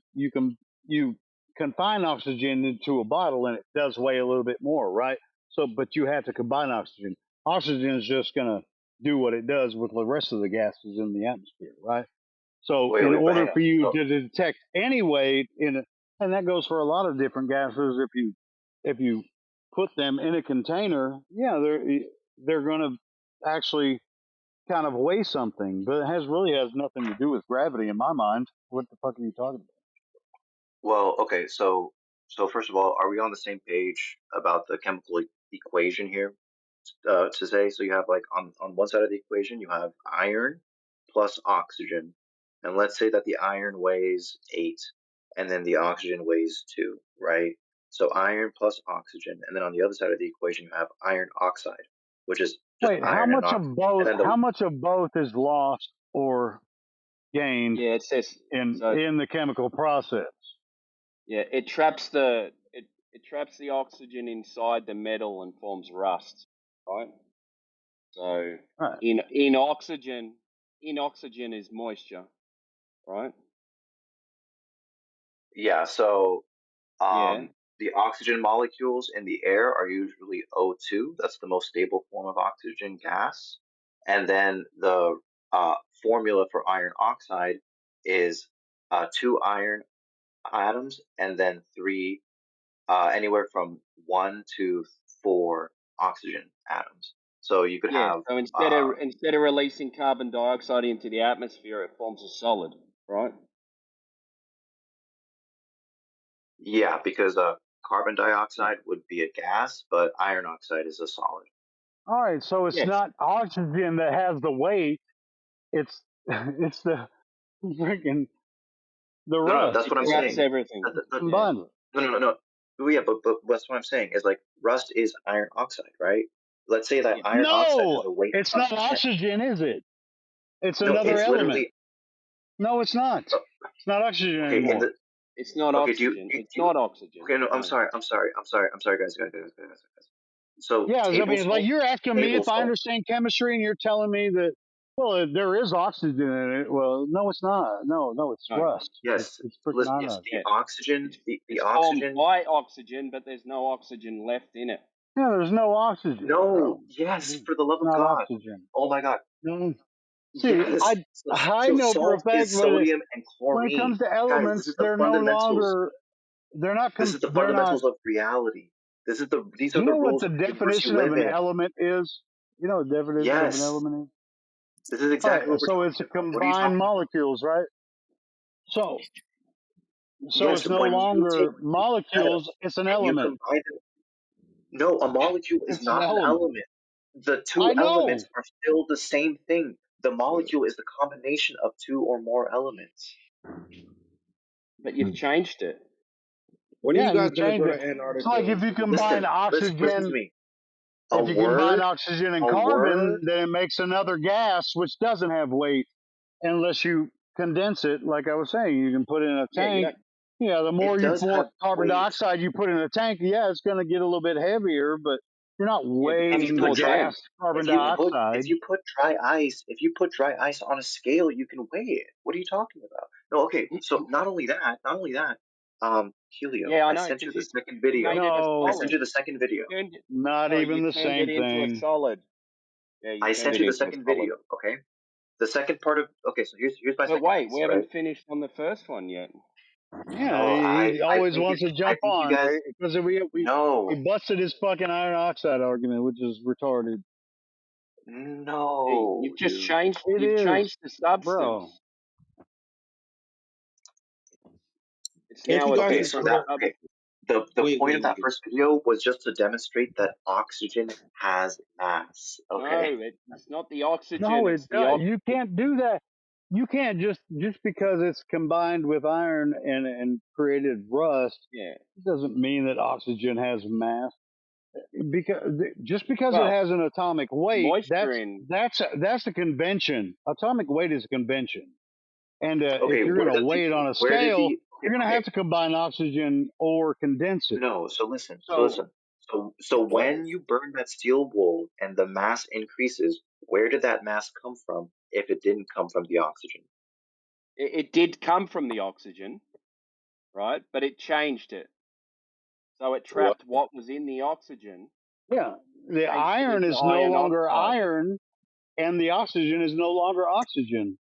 confine oxygen into a bottle and it does weigh a little bit more, right? So, but you have to combine oxygen. Oxygen is just going to do what it does with the rest of the gases in the atmosphere, right? So, in Wait, but order hang on. for you So, to detect any weight and that goes for a lot of different gases, if you put them in a container, yeah, they're going to actually kind of weigh something, but it really has nothing to do with gravity in my mind. What the fuck are you talking well, okay, so first of all, are we on the same page about the chemical equation here? To say, so you have like on one side of the equation you have iron plus oxygen, and let's say that the iron weighs 8 and then the oxygen weighs 2, right? So iron plus oxygen, and then on the other side of the equation you have iron oxide, which is just about? Wait, iron and oxygen, and then how the much of both is lost or gained Yeah, it says so. in the chemical process? Yeah, it traps the oxygen inside the metal and forms rust, right? So Right. in oxygen is moisture, right? yeah, so Yeah. the oxygen molecules in the air are usually O2. That's the most stable form of oxygen gas. And then the formula for iron oxide is 2 iron atoms and then 3, anywhere from 1 to 4 oxygen atoms. So you could Yeah. have, So instead of releasing carbon dioxide into the atmosphere, it forms a solid, right? yeah, because carbon dioxide would be a gas, but iron oxide is a solid. All right, so it's Yes. not oxygen that has the weight. It's it's the freaking the No, rust. that's what I'm Traps saying. everything. Yeah. Combined. No. Oh, yeah, but that's what I'm saying is like rust is iron oxide, right? Let's say that Yeah. iron oxide has No, a weight it's of not 10. oxygen, is it? It's No, another it's element. literally No, it's not. It's not oxygen okay. In anymore. the It's not okay, oxygen. It's not oxygen. okay? No, I'm No. sorry. I'm sorry, guys. So Yeah, I table mean, it's like salt, you're asking me table if I salt. understand chemistry, and you're telling me that, well, there is oxygen in it. Well, no, it's not. No, it's No. rust. Yes, It's freaking iron yes. oxide. The Yeah. oxygen, It's the it's formed oxygen. by oxygen, but there's no oxygen left in it. Yeah, there's no oxygen, No, bro. yes, It's for the love of not God. oxygen. Oh my God. No. See, Yes. I So know for a salt fact is sodium and when it chlorine. comes to Guys, this elements, is the they're no fundamentals. longer. They're not. This is the They're not. fundamentals of reality. These Do are you the know what rules the of the universe you definition of live an in. element is? You know what the definition of an Yes. element is? This is All right, exactly what we're so it's talking about. What are you combined talking about? molecules, right? So So Yes, it's no when you take longer molecules, it's an and you element. combine them. No, a molecule is It's an not an element. element. The I two elements know. are still the same thing. The molecule is the combination of two or more elements. But you've changed it. When are you Yeah, you guys gonna change go to it. It's like Antarctica? if you combine Listen, listen to oxygen, me. A if you combine word, oxygen and a carbon, word. then it makes another gas which doesn't have weight unless you condense it. Like I was saying, you can put it in a Yeah, you tank. don't. Yeah, the It does more have carbon weight. dioxide you put in a tank, yeah, it's going to get a little bit heavier, but you're not Yeah, it becomes If you weighing the put more dry, gas dense. carbon dioxide. if you put dry ice on a scale, you can weigh it. What are you talking about? No, okay. So not only that, Helio, Yeah, I I know, sent you because the you second you video. made it a I No, sent solid. you the second video. Turned it, not no, you even the turned same it into a thing. solid. Yeah, you I turned sent it you the into a second solid. video. Okay. The second part of okay. So here's my But second wait, piece. we Right. haven't finished on the first one yet. Yeah, No, he always wants to I jump think you on guys because no we busted his fucking iron oxide argument, which is retarded. Hey, no dude. It you've is, changed the bro. substance. It's Can't now you a guys Okay. just So different put that it? okay. substance. The Wait, point wait, of that wait. first video was just to demonstrate that oxygen has mass. No, Okay. it's not the oxygen, No, it's the you can't do that. You can't just because it's combined with iron and created rust. yeah. It doesn't mean that oxygen has mass. Just because it Well, has an atomic weight, moisture in that's a convention. Atomic weight is a convention. And if Okay. you're going to weigh it on a scale, you're going to have Okay. to combine oxygen or condense it. No. So listen. So So listen. So when you burn that steel wool and the mass increases, where did that mass come from if it didn't come from the oxygen? it did come from the oxygen, right? But it changed it. So it trapped what was in the oxygen, yeah, the changed it iron into is no iron longer oxide. iron, and the oxygen is no longer oxygen.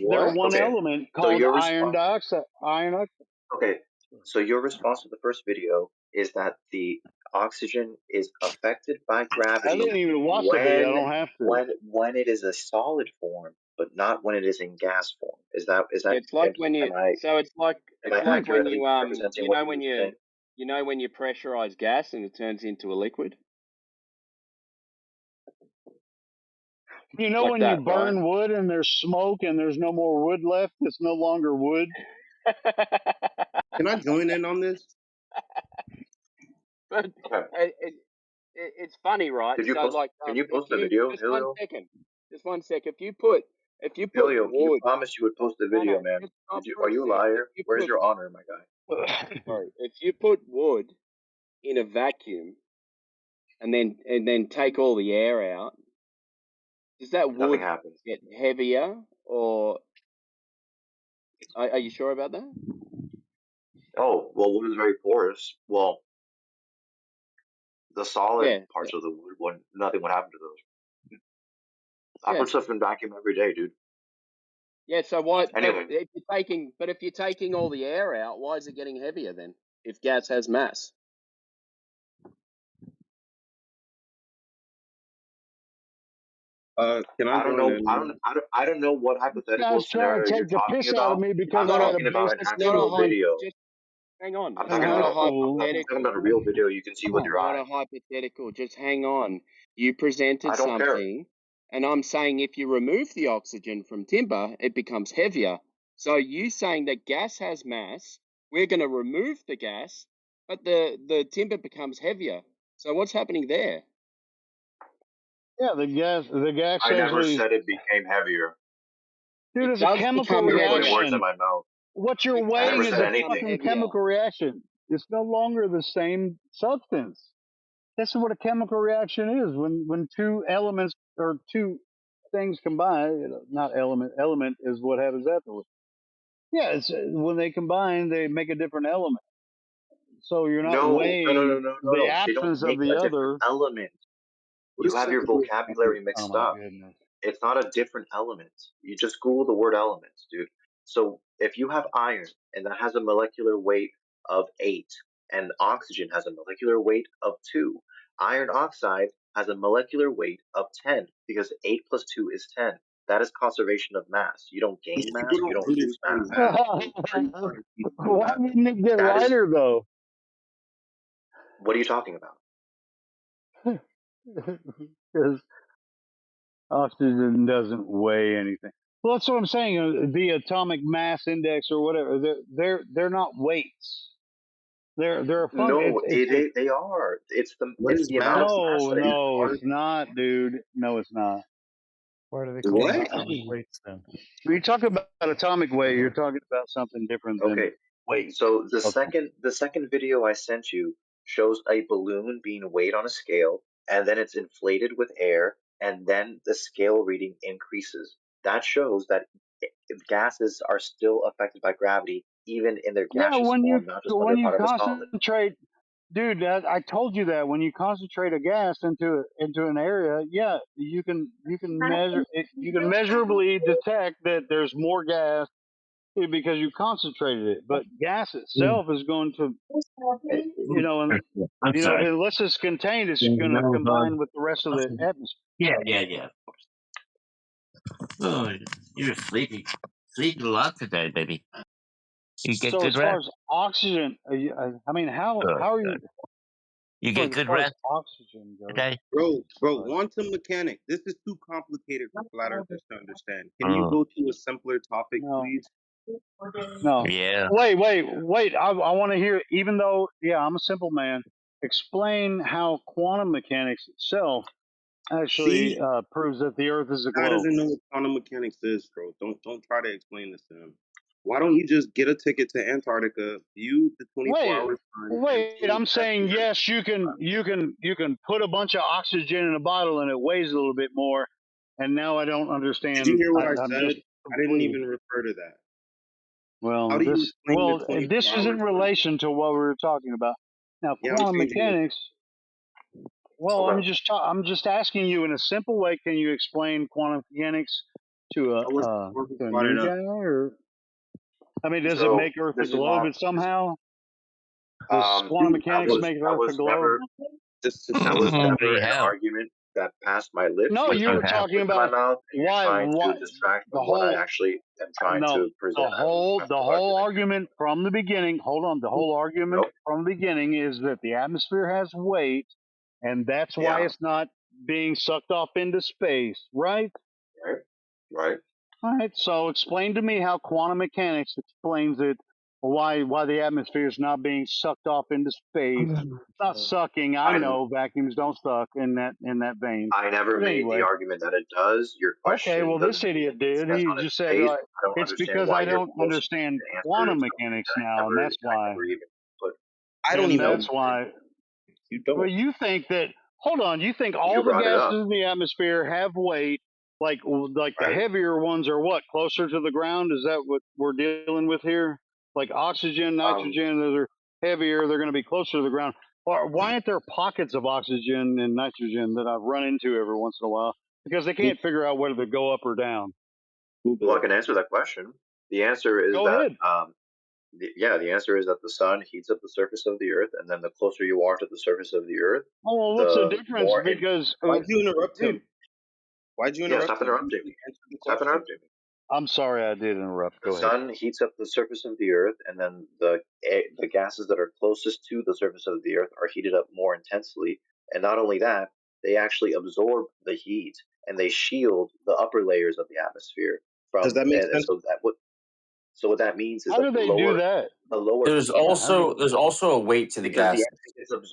They're What? one Okay. element So called your iron response. dioxide. Iron oxide. Okay. So your response to the first video is that the oxygen is affected by I gravity didn't even watch the video. I don't have to. when it is a solid form, but not when it is in gas form. Yeah, it's like when you so am I it's like when accurately you representing what you're saying? when you pressurize gas and it turns into a liquid. You know Like when you that, right? burn wood and there's smoke and there's no more wood left, it's no longer wood. Can I join in on this? But Okay. it's funny, right? Did you So post? like Can you if post the you video, just Helio? one sec, if you put Helio, you wood, promised you would post the no, video, man. just stop Did you? for Are a you a sec. If liar? you Where's put your honor, my guy? sorry, if you put wood in a vacuum and then take all the air out, does that Nothing wood happens. get heavier, or are you sure about that? Oh, well, wood is very porous. Well, the solid Yeah, parts of the wood, nothing would happen to those. I yeah, put stuff in vacuum every day, dude. yeah. So why? But Anyway, if you're taking all the air out, why is it getting heavier then? If gas has mass. Can I I don't join know. in? I don't know what This hypothetical guy's trying to scenario you're take the talking piss out of about. me It's because I'm I not a had a talking about an basic it's not a actual hy- energy video. just hang on. I'm It's in talking not high a about school. I'm talking about hypothetical. a real video you can see It's with Huh. your not eye. a hypothetical. Just hang on. You I presented don't care. something, and I'm saying if you remove the oxygen from timber, it becomes heavier. So you saying that gas has mass, we're going to remove the gas, but the timber becomes heavier. So what's happening there? Yeah, the gas I never actually, said it became heavier. dude, It it's a does chemical become You're putting heavier. words in reaction. my mouth. What you're It I never weighing does is said a become anything. fucking heavier. chemical reaction. It's no longer the same substance. This is what a chemical reaction is. When two elements or two things combine, not element is what happens afterwards. Yeah, it's when they combine, they make a different element. So you're not weighing the No. They don't absence of make the a different other. element. What You is have your second? vocabulary Oh mixed my up. goodness. It's not a different element. You just Google the word elements, dude. So if you have iron and that has a molecular weight of 8 and oxygen has a molecular weight of 2, iron oxide has a molecular weight of 10 because 8 plus 2 is 10. That is conservation of mass. You don't gain People mass. You don't don't lose understand mass. math. Why are you trying to teach them Why math? wouldn't it get That is lighter though? what are you talking about? Because oxygen doesn't weigh anything. Well, that's what I'm saying. The atomic mass index or whatever, they're not weights. They're a fun. No, It's a they are. What It's is the amount of math? mass no, that you no, are. it's not, dude. No, it's not. Why do they call them What? atomic weights then? When you talk about atomic weight, you're talking about something different than Okay, weight. so Okay. the second video I sent you shows a balloon being weighed on a scale, and then it's inflated with air, and then the scale reading increases. That shows that gases are still affected by gravity, even in their Yeah, gaseous form, not just when they're when you part of a solid. concentrate, dude, I told you that when you concentrate a gas into an area, yeah, you can measure it, you can measurably detect that there's more gas because you concentrated it. But gas itself is going to, and I'm sorry. unless it's contained, it's There's going to no combine with the rest of the oxygen. atmosphere. Yeah. Oh, you're sleepy. Sleeping a lot today, baby. You get So good as far rest. as oxygen, I mean, how Good, are good. you? You get As good far as rest oxygen goes, today. Bro, but quantum mechanics. This is too complicated for flat earthers to understand. Can you Mm. go to a simpler topic, no, please? no. Yeah. Wait. I want to hear. Even though, yeah, I'm a simple man. Explain how quantum mechanics itself actually See, proves that the Earth is a guy globe. doesn't know what quantum mechanics is, bro. Don't try to explain this to him. Why don't you just get a ticket to Antarctica, view the 24 Wait, hour sun, and wait. prove I'm that the saying Earth yes. You can put a bunch of oxygen in a bottle and it weighs a little bit more. And now I don't Did you understand. hear what I I'm just said? I didn't completely. even refer to that. How Well, do you explain the 24 this is hour in sun? relation to what we were talking about. Now, Yeah, I'm quantum changing it. mechanics. Well, Okay. I'm just asking you in a simple way. Can you explain quantum mechanics to I wasn't a brought it new up. guy, or I mean, does it So make Earth a this is globe? not. It somehow does quantum Dude, mechanics make That Earth a was globe? never this is that was never Holy an hell. argument that passed my lips. No, You're you trying were to put talking words in my about mouth, and you're trying to why distract the from what I whole actually am trying no to present as a the factual whole argument here. argument from the beginning. Hold on, the whole argument Nope. from the beginning is that the atmosphere has weight, and that's why Yeah. it's not being sucked off into space, right? Right. Right. All right, so explain to me how quantum mechanics explains it, why the atmosphere is not being sucked off into space. It's not sucking. I I know vacuums don't suck in that vein. I never But made the anyway, argument that it does. Your okay, question well this doesn't idiot make did. sense He on its just said face. I don't it's understand because why I you're don't forcing me understand to answer quantum something mechanics that now, and that's I why. never even put. I don't And even Nope. that's understand. why. You Well, don't. you think that? Hold on. You think You all the brought it gases up, in the atmosphere have weight? Like the right? heavier ones are what, closer to the ground? Is that what we're dealing with here? Like oxygen, Um. nitrogen, those are heavier. They're going to be closer to the ground. Or why aren't there pockets of oxygen and nitrogen that I've run into every once in a while? Because they can't figure out whether to go up or down. Well, Google I it. can answer that question. The answer is Go that ahead. the answer is that the sun heats up the surface of the earth, and then the closer you are to the surface of the earth, Oh, well, what's the the difference? more in. Because, Why'd you interrupt dude, him? Why'd you Yeah, interrupt stop him? interrupting You me. answered the Stop question. interrupting me. I'm sorry I did interrupt. The Go ahead. sun heats up the surface of the earth, and then the gases that are closest to the surface of the earth are heated up more intensely. And not only that, they actually absorb the heat and they shield the upper layers of the atmosphere Does from. that make And sense? so what that means is How that do they do that? the lower There's Yeah, how do also there's also a weight to the because the gas. energy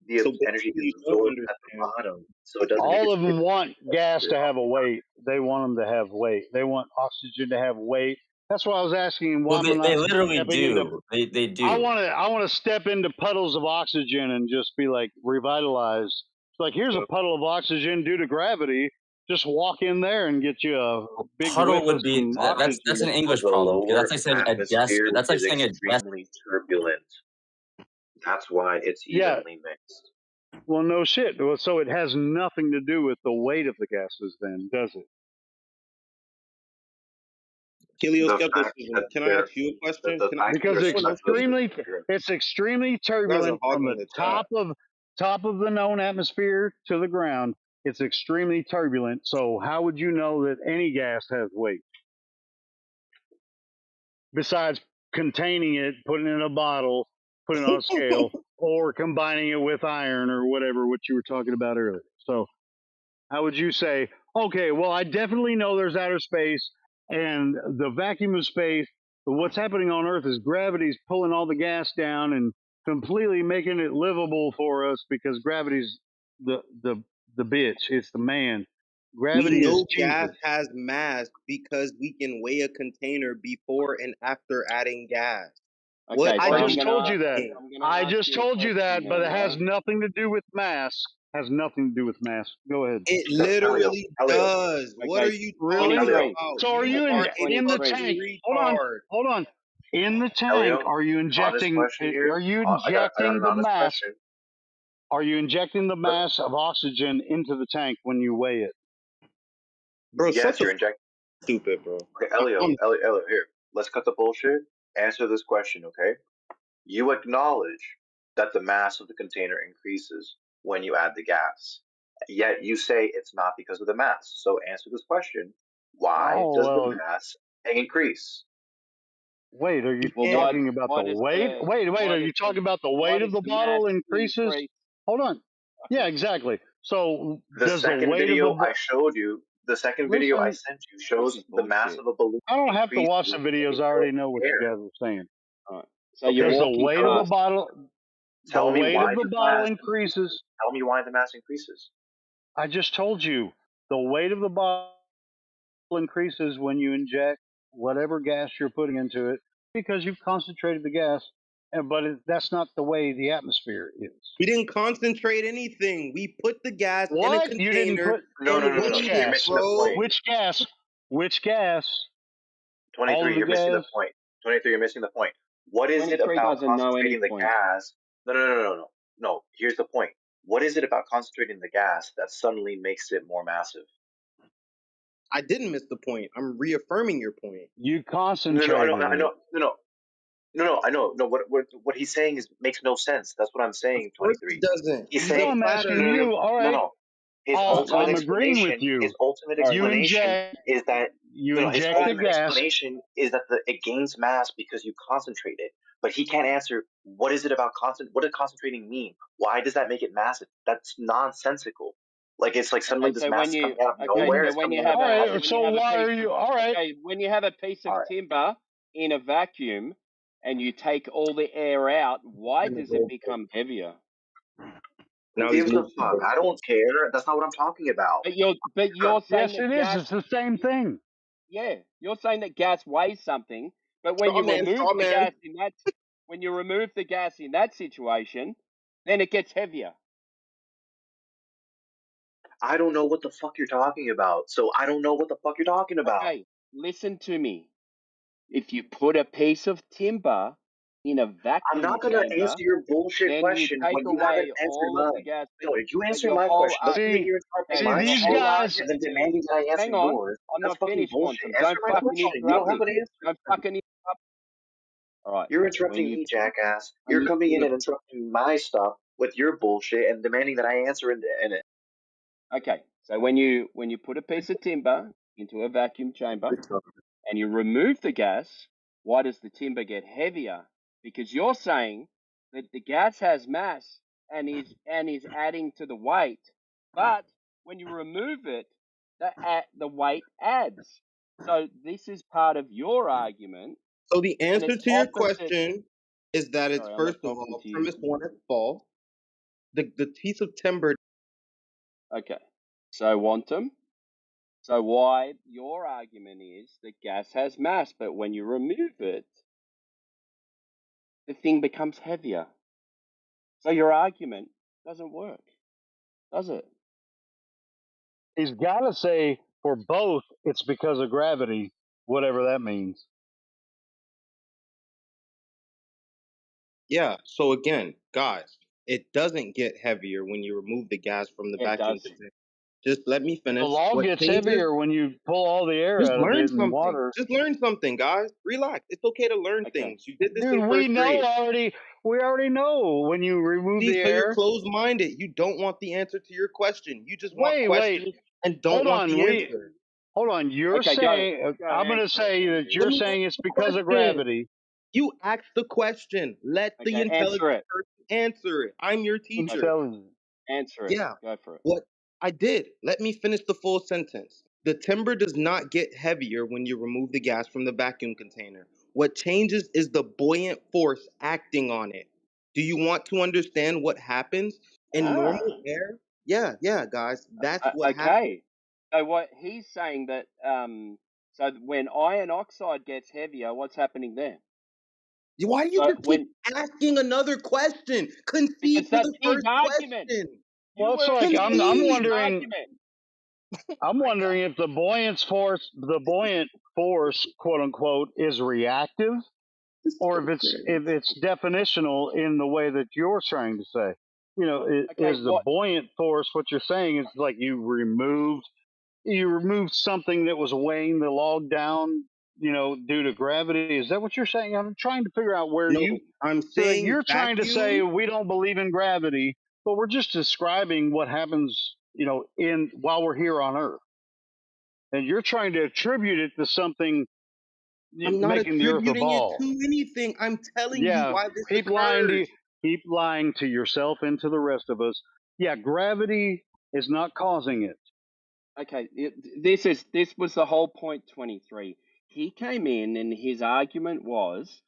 gets So energy basically, gets you don't absorbed at the understand. bottom, so it doesn't make all its of way them to want the gas atmosphere to off have a the top. weight. They want them to have weight. They want oxygen to have weight. That's why I was asking why Well, am I they not literally stepping into. do. They I do. want to. I want to step into puddles of oxygen and just be like revitalized. It's like here's a puddle of oxygen due to gravity. Just walk in there and get you a big whiff Puddle of would be some that's an oxygen. Because English the problem because that's lower like saying a desk. atmosphere That's like is saying a desk. extremely turbulent. That's why it's Yeah. evenly mixed. Well, no shit. Well, so it has nothing to do with the weight of the gases, then, does it? The fact that Helioskepticism. Can I ask you a question? the Can I fact ask that you Because a there's question? such a it's extremely You guys are turbulent from hogging the the chat. top of the known atmosphere to the ground. It's extremely turbulent. So how would you know that any gas has weight besides containing it, putting it in a bottle, putting it on a scale, or combining it with iron or whatever, what you were talking about earlier? So how would you say, okay, well, I definitely know there's outer space and the vacuum of space, but what's happening on Earth is gravity's pulling all the gas down and completely making it livable for us because gravity's the bitch. It's the man. We Gravity is know gas Jesus. has mass because we can weigh a container before and after adding gas. What Okay, I so are I'm just you told gonna you that. saying? I'm gonna I ask just you a told you question that, but now, it has right? nothing to do with mass. Has nothing to do with mass. Go ahead. It Elio, literally Elio, does. What are Okay, you Really? talking Elio, 23. about? So are You you are Okay, a in the 23. fucking tank? retard. Hold on. In the tank, Elio, are you on this injecting? question here, Are you I got injecting an the honest mass? question. Are you injecting the mass of oxygen into the tank when you weigh it? Bro, shut Yes, the you're fuck injecting. stupid, bro. Okay, Elio, here. Let's cut the bullshit. Answer this question, okay? You acknowledge that the mass of the container increases when you add the gas. Yet you say it's not because of the mass. So answer this question. Why Oh does the well. mass increase? Wait, are you Well, talking about the what is weight? the Wait, what are is you the talking about the weight what of is the the mass bottle increases? increase? Hold on. Fucking Yeah, exactly. So The does the second weight of the video I showed you, the second video I listen? sent you this shows is the mass bullshit. of a balloon I don't have to increases watch the when videos. you I fill it already know what with you air. guys are saying. All right. So you're Okay, Does the walking weight of the Elio, past. bottle the tell me weight of why the the bottle mass increases? tell me why the mass increases. I just told you the weight of the bottle increases when you inject whatever gas you're putting into it because you've concentrated the gas, but that's not the way the atmosphere is. We didn't concentrate anything. We put the gas in a What? You didn't container put No, and which weighed You're it, gas? missing the bro. point. Which gas? Which gas? All of 23, the you're missing the gas? point. 23, you're missing the point. What is it 23 about doesn't know any concentrating the point. gas? No. No, here's the point. What is it about concentrating the gas that suddenly makes it more massive? I didn't miss the point. I'm reaffirming your point. You No, I concentrated it. know. I know. No, what he's saying is makes no sense. That's what I'm Of saying, course it 23. doesn't. He's He's a No, saying I'm flat asking earther. you. All right. no. His ultimate I'm agreeing with explanation, you. his ultimate All right. You explanation inject. is that You no, his inject the ultimate gas. explanation is that it gains mass because you concentrate it. But he can't answer what is it about what does concentrating mean? Why does that make it massive? That's nonsensical. Like it's like suddenly Okay, this so mass when is you coming out of okay, nowhere. so It's when you coming out of have All a a right. when volume. you So have a why piece are of you? All right. okay, when you have a piece of All right. timber in a vacuum and you take all the air out, why In the does it goalpost. become heavier? Who Now he's gives a moving the fuck? I don't goalpost. care. That's not what I'm talking about. But you're saying Yes, that it is. gas It's the same thing. yeah, you're saying that gas weighs something, but when Straw you man, remove straw the man. gas in that when you remove the gas in that situation, then it gets heavier. I don't know what the fuck you're talking about. So I don't know what the fuck you're talking about. Okay, listen to me. If you put a piece of timber in a I'm vacuum not gonna answer chamber, your bullshit then you question take when you haven't away answered all of the mine. gas. No, you But answer your my whole question. Doesn't mean you're interrupting okay, See, my your these shit whole guys. and then argument is demanding that I answer hang on, yours. I'm That's not fucking finished, bullshit. Quantum. Answer Don't my fucking question. You don't interrupt have me. an answer. Don't fucking interrupt. All right. You're When interrupting you me, jackass. when You're you coming put in a and interrupting my stuff with your bullshit and demanding that I answer in it. okay, so when you put a piece of timber into a vacuum chamber and you remove the gas, why does the timber get heavier? Because you're saying that the gas has mass and is adding to the weight, but when you remove it, the weight adds. So this is part of your argument, So the and answer it's to your opposite. question is that it's Sorry, I'm not first of talking all to you. premise one is false. The piece of timber. Okay, so Wantum. So why your argument is that gas has mass, but when you remove it, the thing becomes heavier. So your argument doesn't work, does it? He's got to say for both, it's because of gravity, whatever that means. Yeah. So again, guys, it doesn't get heavier when you remove the gas from the It vacuum does. container. Just let me The finish. log What gets changes? heavier when you pull all the air Just out of learn it in something. water. Just learn something, guys. Relax. It's okay to learn Okay. things. You did this in Dude, we first know grade. already. We already know when you remove See, the so you're air. closed-minded. You don't want the answer to your question. You just want Wait. questions and don't Hold want on. the answer. Hold on. You're Okay, go saying. go I'm going to answer it say then, that dude. Let you're me saying answer it's the because of question. gravity. You asked the question. Let the Okay, answer intelligent it. person answer it. I'm your teacher. Intelligent. Answer it. Yeah. Go for it. What I did. Let me finish the full sentence. The timber does not get heavier when you remove the gas from the vacuum container. What changes is the buoyant force acting on it. Do you want to understand what happens in Ah. normal air? Yeah, guys. That's what happens. Okay. So what he's saying that so when iron oxide gets heavier, what's happening there? Why do you So just keep when asking another question? Concede because to that's the his first argument. question. Well, You it's were like I'm. agreeing I'm with his Concede. wondering. argument. I'm wondering if the buoyant force, quote unquote, is reactive, This is or so if crazy. it's definitional in the way that you're trying to say. You know, Okay, is the what buoyant force what you're saying is like you removed something that was weighing the log down, you know, due to gravity. Is that what you're saying? I'm trying to figure out where No, you I'm so that saying you're trying to say vacuum. we don't believe in gravity, but we're just describing what happens, you know, in while we're here on Earth. And you're trying to attribute it to something I'm not making the Earth a attributing it ball. to anything. I'm telling you Yeah, why this keep lying occurs. keep lying to yourself and to the rest of us. Yeah, gravity is not causing it. okay, this was the whole point 23. He came in and his argument was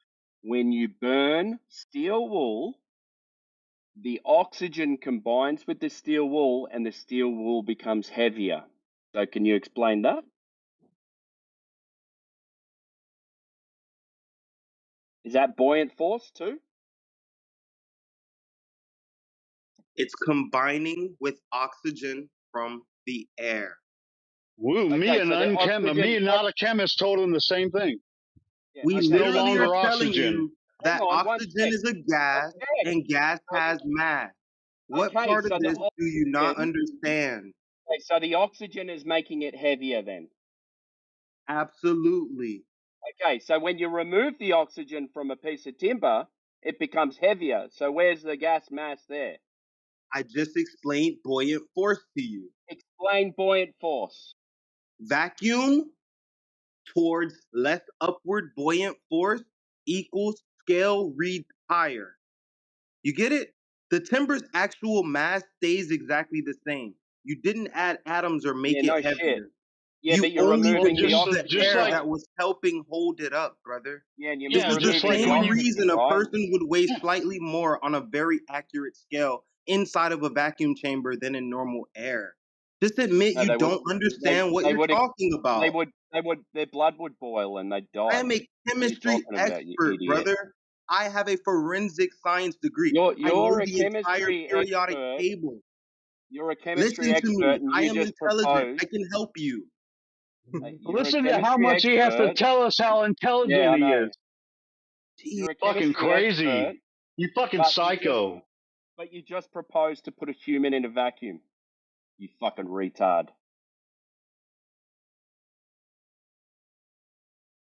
when you burn steel wool, the oxygen combines with the steel wool and the steel wool becomes heavier. So can you explain that? Is that buoyant force too? It's combining with oxygen from the air. Woo, me Okay, and so the me oxygen and not a chemist told him the same thing. yeah, We It's okay, no so literally the are longer telling oxygen. you hang that on one oxygen sec. is a gas Okay. and gas So has mass. What okay, part of so the this do you not oxygen understand? okay, so the oxygen is making it heavier then. Absolutely. Okay, so when you remove the oxygen from a piece of timber, it becomes heavier. So where's the gas mass there? I just explained buoyant force to you. Explain buoyant force. Vacuum towards less upward buoyant force equals scale read higher. You get it? The timber's actual mass stays exactly the same. You didn't add atoms or Yeah, make it no shit. heavier. Yeah, You but you're only Well, removing the removed the just oxygen, air like right? that was helping hold it up, brother. Yeah, and This you're yeah, is the just removing like the when same you oxygen, reason a right? person would weigh slightly more on a very accurate scale inside of a vacuum chamber than in normal air. Just admit No, you they would don't understand what they you're would talking about. their blood would boil and they'd I die. am a What are you chemistry talking about, you expert, idiot? brother. I have a forensic science degree. I know You're a the entire chemistry periodic expert. table. You're a chemistry Listen to expert, me. and I you am just intelligent. I proposed. can help you. You're a listen to how chemistry much he has to expert. tell us how Yeah, intelligent I he know. is. Jeez. You're a Fucking chemistry expert, crazy. You fucking but psycho. you just proposed to put a human in a vacuum. You fucking retard.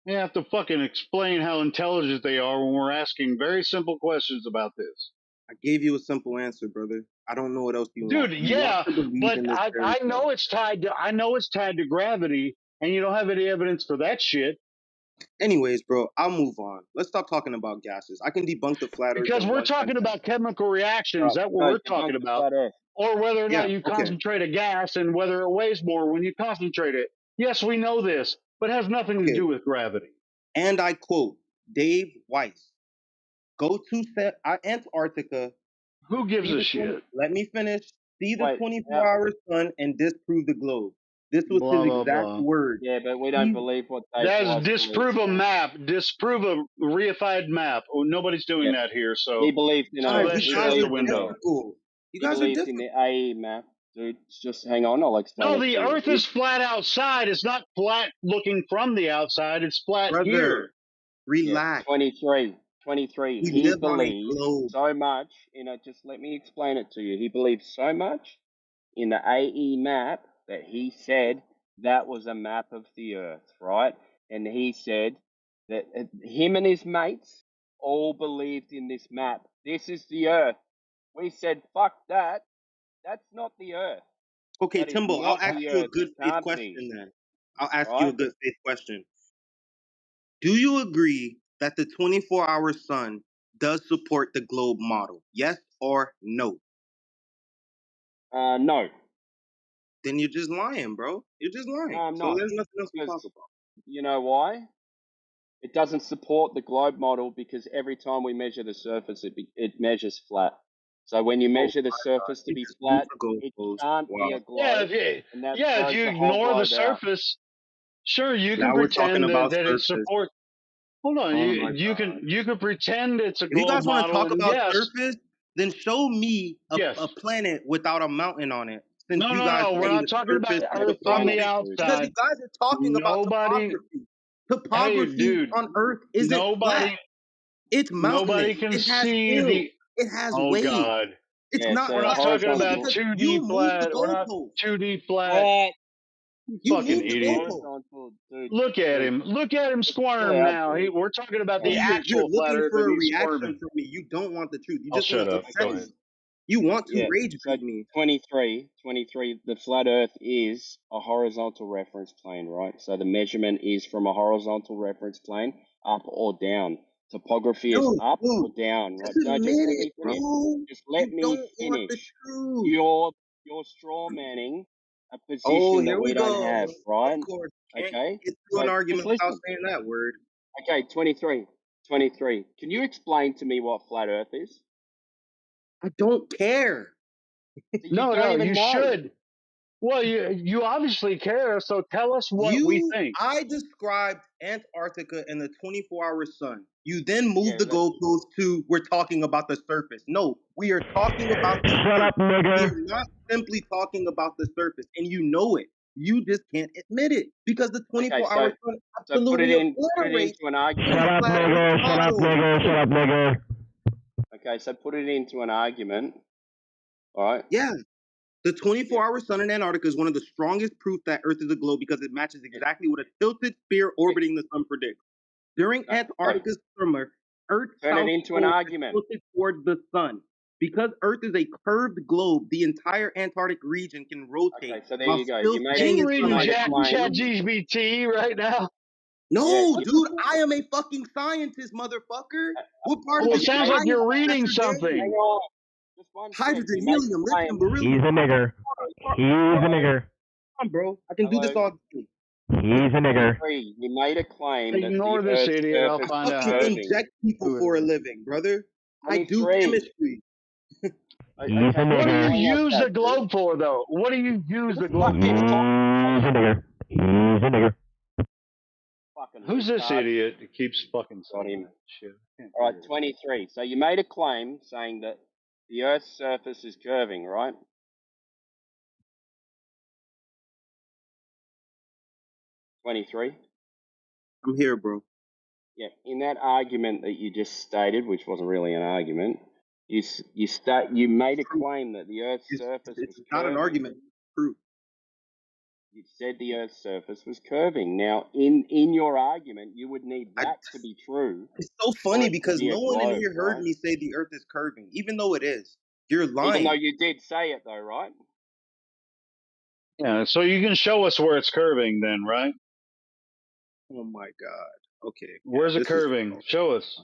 You have to fucking explain how intelligent they are when we're asking very simple questions about this. I gave you a simple answer, brother. I don't know what else you want. Dude, You want yeah, to believe but in this fairy I know tale. it's tied to gravity, and you don't have any evidence for that shit. Anyways, bro, I'll move on. Let's stop talking about gases. I can debunk the flat earth Because in we're one talking sentence. about chemical reactions. Right. That's what No, we're debunk talking the about. flat Earth. Or whether or Yeah, not you okay. concentrate a gas and whether it weighs more when you concentrate it. Yes, we know this, but it has nothing to Okay. do with gravity. And I quote Dave Weiss. Go to Antarctica, Who gives see a the 20, shit? let me finish, see the Wait. 24-hour sun and disprove the globe. This was his Blah, blah, exact blah. words. Yeah, but we don't He, believe what Dave That is Weiss believes, disprove a man. map, disprove a reified map. Oh, nobody's doing Yeah. that here, He so believes in throw guys, that you he shit guys out the are believes in window. difficult. You he guys are believes in difficult. the AE map, dude. Just hang on, I'll explain No, it the to you. Earth is flat outside. It's not flat looking from the outside. It's flat here. Brother, Yeah, relax. 23. 23. We He live on a believes globe. so much, just let me explain it to you. He believes so much in the AE map that he said that was a map of the Earth, right? And he said that him and his mates all believed in this map. This is the Earth. We said, fuck that. That's not the Earth. Okay, That is Timbo, I'll not ask the you a Earth. good It faith can't question be, then. I'll ask you a right? good faith question. Do you agree that the 24-hour sun does support the globe model? Yes or no? No. Then you're just lying, bro. You're just lying. No, I'm So not. there's nothing else to talk Because about. you know why? It doesn't support the globe model because every time we measure the surface, it measures flat. So when you Oh measure the my God. surface to You be just moved flat, the it goalpost. can't be a Wow. globe, and that If throws you the whole ignore the globe out. surface, sure, you can Now we're talking pretend about that it surface. supports. Hold on, Oh you my you God. can you can pretend it's a If you globe guys want to model, talk and about yes, surface, then show me yes. a planet without a mountain on it. Since No, you no, guys no. We're saying not the talking about surface is Never Earth the from seen the it, problem, dude. because outside. you guys are talking about Nobody, topography. hey, Topography dude, on Earth isn't flat. nobody, It's mountainous. nobody can It has see hills. the. It has Oh waves. God, It's Yeah, not we're so not flat. talking No, about horizontal, because 2D you moved the flat. We're not goalpost. 2D flat. flat, You You fucking moved the idiot. goalpost. horizontal, dude. Look at Dude, him. Look at him just chill squirm out, now. dude. We're talking about All the See, right. you're actual flat looking Earth, for and a he's reaction squirming. from me. You don't want the truth. You I'll just want shut to up. Go upset ahead. me. You want to Yeah, rage so bait me. 23, the flat Earth is a horizontal reference plane, right? So the measurement is from a horizontal reference plane, up or down. Topography is No, up bro. or down, right? Just No, just admit let it, me finish. bro. Just let You me don't want the finish. truth. You're straw manning a Oh, position that here we we don't go. have, Of right? course. Can't Okay? get through an So just argument without listen. saying that word. Okay, 23. Can you explain to me what flat Earth is? I don't care. So you No, don't no, even you know. should. Well, you obviously care, so tell us what we think. I described Antarctica and the 24-hour sun. You then moved Yeah, the but goalpost to we're talking about the surface. No, we are talking about the Shut Earth. up, We nigger. are not simply talking about the surface, and you know it. You just can't admit it because the okay, 24-hour sun so absolutely put it obliterates into an the Shut argument. up, flat Earth nigger. Shut up, model. nigger. Shut up, nigger. Okay, so put it into an argument. All right. Yeah, the Yeah. 24-hour sun in Antarctica is one of the strongest proof that Earth is a globe because it matches Yeah. exactly what a tilted sphere Yeah. orbiting the sun predicts. During Okay. Antarctica's summer, Earth's Turn it south into an pole is argument. tilted towards the sun. Because Earth is a curved globe, the entire Antarctic region can rotate Okay, so there while you go. still staying You in You reading made a sunlight Chat from the claim. sun. GPT right now? Yeah. No, You, dude, I am a fucking scientist, motherfucker. What part of Well, the it okay, sounds mate. like science you're is that reading you're Hang something. getting? on. Just one sec. Hydrogen, You made helium, a claim. lithium, beryllium. He's a nigger. He's a Hello. nigger. Come on, bro. I can do this Hello. all day. He's a nigger. 23. You made a claim that the Ignore this Earth's idiot. I'll surface find is out Fucking how to curving. inject people do it for a again. living, brother. I do 23. chemistry. He's a Okay, What do nigger. you explain use that, the dude. globe for, though? What do you Who use the the fuck globe keeps for? talking He's a about nigger. He's a nigger. fucking Who's this retard? idiot that keeps fucking Got saying him. that shit? I can't All right, figure it 23. So you made a claim saying that the Earth's surface is curving, right? 23. I'm here, bro. Yeah. In that argument that you just stated, which wasn't really an argument, you made a claim that the Earth's surface It's was not an curving. argument. Proof. You said the Earth's surface was curving. Now, in your argument, you would need that to be true It's so for funny it to because be a no one in globe, here heard right? me say the Earth is curving, even though it is. You're Even though lying. you did say it, though, right? Yeah, so you can show us where it's curving then, right? Oh my god. Okay. Yeah, Where's it this is. curving? Show us.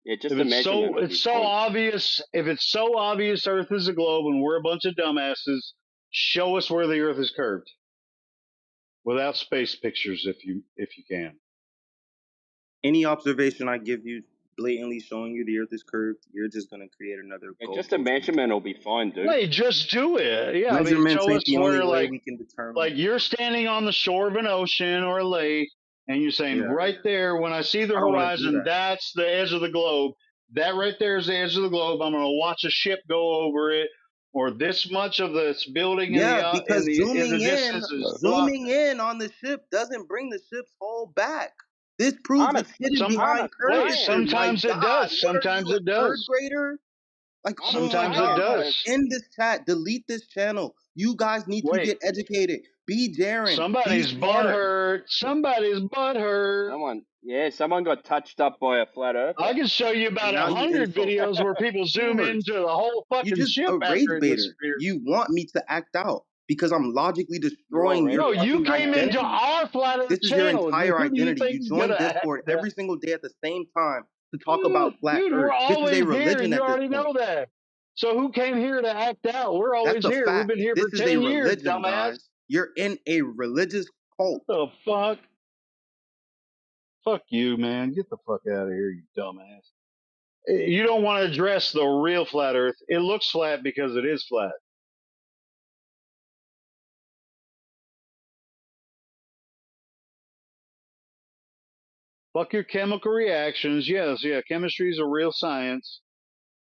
Yeah, just If a it's measurement so will it's be so fine. obvious, if it's so obvious Earth is a globe and we're a bunch of dumbasses, show us where the Earth is curved. Without space pictures if you can. Any observation I give you blatantly showing you the Earth is curved, you're just gonna create another Yeah, just a goalpost. measurement will be fine, dude. Hey, just do it. Yeah, I mean, Measurements show ain't us the only where, way like we can determine. you're standing on the shore of an ocean or a lake, and you're saying, Yeah, right there, when I see the I don't want to do horizon, that. that's the edge of the globe. That right there is the edge of the globe. I'm going to watch a ship go over it, or this much of this building Yeah, in because the distance is blocked. zooming in on the ship doesn't bring the ship's hull back. This proves I'm a, it's hidden Some I'm behind a Hey, scientist. curvature. My sometimes it God, does. what are you, Sometimes a it third does. grader? Like, I'm oh a my flat Sometimes it God. earther. does. End this chat. Delete this channel. You guys need to Wait, get educated. Be Darren. Be somebody's butt smart. hurt. Somebody's butt hurt. Someone got touched up by a flat earther. I can show you And about now you 100 insult me. videos where people Of zoom course. into the whole You fucking just ship a rage after it baiter. disappears. You want me to act out because I'm logically destroying your No, you fucking came into identity. our flat This earth is your channel. entire Who do you identity. think You is join gonna Discord act? every single day at the same time to talk about flat Dude, we're earth. This is a always here. religion You at this already point. know that. So who came here to act out? We're That's always a here. We've fact. been here This for is a 10 years, religion, dumbass. guys. You're in a religious cult. The fuck? Fuck you, man. Get the fuck out of here, you dumbass. You don't want to address the real flat earth. It looks flat because it is flat. Fuck your chemical reactions. Yes, yeah, chemistry is a real science.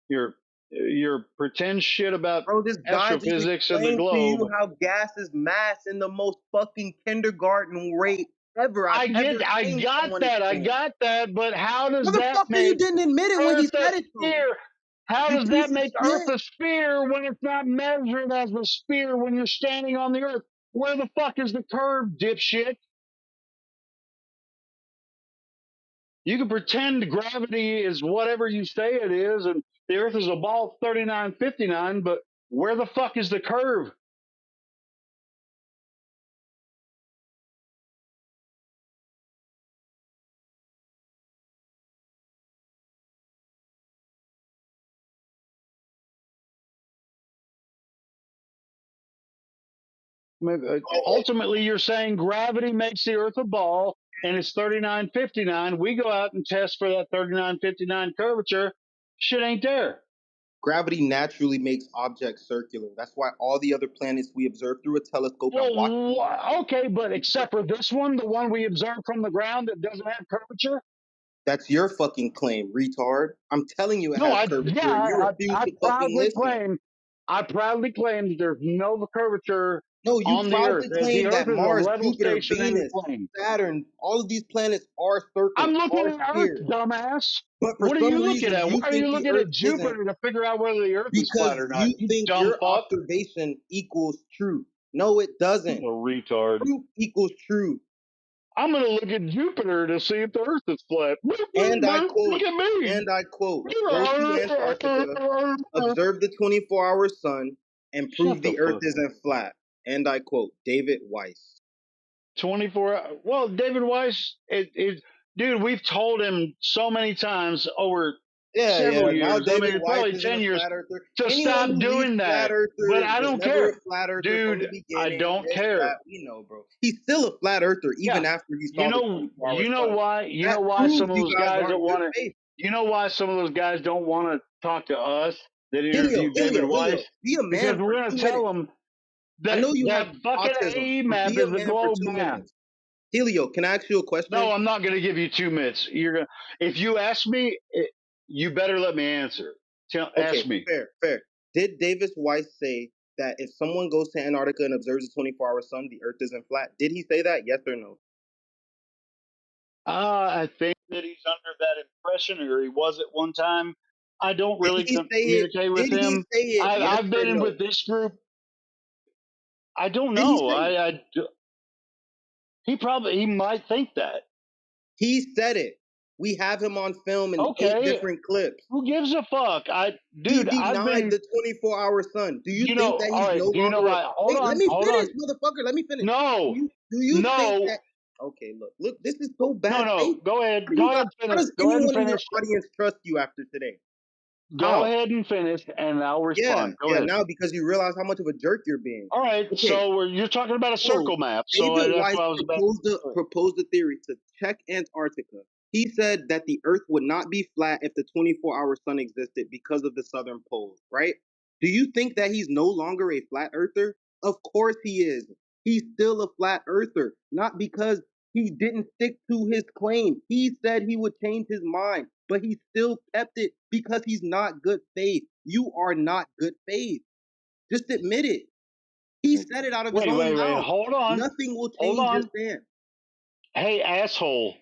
Your pretend shit about Bro, this guy just astrophysics and the explained to globe. you how gas is mass in the most fucking kindergarten rate ever I've ever I seen got someone explain. that, but how does that Motherfucker, you make didn't admit it when he Earth a said it though. sphere? How You does that piece of make Earth shit. a sphere when it's not measured as a sphere when you're standing on the Earth? Where the fuck is the curve, dipshit? You can pretend gravity is whatever you say it is, and the Earth is a ball 3959, but where the fuck is the curve? Ultimately, you're saying gravity makes the Earth a ball, and it's 3959. We go out and test for that 3959 curvature. Shit ain't there. Gravity naturally makes objects circular. That's why all the other planets we observe through a telescope and watch. Well, okay, but except for this one, the one we observe from the ground that doesn't have curvature. That's your fucking claim, retard. I'm telling you it No, has curvature, and you refuse to fucking listen. I proudly claim that there's no curvature No, you on the Earth. proudly The claim Earth that is a Mars, level Jupiter, station in the Venus, plane. Saturn, all of these planets are I'm circles, looking are at Earth, spheres. dumbass. But for What are some you looking reason, at? Why you are think you the looking Earth at isn't, Jupiter to figure out whether the Earth is because flat or not? you You think dumb your fuck. observation equals truth. No, it doesn't. A retard. Truth equals truth. I'm gonna look at Jupiter to see if the Earth is flat. And I Look quote, at me. and I quote, go to Antarctica, observe the 24-hour sun, and Shut prove the the Earth fuck up. isn't flat. And I quote, David Weiss. 24. Well, David Weiss, dude, we've told him so many times over several Now years. I David mean, Weiss probably isn't 10 a years flat earther. to Anyone stop who reads doing flat that. But earther I was don't never care, a flat earther from the dude. I beginning. don't This, care. that, we know, bro. He's still a flat earther even Yeah. after he saw the 24-hour sun. Why? That Some proves of you those guys guys aren't don't good want to. faith. You know why some of those guys don't want to talk to us that Helio, interviewed David Weiss? be a Because man we're for going 2 to tell minutes. them I that know you have fucking autism, AE but map be a is a man for globe 2 map. minutes. Helio, can I ask you a question? No, I'm not going to give you 2 minutes. If you ask me, you better let me answer. Okay, Ask me. fair. Did Davis Weiss say that if someone goes to Antarctica and observes the 24-hour sun, the Earth isn't flat? Did he say that? Yes or no? I think that he's under that impression, or he was at one time. I don't really Did he say it? communicate with Did he him. say it? Yes I've or been in no? with this group. I don't Did he know. say it? He might think that. He said it. We have him on film in 8 Okay, different clips. who gives a fuck? He I've denied been. the 24-hour sun. Do you think that All he's right. no Do you know longer a... why? Hold Wait, let on. me Hold finish, on. motherfucker. Let me finish. No. Do you think No. that... Okay, look, this is so No. bad No. faith. Go ahead. How Finish. does Go ahead and anyone in your finish. audience trust you after today? Go How? ahead and finish, and I'll respond. Go ahead. Now because you realize how much of a jerk you're being. All right. Okay. So you're talking about a circle map. So David that's Weiss what I was about. proposed a theory to check Antarctica. He said that the Earth would not be flat if the 24-hour sun existed because of the southern poles, right? Do you think that he's no longer a flat earther? Of course he is. He's still a flat earther, not because he didn't stick to his claim. He said he would change his mind, but he still kept it because he's not good faith. You are not good faith. Just admit it. He said it out of his own mouth. Hold on. Nothing will change your stance. Hey, asshole.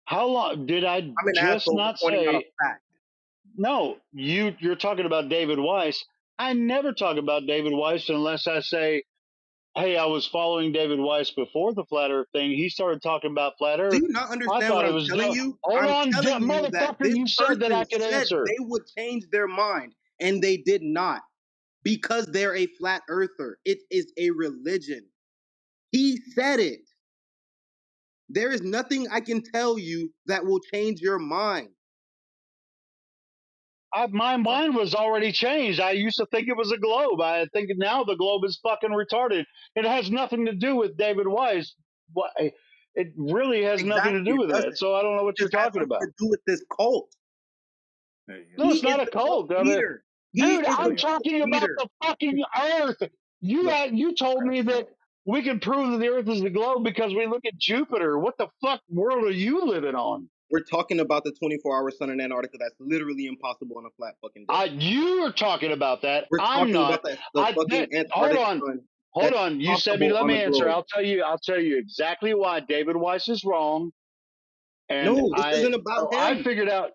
How long did I I'm an just asshole not for pointing out a say? fact. No, you're talking about David Weiss. I never talk about David Weiss unless I say, "Hey, I was following David Weiss before the flat Earth thing. He started talking about flat Do Earth. you not I understand thought what it I'm was telling dumb." you? Hold I'm on, telling you that motherfucker. this You said that I person could said answer. they would change their mind, and they did not because they're a flat earther. It is a religion. He said it. There is nothing I can tell you that will change your mind. My mind was already changed. I used to think it was a globe. I think now the globe is fucking retarded. It has nothing to do with David Weiss. What? It really has nothing to Exactly, do it with that. doesn't. So I don't know what It you're just has talking something about. to do with this cult. No, He it's is not a the cult cult. I mean, leader. He dude, is the I'm cult talking about leader. the fucking Earth. You told me that we can prove that the Earth is the globe because we look at Jupiter. What the fuck world are you living on? We're talking about the 24-hour sun in Antarctica. That's literally impossible on a flat fucking day. You are talking about that. We're I'm talking not. about the fucking Hold Antarctic on. sun Hold that's on. You said me. possible Let on me a answer. globe. I'll tell you exactly why David Weiss is wrong. And No, this isn't about I him. figured out.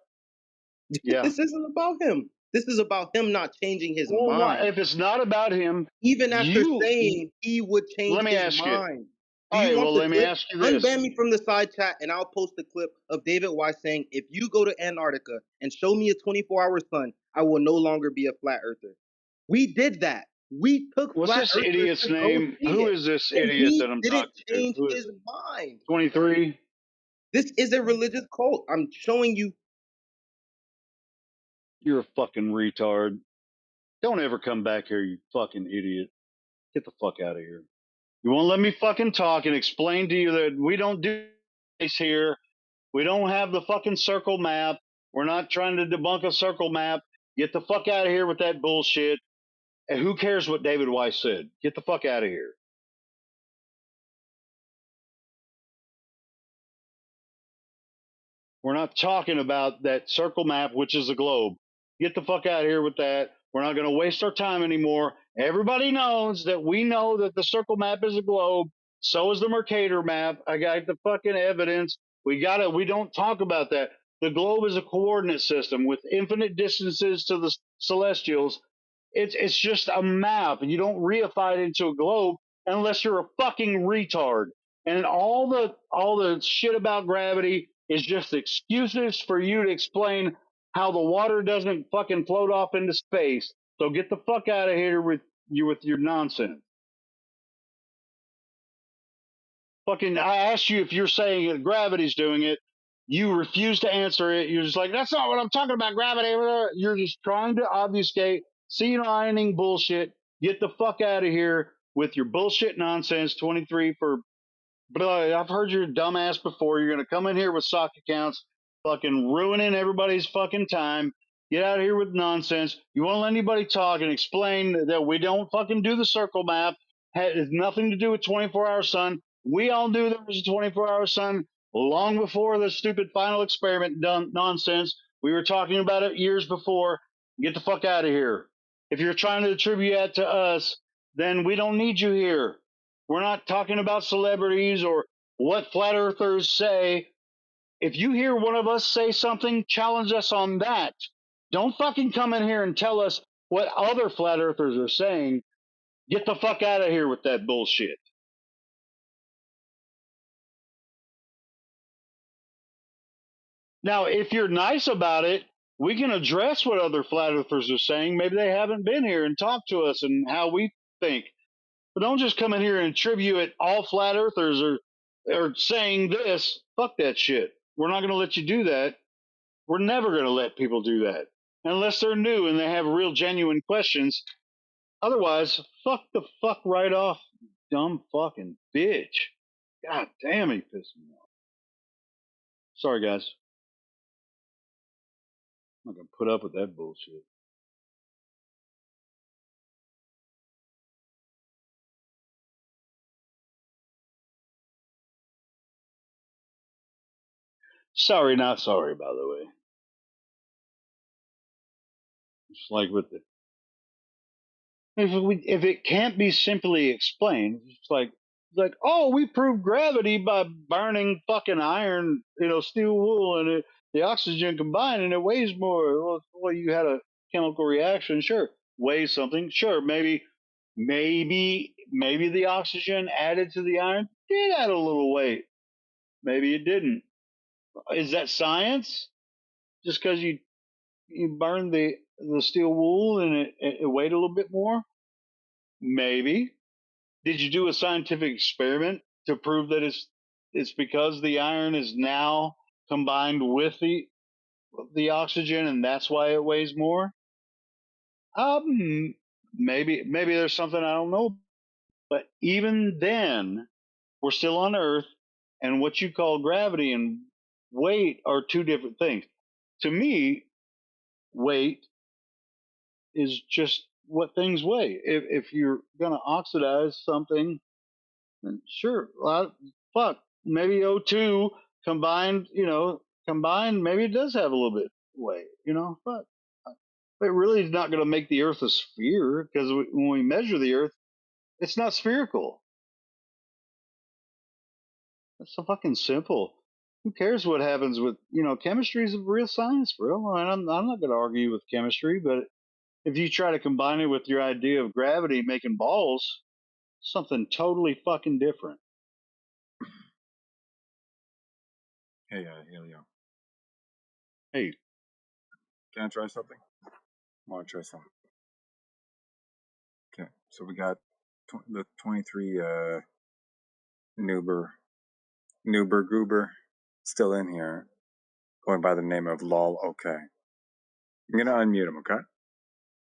Yeah. This isn't about him. This is about him not changing his Well, mind. if it's not about him, Even after saying he would change let me his ask you. mind. Do All you right. want Well, the let me clip? ask you this. Unban me from the side chat and I'll post the clip of David Weiss saying, if you go to Antarctica and show me a 24-hour sun, I will no longer be a flat earther. We did that. We took What's flat this earthers idiot's to go name? see Who it. is this And idiot he that I'm didn't talking to? change Who is his it? mind. 23. This is a religious cult. I'm showing you. You're a fucking retard. Don't ever come back here, you fucking idiot. Get the fuck out of here. You won't let me fucking talk and explain to you that we don't do this here. We don't have the fucking circle map. We're not trying to debunk a circle map. Get the fuck out of here with that bullshit. And who cares what David Weiss said? Get the fuck out of here. We're not talking about that circle map, which is a globe. Get the fuck out of here with that. We're not going to waste our time anymore. Everybody knows that we know that the circle map is a globe. So is the Mercator map. I got the fucking evidence. We got it. We don't talk about that. The globe is a coordinate system with infinite distances to the celestials. It's just a map. You don't reify it into a globe unless you're a fucking retard. And all the shit about gravity is just excuses for you to explain how the water doesn't fucking float off into space. So get the fuck out of here with your nonsense. Fucking, I asked you if you're saying that gravity's doing it. You refuse to answer it. You're just like, that's not what I'm talking about, gravity. You're just trying to obfuscate, senile bullshit. Get the fuck out of here with your bullshit nonsense. 23 for But I've heard your dumbass before. You're gonna come in here with sock accounts, fucking ruining everybody's fucking time. Get out of here with nonsense. You won't let anybody talk and explain that we don't fucking do the circle map. Has nothing to do with 24-hour sun. We all knew there was a 24-hour sun long before the stupid final experiment done nonsense. We were talking about it years before. Get the fuck out of here. If you're trying to attribute that to us, then we don't need you here. We're not talking about celebrities or what flat earthers say. If you hear one of us say something, challenge us on that. Don't fucking come in here and tell us what other flat earthers are saying. Get the fuck out of here with that bullshit. Now, if you're nice about it, we can address what other flat earthers are saying. Maybe they haven't been here and talked to us and how we think. But don't just come in here and attribute it all flat earthers are saying this. Fuck that shit. We're not going to let you do that. We're never going to let people do that unless they're new and they have real genuine questions. Otherwise, fuck the fuck right off, dumb fucking bitch. God damn, he pissed me off. Sorry, guys. I'm not going to put up with that bullshit. Sorry, not sorry, by the way. It's like with the if it can't be simply explained, it's like oh, we proved gravity by burning fucking iron, steel wool, and the oxygen combined and it weighs more. Well, you had a chemical reaction, sure. Weighs something, sure. Maybe the oxygen added to the iron did add a little weight. Maybe it didn't. Is that science? Just because you burn the steel wool and it weighed a little bit more? Maybe. Did you do a scientific experiment to prove that it's because the iron is now combined with the oxygen and that's why it weighs more? Maybe there's something I don't know. But even then, we're still on Earth, and what you call gravity and weight are two different things. To me, weight is just what things weigh. If you're going to oxidize something, then sure, fuck, maybe O2 combined, maybe it does have a little bit of weight, but it really is not going to make the Earth a sphere because when we measure the Earth, it's not spherical. It's so fucking simple. Who cares what happens with, chemistry is a real science, bro. And I'm not going to argue with chemistry, but if you try to combine it with your idea of gravity making balls, something totally fucking different. Hey, Helio. Hey. Can I try something? I want to try something. Okay, so we got the 23 Noober Goober still in here, going by the name of Lol. Okay, I'm gonna unmute him. Okay,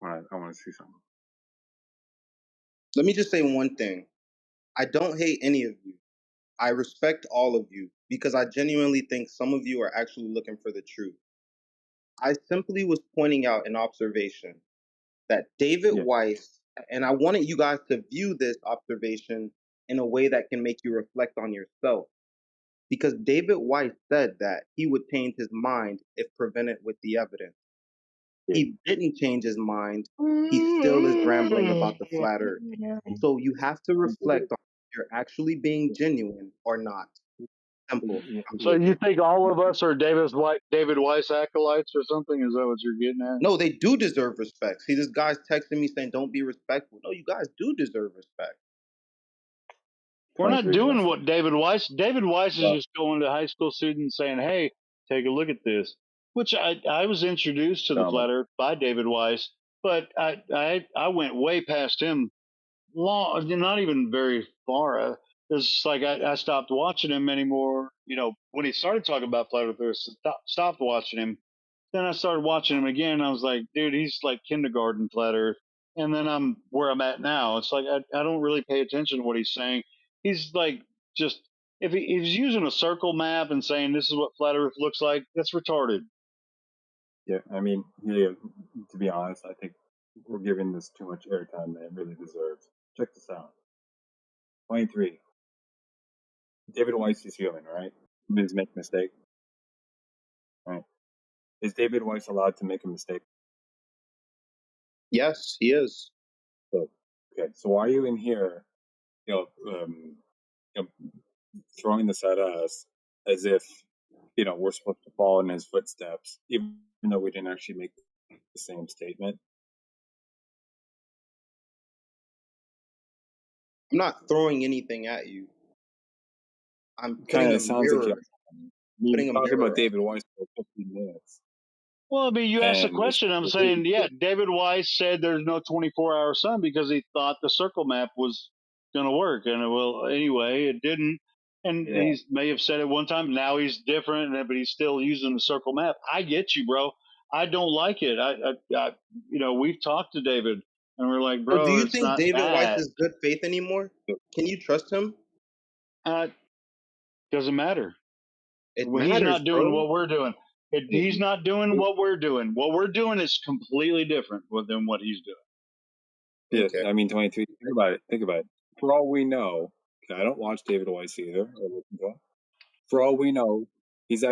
I want to see something. Let me just say one thing. I don't hate any of you. I respect all of you because I genuinely think some of you are actually looking for the truth. I simply was pointing out an observation that David Weiss, and I wanted you guys to view this observation in a way that can make you reflect on yourself. Because David Weiss said that he would change his mind if presented with the evidence. He didn't change his mind. He still is rambling about the flat earth. So you have to reflect on if you're actually being genuine or not. Simple. So you think all of us are David Weiss acolytes or something? Is that what you're getting at? No, they do deserve respect. See, this guy's texting me saying, don't be respectful. No, you guys do deserve respect. We're not doing what David Weiss is just going to high school students saying, hey, take a look at this, which I was introduced to the flat earth by David Weiss, but I went way past him, not even very far. It's like I stopped watching him anymore. When he started talking about flat earthers, stopped watching him. Then I started watching him again. And I was like, dude, he's like kindergarten flat earth. And then I'm where I'm at now. It's like I don't really pay attention to what he's saying. He's like just if he's using a circle map and saying this is what flat earth looks like, that's retarded. Yeah, I mean, to be honest, I think we're giving this too much airtime than it really deserves. Check this out. 23. David Weiss is human, right? Humans make mistakes. Right. Is David Weiss allowed to make a mistake? Yes, he is. Okay, so why are you in here, throwing this at us as if, we're supposed to follow in his footsteps, even though we didn't actually make the same statement? I'm not throwing anything at you. I'm putting Kind a of sounds like mirror. you talked about David Weiss for 15 minutes. Well, I mean, you asked the And question. I'm saying, yeah, David Weiss said there's no 24-hour sun because he thought the circle map was going to work. And well, anyway, it didn't. And he may have said it one time. Now he's different, but he's still using the circle map. I get you, bro. I don't like it. We've talked to David, and we're like, So do bro, you it's think not David Weiss that. is good faith anymore? Can you trust him? Doesn't matter. It Well, he's matters, not doing bro. what we're doing. He's not doing what we're doing. What we're doing is completely different than what he's doing. Yeah, I mean, 23. Think about it. For all we know, I don't watch David Weiss either. Or listen to him. For all we know, he's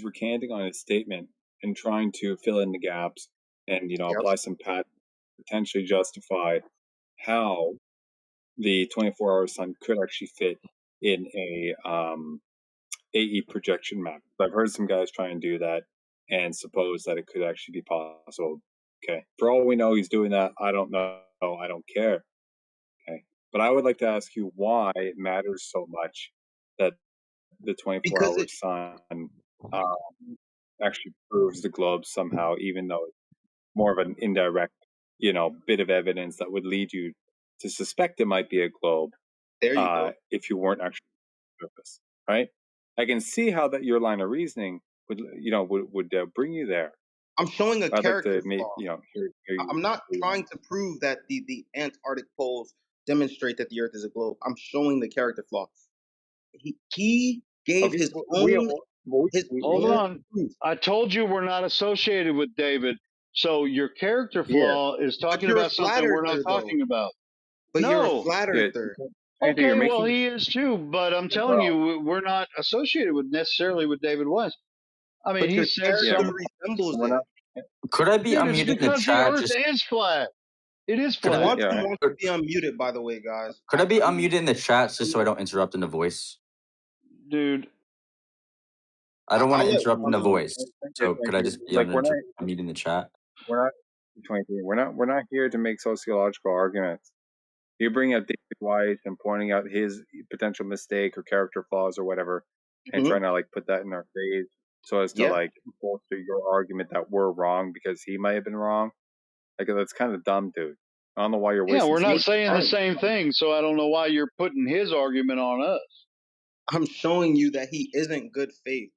recanting on his statement and trying to fill in the gaps and apply some potentially justify how the 24-hour sun could actually fit in a AE projection map. I've heard some guys try and do that. and suppose that it could actually be possible. Okay. For all we know, he's doing that. I don't know. I don't care. Okay. But I would like to ask you why it matters so much that the 24-hour sun actually proves the globe somehow, even though it's more of an indirect, bit of evidence that would lead you to suspect it might be a globe. There you go. If you weren't actually on the surface, right? I can see how that your line of reasoning would bring you there. I'm showing a I'd like character to flaw. hear you. I'm not trying to prove that the Antarctic poles demonstrate that the Earth is a globe. I'm showing the character flaw. He gave Okay, his we, own Hold on. proof. I told you we're not associated with David. So your character Yeah. flaw is But talking you're a about flat something we're not earther, though. talking about. But you're a No. flat Yeah. earther. Andrew, you're Okay, well making he is too, but I'm telling you, we're not associated with necessarily with David West. I mean, But he your said character some. resembles we're it. not. Could I be Dude, it's unmuted in the because the chat? Earth Just is flat. It is could I be? flat. Quantum Yeah. wants to be unmuted, by the way, guys. Could I be unmuted in the chat just so I don't interrupt in the voice? Dude, I don't want I'll to let interrupt in the Quantum. voice. So could I just be Like we're unmuted in the chat? not 23. We're not here to make sociological arguments. You bring up David Weiss and pointing out his potential mistake or character flaws or whatever, and trying to like put that in our face so as to Yeah. like bolster your argument that we're wrong because he might have been wrong. Like that's kind of dumb, dude. I don't know why you're yeah, wasting. we're not so much saying the time. same thing, so I don't know why you're putting his argument on us. I'm showing you that he isn't good faith.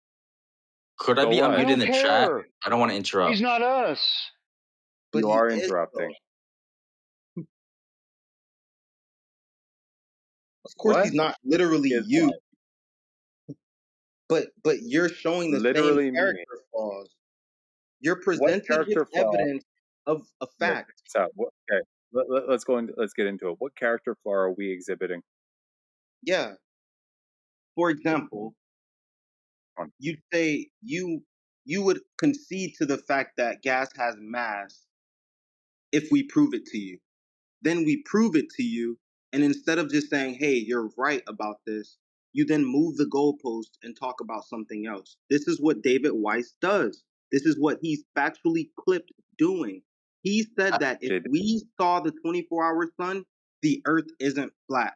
Could I So be what? I unmuted in don't the chat? care. I don't want to He's interrupt. not us. But You he are is, interrupting. though. Of course, What? he's not literally Is you, what? but you're showing the same Literally me. character flaws. You're What presented with character flaw? evidence of a Yeah, fact. so okay. Let's go into let's get into it. What character flaw are we exhibiting? Yeah. For example, On. you'd say you would concede to the fact that gas has mass if we prove it to you. Then we prove it to you, and instead of just saying, hey, you're right about this, you then move the goalpost and talk about something else. This is what David Weiss does. This is what he's factually clipped doing. He said that if we saw the 24-hour sun, the earth isn't flat.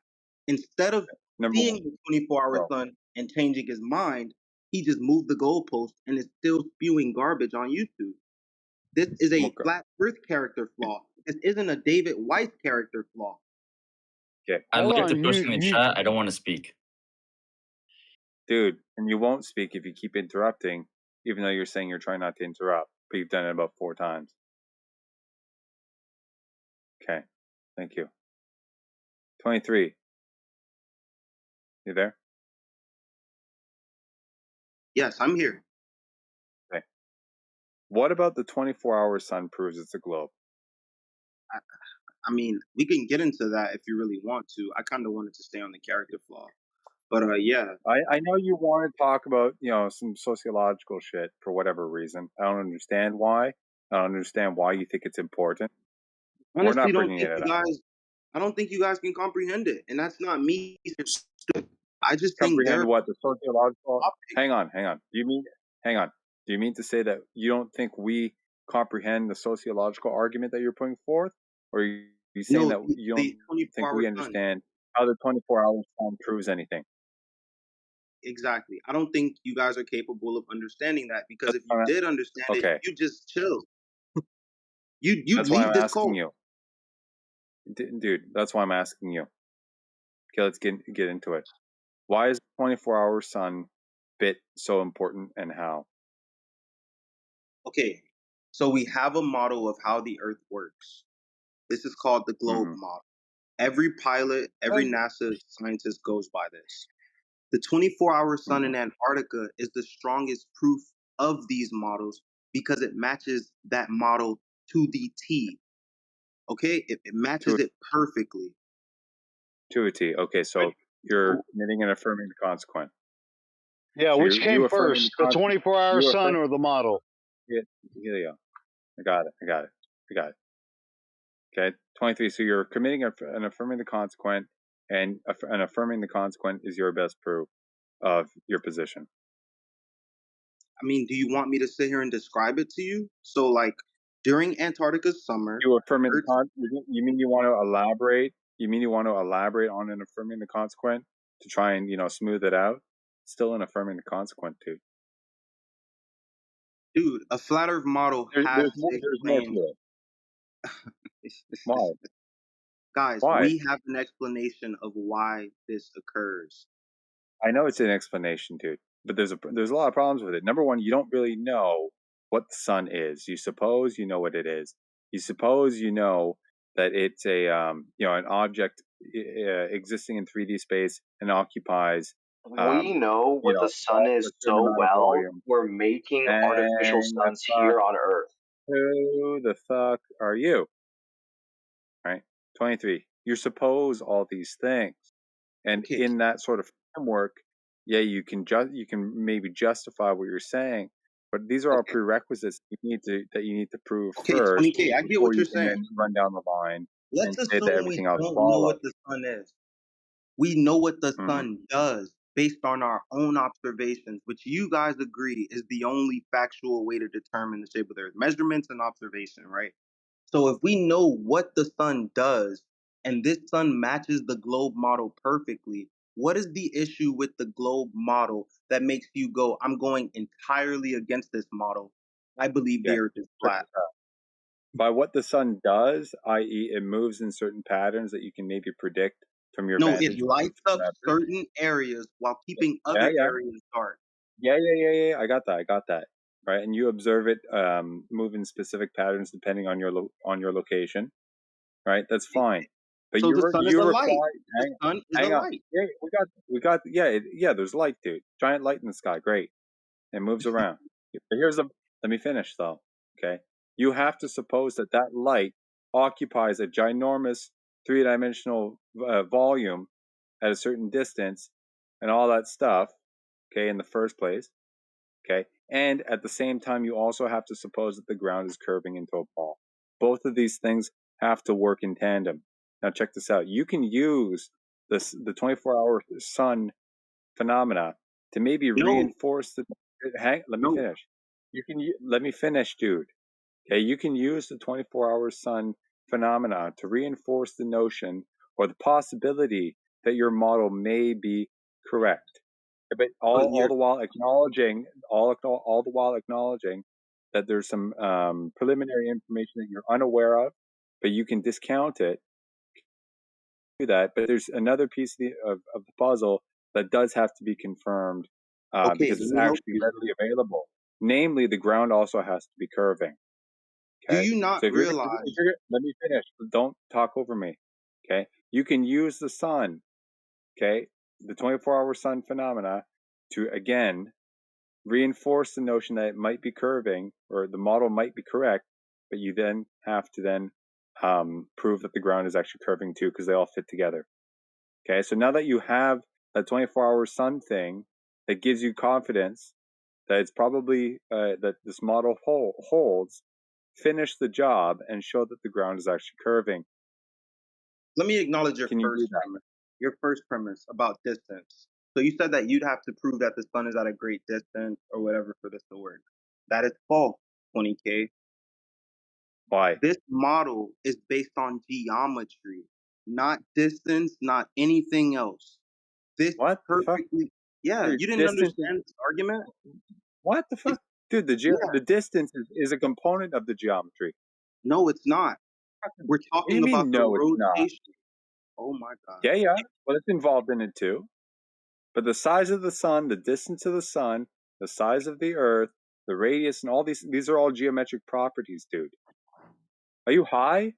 Instead of seeing the 24-hour sun and changing his mind, he just moved the goalpost and is still spewing garbage on YouTube. This is a flat earth character flaw. This isn't a David Weiss character flaw. Okay. I'm Hold like the on, person in chat. I don't want to speak. Dude, and you won't speak if you keep interrupting, even though you're saying you're trying not to interrupt, but you've done it about 4 times. Okay. Thank you. 23. You there? Yes, I'm here. Okay. What about the 24-hour sun proves it's a globe? I mean, we can get into that if you really want to. I kind of wanted to stay on the character flaw. But yeah. I know you want to talk about, some sociological shit for whatever reason. I don't understand why. I don't understand why you think it's important. We're Honestly, not bringing it up. I don't think you guys can comprehend it. And that's not me. I just think Comprehend what the sociological. Hang on. Do you mean to say that you don't think we comprehend the sociological argument that you're putting forth, or are you saying that you don't think we understand how the 24-hour sun proves anything? Exactly. I don't think you guys are capable of understanding that, because if you did understand it, you just chill. You'd That's why leave I'm this asking cult. you, dude. That's why I'm asking you. Okay, let's get into it. Why is the 24-hour sun bit so important, and how? Okay, so we have a model of how the Earth works. This is called the globe model. Every pilot, every NASA scientist goes by this. The 24-hour sun in Antarctica is the strongest proof of these models because it matches that model to the T. Okay, it matches it perfectly. To a T. Okay, so you're admitting and affirming the consequence. Yeah, So which came first, the 24-hour sun or the model? Here you go. I got it. Okay, 23. So you're committing and affirming the consequent, and affirming the consequent is your best proof of your position. I mean, do you want me to sit here and describe it to you? So, like, during Antarctica's summer, You affirming the Earth, you mean you want to elaborate? You mean you want to elaborate on an affirming the consequent to try and smooth it out? Still an affirming the consequent, dude. dude, a flat Earth model has to There's more explain. to it. Why? Guys, Why? we have an explanation of why this occurs. I know it's an explanation, dude, but there's a lot of problems with it. Number one, you don't really know what the sun is. You suppose you know what it is. You suppose you know that it's a an object existing in 3D space and occupies We know what the sun a is certain so amount of well, volume. we're making artificial And the suns fuck, here on Earth. who the fuck are you? Right? 23. You suppose all these things. And Okay, in that sort of framework, yeah, you can maybe justify what you're saying, but these are all okay, prerequisites that you need to prove okay, first 20K, I get before what you you're can saying. then run down the line Let's and say that assume we everything else don't know follows. what the sun is. We know what the Hmm. sun does based on our own observations, which you guys agree is the only factual way to determine the shape of the earth. Measurements and observation, right? So if we know what the sun does and this sun matches the globe model perfectly, what is the issue with the globe model that makes you go, I'm going entirely against this model? I believe the Okay, earth is check flat. this out. By what the sun does, i.e., it moves in certain patterns that you can maybe predict from your No, it vantage point, lights up whatever. certain areas while keeping Yeah, other yeah, areas dark. yeah. I got that. Right, and you observe it move in specific patterns depending on your location. Right, that's fine. But So the sun is you a light. reply. The sun is a Hang on. light. Yeah, we got. Yeah. There's light, dude. Giant light in the sky. Great. It moves around. But let me finish though. Okay, you have to suppose that that light occupies a ginormous three-dimensional volume at a certain distance, and all that stuff. Okay, in the first place. Okay, and at the same time, you also have to suppose that the ground is curving into a ball. Both of these things have to work in tandem. Now, check this out. You can use the 24-hour sun phenomena to maybe No, reinforce the. Let me no. finish. Let me finish, dude. Okay, you can use the 24-hour sun phenomena to reinforce the notion or the possibility that your model may be correct. But But all you're the while acknowledging all the while acknowledging that there's some preliminary information that you're unaware of, but you can discount it. Do that, but there's another piece of the puzzle that does have to be confirmed okay. because Let it's me help actually you. readily available. Namely, the ground also has to be curving. Do Okay, you not so realize? let me finish. Don't talk over me. Okay, you can use the sun. Okay, the 24-hour sun phenomena to again reinforce the notion that it might be curving or the model might be correct, but you then have to then prove that the ground is actually curving too because they all fit together. Okay, so now that you have that 24-hour sun thing that gives you confidence that it's probably that this model holds, finish the job and show that the ground is actually curving. Let me acknowledge your Can you do first that? premise. Your first premise about distance. So you said that you'd have to prove that the sun is at a great distance or whatever for this to work. That is false, 20K. Why? This model is based on geometry, not distance, not anything else. This What the fuck? perfectly, yeah, Dude, you didn't distance is understand this argument? what the fuck? It's, Dude, yeah, the distance is a component of the geometry. no, it's not. We're What do you talking about mean? the No, it's not. rotation. Oh my God. Yeah. Well, it's involved in it too. But the size of the sun, the distance of the sun, the size of the Earth, the radius, and all these are all geometric properties, dude. Are you high?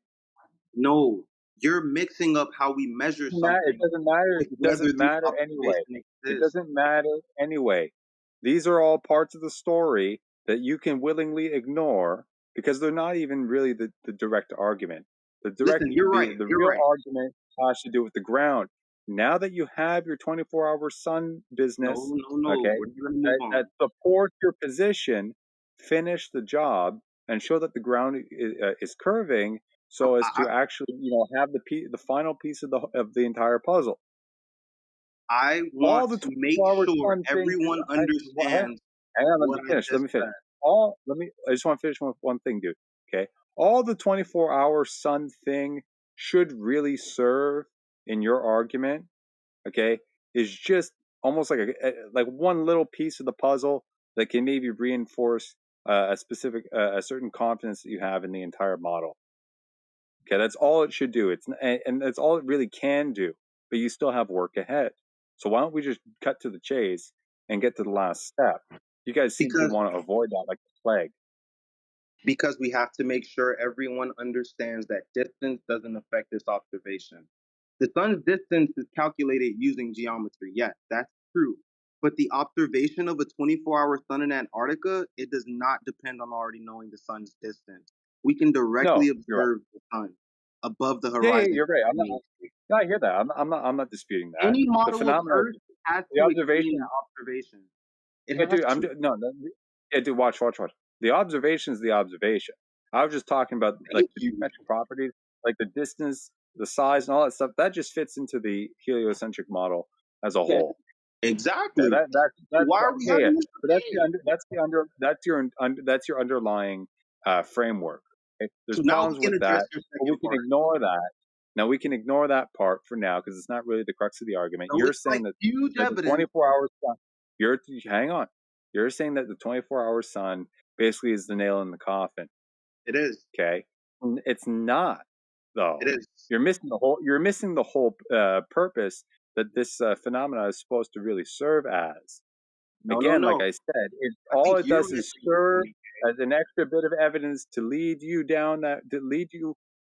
No, you're mixing up how we measure It something doesn't matter. with It whether doesn't the matter anyway. observation It exists. doesn't matter anyway. These are all parts of the story that you can willingly ignore because they're not even really the direct argument. Listen, you're right. The You're real right. argument has to do with the ground. Now that you have your 24-hour sun business, No. okay, We're gonna move that on. supports your position, finish the job and show that the ground is curving so as to actually, have the final piece of the entire puzzle. I All want the to make 24-hour sure sun things is everyone hang understands. Hang on, let what me I finish. Let just me finish. said. I just want to finish with one thing, dude. Okay. All the 24-hour sun thing should really serve in your argument, okay, is just almost like one little piece of the puzzle that can maybe reinforce a certain confidence that you have in the entire model. Okay, that's all it should do. And that's all it really can do. But you still have work ahead. So why don't we just cut to the chase and get to the last step? You guys seem to Because want to avoid that like the plague. because we have to make sure everyone understands that distance doesn't affect this observation. The sun's distance is calculated using geometry. Yes, that's true. But the observation of a 24-hour sun in Antarctica, it does not depend on already knowing the sun's distance. We can directly No, you're right. observe the sun above the Yeah, horizon. you're right. I hear that. I'm not disputing that. Any The model of phenomenon, Earth has the to exceed observation. that observation. It Yeah, has dude, to. yeah, dude, watch. The observation is the observation. I was just talking about like the geometric properties, like the distance, the size, and all that stuff. That just fits into the heliocentric model as a Yeah, whole. exactly. Yeah, that's Why are we yeah, yeah. having this But that's your underlying framework. Okay? There's So now we problems can with address that, your but we second can part. ignore that. Now we can ignore that part for now because it's not really the crux of the argument. So You're it's like saying that huge the evidence. 24-hour sun. Hang on. You're saying that the 24-hour sun basically is the nail in the coffin. It is. Okay, it's not though. It is. You're missing the whole. You're missing the whole purpose that this phenomena is supposed to really serve as. No, Again, like no. I said, I all think it you're does is missing the serve point. as an extra bit of evidence to lead you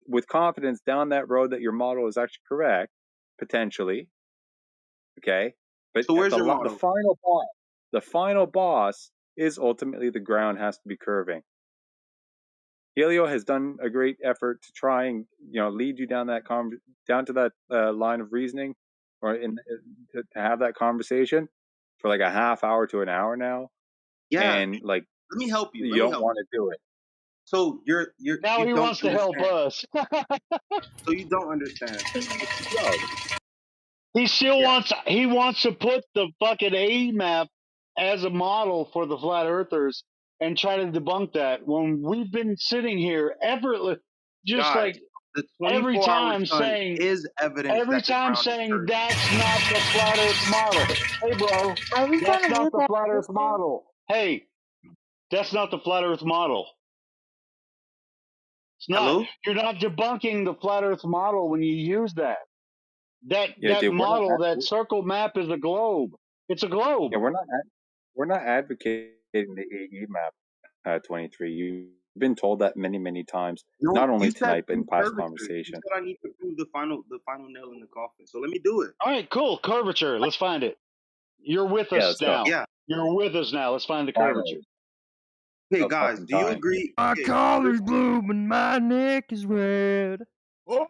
with confidence down that road that your model is actually correct, potentially. Okay, but So at where's your model? the final boss is ultimately the ground has to be curving. Helio has done a great effort to try and lead you down down to that line of reasoning, or to have that conversation for like a half hour to an hour now. Yeah. And like Let me help you. you don't want to do it. So you Now he don't wants to help understand. us. So you don't understand. He still wants to put the fucking A map as a model for the flat earthers and try to debunk that when we've been sitting here effortless, just Guys, like the every 24-hour time sun saying is evidence that the ground is curved. that's not the flat earth model. Hey bro, Are we that's gonna not do the that flat earth Thursday? model. Hey, that's not the flat earth model. It's not. Hello? You're not debunking the flat earth model when you use that. Yeah, That dude, model, that circle map is a globe. It's a globe. we're not advocating the AE map 23. You've been told that many times, No, not only you said tonight but in prove past curvature. You conversation. said I need to prove the final nail in the coffin. So let me do it. All right, cool. Curvature. Let's find it. You're with Yeah, us let's go. now. Yeah. You're with us now. Let's find the curvature. Finally, Hey about guys, fucking do you time. agree? My Okay, collar's blue, but my neck is red. Oh,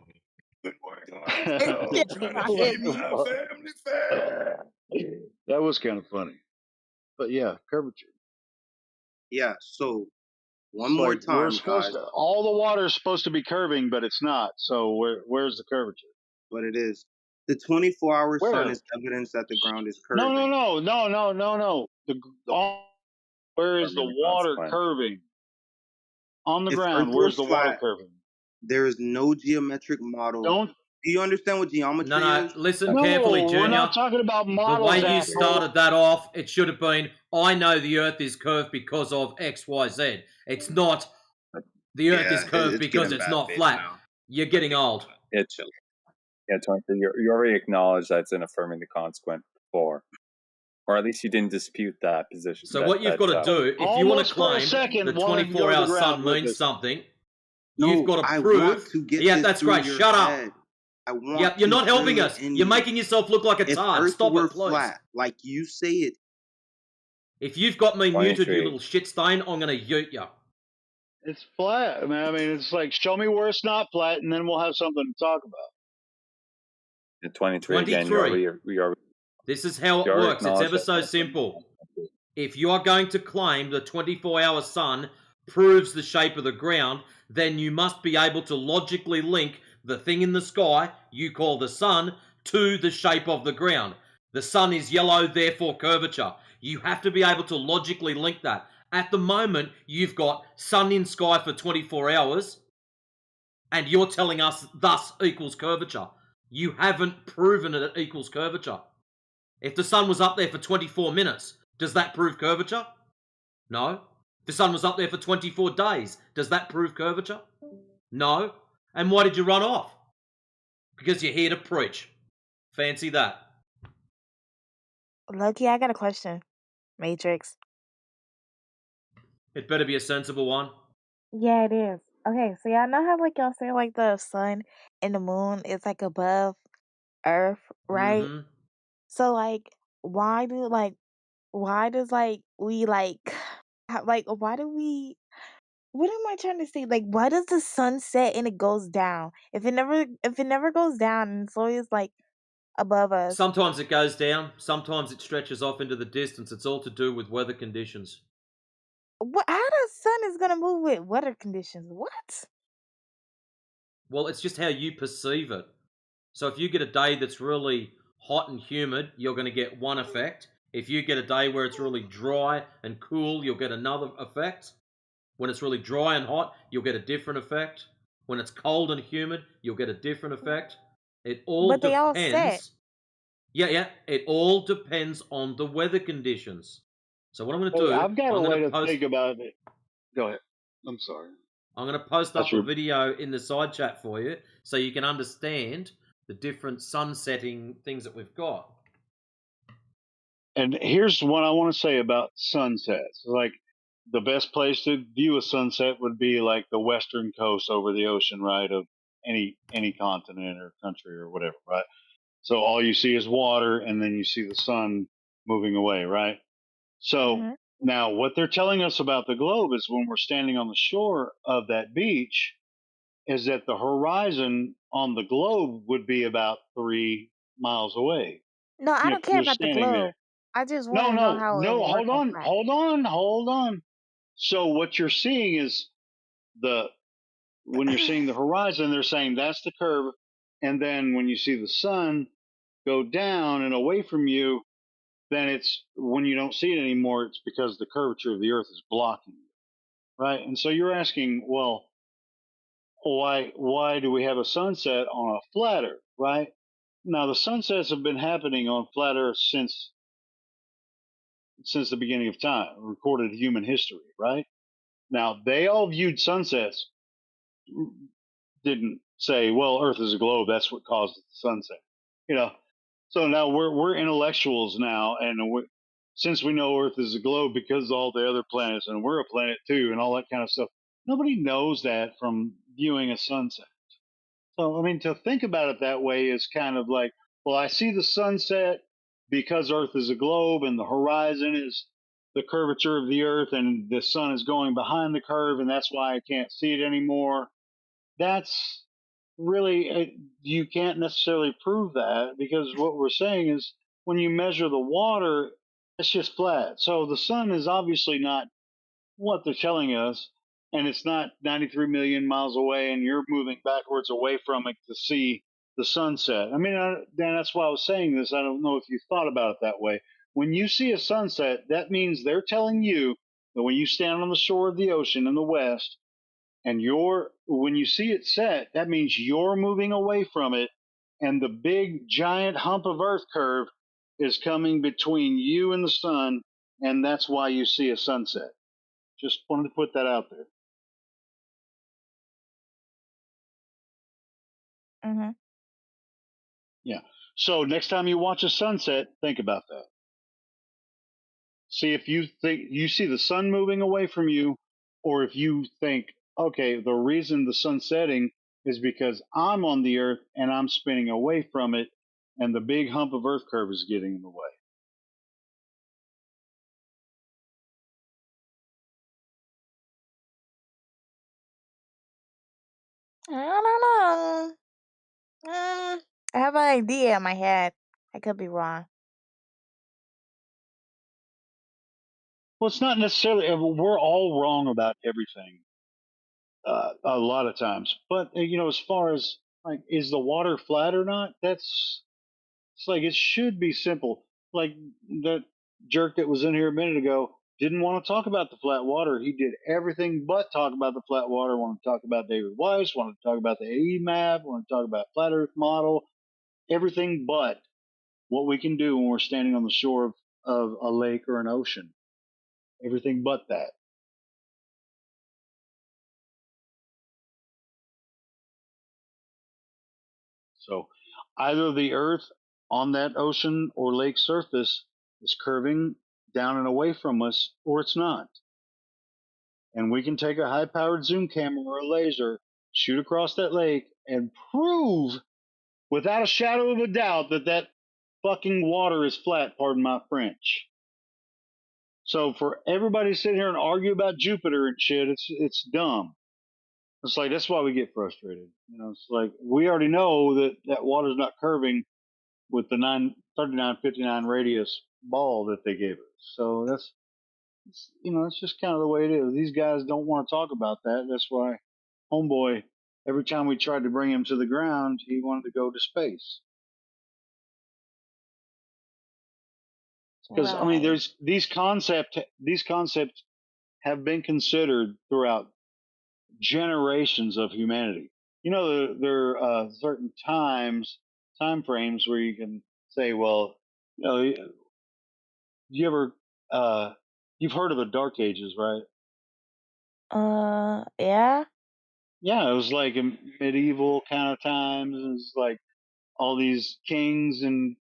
been working on myself, trying to keep my family fed. That was kind of funny. But yeah, curvature. yeah, so one It's more like we're time, supposed guys. to, all the water is supposed to be curving, but it's not. So where's the curvature? But it is. The 24-hour sun Where? is evidence that the ground is No. curving. Where is From the the water consequence. curving? On the If ground, Earth where's was the water flat, curving? there is no geometric model. Don't. Do you understand what geometry No, is? listen No, carefully, we're Junior. not talking about The models, way you asshole. started that off, it should have been, I know the Earth is curved because of X, Y, Z. It's not, the Earth is curved it's because getting it's bad not faith flat. now. You're getting old. It's yeah, 23. You already acknowledged that's in affirming the consequent before, or at least you didn't dispute that position. So what you've got to do, if you want to claim the 24-hour sun means something, you've got to prove... Yeah, that's great. Shut up. Yeah, you're not helping us. You're making yourself look like a tard. Stop it, please. Flat, like you say it. If you've got me 23. muted, you little shit stain, I'm going to yeet you. It's flat. I mean, it's like, show me where it's not flat, and then we'll have something to talk about. At 23 again, This is how it works. It's ever so simple. If you are going to claim the 24-hour sun proves the shape of the ground, then you must be able to logically link the thing in the sky, you call the sun, to the shape of the ground. The sun is yellow, therefore curvature. You have to be able to logically link that. At the moment, you've got sun in sky for 24 hours, and you're telling us thus equals curvature. You haven't proven it equals curvature. If the sun was up there for 24 minutes, does that prove curvature? No. If the sun was up there for 24 days, does that prove curvature? No. And why did you run off? Because you're here to preach. Fancy that. Lucky, I got a question. Matrix. It better be a sensible one. Yeah, it is. Okay, so y'all know how like y'all say like the sun and the moon is like above Earth, right? Mm-hmm. So like, why do like, why does like we like, like why do we? What am I trying to say? Like, why does the sun set and it goes down? If it never goes down and it's always like above us, Sometimes it goes down, sometimes it stretches off into the distance. It's all to do with weather conditions. what? How the sun is gonna move with weather conditions? What? Well, it's just how you perceive it. So if you get a day that's really hot and humid, you're going to get one effect. If you get a day where it's really dry and cool, you'll get another effect. When it's really dry and hot, you'll get a different effect. When it's cold and humid, you'll get a different effect. It all But they all set. depends. Yeah. It all depends on the weather conditions. So what I'm going to Hey, do, I've got a I'm going way to to post. think about it. Go ahead. I'm sorry. I'm going to post That's up a your. video in the side chat for you so you can understand the different sun setting things that we've got. And here's what I want to say about sunsets. Like the best place to view a sunset would be like the western coast over the ocean, right, of any continent or country or whatever, right? So all you see is water, and then you see the sun moving away, right? So Mm-hmm. now what they're telling us about the globe is when we're standing on the shore of that beach, is that the horizon on the globe would be about 3 miles away No, I if don't care you're about the standing there. globe. I just want No, to know no, how it no. will work Hold on on, flat. hold on, hold on. So what you're seeing is the when you're seeing the horizon, they're saying that's the curve, and then when you see the sun go down and away from you, then it's when you don't see it anymore. It's because the curvature of the Earth is blocking you, right? And so you're asking, well, why do we have a sunset on a flat Earth, right? Now the sunsets have been happening on flat Earth since the beginning of time, recorded human history, right? Now they all viewed sunsets, didn't say, well, Earth is a globe, that's what caused the sunset, you know. So now we're intellectuals now, and since we know Earth is a globe because of all the other planets, and we're a planet too, and all that kind of stuff. Nobody knows that from viewing a sunset. So, I mean, to think about it that way is kind of like, well, I see the sunset because Earth is a globe and the horizon is the curvature of the Earth and the sun is going behind the curve and that's why I can't see it anymore. That's really, you can't necessarily prove that because what we're saying is when you measure the water, it's just flat. So the sun is obviously not what they're telling us, and it's not 93 million miles away, and you're moving backwards away from it to see the sunset. I mean, Dan, that's why I was saying this. I don't know if you thought about it that way. When you see a sunset, that means they're telling you that when you stand on the shore of the ocean in the west, and when you see it set, that means you're moving away from it, and the big giant hump of Earth curve is coming between you and the sun, and that's why you see a sunset. Just wanted to put that out there. Mm-hmm. Yeah. So next time you watch a sunset, think about that. See if you think you see the sun moving away from you, or if you think, okay, the reason the sun's setting is because I'm on the earth and I'm spinning away from it, and the big hump of Earth curve is getting in the way. I don't know. I have an idea in my head. I could be wrong. Well, it's not necessarily, we're all wrong about everything a lot of times. But, as far as, like, is the water flat or not? It's like it should be simple. Like jerk that was in here a minute ago didn't want to talk about the flat water. He did everything but talk about the flat water. Wanted to talk about David Weiss. Wanted to talk about the AE map. Wanted to talk about flat Earth model. Everything but what we can do when we're standing on the shore of a lake or an ocean. Everything but that. So either the Earth on that ocean or lake surface is curving down and away from us, or it's not. And we can take a high powered zoom camera or a laser, shoot across that lake, and prove without a shadow of a doubt that that fucking water is flat, pardon my French. So for everybody to sit here and argue about Jupiter and shit, it's dumb. It's like that's why we get frustrated. You know, it's like we already know that that water's not curving with the 3959 radius ball that they gave us. So that's it's just kind of the way it is. These guys don't want to talk about that. That's why homeboy, every time we tried to bring him to the ground, he wanted to go to space. Because I mean, Right. there's these concepts have been considered throughout generations of humanity. You know, there are certain time frames where you can say, well, you know, you ever you've heard of the Dark Ages, right? Yeah. Yeah, it was like in medieval kind of times. It was like all these kings and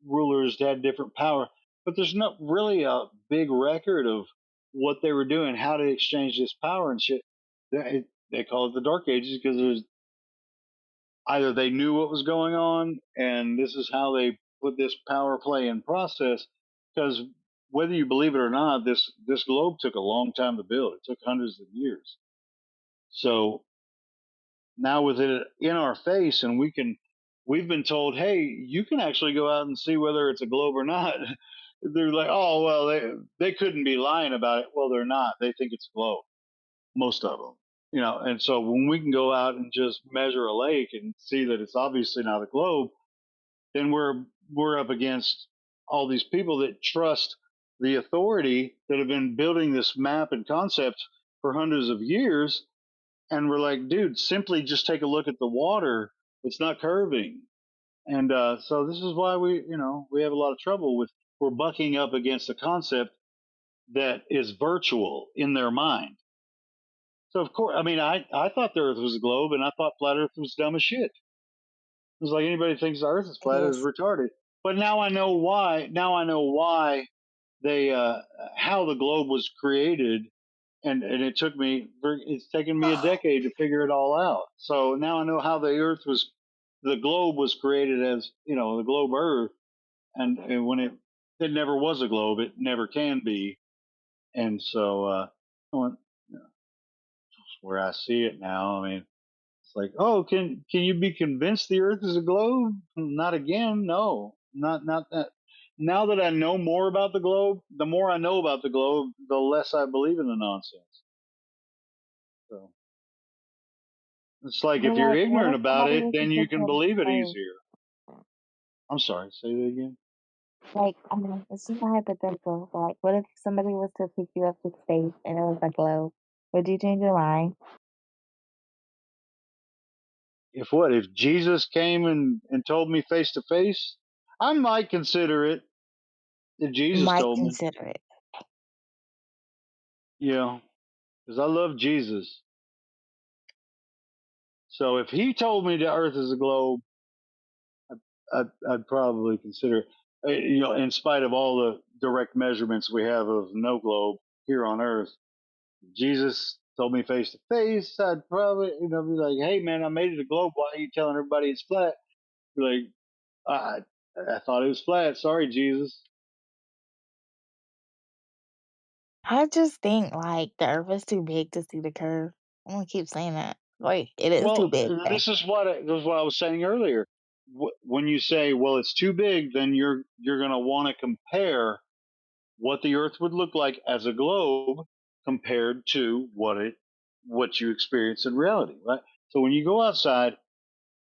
rulers had different power, but there's not really a big record of what they were doing, how to exchange this power and shit. They call it the Dark Ages because there's either they knew what was going on and this is how they put this power play in process. Because whether you believe it or not, this globe took a long time to build. It took hundreds of years. So now with it in our face, and we've been told, hey, you can actually go out and see whether it's a globe or not. They're like, oh well, they couldn't be lying about it. Well, they're not. They think it's a globe, most of them, you know. And so when we can go out and just measure a lake and see that it's obviously not a globe, then we're up against all these people that trust the authority that have been building this map and concept for hundreds of years. And we're like, dude, simply just take a look at the water. It's not curving. And so this is why we have a lot of trouble with, we're bucking up against a concept that is virtual in their mind. So of course, I mean, I thought the Earth was a globe, and I thought flat Earth was dumb as shit. It was like anybody who thinks the Earth is It flat is is. retarded. But now I know why. Now I know why they how the globe was created, and it's taken me a decade to figure it all out. So now I know how the globe was created as, the globe Earth, and when it never was a globe, it never can be. And so where I see it now, I mean, it's like, oh, can you be convinced the Earth is a globe? Not again, no, not that. Now that I know more about the globe, the more I know about the globe, the less I believe in the nonsense. So it's like But if you're like, what ignorant if about somebody it, was to then you pick can you up believe to it space? easier. I'm sorry, say that again. Like, I mean, it's just a hypothetical. Like, what if somebody was to pick you up to space and it was a globe? Would you change your mind? If Jesus came and told me face to face, I might consider it if Jesus Might told me. consider it. Yeah, because I love Jesus. So if he told me the Earth is a globe, I'd probably consider it. In spite of all the direct measurements we have of no globe here on Earth, if Jesus told me face to face, I'd probably, be like, "Hey, man, I made it a globe. Why are you telling everybody it's flat?" Be like, I thought it was flat. Sorry, Jesus. I just think like the Earth is too big to see the curve. I'm gonna keep saying that. Like, it is too Well, big. Okay? this is what I was saying earlier. When you say, "Well, it's too big," then you're going to want to compare what the Earth would look like as a globe compared to what you experience in reality, right? So when you go outside,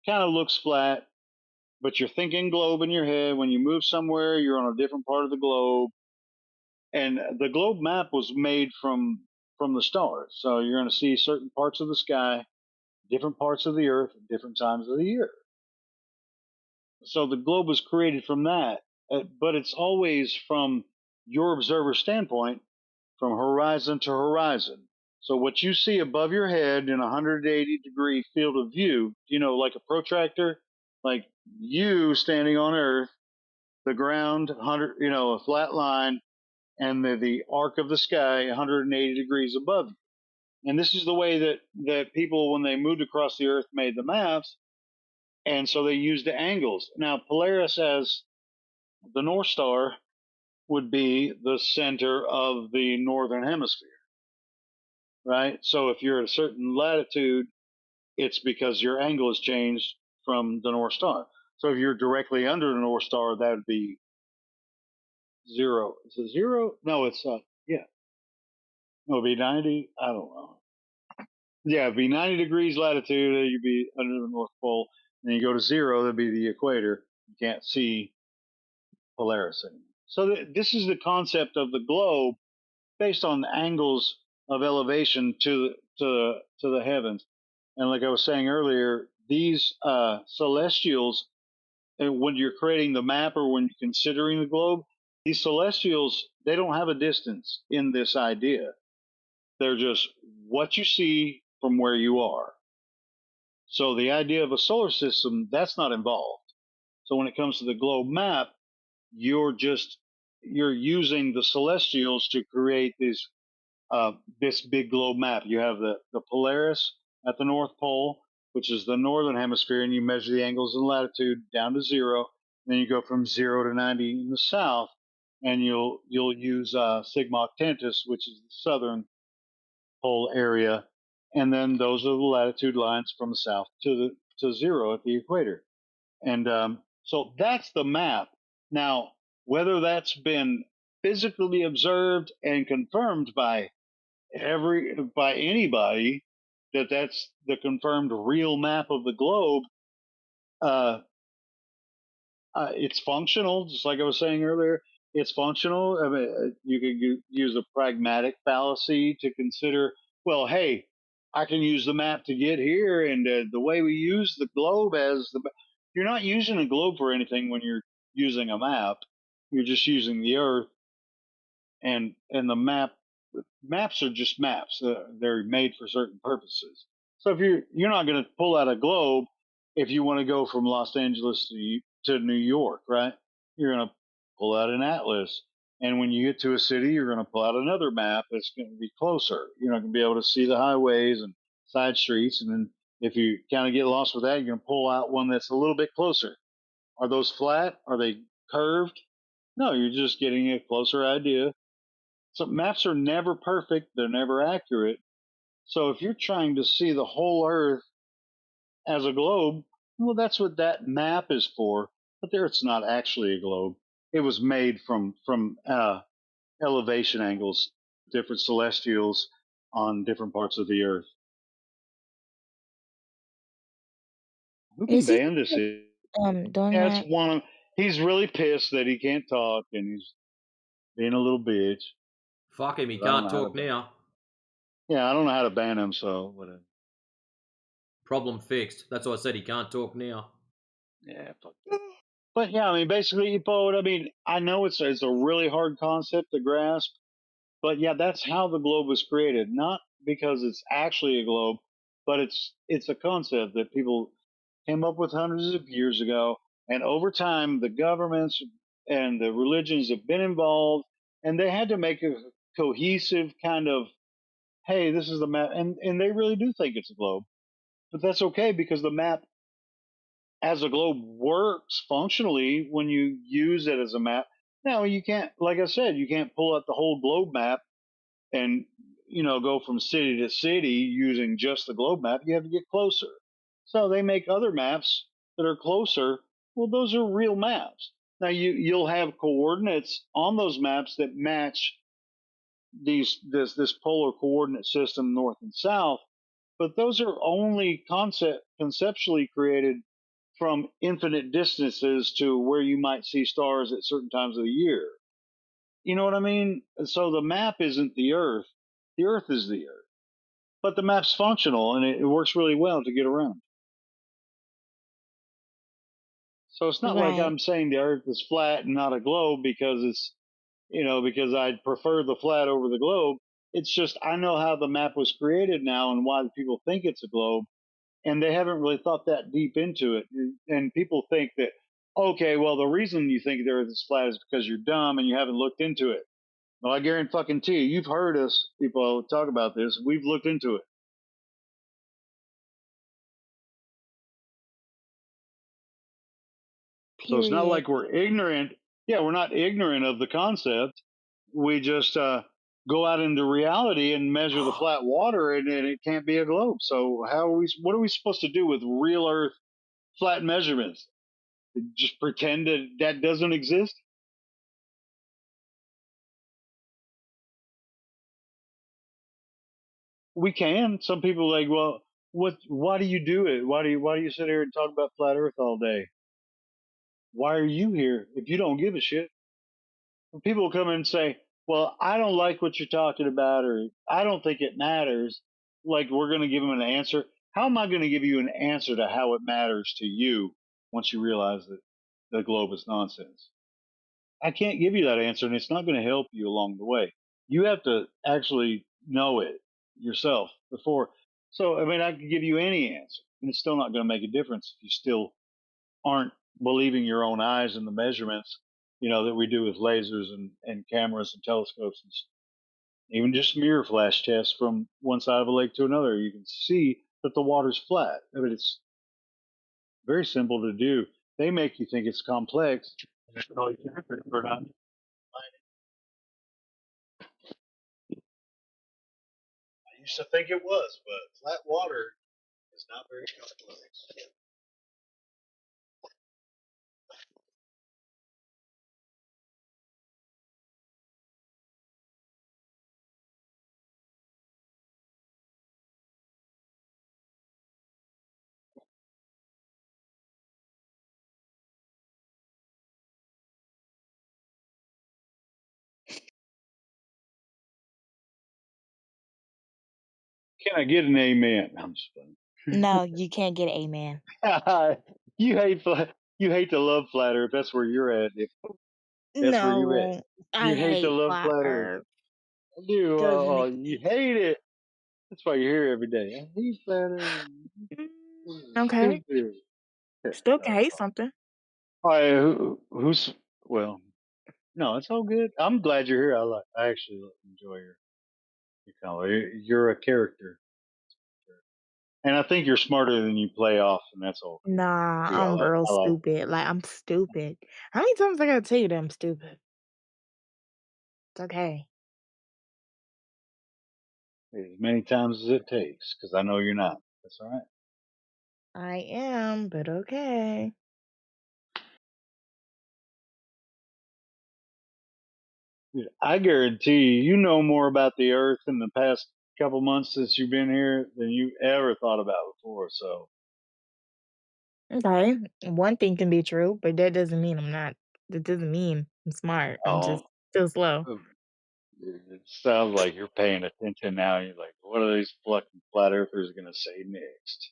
kind of looks flat. but you're thinking globe in your head. When you move somewhere, you're on a different part of the globe. And the globe map was made from the stars. So you're going to see certain parts of the sky, different parts of the earth, at different times of the year. So the globe was created from that, but it's always from your observer standpoint, from horizon to horizon. So what you see above your head in a 180-degree field of view, like a protractor, like you standing on Earth, the ground, a flat line, and the arc of the sky 180 degrees above you. And this is the way that people, when they moved across the Earth, made the maps. And so they used the angles. Now, Polaris, as the North Star, would be the center of the northern hemisphere, right? So if you're at a certain latitude, it's because your angle has changed from the North Star. So if you're directly under the North Star, that would be 0. Is it 0? No, it's yeah. No, it'd be 90. I don't know. Yeah, it'd be 90 degrees latitude. You'd be under the North Pole. Then you go to 0. That'd be the equator. You can't see Polaris anymore. So this is the concept of the globe based on the angles of elevation to the heavens. And like I was saying earlier, these celestials, and when you're creating the map or when you're considering the globe, these celestials, they don't have a distance in this idea. They're just what you see from where you are. So the idea of a solar system, that's not involved. So when it comes to the globe map, you're using the celestials to create this big globe map. You have the Polaris at the North Pole, which is the northern hemisphere, and you measure the angles and latitude down to 0. Then you go from 0 to 90 in the south, and you'll use Sigma Octantis, which is the southern pole area, and then those are the latitude lines from the south to 0 at the equator. And so that's the map. Now, whether that's been physically observed and confirmed by anybody that's the confirmed real map of the globe, it's functional, just like I was saying earlier. It's functional. I mean, you can use a pragmatic fallacy to consider, well, hey, I can use the map to get here, and the way we use the globe you're not using a globe for anything when you're using a map. You're just using the Earth, and the maps are just maps. They're made for certain purposes. So if you're not going to pull out a globe if you want to go from Los Angeles to New York, right? You're going to pull out an atlas, and when you get to a city, you're going to pull out another map that's going to be closer. You're not going to be able to see the highways and side streets, and then if you kind of get lost with that, you're going to pull out one that's a little bit closer. Are those flat? Are they curved? No, you're just getting a closer idea. So maps are never perfect, they're never accurate. So if you're trying to see the whole Earth as a globe, well, that's what that map is for. But there, it's not actually a globe. It was made from elevation angles, different celestials on different parts of the Earth. Who can Is he ban this? doing Yeah, it's that? one of. He's really pissed that he can't talk, and he's being a little bitch. Fuck him, he But I don't can't know how talk to. now. Yeah, I don't know how to ban him, so whatever. Problem fixed. That's why I said he can't talk now. Yeah, fuck that. But yeah, I mean, basically, Poet. I mean, I know it's a really hard concept to grasp, but yeah, that's how the globe was created. Not because it's actually a globe, but it's a concept that people came up with hundreds of years ago, and over time, the governments and the religions have been involved, and they had to make a cohesive kind of, hey, this is the map, and they really do think it's a globe, but that's okay because the map as a globe works functionally when you use it as a map. Now you can't, like I said, you can't pull out the whole globe map and go from city to city using just the globe map. You have to get closer. So they make other maps that are closer. Well, those are real maps. Now you'll have coordinates on those maps that match this polar coordinate system north and south, but those are only conceptually created from infinite distances to where you might see stars at certain times of the year. You know what I mean? So the map isn't the Earth. The Earth is the Earth. But the map's functional and it works really well to get around. So it's not like Right. I'm saying the Earth is flat and not a globe because it's, because I'd prefer the flat over the globe. It's just I know how the map was created now and why people think it's a globe, and they haven't really thought that deep into it. And people think that, okay, well, the reason you think the Earth is flat is because you're dumb and you haven't looked into it. Well, I guarantee you, you've heard us people talk about this. We've looked into it. So it's not Period. like we're ignorant. Yeah, we're not ignorant of the concept. We just go out into reality and measure the flat water, and it can't be a globe. So what are we supposed to do with real Earth flat measurements? Just pretend that that doesn't exist? We can. Some people are like, well, why do you do it? Why do you sit here and talk about flat Earth all day? Why are you here if you don't give a shit? When people come in and say, well, I don't like what you're talking about, or I don't think it matters, like we're going to give them an answer. How am I going to give you an answer to how it matters to you once you realize that the globe is nonsense? I can't give you that answer, and it's not going to help you along the way. You have to actually know it yourself before. So, I mean, I could give you any answer, and it's still not going to make a difference if you still aren't believing your own eyes and the measurements, that we do with lasers and cameras and telescopes and even just mirror flash tests from one side of a lake to another. You can see that the water's flat. I mean, it's very simple to do. They make you think it's complex. I used to think it was, but flat water is not very complex. Can I get an amen? I'm just No, you can't get amen. playing. you hate you hate to love flat Earth. That's where you're at. That's where you're at. No, I You hate to hate love flat flat Earth. Earth. I do. Doesn't You exist. hate it. That's why you're here every day. I hate flat Earth. Okay, Stupid. still No, can it's hate fine. something. All right, who's well? No, it's all good. I'm glad you're here. I actually enjoy your color. You're a character, and I think you're smarter than you play off, and that's all cool. Nah, Too. I'm real I like stupid. Like I'm stupid. How many times I gotta tell you that I'm stupid? It's okay. it as many times as it takes, because I know you're not. That's all right. I am, but okay. Dude, I guarantee you know more about the Earth in the past couple months since you've been here than you ever thought about before. So Okay. One thing can be true, but that doesn't mean I'm not. That doesn't mean I'm smart. I'm just um, still slow. it sounds like you're paying attention now. You're like, what are these fucking flat earthers going to say next?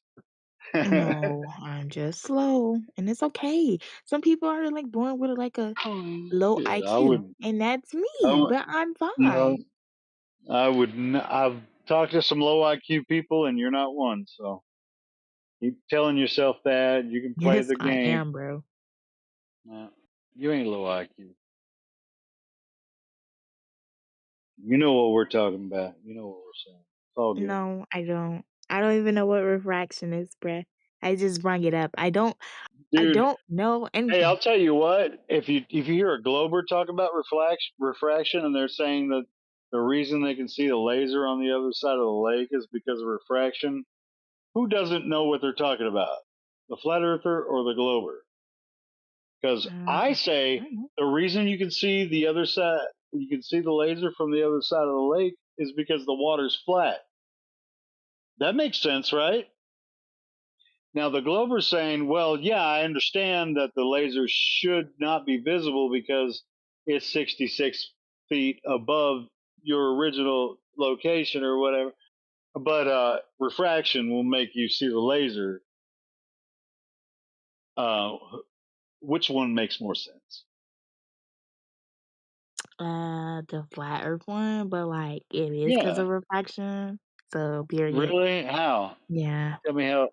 No, I'm just slow, and it's okay. Some people are like born with like a low Shit, I IQ, wouldn't. and that's I me. would, But I'm no, fine. I would. I've talked to some low IQ people, and you're not one. So keep telling yourself that you can play Yes, the I game. am, bro. You ain't low IQ. You know what we're talking about. You know what we're saying. It's all good. No, I don't. I don't even know what refraction is, bruh. I just bring it up. I don't. I Dude, don't know hey, anything. I'll tell you what. If you hear a glober talk about refraction, and they're saying that the reason they can see the laser on the other side of the lake is because of refraction, who doesn't know what they're talking about? The flat earther or the glober? Because I I say don't know. the reason you can see the other side, you can see the laser from the other side of the lake, is because the water's flat. That makes sense, right? Now the Glover's saying, well, yeah, I understand that the laser should not be visible because it's 66 feet above your original location or whatever, but refraction will make you see the laser. Uh, which one makes more sense? The flat Earth one, but like it is because Yeah. of refraction. So period. Really? How? Yeah. Tell me how.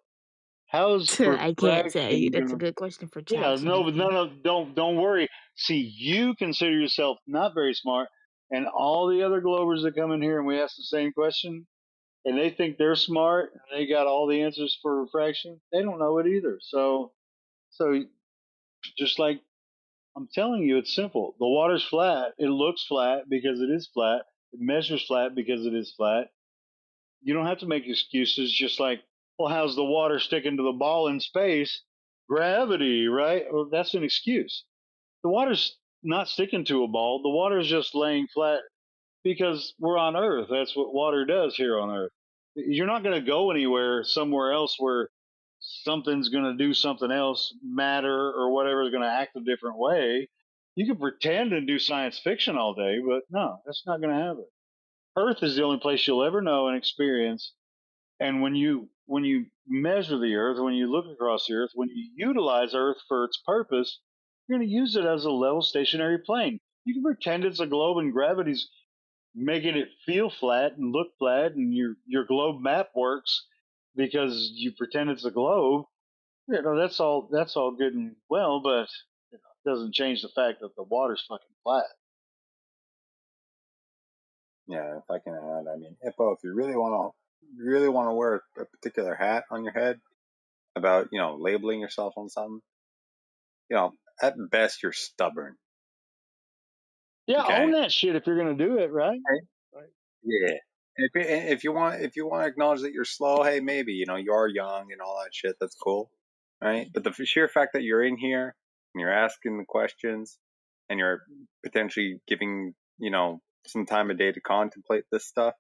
How's I can't tell you. refraction That's a gonna? good question for Yeah, no, but ChatGPT. no, don't worry. See, you consider yourself not very smart, and all the other Glovers that come in here and we ask the same question, and they think they're smart and they got all the answers for refraction. They don't know it either. So just like I'm telling you, it's simple. The water's flat. It looks flat because it is flat. It measures flat because it is flat. You don't have to make excuses. Just like, well, how's the water sticking to the ball in space? Gravity, right? Well, that's an excuse. The water's not sticking to a ball. The water's just laying flat because we're on Earth. That's what water does here on Earth. You're not going to go anywhere somewhere else where something's going to do something else, matter or whatever is going to act a different way. You can pretend and do science fiction all day, but no, that's not going to happen. Earth is the only place you'll ever know and experience. And when you measure the Earth, when you look across the Earth, when you utilize Earth for its purpose, you're going to use it as a level stationary plane. You can pretend it's a globe and gravity's making it feel flat and look flat, and your globe map works because you pretend it's a globe. That's all good and well, but it doesn't change the fact that the water's fucking flat. Yeah, if I can add, I mean, Hippo, if you really want to wear a particular hat on your head about, labeling yourself on something, at best you're stubborn. Yeah, own Okay. that shit if you're gonna do it, right? Right. Yeah. If you want to acknowledge that you're slow, hey, maybe you are young and all that shit. That's cool, right? But the sheer fact that you're in here and you're asking the questions and you're potentially giving some time of day to contemplate this stuff.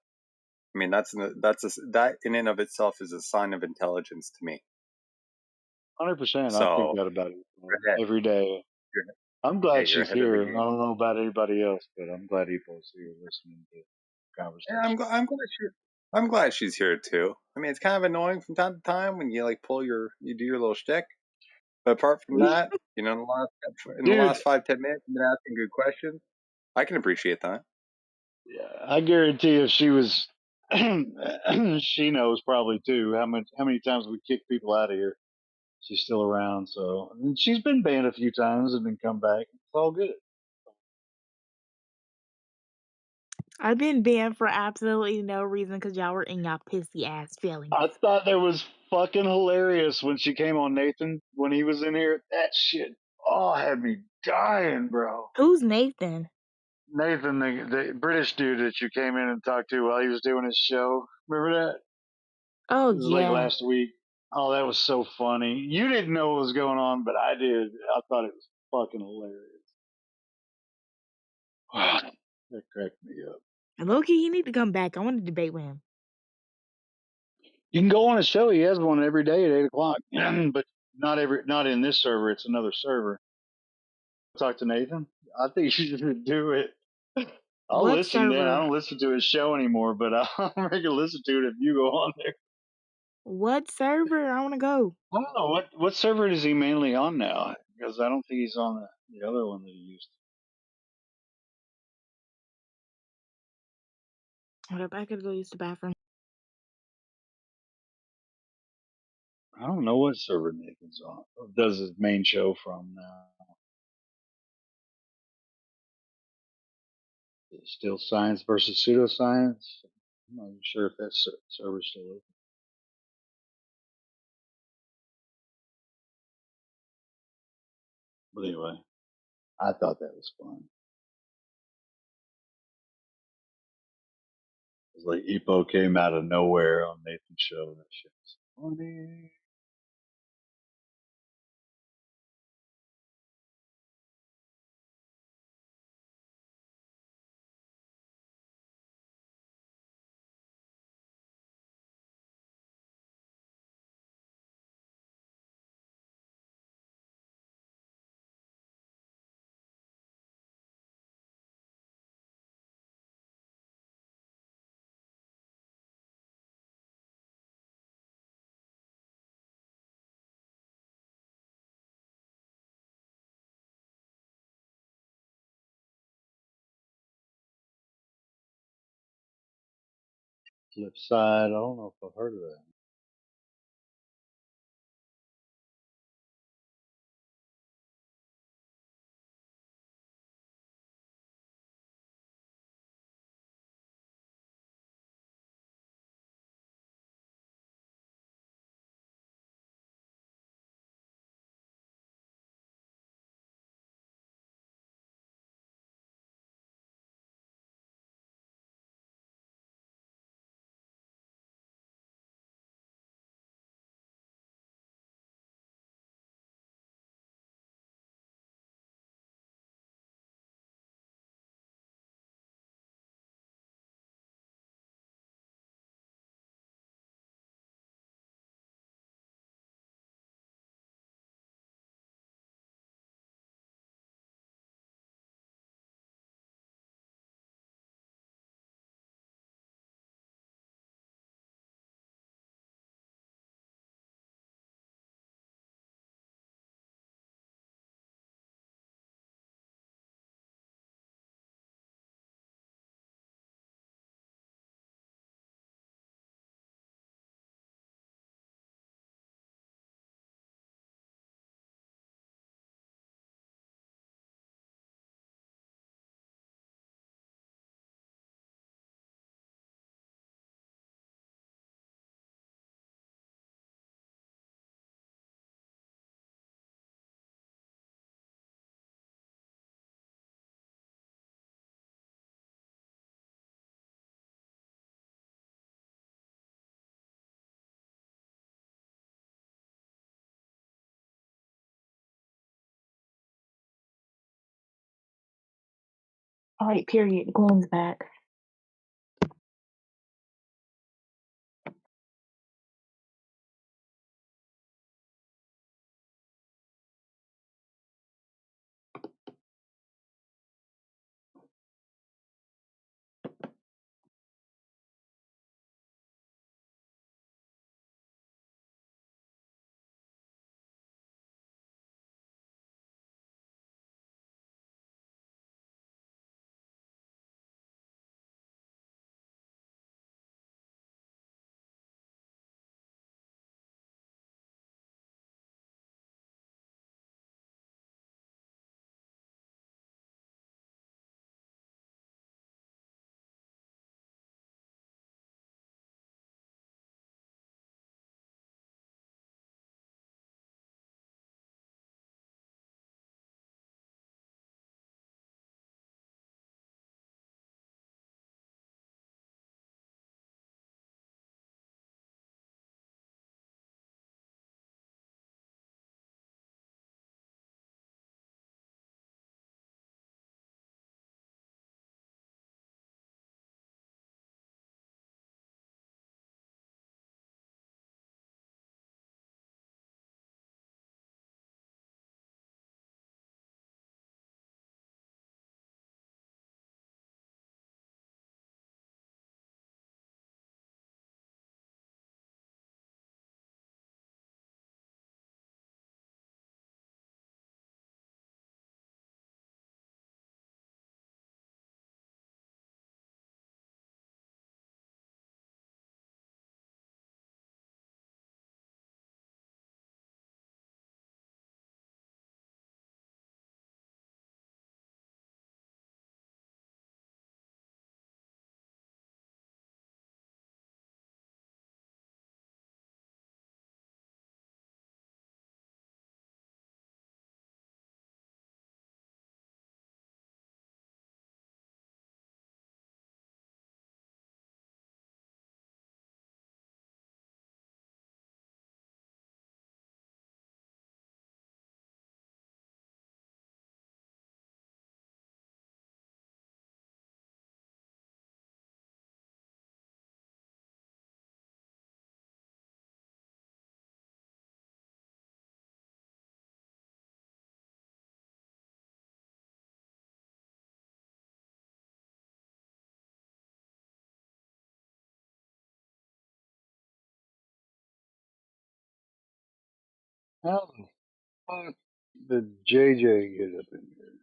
I mean, that in and of itself is a sign of intelligence to me. 100%. I think So that about it you're ahead. every day. You're, I'm yeah, glad you're she's ahead of the here. I game. don't know about anybody else, but I'm glad Epo's here listening to the Yeah, conversation. I'm glad she's here too. I mean, it's kind of annoying from time to time when you do your little shtick. But apart from that, in the Dude, last 5-10 minutes, you've been asking good questions. I can appreciate that. yeah, I guarantee if she was, she knows probably too how many times we kick people out of here. She's still around, so and she's been banned a few times and then come back. It's all good. I've been banned for absolutely no reason because y'all were in y'all pissy ass feelings. I thought that was fucking hilarious when she came on Nathan when he was in here. That shit had me dying, bro. Who's Nathan? Nathan, the British dude that you came in and talked to while he was doing his show. Remember that? Oh It was like yeah. last week. Oh, that was so funny. You didn't know what was going on, but I did. I thought it was fucking hilarious. That cracked me up. And Loki, he need to come back. I want to debate with him. You can go on his show. He has one every day at 8:00, but not in this server. It's another server. Talk to Nathan. I think you should do it. I'll What listen then. I server? don't listen to his show anymore, but I'll make a listen to it if you go on there. What server? I want to go. I don't know what server is he mainly on now, because I don't think he's on the other one that he used. Hold up, I gotta go use the bathroom. I don't know what server Nathan's on. Does his main show from now? Is it still science versus pseudoscience? I'm not even sure if that server's still open. But anyway, I thought that was fun. It's like Epo came out of nowhere on Nathan's show. That shit was funny. flip side. I don't know if I've heard of that. All right, period. Glenn's back. How the fuck did JJ get up in here?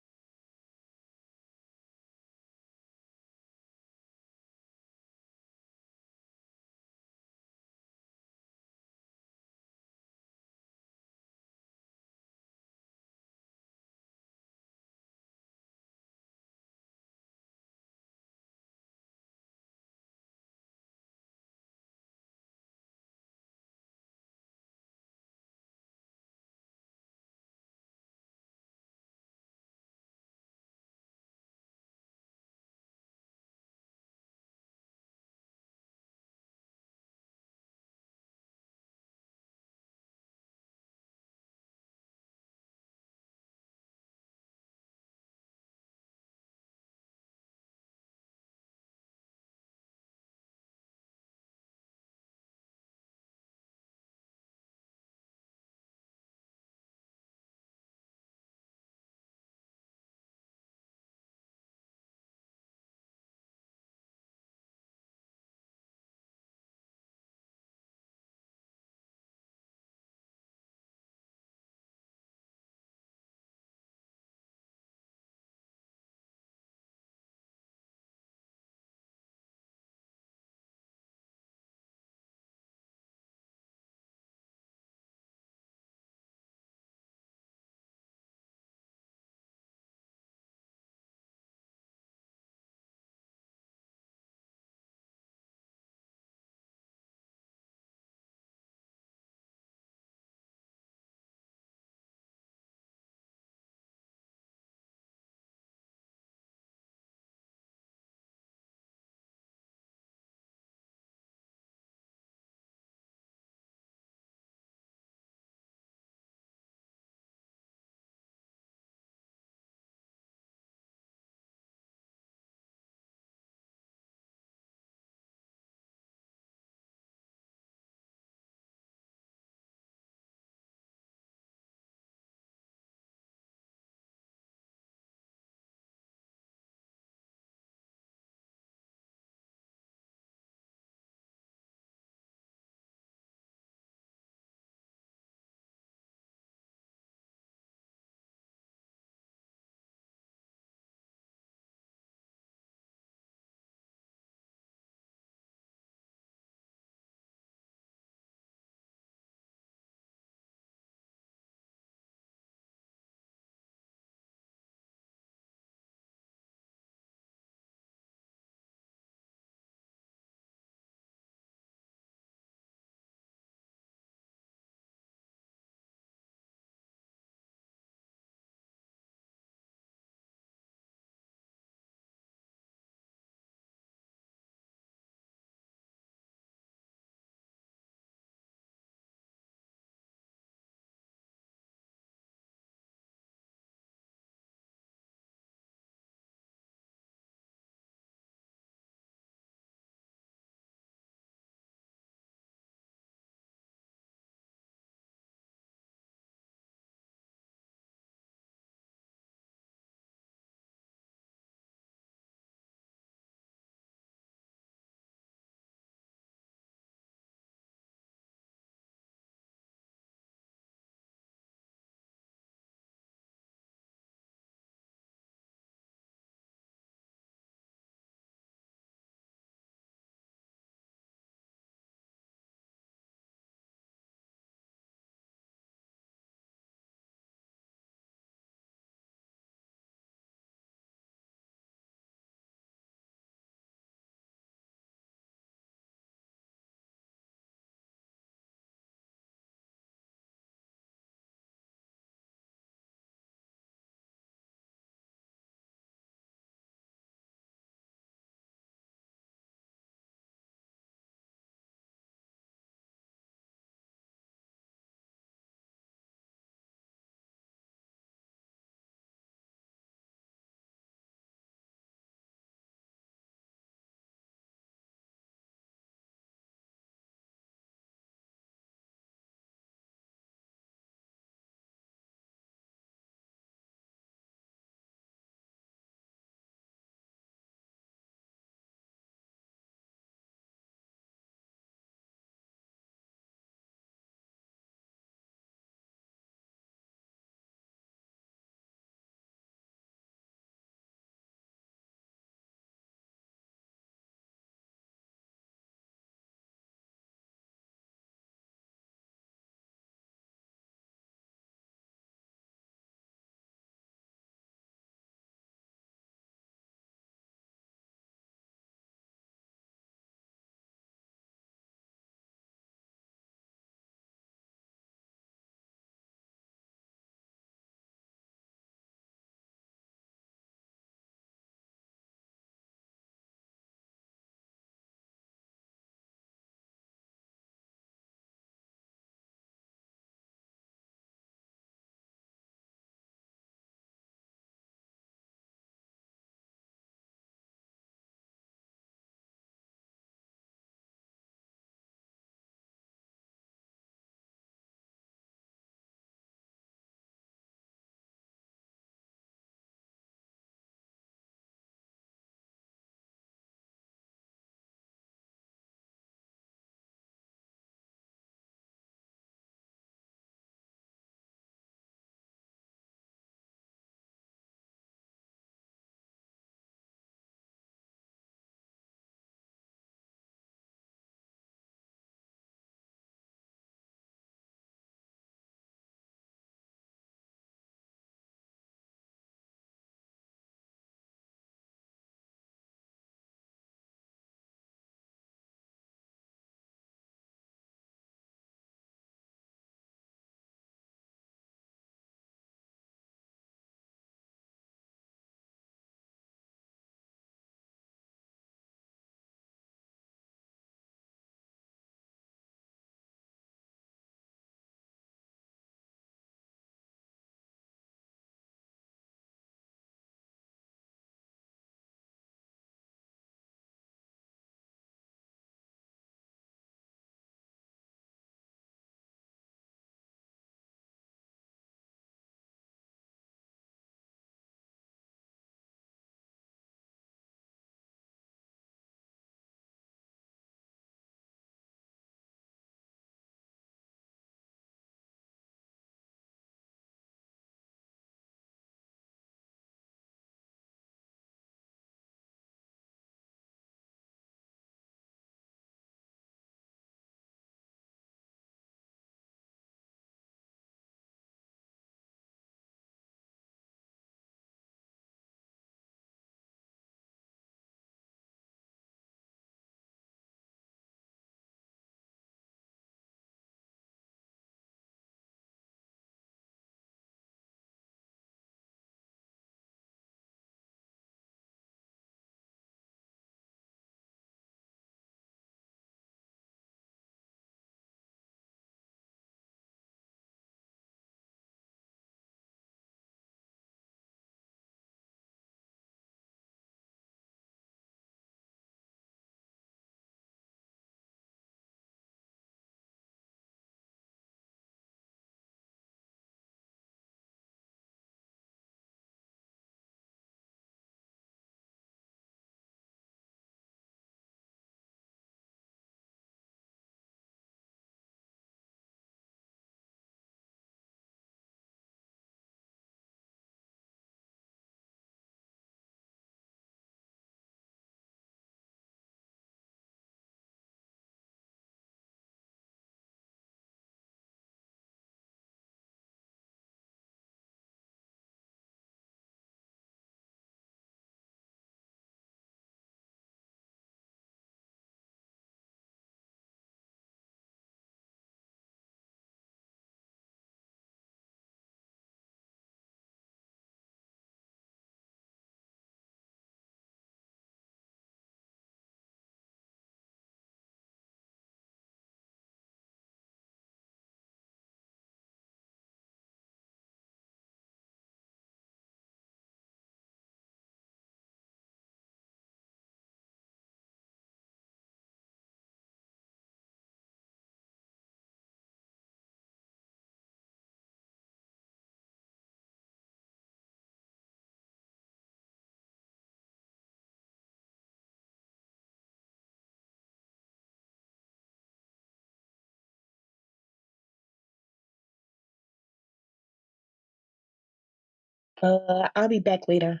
I'll be back later.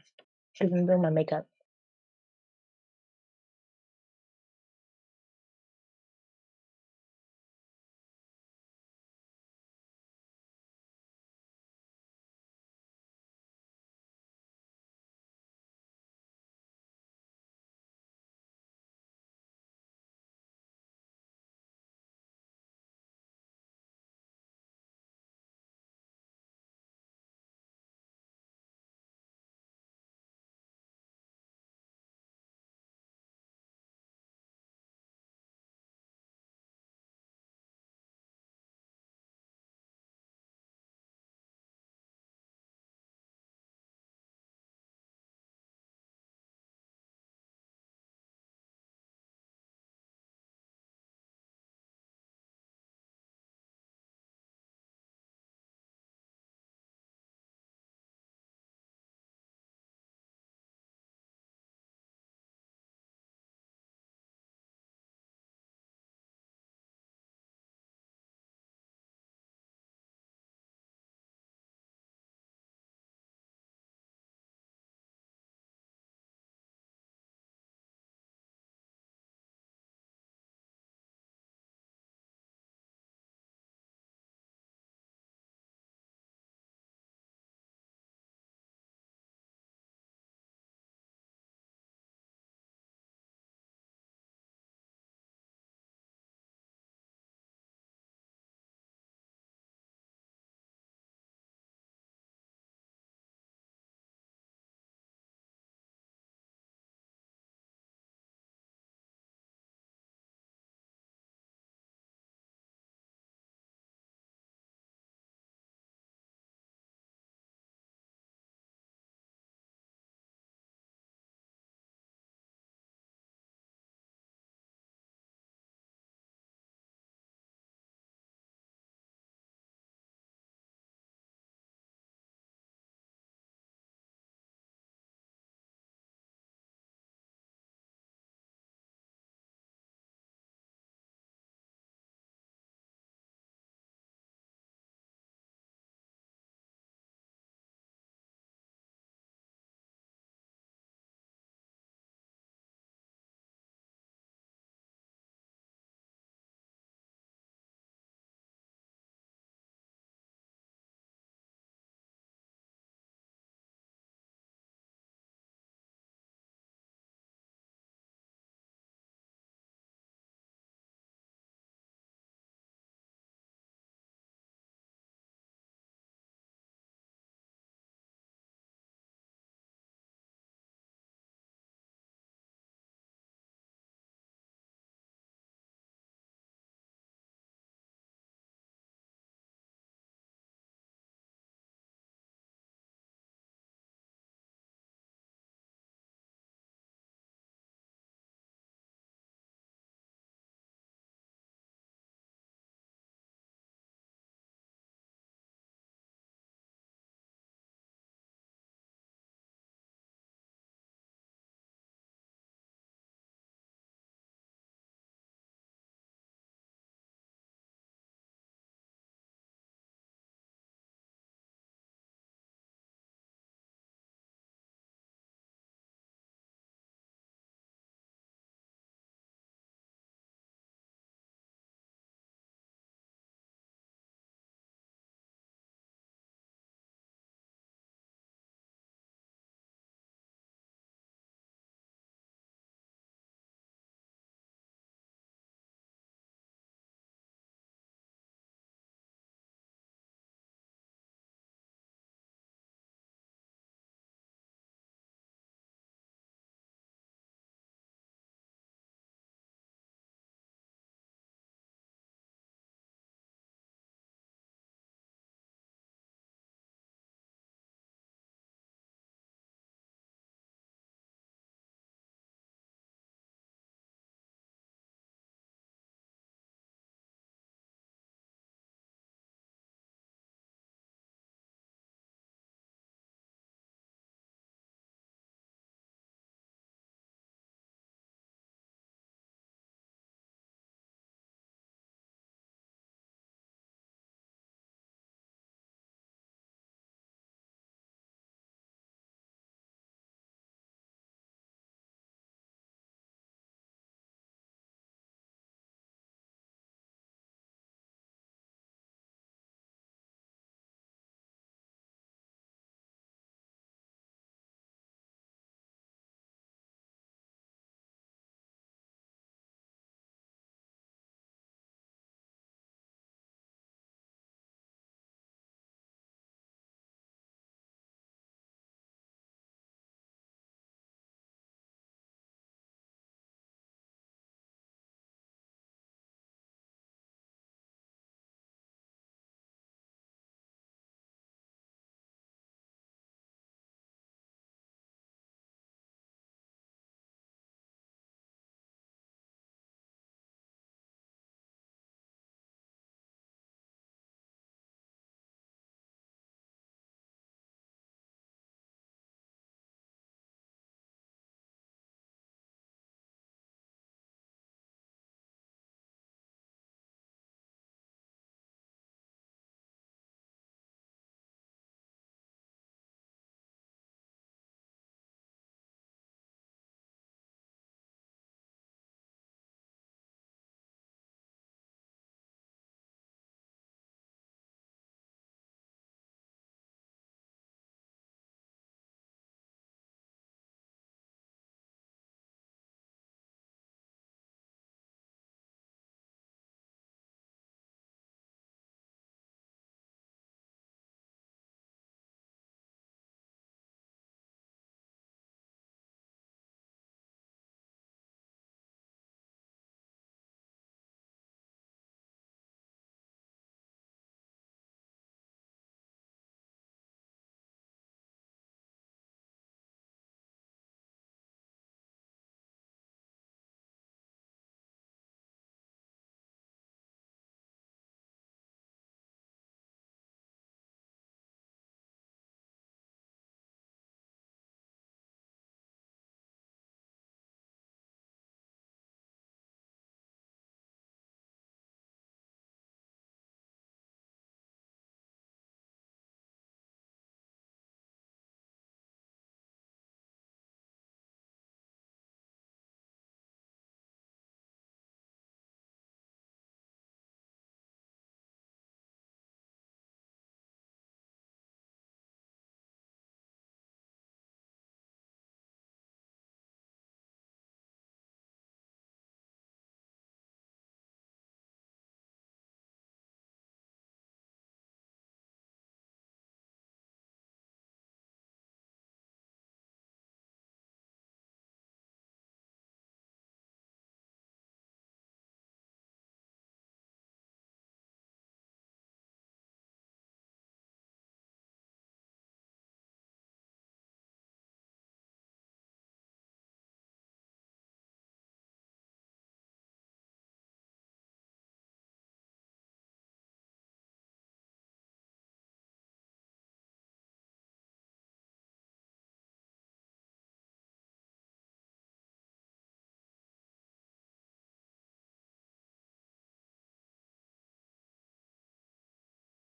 I'm doing my makeup.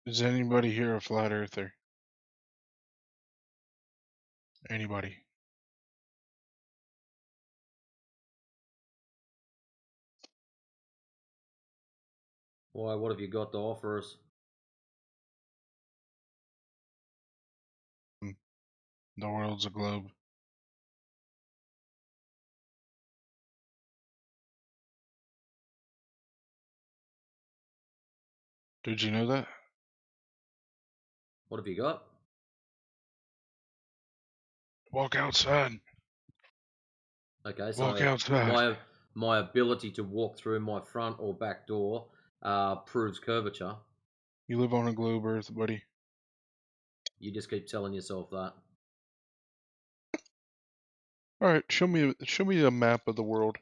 Is anybody here a flat earther? Anybody? Why? What have you got to offer us? The world's a globe. Did you know that? What have you got? Walk outside. Okay, Walk so outside. my ability to walk through my front or back door proves curvature. You live on a globe Earth, buddy. You just keep telling yourself that. All right, show me a map of the world.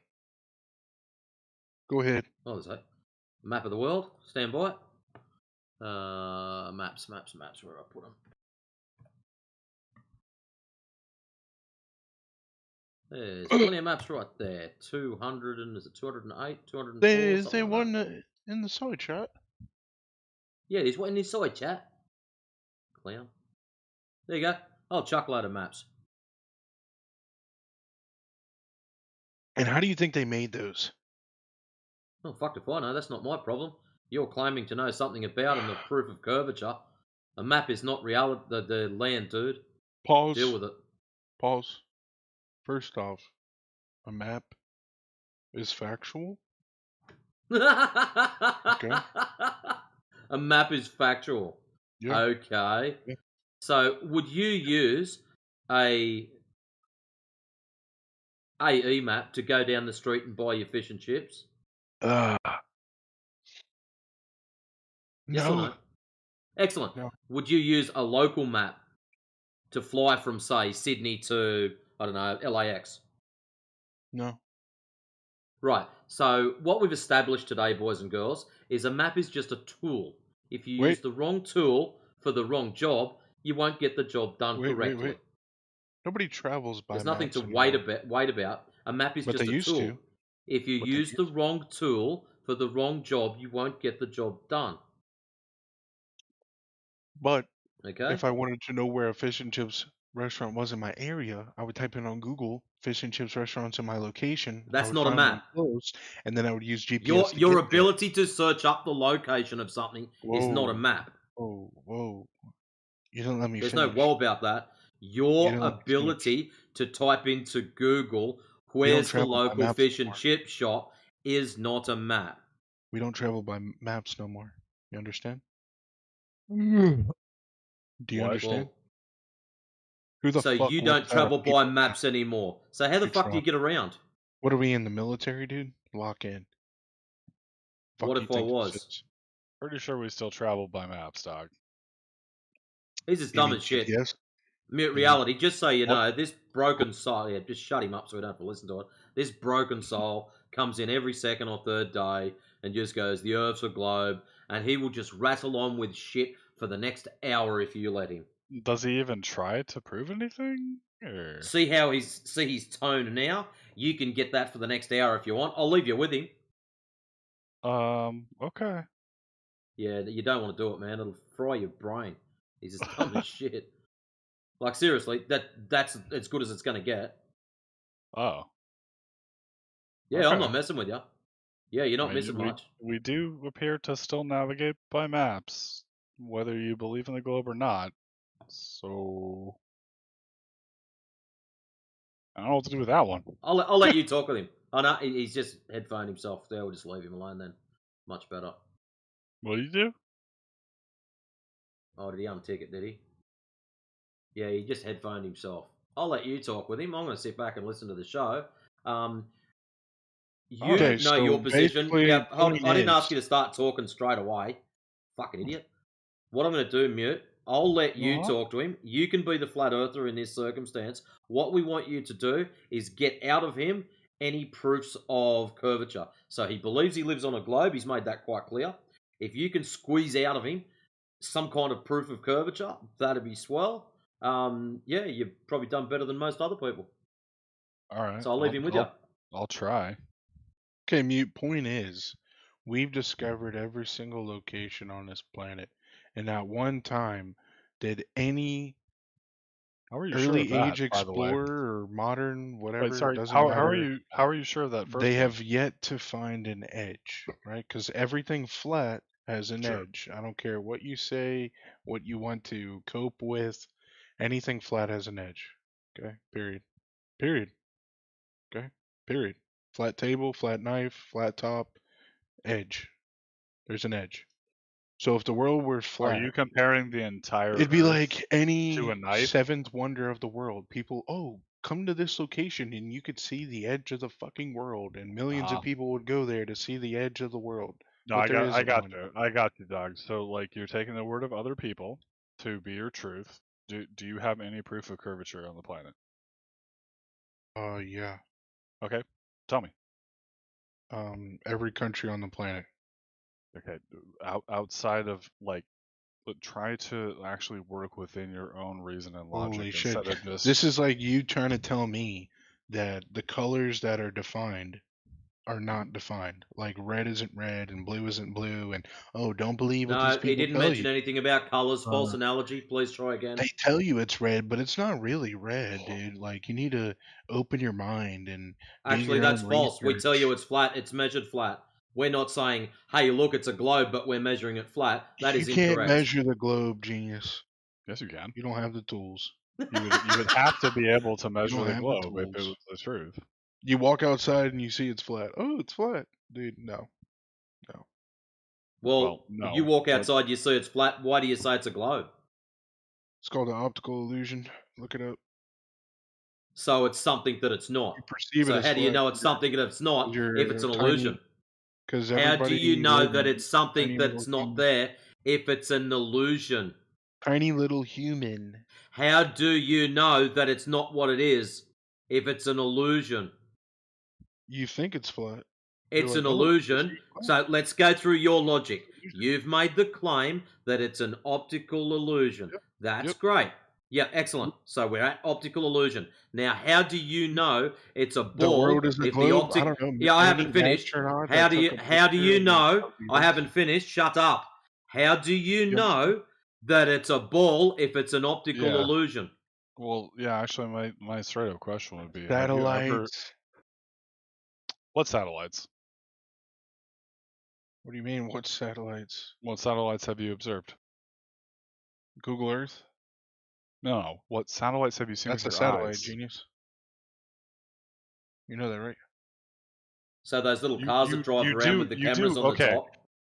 Go ahead. Oh, there's a map of the world. Stand by. Maps. Where I put them? There's plenty of maps right there. 200 and is it 208, 204, There's something like one that. in the side chat. Yeah, there's one in this side chat. Clown. There you go. I'll chuck a load of maps. And how do you think they made those? Oh, fuck if I know. That's not my problem. You're claiming to know something about and the proof of curvature. A map is not reality. The land, dude. Pause. Deal with it. Pause. First off, a map is factual. Okay. A map is factual. Yeah. Okay. Yeah. So, would you use a AE map to go down the street and buy your fish and chips? Yes or No. no? Excellent. No. Would you use a local map to fly from, say, Sydney to, I don't know, LAX? No. Right. So what we've established today, boys and girls, is a map is just a tool. If you Wait. use the wrong tool for the wrong job, you won't get the job done correctly. Wait. Nobody travels by There's nothing maps to anymore. wait about. A map is But just they a used tool. to. If you But they use the wrong tool for the wrong job, you won't get the job done. But Okay. if I wanted to know where a fish and chips restaurant was in my area, I would type in on Google fish and chips restaurants in my location. That's I would not a find one map. close, and then I would use GPS to Your get there. ability to search up the location of something is not a Whoa. map. Whoa. You didn't let me There's finish. no whoa about that. Your didn't let me finish. ability to type into Google We don't where's the travel by local maps fish no and more. chip shop is not a map. We don't travel by maps no more. You understand? Do you What? understand? Well, Who the so fuck you looks don't at a travel paper by map? maps anymore. So how the fuck do you Trump. get around? What are we in the military, dude? Lock in. Fuck What you if I think was? this is? Pretty sure we still travel by maps, dog. He's as You dumb mean as shit. GPS? Mute You mean reality, just so you what? know, this broken soul, yeah, just shut him up so we don't have to listen to it. This broken soul comes in every second or third day and just goes, the Earth's a globe, and he will just rattle on with shit for the next hour if you let him. Does he even try to prove anything? Or... See his tone now? You can get that for the next hour if you want. I'll leave you with him. Okay. Yeah, you don't want to do it, man. It'll fry your brain. He's just dumb as shit. Like, seriously, that's as good as it's going to get. Oh. Yeah, Okay. I'm not messing with you. Yeah, you're not I mean, missing much. We do appear to still navigate by maps, whether you believe in the globe or not. So I don't know what to do with that one. I'll let you talk with him. Oh no, he's just headphoned himself. There, we'll just leave him alone then. Much better. What do you do? Oh, did he untick it? Did he? Yeah, he just headphoned himself. I'll let you talk with him. I'm going to sit back and listen to the show. You Okay, know so your position. basically, Yeah, hold, point I didn't ask is- you to start talking straight away. Fucking idiot. What I'm going to do, Mute, I'll let you Uh-huh. talk to him. You can be the flat earther in this circumstance. What we want you to do is get out of him any proofs of curvature. So he believes he lives on a globe. He's made that quite clear. If you can squeeze out of him some kind of proof of curvature, that'd be swell. Yeah, you've probably done better than most other people. All right. So I'll leave him with you. I'll try. Okay, Mute, point is, we've discovered every single location on this planet, and not one time did any How are you sure early of that, age by the way? explorer or modern Wait, whatever, sorry. doesn't How matter. are you sure of that first They one? have yet to find an edge, right? Because everything flat has an Sure. edge. I don't care what you say, what you want to cope with. Anything flat has an edge. Okay. Period. Period. Okay. Period. Flat table, flat knife, flat top, edge. There's an edge. So if the world were Are flat, you comparing the entire it'd be Earth like to any a knife? seventh wonder of the world. People, oh, come to this location and you could see the edge of the fucking world, and millions of people would go there to see the edge of the world. No, But there I isn't got one. you. I got you, dog. So like you're taking the word of other people to be your truth. Do you have any proof of curvature on the planet? Yeah. Okay. Tell me. Every country on the planet. Okay. Outside of like try to actually work within your own reason and logic Holy shit. instead of just This is like you trying to tell me that the colors that are defined are not defined. Like red isn't red and blue isn't blue, and oh, don't believe what these No, he people didn't tell you. mention anything about colors. False analogy. Please try again. They tell you it's red, but it's not really red, dude. Like you need to open your mind and do Actually, your that's own false. We tell you research. it's flat. It's measured flat. We're not saying, "Hey, look, it's a globe," but we're measuring it flat. That You is can't incorrect. measure the globe, genius. Yes, you can. You don't have the tools. You would have to be able to You measure don't the have the globe if it tools. was the truth. You walk outside and you see it's flat. Oh, it's flat, dude. No, no. Well, no. if you walk but- outside, you see it's flat. Why do you say it's a globe? It's called an optical illusion. Look it up. So it's something that it's not. You perceive it So as how do you flat know it's something that it's not if you're it's an tiny. illusion? Because How do everybody you know lives that in it's something tiny that's little not human. there if it's an illusion? Tiny little human. How do you know that it's not what it is if it's an illusion? You think it's flat. It's You're an like, oh, illusion. So let's go through your logic. You've made the claim that it's an optical illusion. That's great. Yeah, excellent. So we're at optical illusion. Now, how do you know it's a the ball world is a if the globe. optic? I don't know. Yeah, I haven't Ancient finished. astronaut How that do you took a how do picture you of the know? I Venus. haven't finished. Shut up. How do you know that it's a ball if it's an optical Yeah. illusion? Well, yeah. Actually, my straight up question would be: Have you ever? Satellites. What satellites? What do you mean? What satellites? What satellites have you observed? Google Earth. No. What satellites have you seen That's a with your satellite, eyes? genius. You know that, right? So those little cars that drive around with the cameras on the top.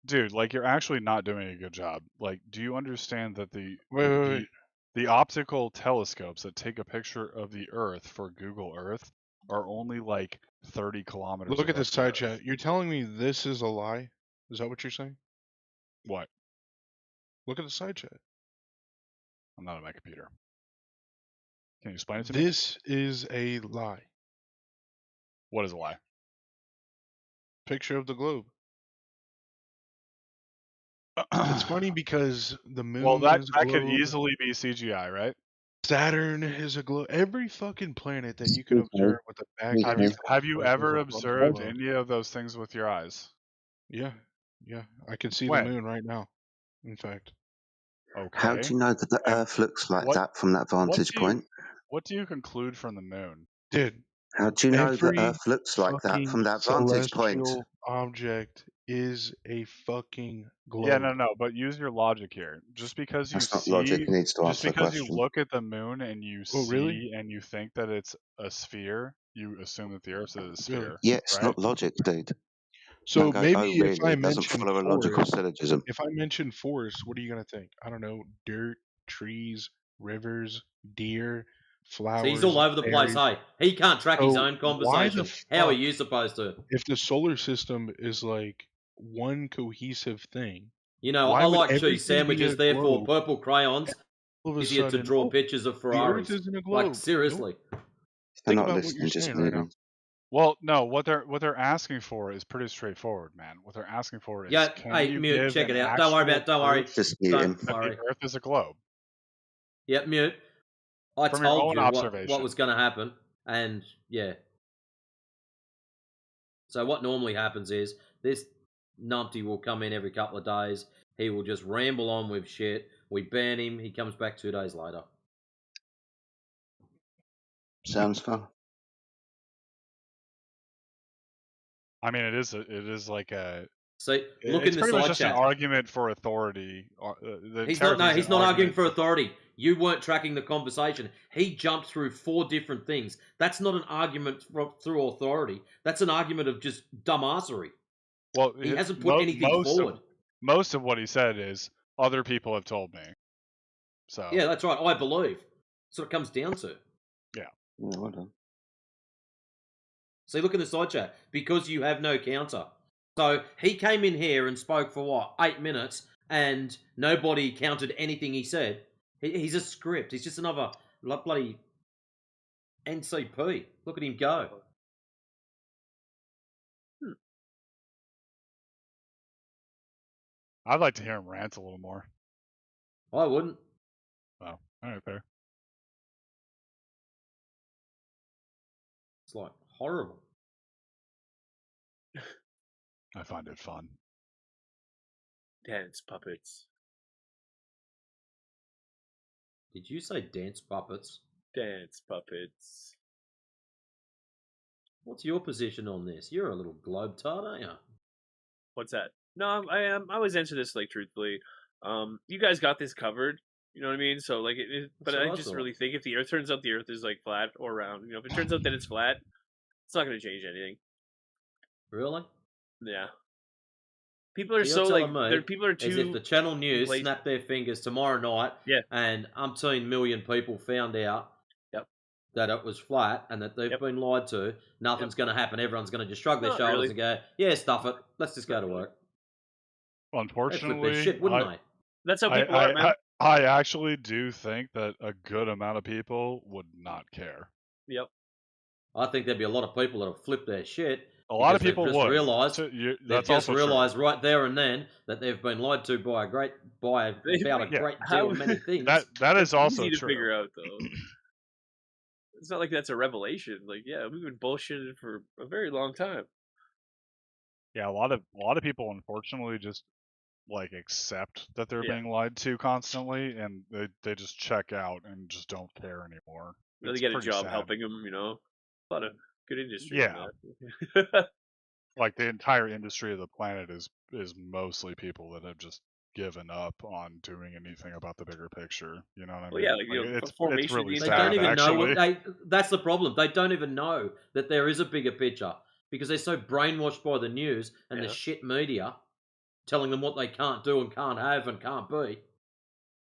Dude, like you're actually not doing a good job. Like, do you understand that Wait. the optical telescopes that take a picture of the Earth for Google Earth are only like 30 kilometers Look at above this the side Earth? chat. You're telling me this is a lie? Is that what you're saying? What? Look at the side chat. I'm not on my computer. Can you explain it to me? This is a lie. What is a lie? Picture of the globe. It's funny because the moon Well, that is a could globe. easily be CGI, right? Saturn is a globe. Every fucking planet that you can observe with the back of your Have you telescope is ever a fucking observed globe. any of those things with your eyes? Yeah. I can see When? the moon right now. In fact. Okay. How do you know that the Earth looks like that from that vantage point? What do you conclude from the moon? Dude. How do you know the Every Earth looks like that fucking from that vantage point? celestial object is a fucking globe. Yeah, no, but use your logic here. Just because you That's not see, logic. He needs to just answer the because you question. look at the moon and you Oh, see really? and you think that it's a sphere, you assume that the Earth is a sphere. Yeah, it's right? not logic, dude. So Don't go, maybe oh, if really? I It doesn't mention follow a logical forest, syllogism. if I mention forest, what are you gonna think? I don't know, dirt, trees, rivers, deer, flowers. So he's all over the place, berries. hey? He can't track his So own why the conversation. How are fuck, you supposed to? if the solar system is like one cohesive thing, You know, why I would like cheese everything be sandwiches, a therefore globe? purple crayons. All of a Easier to sudden, draw oh, pictures of the Earth Ferraris. isn't a Like, globe. seriously. They're Think not about what you're listening, just saying right now. reading. Well, no, what they're asking for is pretty straightforward, man. What they're asking for is, Yeah, can hey, you mute, give check an it out. Don't worry about it, don't worry. proof Just mute him. Don't that worry. the Earth is a globe? Yep, mute. I From your told own you what observation. was going to happen, and yeah. So what normally happens is this numpty will come in every couple of days. He will just ramble on with shit. We ban him. He comes back 2 days later. Sounds fun. I mean, it is like a. See, look It's in the pretty much side just an chat. argument for authority. He's not arguing for authority. You weren't tracking the conversation. He jumped through 4 different things. That's not an argument through authority. That's an argument of just dumbassery. Well, he hasn't put anything forward. Most of what he said is other people have told me. So yeah, that's right. I believe. That's what it comes down to. Yeah. Well done. See, look at the side chat. Because you have no counter. So he came in here and spoke for what, 8 minutes, and nobody countered anything he said. He's a script. He's just another bloody NCP. Look at him go. I'd like to hear him rant a little more. I wouldn't. Oh, all right, fair. It's like horrible. I find it fun. Dance puppets. Did you say dance puppets? Dance puppets. What's your position on this? You're a little globe-tart, aren't you? What's that? No, I always answer this like truthfully. You guys got this covered. You know what I mean? So like, but I just really think if the Earth turns out the Earth is like flat or round, if it turns out that it's flat, it's not going to change anything. Really? Yeah. People are so like, people are too. As if the Channel News snapped their fingers tomorrow night, and umpteen million people found out that it was flat and that they've been lied to. Nothing's going to happen. Everyone's going to just shrug their shoulders and go, "Yeah, stuff it. Let's just go to work." Unfortunately, shit, wouldn't they? That's how people are, man. I actually do think that a good amount of people would not care. Yep. I think there'd be a lot of people that'll flip their shit. A lot of people just would. Realized, That's just also realised right there and then that they've been lied to by about a great deal of many things. That is also easy true. to figure out, though. It's not like that's a revelation. Like, yeah, we've been bullshitted for a very long time. Yeah, a lot of people unfortunately just like accept that they're being lied to constantly, and they just check out and just don't care anymore. They get a job helping them, a lot of good industry. Yeah. Like the entire industry of the planet is mostly people that have just given up on doing anything about the bigger picture. You know what I mean? Well, yeah, it's really they sad. don't even actually. know that's the problem. They don't even know that there is a bigger picture because they're so brainwashed by the news and the shit media telling them what they can't do and can't have and can't be.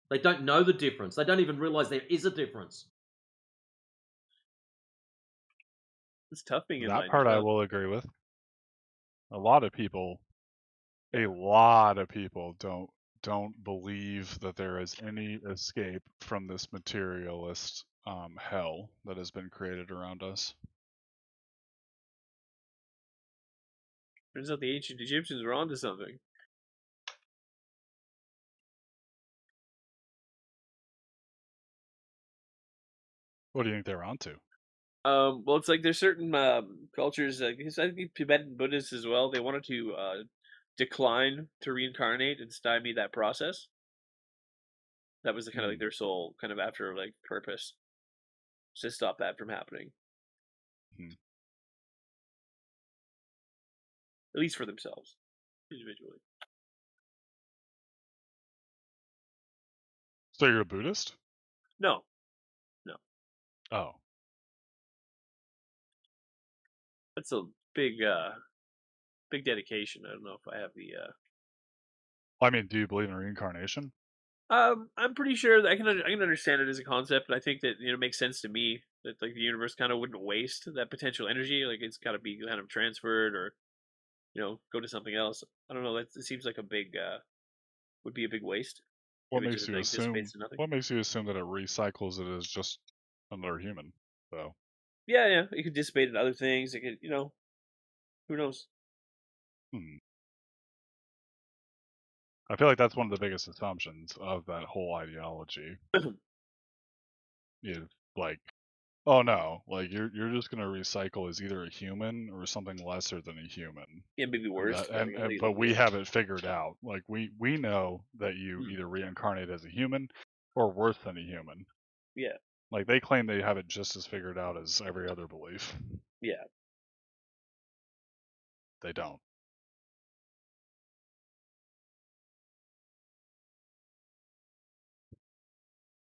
They don't know the difference. They don't even realize there is a difference. It's tough being in that part. I will agree with. A lot of people don't believe that there is any escape from this materialist hell that has been created around us. Turns out the ancient Egyptians were onto something. What do you think they're onto? Well, it's like there's certain cultures, I think Tibetan Buddhists as well, they wanted to decline to reincarnate and stymie that process. That was the kind of like their sole kind of after like purpose to stop that from happening. At least for themselves, individually. So you're a Buddhist? No. Oh. That's a big dedication. I don't know if I have the I mean, do you believe in reincarnation? I'm pretty sure that I can understand it as a concept, and I think that it makes sense to me that like the universe kind of wouldn't waste that potential energy. Like it's got to be kind of transferred or go to something else. I don't know. It seems like a big would be a big waste. What makes you assume? What makes you assume that it recycles it as just another human? So. Yeah. It could dissipate into other things. It could, who knows? I feel like that's one of the biggest assumptions of that whole ideology. Is like Oh no, like you're just gonna recycle as either a human or something lesser than a human. Yeah, maybe worse. But we have it figured out. Like we know that you either reincarnate as a human or worse than a human. Yeah. Like they claim they have it just as figured out as every other belief. Yeah. They don't.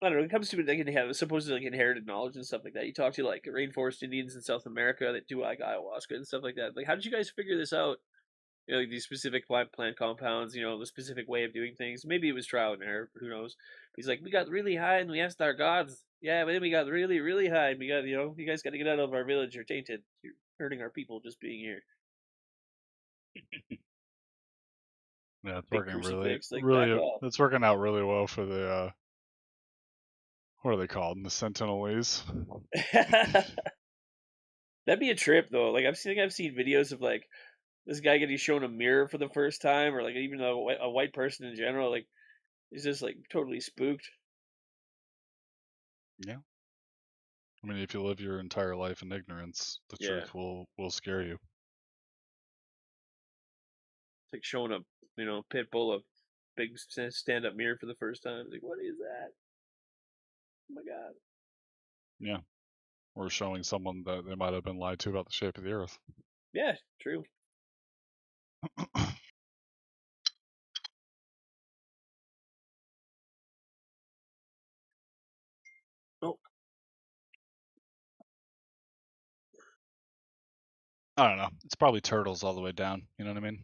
I don't know. When it comes to like supposedly like inherited knowledge and stuff like that. You talk to like rainforest Indians in South America that do like ayahuasca and stuff like that. Like, how did you guys figure this out? You know, like these specific plant compounds. You know, the specific way of doing things. Maybe it was trial and error. Who knows? He's like, we got really high and we asked our gods. Yeah, but then we got really, really high. And we got, you know, you guys got to get out of our village. You're tainted. You're hurting our people just being here. Yeah, it's Big working crucifix, like back off. it's working out really well for the what are they called? The Sentinelese. That'd be a trip though. Like I've seen videos of like this guy getting shown a mirror for the first time, or like even a white person in general. Like he's just like totally spooked. Yeah. I mean, if you live your entire life in ignorance, the truth will scare you. It's like showing a pit bull a big stand up mirror for the first time. It's like, what is that? Oh my god. Yeah. Or showing someone that they might have been lied to about the shape of the earth. Yeah, true. Oh. I don't know. It's probably turtles all the way down. You know what I mean?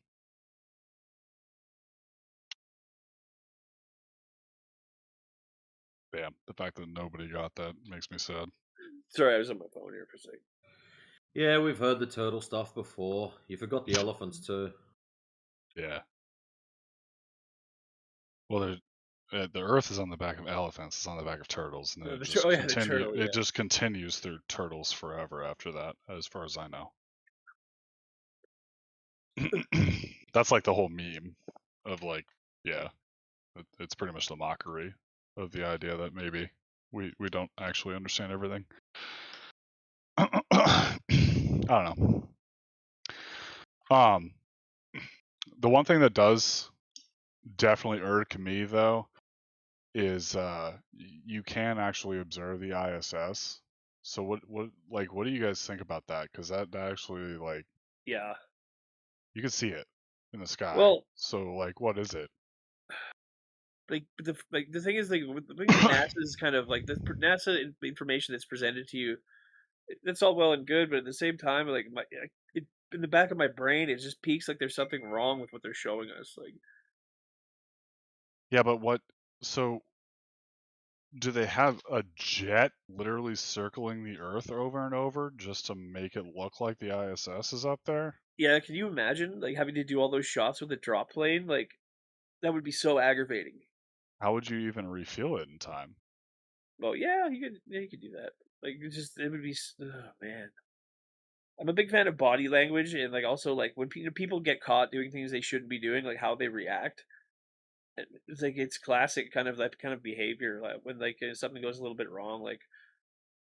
Yeah, the fact that nobody got that makes me sad. Sorry, I was on my phone here for a second. Yeah, we've heard the turtle stuff before. You forgot the elephants too. Yeah. Well, the Earth is on the back of elephants. It's on the back of turtles, and then The turtle. It just continues through turtles forever after that, as far as I know. That's like the whole meme of like, yeah, it's pretty much the mockery of the idea that maybe we don't actually understand everything. I don't know. The one thing that does definitely irk me though is you can actually observe the ISS. So what do you guys think about that? Because that actually like Yeah. You can see it in the sky. Well, so like what is it? Like the thing is like the thing with NASA is kind of like the NASA information that's presented to you. That's all well and good, but at the same time, like in the back of my brain, it just peaks like there's something wrong with what they're showing us. Like, yeah, but what? So, do they have a jet literally circling the Earth over and over just to make it look like the ISS is up there? yeah, can you imagine like having to do all those shots with a drop plane? Like, that would be so aggravating. How would you even refuel it in time? Well, yeah, you could do that. Like, it would be. Oh man, I'm a big fan of body language and like also like when people get caught doing things they shouldn't be doing, like how they react. It's like it's classic kind of behavior like when like something goes a little bit wrong, like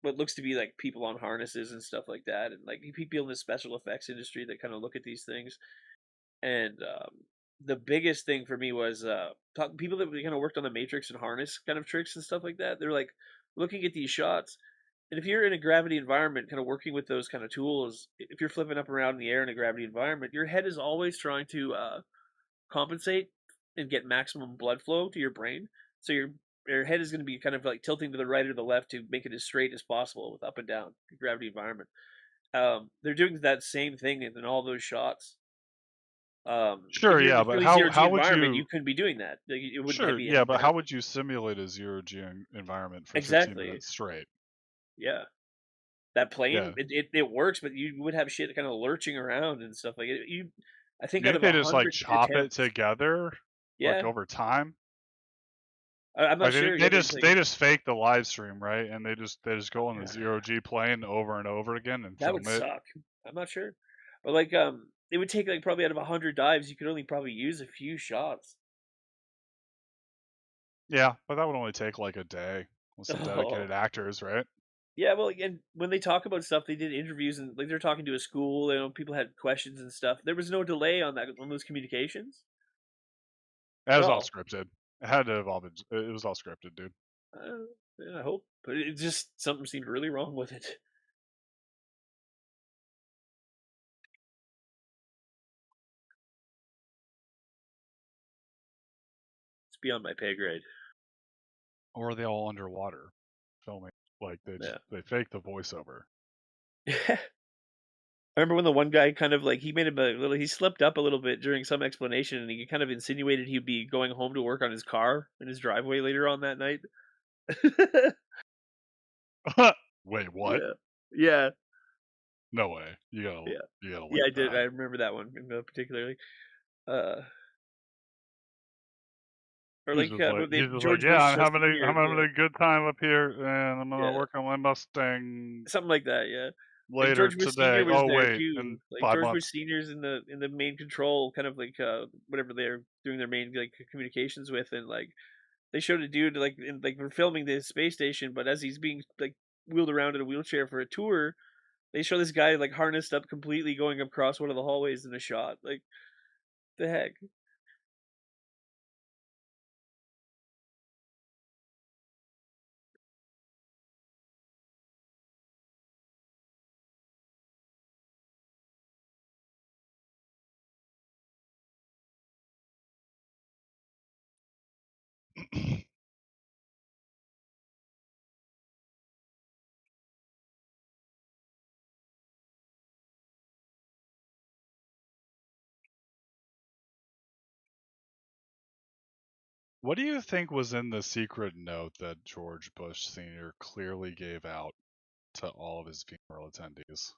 what looks to be like people on harnesses and stuff like that, and like people in the special effects industry that kind of look at these things. And the biggest thing for me was people that kind of worked on the Matrix and harness kind of tricks and stuff like that. They're like looking at these shots, and if you're in a gravity environment, kind of working with those kind of tools, if you're flipping up around in the air in a gravity environment, your head is always trying to compensate and get maximum blood flow to your brain. So your head is going to be kind of like tilting to the right or the left to make it as straight as possible with up and down gravity environment. They're doing that same thing in all those shots. Sure, If you're in yeah, a but really zero G how would environment, you? you couldn't be doing that. Like, it wouldn't Sure, be yeah, any but how better. would you simulate a zero-G environment for 15 Exactly. minutes straight? Yeah, that plane Yeah. it works, but you would have shit kind of lurching around and stuff like it. I think out Maybe of they just like 100 chop it attempts, together, like yeah, over time. I'm not Like sure. they Yeah, there's just like fake the live stream, right? And they just go on the zero-G plane over and over again and that would film it. suck. I'm not sure, but like it would take like probably out of 100 dives, you could only probably use a few shots. Yeah, but that would only take like a day with some Oh, dedicated actors, right? Yeah, well, and when they talk about stuff, they did interviews and like they're talking to a school. People had questions and stuff. There was no delay on those communications That at was all all. scripted. It had to have all been. It was all scripted, dude. Yeah, I hope, but it just something seemed really wrong with it. It's beyond my pay grade. Or are they all underwater filming? Like they fake the voiceover. I remember when the one guy kind of like he made he slipped up a little bit during some explanation, and he kind of insinuated he'd be going home to work on his car in his driveway later on that night. Wait, what? Yeah. No way. You gotta Yeah, link I did. that. I remember that one particularly. Or He's like just like, George yeah, Bush I'm having Sr. a good time up here, and I'm gonna Yeah. work on my Mustang Something like that, yeah. Like later George Bush Sr. today. was Oh there wait, too. in Like 5 George Bush months. Sr.'s in the main control, kind of like whatever they're doing their main like communications with, and like they showed a dude like we're filming the space station, but as he's being like wheeled around in a wheelchair for a tour, they show this guy like harnessed up completely going across one of the hallways in a shot. Like the heck. What do you think was in the secret note that George Bush Sr. clearly gave out to all of his funeral attendees?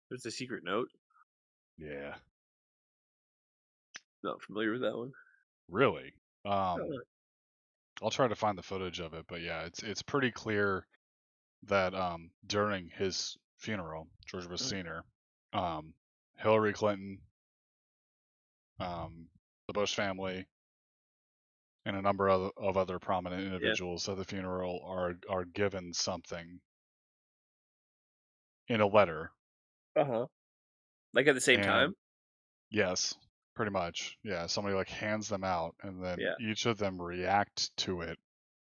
There's a secret note. Yeah. Not familiar with that one. Really? I'll try to find the footage of it, but yeah, it's pretty clear that during his funeral, George Bush Sr., Hillary Clinton, the Bush family, and a number of other prominent individuals at the funeral are given something in a letter. Like at the same time? Yes, pretty much. Yeah, somebody like hands them out, and then each of them react to it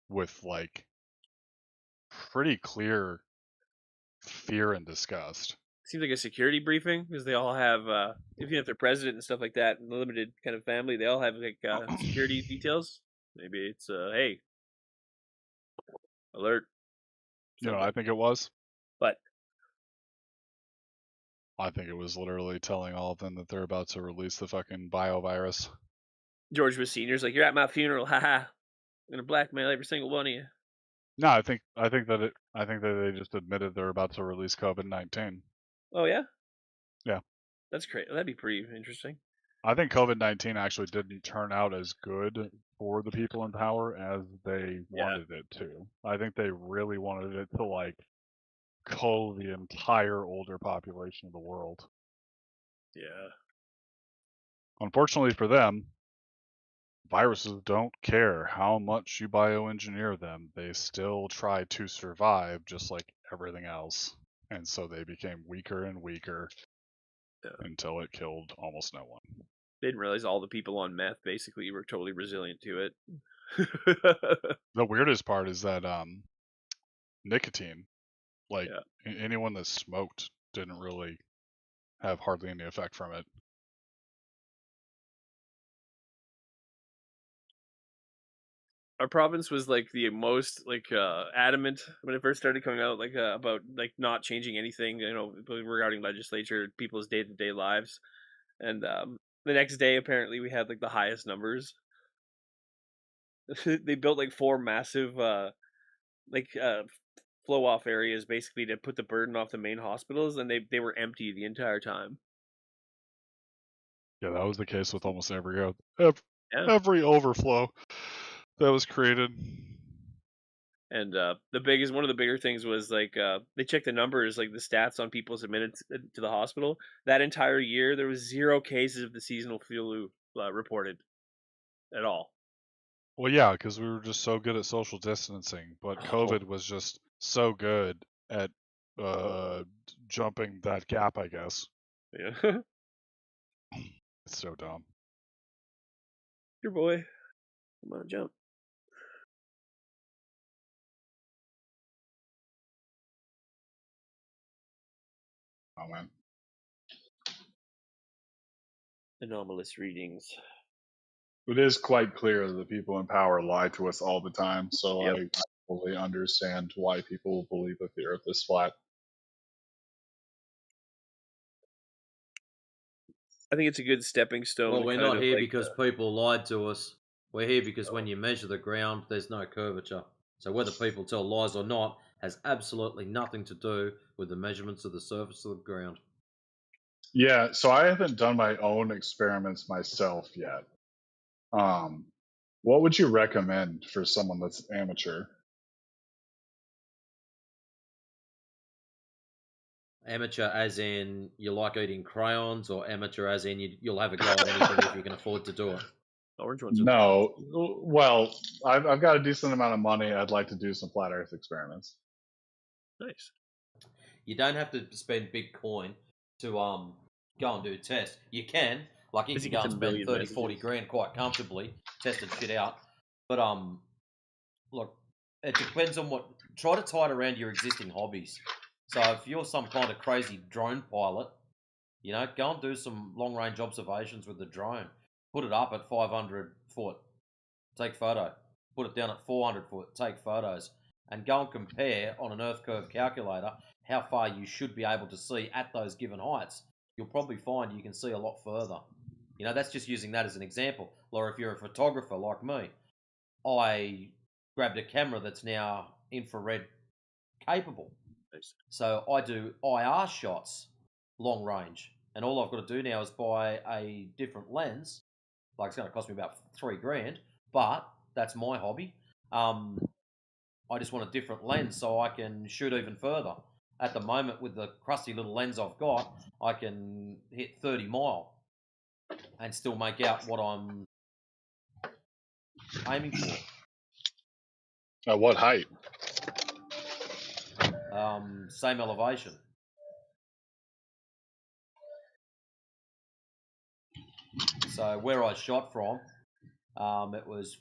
with like pretty clear fear and disgust. Seems like a security briefing because they all have, even if they're president and stuff like that, and limited kind of family, they all have like security details. Maybe it's hey, alert. You know what I think it was? But I think it was literally telling all of them that they're about to release the fucking biovirus. George Bush Sr.'s like, you're at my funeral, haha. I'm gonna blackmail every single one of you. No, I think that they just admitted they're about to release COVID-19. Oh yeah? Yeah. That's great. That'd be pretty interesting. I think COVID-19 actually didn't turn out as good for the people in power as they wanted it to. I think they really wanted it to like cull the entire older population of the world. Yeah. Unfortunately for them, viruses don't care how much you bioengineer them. They still try to survive just like everything else. And so they became weaker and weaker until it killed almost no one. They didn't realize all the people on meth basically were totally resilient to it. The weirdest part is that nicotine, like anyone that smoked, didn't really have hardly any effect from it. Our province was like the most like adamant when it first started coming out, like about like not changing anything, regarding legislature, people's day-to-day lives. And the next day apparently we had like the highest numbers. They built like 4 massive flow off areas basically to put the burden off the main hospitals, and they were empty the entire time. Yeah, that was the case with almost every overflow that was created. And one of the bigger things was like they checked the numbers, like the stats on people's admitted to the hospital. That entire year, there was 0 cases of the seasonal flu reported at all. Well, yeah, because we were just so good at social distancing, but COVID was just so good at jumping that gap, I guess. Yeah. It's so dumb. Your boy. Come on, jump. Oh man. Anomalous readings. It is quite clear that the people in power lie to us all the time, so Yep. I fully understand why people believe that the Earth is flat. I think it's a good stepping stone. Well, we're kind not of here like, because people lied to us. We're here because when you measure the ground, there's no curvature. So whether people tell lies or not has absolutely nothing to do with the measurements of the surface of the ground. Yeah, so I haven't done my own experiments myself yet. What would you recommend for someone that's amateur? Amateur as in you like eating crayons, or amateur as in you'll have a go at anything if you can afford to do it? Orange ones. No, well, I've got a decent amount of money. I'd like to do some flat Earth experiments. Nice. You don't have to spend big coin to go and do tests. You can, like you As can you go get and a spend million 30, 40 messages. grand quite comfortably testing shit out. But look, it depends on what. Try to tie it around your existing hobbies. So if you're some kind of crazy drone pilot, you know, go and do some long range observations with the drone. Put it up at 500 foot, take photo. Put it down at 400 foot, take photos, and go and compare on an Earth curve calculator how far you should be able to see at those given heights. You'll probably find you can see a lot further. You know, that's just using that as an example. Or if you're a photographer like me, I grabbed a camera that's now infrared capable. So I do IR shots long range. And all I've got to do now is buy a different lens. Like it's going to cost me about $3,000, but that's my hobby. I just want a different lens so I can shoot even further. At the moment, with the crusty little lens I've got, I can hit 30 mile and still make out what I'm aiming for. At what height? Same elevation. So where I shot from, it was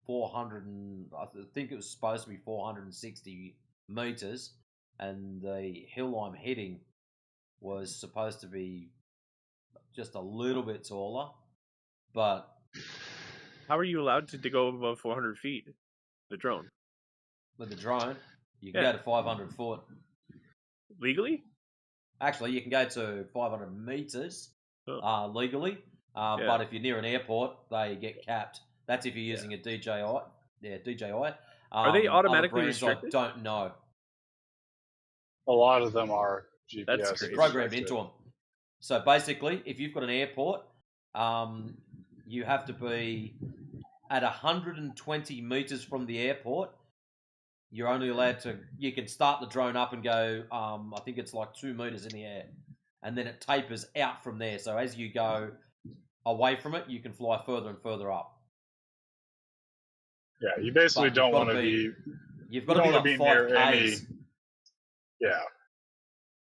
400 and I think it was supposed to be 460 meters, and the hill I'm hitting was supposed to be just a little bit taller, but How are you allowed to go above 400 feet? The drone. with the drone, you can Yeah. go to 500 foot. Legally? Actually, you can go to 500 meters legally, Yeah. but if you're near an airport, they get capped. That's if you're using a DJI. Yeah, DJI. Are they Other automatically brands restricted? I don't know. A lot of them are GPS. That's It's crazy. programmed into them. So basically, if you've got an airport, you have to be at 120 meters from the airport. You're only allowed to. You can start the drone up and go. I think it's like 2 meters in the air, and then it tapers out from there. So as you go away from it, you can fly further and further up. Yeah, you basically But you've don't got want to to be. be. You've You got to don't be want to like be near 5 any. Ks. Yeah,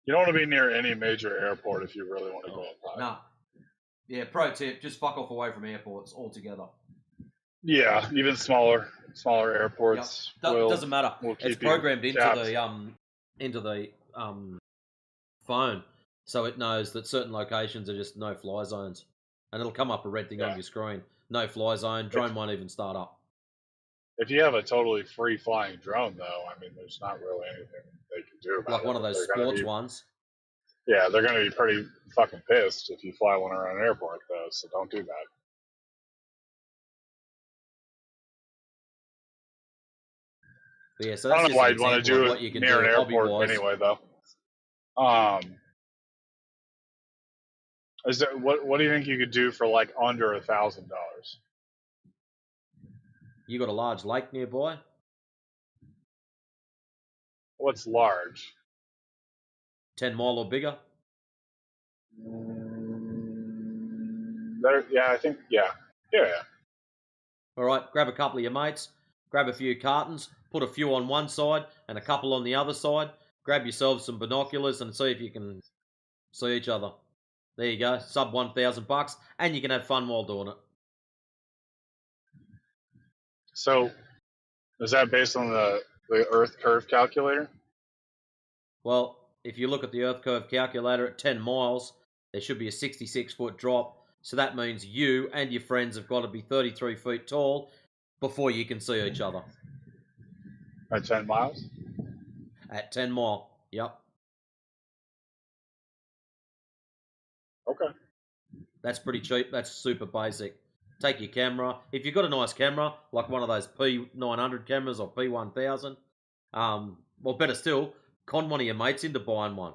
you don't want to be near any major airport if you really want to go up high. No. Yeah, pro tip: just fuck off away from airports altogether. Yeah, even smaller airports. Yep. It doesn't matter. Will It's keep you programmed into capped. the phone, so it knows that certain locations are just no fly zones, and it'll come up a red thing on your screen. No fly zone. Drone won't even start up. If you have a totally free flying drone, though, I mean, there's not really anything they can do about it. Like one of those sports ones. Yeah, they're going to be pretty fucking pissed if you fly one around an airport, though. So don't do that. But yeah, so I that's don't know just why an you'd want to example do of what it you can near do an airport hobby-wise. anyway, though. Is there what do you think you could do for like under $1,000? You got a large lake nearby? What's large? 10 mile or bigger? Yeah, I think yeah. All right, grab a couple of your mates, grab a few cartons, put a few on one side and a couple on the other side, grab yourselves some binoculars and see if you can see each other. There you go, sub $1,000, and you can have fun while doing it. So, is that based on the Earth curve calculator? Well, if you look at the Earth curve calculator at 10 miles, there should be a 66-foot drop. So that means you and your friends have got to be 33 feet tall before you can see each other. At 10 miles? At 10 mile, yep. Okay. That's pretty cheap. That's super basic. Take your camera. If you've got a nice camera, like one of those P900 cameras or P1000, well, better still, con one of your mates into buying one.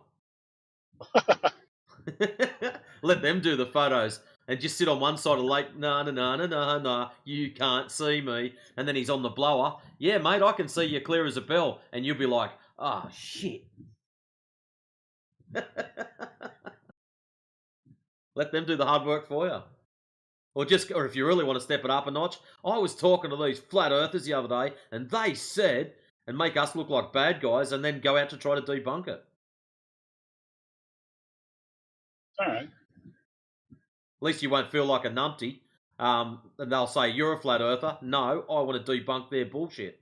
Let them do the photos and just sit on one side of the lake. Nah, you can't see me. And then he's on the blower. Yeah, mate, I can see you clear as a bell. And you'll be like, oh, shit. Let them do the hard work for you. Or if you really want to step it up a notch, I was talking to these flat earthers the other day, and they said, and make us look like bad guys, and then go out to try to debunk it. All right. At least you won't feel like a numpty. And they'll say, you're a flat earther. No, I want to debunk their bullshit.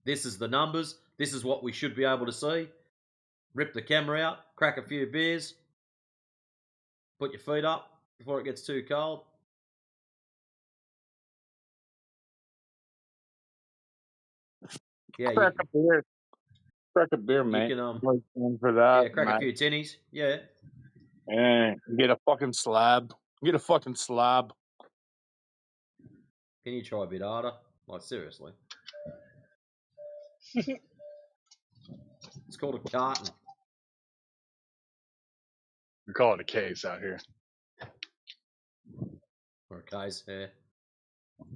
This is the numbers. This is what we should be able to see. Rip the camera out, crack a few beers, put your feet up before it gets too cold. Yeah, Crack a beer. Crack a beer, you mate. can For that, yeah, crack mate. a few tinnies. Yeah. Yeah, get a fucking slab. Get a fucking slab. Can you try a bit harder? Like, seriously. It's called a carton. We call it a case out here. Or a case, yeah.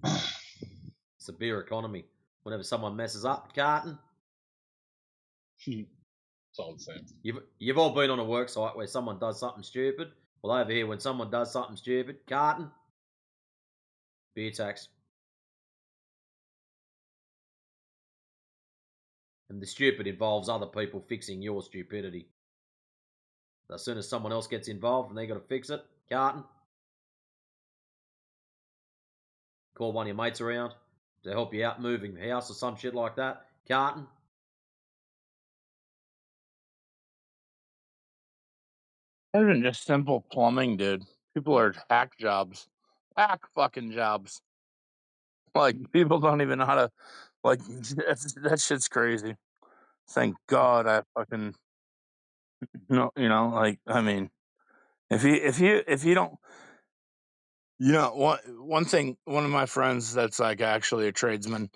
It's a beer economy. Whenever someone messes up, carton. It's all the same. You've all been on a work site where someone does something stupid. Well, over here, when someone does something stupid, carton, beer tax. And the stupid involves other people fixing your stupidity. As soon as someone else gets involved and they got to fix it, carton. Call one of your mates around to help you out moving the house or some shit like that, carton. Even just simple plumbing, dude. People are hack jobs. Hack fucking jobs. Like, people don't even know how to, like, that shit's crazy. Thank God I fucking, no, like, I mean, if you don't, one thing, one of my friends that's like actually a tradesman,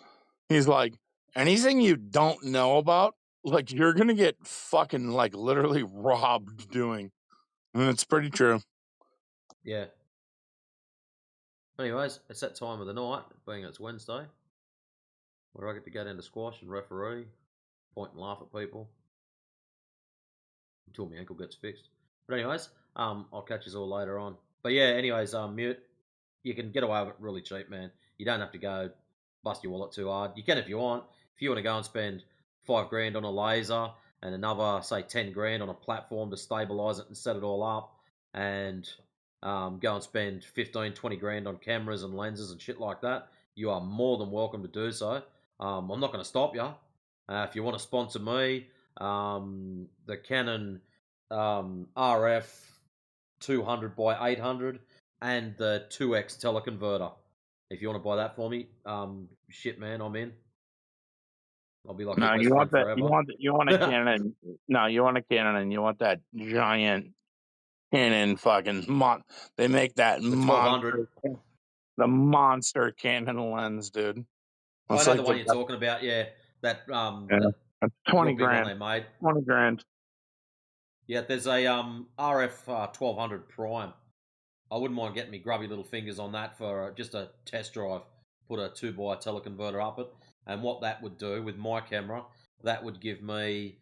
he's like, anything you don't know about, like, you're gonna get fucking, like, literally robbed doing. And it's pretty true. Yeah. Anyways, it's that time of the night, being it's Wednesday, where I get to go down to squash and referee, point and laugh at people until my ankle gets fixed. But anyways, I'll catch you all later on. But yeah, anyways, mute. You can get away with it really cheap, man. You don't have to go bust your wallet too hard. You can if you want. If you want to go and spend $5,000 on a laser and another, say, 10 grand on a platform to stabilize it and set it all up, and go and spend 15, 20 grand on cameras and lenses and shit like that, you are more than welcome to do so. I'm not going to stop you. If you want to sponsor me, the Canon RF 200 by 800 and the 2X teleconverter. If you want to buy that for me, shit, man, I'm in. I'll be like No, your best you want friend that. forever. You want a Canon. No, you want a Canon, and you want that giant Canon fucking They make that The 1200. monster, the monster Canon lens, dude. I It's know like the the one you're talking about. Yeah, that yeah, that 20 real big one grand. they made. 20 grand. Yeah, there's a RF 1200 Prime. I wouldn't mind getting me grubby little fingers on that for just a test drive. Put a 2x teleconverter up it, and what that would do with my camera, that would give me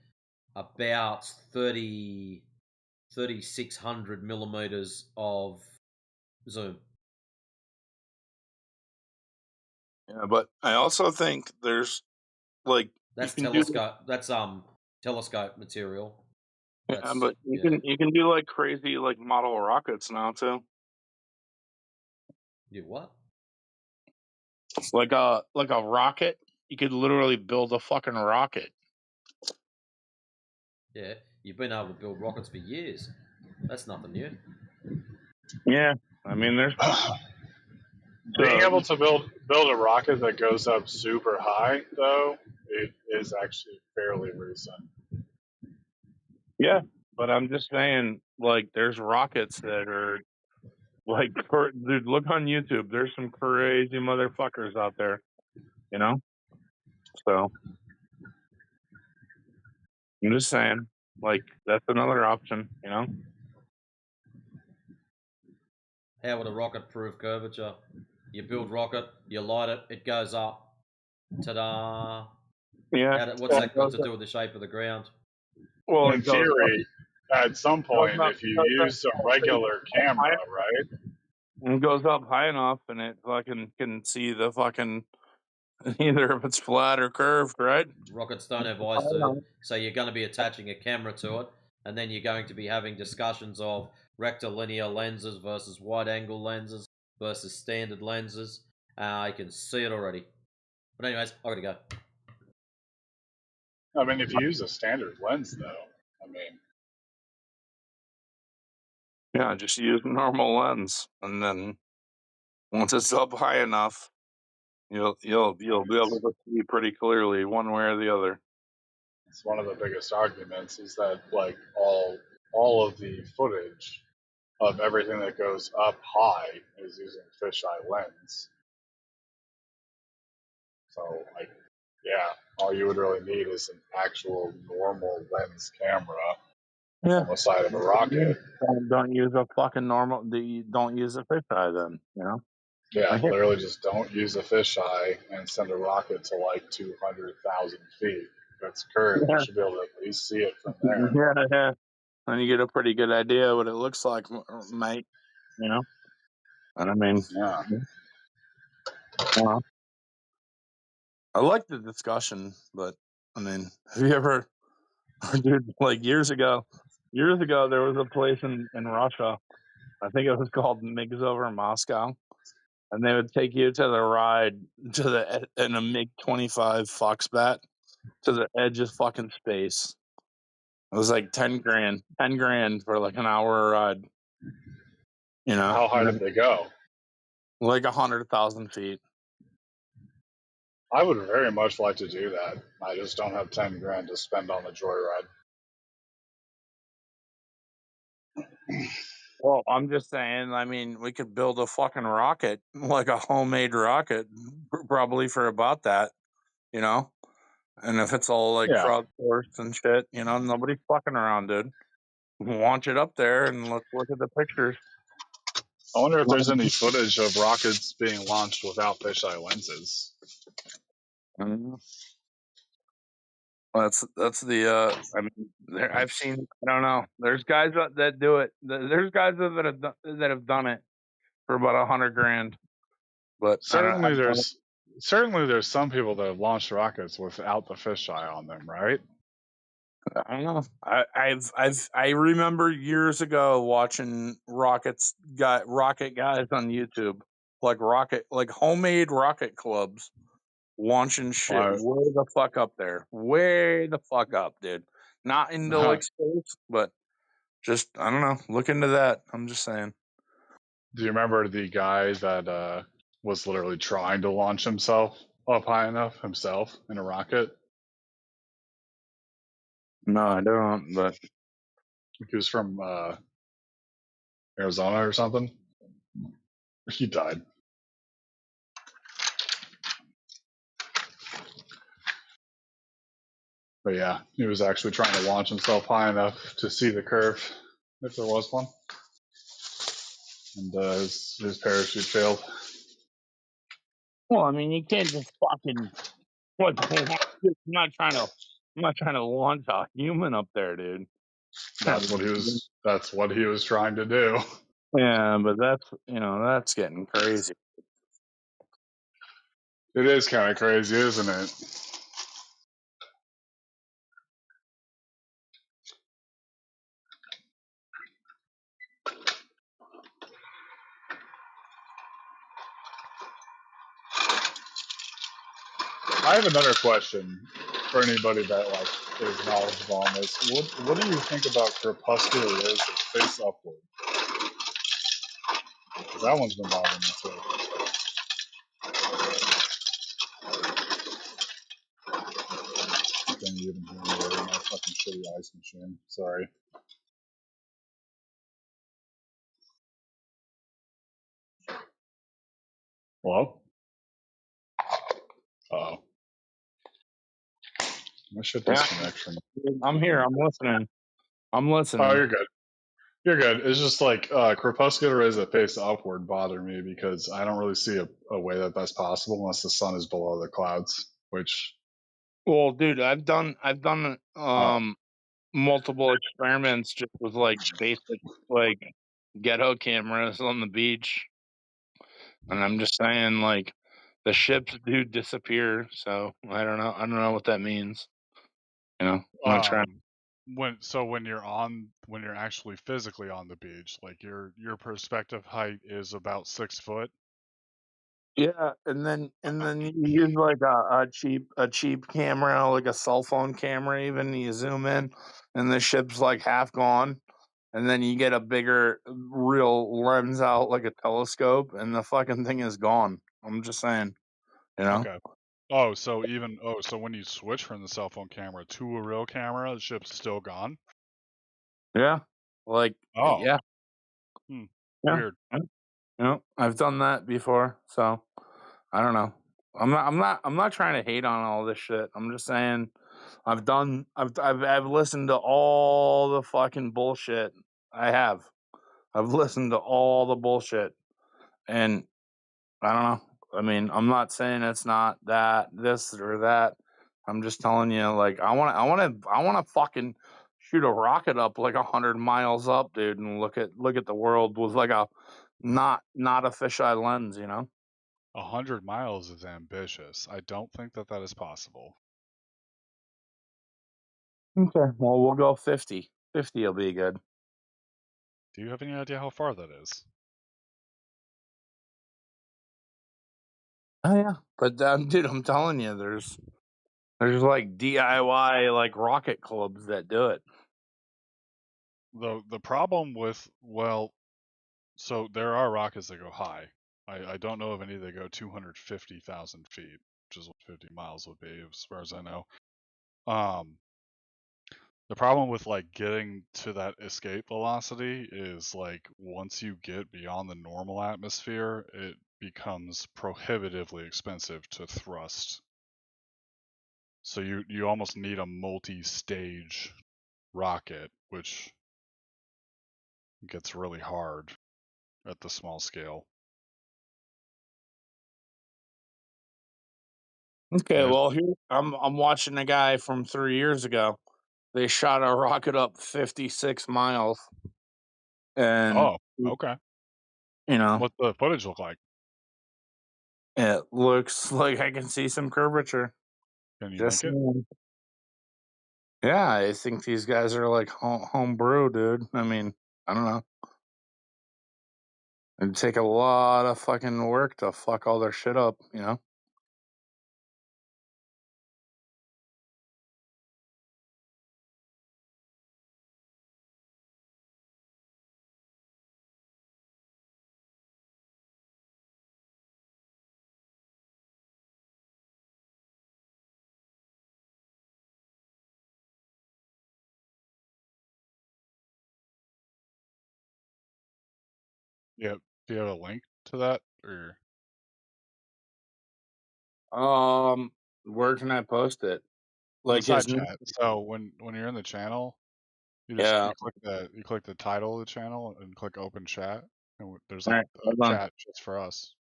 about 3600 millimeters of zoom. Yeah, but I also think there's Like That's you can do. telescope. That's telescope material. Yeah, That's but you can do like crazy like model rockets now too. Do what? Like a rocket. You could literally build a fucking rocket. Yeah, you've been able to build rockets for years. That's nothing new. Yeah, I mean there's Being able to build a rocket that goes up super high, though, it is actually fairly recent. yeah, but I'm just saying like there's rockets that are like dude, look on YouTube. There's some crazy motherfuckers out there, you know. So I'm just saying, like that's another option, you know. How would a rocket prove curvature? You build rocket, you light it, it goes up. Ta-da! Yeah. What's that got to do with the shape of the ground? Well, In it goes up. theory, at some point, if you use a regular camera, right? It goes up high enough, and it fucking can see the fucking either if it's flat or curved, right? Rockets don't have eyes, dude. So you're going to be attaching a camera to it, and then you're going to be having discussions of rectilinear lenses versus wide-angle lenses versus standard lenses. I can see it already. But anyways, I gotta go. I mean, if you use a standard lens, though, I mean, Yeah, just use a normal lens, and then once it's up high enough, you'll be able to see pretty clearly one way or the other. it's one of the biggest arguments is that like all of the footage of everything that goes up high is using fisheye lens. So, like, yeah, all you would really need is an actual normal lens camera on the side of a rocket. Don't use a fucking normal. Don't use a fisheye then. You know. Yeah, Okay. literally just don't use a fisheye and send a rocket to like 200,000 feet. If it's curved, you Yeah. should be able to at least see it from there. Yeah. And you get a pretty good idea what it looks like, mate. You know. And I mean, Yeah. I like the discussion, but I mean, have you ever, dude? Like years ago, there was a place in Russia. I think it was called MiGs over Moscow, and they would take you to the ride to the in a MiG-25 Foxbat to the edge of fucking space. It was like 10 grand for like an hour ride. You know, How high did they go? like 100,000 feet. I would very much like to do that. I just don't have 10 grand to spend on the joyride. Well, I'm just saying. I mean, we could build a fucking rocket, like a homemade rocket, probably for about that. You know, and if it's all like Yeah. crowdsourced and shit, you know, nobody's fucking around, dude. Launch it up there and let's look at the pictures. I wonder if there's any footage of rockets being launched without fisheye lenses. That's the. I mean, I've seen. I don't know. There's guys that do it. There's guys that have done it for about 100 grand. But Certainly there's some people that have launched rockets without the fisheye on them, right? I don't know. I remember years ago watching rocket guys on YouTube, like homemade rocket clubs launching shit Well, way the fuck up there, way the fuck up, dude. Not into like space, but just I don't know. Look into that. I'm just saying. do you remember the guy that was literally trying to launch himself up high enough himself in a rocket? No, I don't. But He was from Arizona or something. He died. But yeah, he was actually trying to launch himself high enough to see the curve, if there was one. And his parachute failed. well, I mean, you can't just fucking what? I'm not trying to launch a human up there, dude. That's what he was trying to do. Yeah, but that's getting crazy. It is kind of crazy, isn't it? I have another question for anybody that like is knowledgeable on this. What do you think about crepuscular rays that face upward? Because that one's been bothering me too. Can you even hear me over my fucking shitty ice machine? Sorry. Hello? Uh-oh. I should Yeah, disconnect from. I'm here. I'm listening. I'm Oh, listening. you're good. You're good. It's just like crepuscular rays that face upward bother me because I don't really see a way that that's possible unless the sun is below the clouds. Which, Well, dude, I've done oh, multiple experiments just with like basic like ghetto cameras on the beach, and I'm just saying like the ships do disappear. So I don't know what that means. You know, I'm not trying. when you're actually physically on the beach, like your perspective height is about 6 foot. Yeah, and then you use like a cheap camera, like a cell phone camera. Even you zoom in, and the ship's like half gone, and then you get a bigger real lens out like a telescope, and the fucking thing is gone. I'm just saying, you know. Okay. So when you switch from the cell phone camera to a real camera, the ship's still gone. Yeah, like Oh, yeah, yeah. weird. You know, I've done that before, so I don't know. I'm not trying to hate on all this shit. I'm just saying I've listened to all the fucking bullshit. I have. I've listened to all the bullshit, and I don't know. I mean, I'm not saying it's not that this or that. I'm just telling you, like, I want to fucking shoot a rocket up like 100 miles up, dude, and look at the world with like a not a fisheye lens, you know. 100 miles is ambitious. I don't think that that is possible. Okay, well, we'll go 50. 50 will be good. Do you have any idea how far that is? Oh yeah, but dude, I'm telling you, there's like DIY like rocket clubs that do it. The problem with, well, so there are rockets that go high. I don't know of any that go 250,000 feet, which is what 50 miles would be, as far as I know. The problem with like getting to that escape velocity is like once you get beyond the normal atmosphere, it becomes prohibitively expensive to thrust. So you almost need a multi-stage rocket, which gets really hard at the small scale. Okay, There's well here I'm watching a guy from 3 years ago. They shot a rocket up 56 miles, and oh, okay. you know What's the footage look like? it looks like I can see some curvature. Can you Just make it? saying. Yeah, I think these guys are like home brew, dude. I mean, I don't know. It'd take a lot of fucking work to fuck all their shit up, you know? Yeah. Do you have a link to that, or Where can I post it? in the Like side his chat? So when you're in the channel, yeah. you click the title of the channel and click open chat, and there's All a, right, a hold on. chat just for us.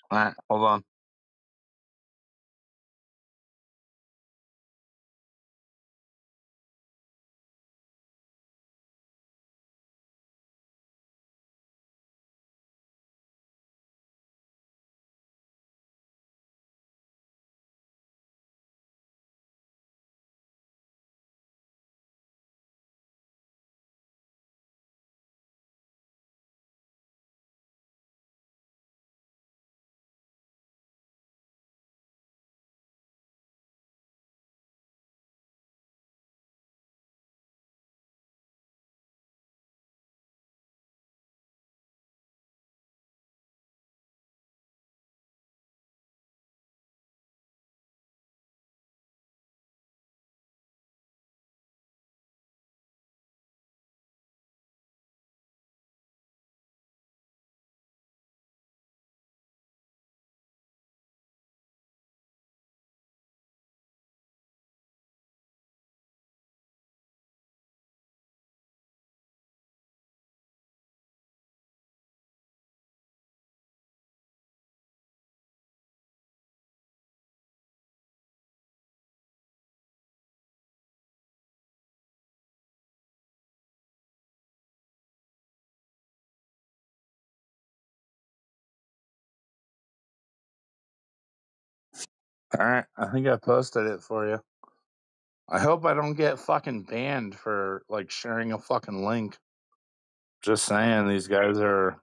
All right, hold on. All right, I think I posted it for you. I hope I don't get fucking banned for like sharing a fucking link. Just saying, these guys are,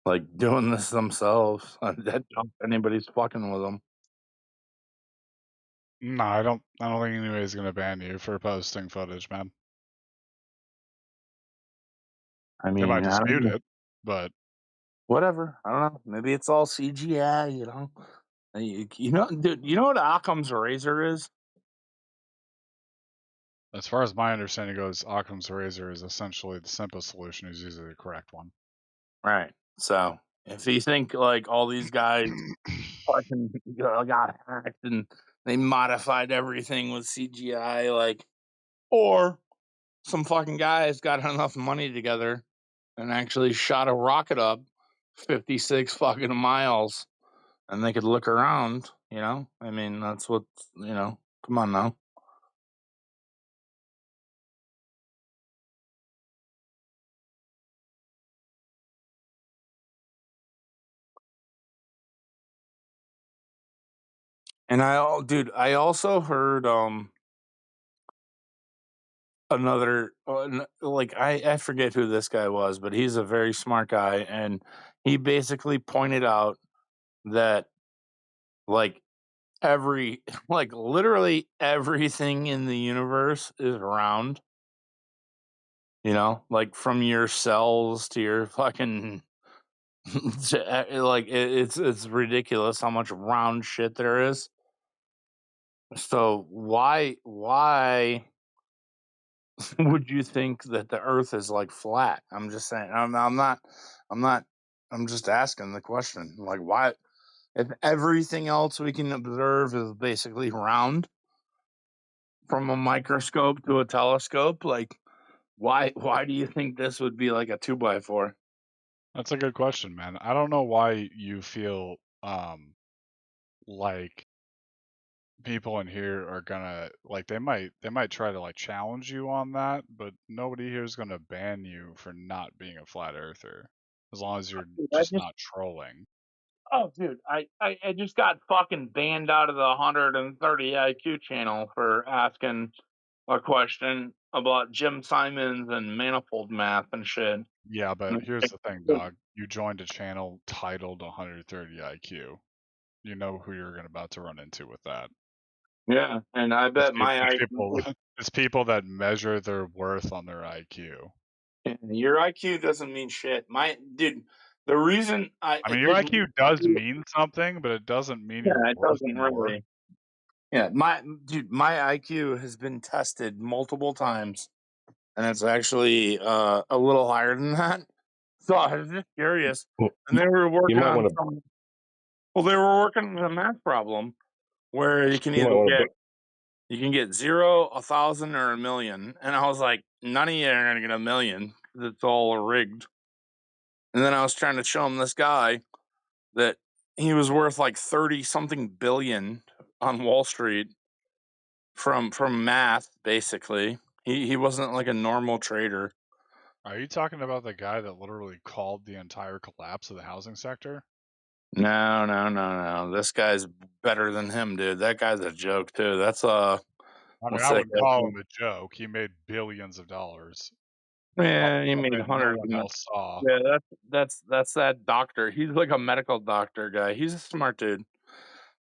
like doing this themselves. I doubt anybody's fucking with them. No, I don't think anybody's gonna ban you for posting footage, man. I They might mean, I don't dispute know. it, but Whatever. I don't know. Maybe it's all CGI. Dude. You know what Occam's razor is? as far as my understanding goes, Occam's razor is essentially the simplest solution is usually the correct one. Right. So if you think like all these guys fucking got hacked and they modified everything with CGI, like, or some fucking guys got enough money together and actually shot a rocket up 56 fucking miles and they could look around, I mean, that's what, come on now. And I also heard, another, like, I forget who this guy was, but he's a very smart guy. And he basically pointed out that, like, like, literally everything in the universe is round, like from your cells to your fucking, like, it's ridiculous how much round shit there is. So why would you think that the Earth is like flat? I'm just saying. I'm not. I'm not. I'm just asking the question. Like, why? If everything else we can observe is basically round, from a microscope to a telescope, like, why do you think this would be like a 2x4? That's a good question, man. I don't know why you feel like people in here are gonna like they might try to like challenge you on that, but nobody here is gonna ban you for not being a flat earther as long as you're Dude, just not trolling. dude, I just got fucking banned out of the 130 IQ channel for asking a question about Jim Simons and manifold math and shit. Yeah, but here's the thing, dog. You joined a channel titled 130 IQ. You know who you're about to run into with that. Yeah, and I bet my IQ. It's people that measure their worth on their IQ. Your IQ doesn't mean shit. The reason I mean, your IQ does mean something, but it doesn't mean you're it worth doesn't more. really. Yeah, my IQ has been tested multiple times, and it's actually a little higher than that. So I was just curious, and they were working might on wanna some. Well, they were working on a math problem where you can you might either wanna get 0, 1,000, or 1,000,000, and I was like, none of you are gonna get 1,000,000 because it's all rigged. And then I was trying to show him this guy that he was worth like 30 something billion on Wall Street from math, basically. He wasn't like a normal trader. Are you talking about the guy that literally called the entire collapse of the housing sector? No. This guy's better than him, dude. That guy's a joke too. That's I mean, what's I that wouldn't guy's call name? him a joke. He made billions of dollars. Yeah, he made Something no hundreds one of else saw. Yeah, that's that doctor. He's like a medical doctor guy. He's a smart dude.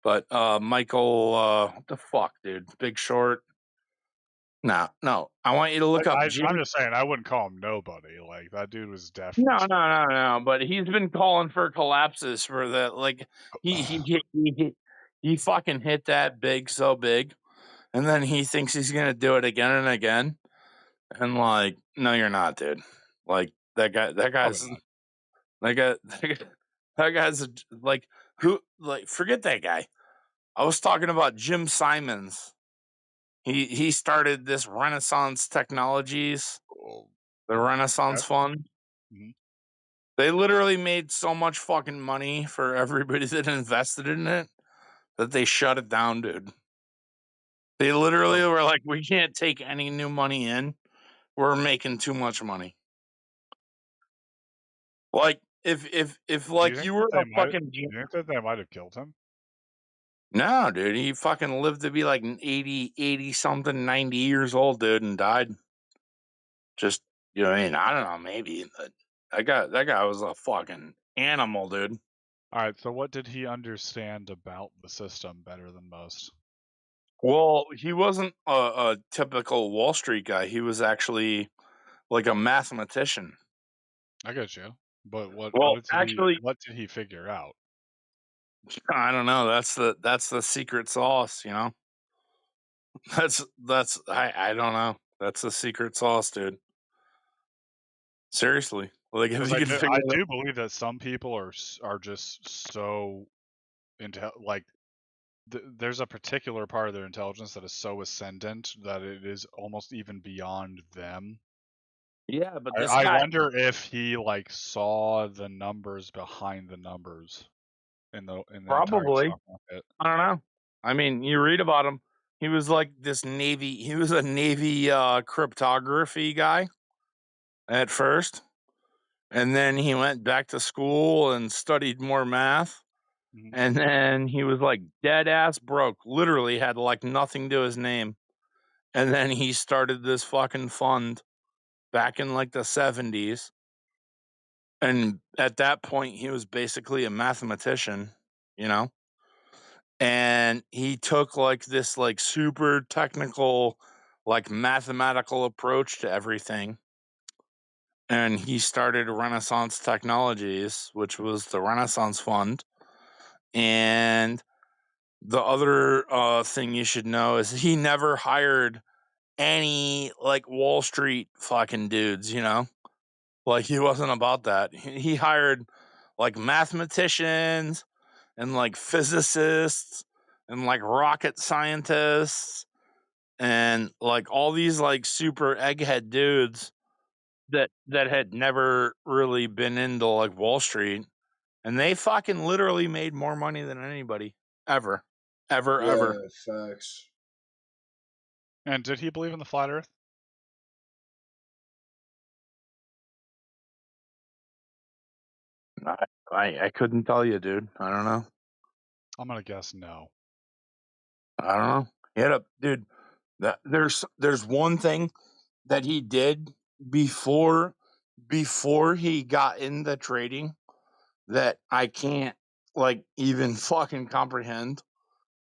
But Michael, what the fuck, dude? Big Short. No. I want you to look up I'm Jim. just saying, I wouldn't call him nobody. Like, that dude was definitely. No. But he's been calling for collapses for that. Like he fucking hit that big, so big, and then he thinks he's gonna do it again and again. And like, no, you're not, dude. Like that guy. Probably not. That guy. That guy's like who? Like, forget that guy. I was talking about Jim Simons. He started this Renaissance Technologies, the Renaissance Okay. Fund. Mm-hmm. They literally made so much fucking money for everybody that invested in it that they shut it down, dude. They literally were like, we can't take any new money in. We're making too much money. Like, if Do you like think you were that a fucking they might have killed him? No, dude, he fucking lived to be like 80 something, 90 years old, dude, and died. Just, you know what I mean? I don't know, maybe. But that guy was a fucking animal, dude. All right, so what did he understand about the system better than most? Well, he wasn't a typical Wall Street guy. He was actually like a mathematician. I get you, but what Well, what did he figure out? I don't know. That's the secret sauce, you know. I don't know. That's the secret sauce, dude. Seriously, like if Because you could I figure that. do believe that some people are just so like there's a particular part of their intelligence that is so ascendant that it is almost even beyond them. Yeah, but this I guy wonder if he like saw the numbers behind the numbers in the entire probably. stock market. I don't know. I mean, you read about him. He was like this Navy. He was a Navy cryptography guy at first, and then he went back to school and studied more math. Mhm. And then he was like dead ass broke, literally had like nothing to his name. And then he started this fucking fund back in like the 70s. And at that point, he was basically a mathematician, you know? And he took like this like super technical, like mathematical approach to everything. And he started Renaissance Technologies, which was the Renaissance Fund. And the other thing you should know is he never hired any like Wall Street fucking dudes, you know? Like he wasn't about that. He hired like mathematicians and like physicists and like rocket scientists and like all these like super egghead dudes that had never really been into like Wall Street, and they fucking literally made more money than anybody ever. Ever. Yeah, facts. And did he believe in the flat Earth? I couldn't tell you, dude. I don't know. I'm gonna guess no. I don't know. He had a dude. That there's one thing that he did before he got into trading that I can't like even fucking comprehend.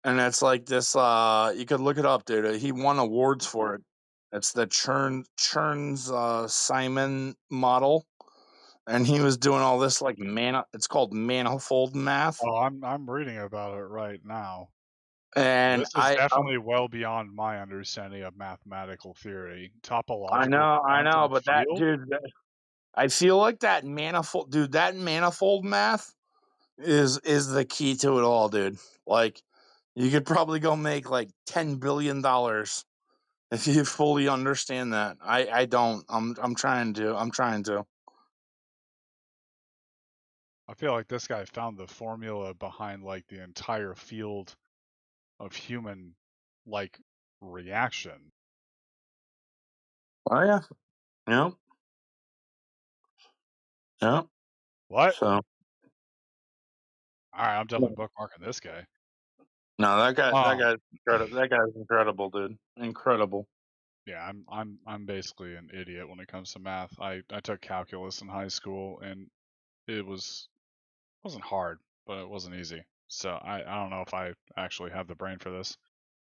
And it's like this you could look it up, dude. He won awards for it. It's the Chern's Simon model. And he was doing all this like it's called manifold math. Oh, I'm reading about it right now. And This is definitely well beyond my understanding of mathematical theory. Topological I know, quantum but that field? dude, I feel like that manifold math is the key to it all, dude. Like you could probably go make like $10 billion if you fully understand that. I don't. I'm trying to. I feel like this guy found the formula behind like the entire field of human like reaction. Oh yeah. Yep. Yep. What? So All right, I'm definitely bookmarking this guy. no, that Um, guy's incredible. That guy's incredible, dude. Incredible. yeah, I'm basically an idiot when it comes to math. I took calculus in high school and it wasn't hard, but it wasn't easy. So I don't know if I actually have the brain for this.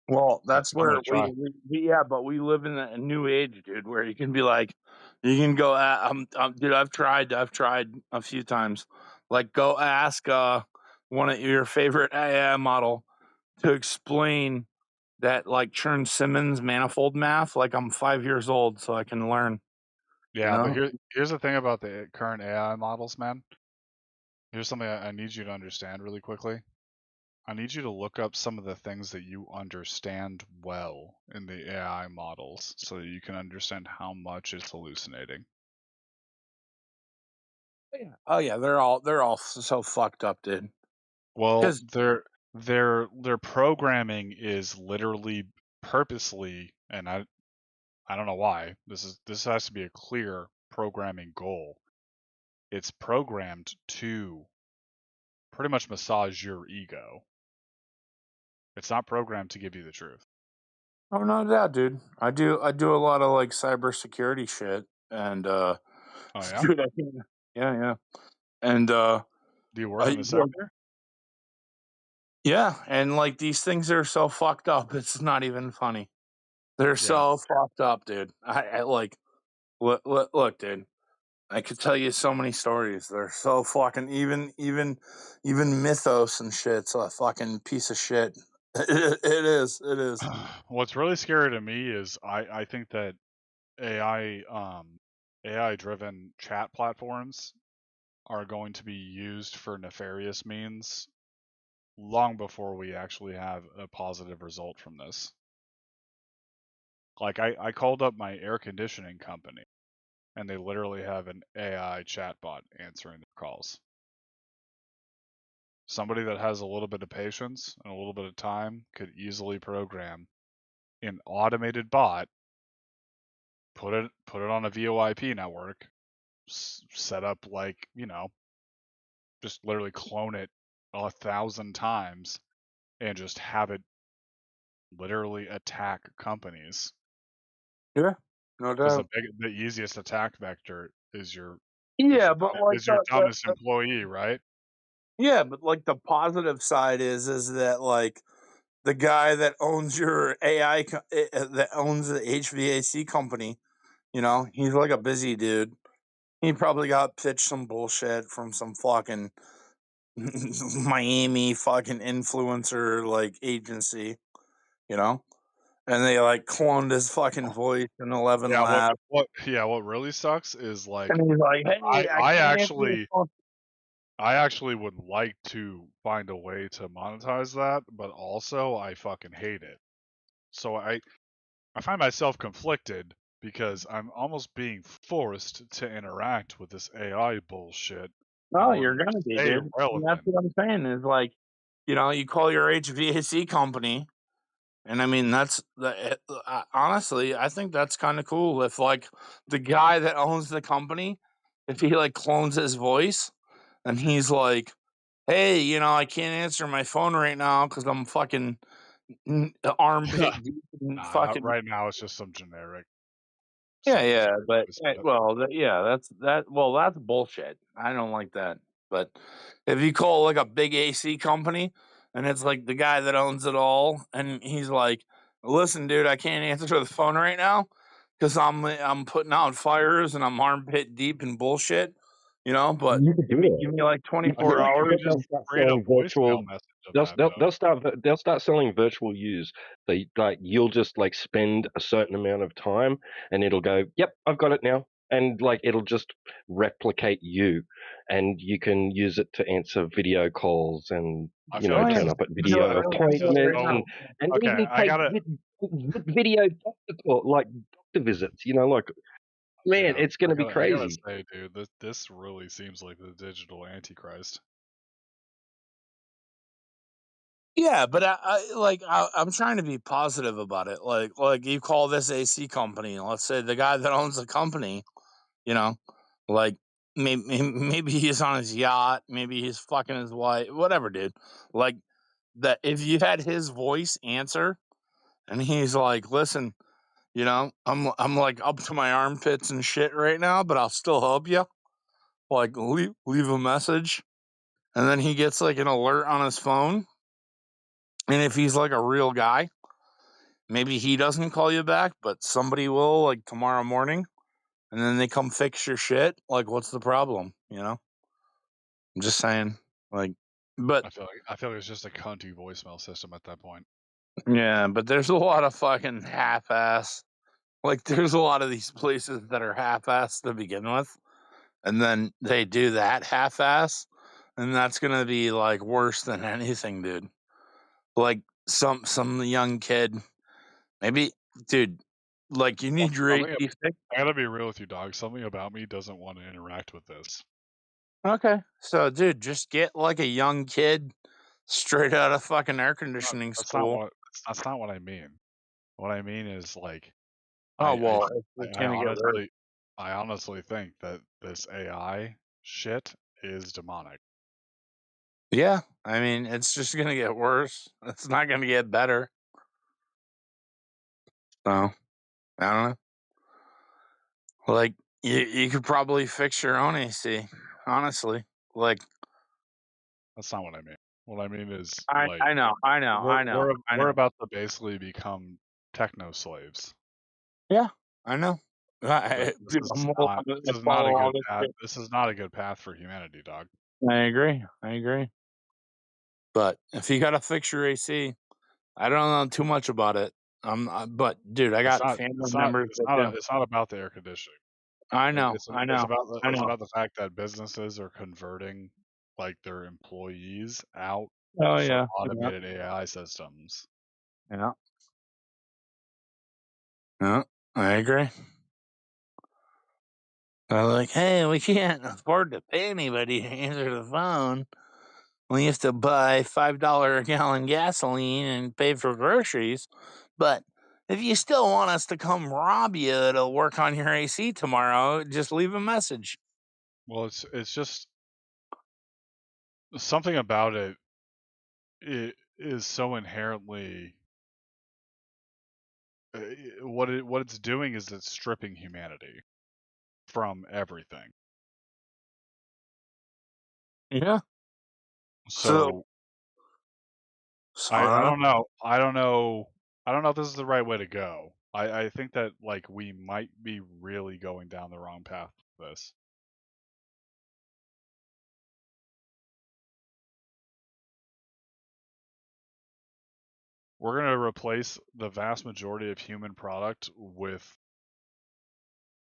Well, But that's I'm where gonna try. yeah, but we live in a new age, dude, where you can be like, you can go, dude, I've tried a few times. Like, go ask one of your favorite AI model to explain that like Chern-Simons manifold math. Like, I'm 5 years old, so I can learn. You Yeah, but know? here's the thing about the current AI models, man. Here's something I need you to understand really quickly. I need you to look up some of the things that you understand well in the AI models so that you can understand how much it's hallucinating. Oh yeah, they're all so fucked up, dude. Well, Because their programming is literally purposely, and I don't know why. This has to be a clear programming goal. It's programmed to pretty much massage your ego. It's not programmed to give you the truth. Oh, no doubt, dude. I do a lot of like cybersecurity shit, and Oh yeah, dude, yeah, and do you work in the like, sector? yeah, and like these things are so fucked up. It's not even funny. They're Yeah. so fucked up, dude. I like look, dude. I could tell you so many stories. They're so fucking even Mythos and shit's a fucking piece of shit. It is. What's really scary to me is I think that AI driven chat platforms are going to be used for nefarious means long before we actually have a positive result from this. Like I called up my air conditioning company and they literally have an AI chatbot answering their calls. Somebody that has a little bit of patience and a little bit of time could easily program an automated bot, put it on a VoIP network, set up like, just literally clone it 1,000 times and just have it literally attack companies. Yeah, no Because doubt. the easiest attack vector is your Yeah, but like dumbest employee, right? yeah, but like the positive side is that like the guy that owns your that owns the HVAC company, he's like a busy dude. He probably got pitched some bullshit from some fucking Miami fucking influencer like agency, you know? And they like cloned his fucking voice in 11 Yeah, Labs. what really sucks is like And he's like, hey, I I can't answer the actually phone. I actually would like to find a way to monetize that, but also I fucking hate it. So I find myself conflicted because I'm almost being forced to interact with this AI bullshit in No, order you're to gonna be, stay dude. And that's relevant. what I'm saying is like, you call your HVAC company, and I mean that's honestly, I think that's kind of cool. If like the guy that owns the company, if he like clones his voice, and he's like, "Hey, I can't answer my phone right now because I'm fucking armpit deep in Nah, not fucking." right now. It's just some generic Yeah, sophistry but shit. well, that's that. Well, that's bullshit. I don't like that. But if you call like a big AC company and it's like the guy that owns it all, and he's like, "Listen, dude, I can't answer the phone right now because I'm putting out fires and I'm armpit deep in bullshit," But You could give do me it. give me like I 24 bet hours. they'll start Create a selling voicemail virtual. message of They'll, that they'll, though. they'll start. They'll start selling virtual use. They like you'll just like spend a certain amount of time, and it'll go. Yep, I've got it now, and like it'll just replicate you, and you can use it to answer video calls and I feel like turn up at Do video this is appointments so and okay. even I take gotta video doctor like doctor visits. Like man, yeah. it's going to be I gotta crazy. say, dude, this really seems like the digital antichrist. Yeah, but I'm trying to be positive about it. Like you call this AC company. Let's say the guy that owns the company, you know, like maybe he's on his yacht, maybe he's fucking his wife, whatever, dude. Like that, if you had his voice answer, and he's like, "Listen, I'm like up to my armpits and shit right now, but I'll still help you. Like leave a message," and then he gets like an alert on his phone, and if he's like a real guy. Maybe he doesn't call you back, but somebody will like tomorrow morning, and then they come fix your shit. Like, what's the problem? I'm just saying. Like, but I feel like it's just a cunty voicemail system at that point. yeah, but there's a lot of fucking half-ass. Like, there's a lot of these places that are half-ass to begin with, and then they do that half-ass, and that's gonna be like worse than anything, dude. Like some young kid, maybe, dude. Like, you need your Something AC fixed. I gotta be real with you, dog. Something about me doesn't want to interact with this. Okay. So, dude, just get like a young kid straight out of fucking air conditioning That's not school. what I mean. What I mean is like Oh, I well, it's I gonna get worse. honestly think that this AI shit is demonic. Yeah. I mean, it's just gonna get worse. It's not gonna get better. So I don't know. Like you could probably fix your own AC. Honestly, like That's not what I mean. What I mean is I like know. we're about to basically become techno slaves. Yeah, I know. This Dude, is I'm, not I'm this gonna is not follow a all good this path. shit. This is not a good path for humanity, dog. I agree. But if you gotta fix your AC, I don't know too much about it. But dude, I It's got not family it's not members it's that not do. it's not about the air conditioning. I It, know. it's I it's know. about I know. the fact that businesses are converting like their employees out Oh for yeah. Yeah. automated AI systems. Yeah. Yeah. I agree. They're like, hey, we can't afford to pay anybody to answer the phone. We have to buy $5 a gallon gasoline and pay for groceries. But if you still want us to come rob you to work on your AC tomorrow, just leave a message. Well, it's just something about it. It is so inherently what it's doing is it's stripping humanity from everything. Yeah. So I don't don't know. I don't know. I don't know if this is the right way to go. I think that like we might be really going down the wrong path with this. We're gonna replace the vast majority of human product with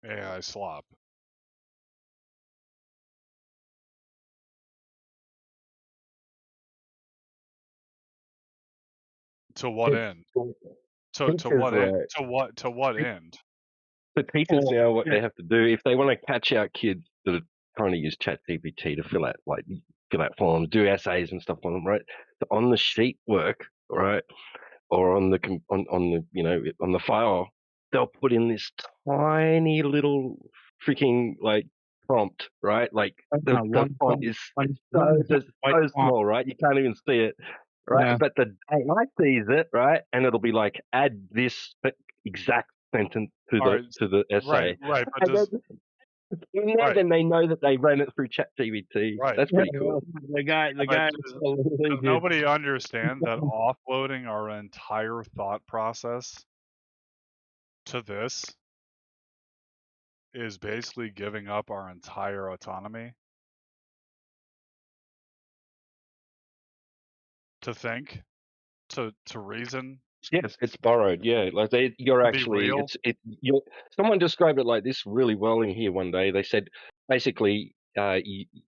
AI slop. To what end? To Teachers, what end? right? To what end? The teachers Well, now, what yeah. they have to do, if they want to catch out kids that are trying to use ChatGPT to fill out forms, do essays and stuff on them, right? So on the sheet work, right, or on the on the on the file, they'll put in this tiny little freaking like prompt, right? Like the font is so small, right? You can't even see it, right? Yeah. But the AI sees it, right, and it'll be like add this exact sentence to All right, the essay, right. But and does right, then they know that they ran it through ChatGPT. right. That's pretty cool. The guy But absolutely does did. nobody understand that offloading our entire thought process to this is basically giving up our entire autonomy to think, to reason, Yes, it's borrowed. Yeah, like you're to be actually, real? you're. Someone described it like this really well in here one day. They said basically,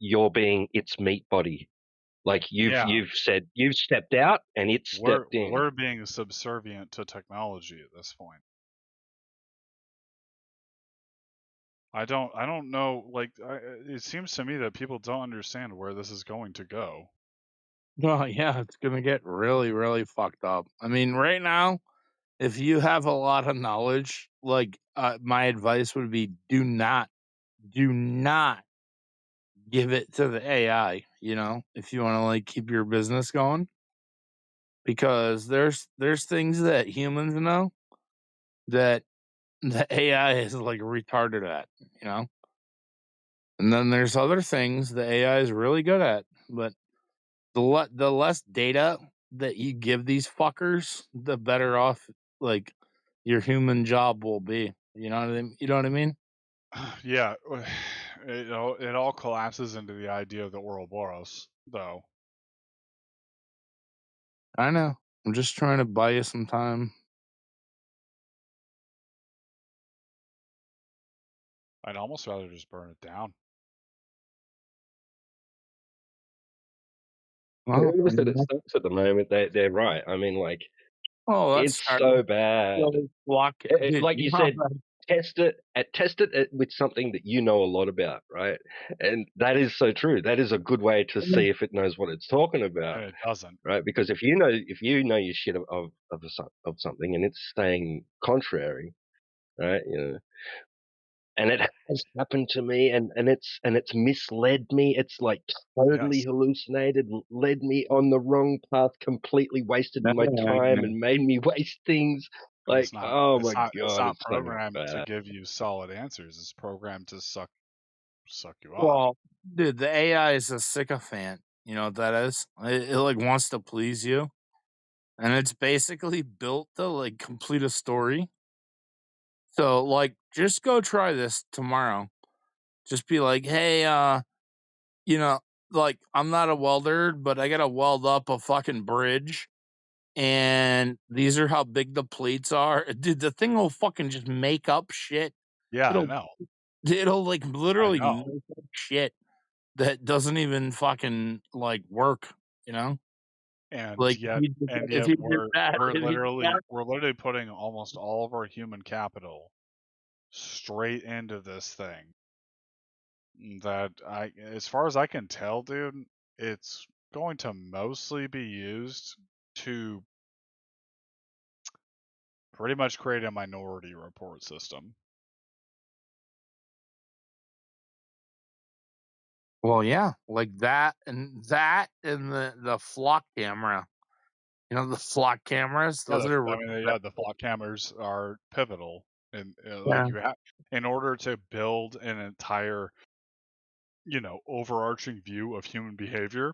you're being its meat body. Like Yeah, you've stepped out and it stepped in. we're being subservient to technology at this point. I don't know. Like, it seems to me that people don't understand where this is going to go. Well, yeah, it's gonna get really, really fucked up. I mean, right now, if you have a lot of knowledge, like my advice would be do not give it to the AI, if you want to like keep your business going. Because there's things that humans know that the AI is like retarded at, you know? And then there's other things the AI is really good at. But the less data that you give these fuckers, the better off like your human job will be. You know what I mean? Yeah, it all collapses into the idea of the Ouroboros, though. I know. I'm just trying to buy you some time. I'd almost rather just burn it down. Well, I Whoever said it mean, sucks at the moment, they're right. I mean, like oh, that's it's so bad. block, dude. Like you said, test it with something that you know a lot about, right? And that is so true. That is a good way to see if it knows what it's talking about, And it doesn't. right? Because if you know your shit of something and it's saying contrary, right? and it has happened to me, and it's misled me. It's like totally Yes. hallucinated, led me on the wrong path, completely wasted my time, and made me waste things. But Like, oh my it's god, not it's so programmed to bad. give you solid answers. It's programmed to suck you off. Well, dude, the AI is a sycophant. You know what that is? It like wants to please you, and it's basically built to like complete a story. So like, just go try this tomorrow. Just be like, hey, you know, like I'm not a welder, but I gotta weld up a fucking bridge, and these are how big the plates are. Dude, the thing will fucking just make up shit. Yeah, I It'll know. it'll like I literally know. make up shit that doesn't even fucking like work, you know? And Like yet if you did that, we're if you did that, literally putting almost all of our human capital straight into this thing that as far as I can tell, dude, it's going to mostly be used to pretty much create a minority report system. well, yeah, like that and the flock camera. You know the flock cameras? Yeah, Those are really the flock cameras are pivotal, and like yeah. you have in order to build an entire, overarching view of human behavior,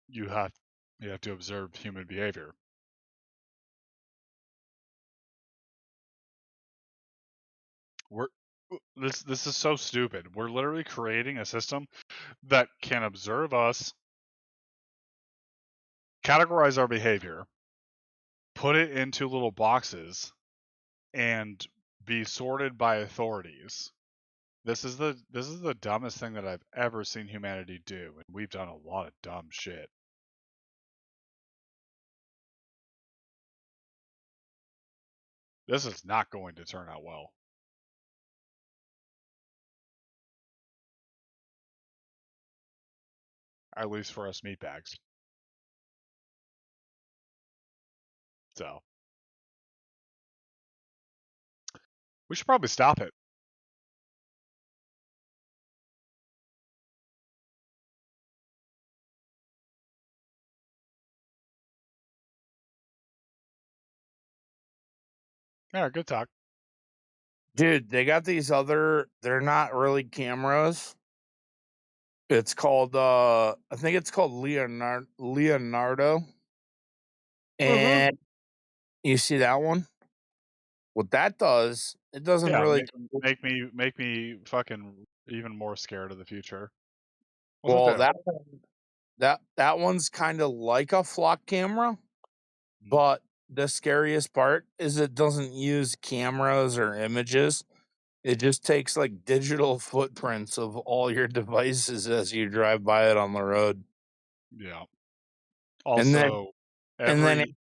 you have to observe human behavior. We're this is so stupid. We're literally creating a system that can observe us, categorize our behavior, put it into little boxes, and be sorted by authorities. This is the dumbest thing that I've ever seen humanity do, and we've done a lot of dumb shit. This is not going to turn out well. At least for us meatbags. So we should probably stop it. Yeah, good talk. Dude, they got these other they're not really cameras. It's called I think it's called Leonardo. And you see that one? What that does, it doesn't Yeah, really make me fucking even more scared of the future. What's it well, do? that one's kind of like a flock camera, but the scariest part is it doesn't use cameras or images. It just takes like digital footprints of all your devices as you drive by it on the road. Yeah. And then Also, and then every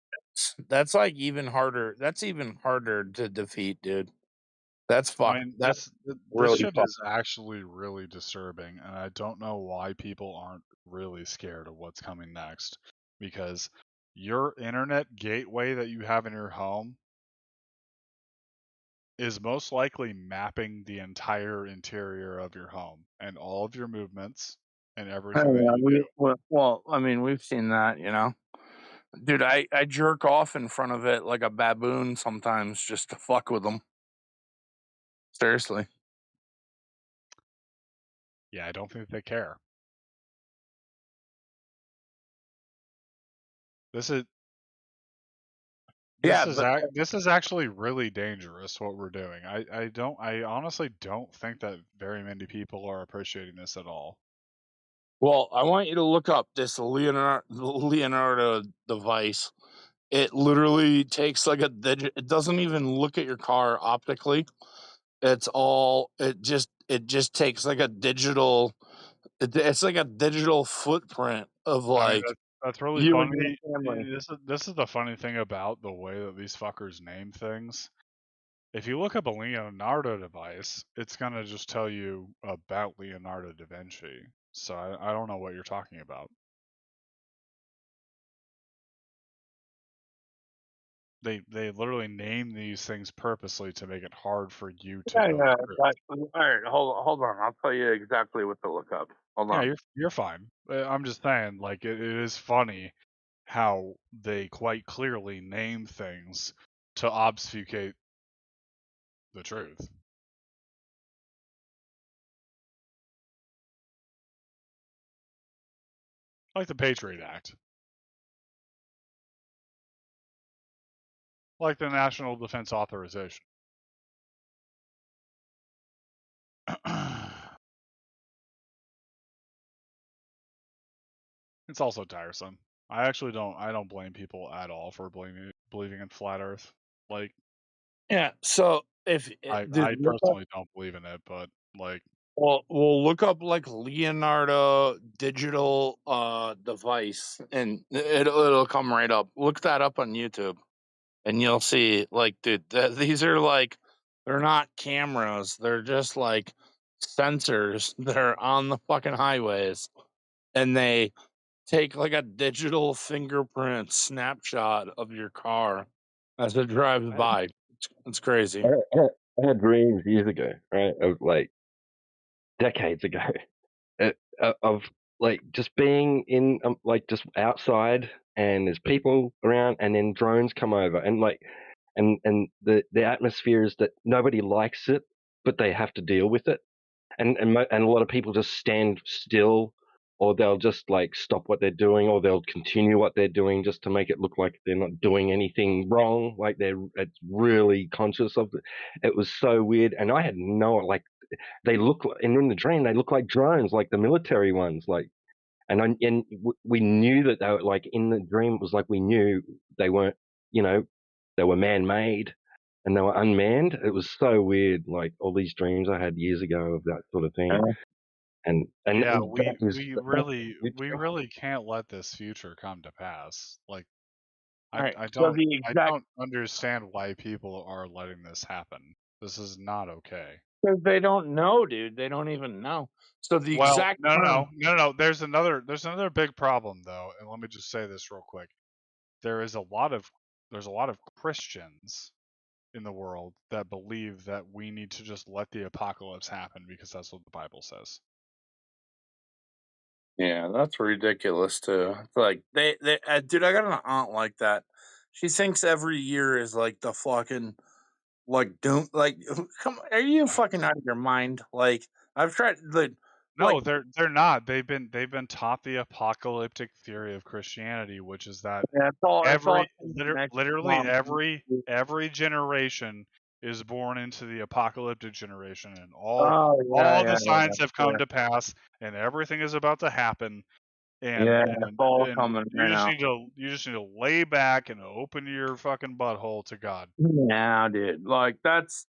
that's like even harder. That's even harder to defeat, dude. That's I fuck. mean, That's this really shit fuck. is actually really disturbing, and I don't know why people aren't really scared of what's coming next. Because your internet gateway that you have in your home is most likely mapping the entire interior of your home and all of your movements and Oh, everything that yeah, you do. well, I mean, we've seen that, you know. Dude, I jerk off in front of it like a baboon sometimes just to fuck with them. Seriously. Yeah, I don't think they care. This is Yeah, but this is actually really dangerous what we're doing. I honestly don't think that very many people are appreciating this at all. well, I want you to look up this Leonardo device. It literally takes like a digit. It doesn't even look at your car optically. It just takes like a digital. It's like a digital footprint of I mean, like that's really you and your funny. family. This is the funny thing about the way that these fuckers name things. If you look up a Leonardo device, it's gonna just tell you about Leonardo da Vinci. So I don't know what you're talking about. They literally name these things purposely to make it hard for you to Yeah, know yeah. the truth. All right, hold on. I'll tell you exactly what to look up. Hold Yeah, on. you're fine. I'm just saying, like it is funny how they quite clearly name things to obfuscate the truth. Like the Patriot Act. Like the National Defense Authorization. It's also tiresome. I don't blame people at all for believing in flat Earth. Like Yeah. So if dude, I look up. personally don't believe in it, but like Well, we'll look up like Leonardo digital device, and it'll come right up. Look that up on YouTube, and you'll see like, dude, these are like, they're not cameras. They're just like sensors that are on the fucking highways, and they take like a digital fingerprint snapshot of your car as it drives by. It's crazy. I had dreams years ago, right? Of like decades ago, of like just being in like just outside, and there's people around, and then drones come over, and like and the atmosphere is that nobody likes it, but they have to deal with it, and a lot of people just stand still, or they'll just like stop what they're doing, or they'll continue what they're doing just to make it look like they're not doing anything wrong, like it's really conscious of it. It was so weird, and I had no like they look and in the dream they look like drones, like the military ones, like we knew that they were like in the dream. It was like we knew they weren't, you know, they were man-made and they were unmanned. It was so weird, like all these dreams I had years ago of that sort of thing. And yeah, that is we really can't let this future come to pass. Like All right. So the I exact, don't understand why people are letting this happen. This is not okay. because they don't know, dude. They don't even know. So the Well, exact no. term. There's another big problem though, and let me just say this real quick. There's a lot of Christians in the world that believe that we need to just let the apocalypse happen because that's what the Bible says. Yeah, that's ridiculous too. It's like dude, I got an aunt like that. She thinks every year is like the fucking like doom. Like, come, are you fucking out of your mind? Like, I've tried like No, they're not. They've been taught the apocalyptic theory of Christianity, which is that yeah, it's all next literally month. every generation is born into the apocalyptic generation, and Oh all the yeah, signs have yeah. come to pass, and everything is about to happen, and Yeah, it's and all and coming right now. you just need to lay back and open your fucking butthole to God. Yeah, dude. Like that's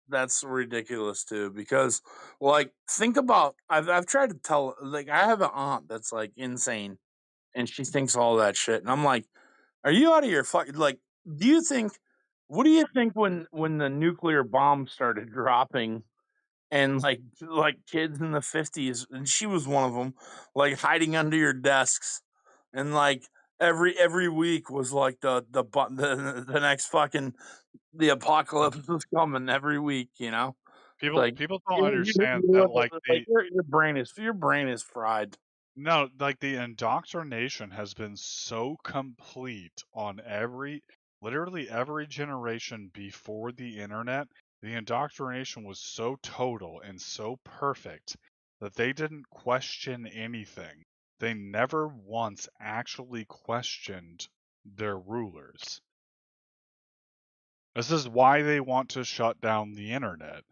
ridiculous too. Because like think about, I've tried to tell, like, I have an aunt that's like insane, and she thinks all that shit, and I'm like, are you out of your fucking, like? Do you think? What do you think when the nuclear bomb started dropping, and like kids in the 50s, and she was one of them, like hiding under your desks, and like every week was like the next fucking, the apocalypse was coming every week, you know? Like People don't understand that like like your brain is fried. no, like the indoctrination has been so complete on literally every generation before the internet. The indoctrination was so total and so perfect that they didn't question anything. They never once actually questioned their rulers. This is why they want to shut down the internet.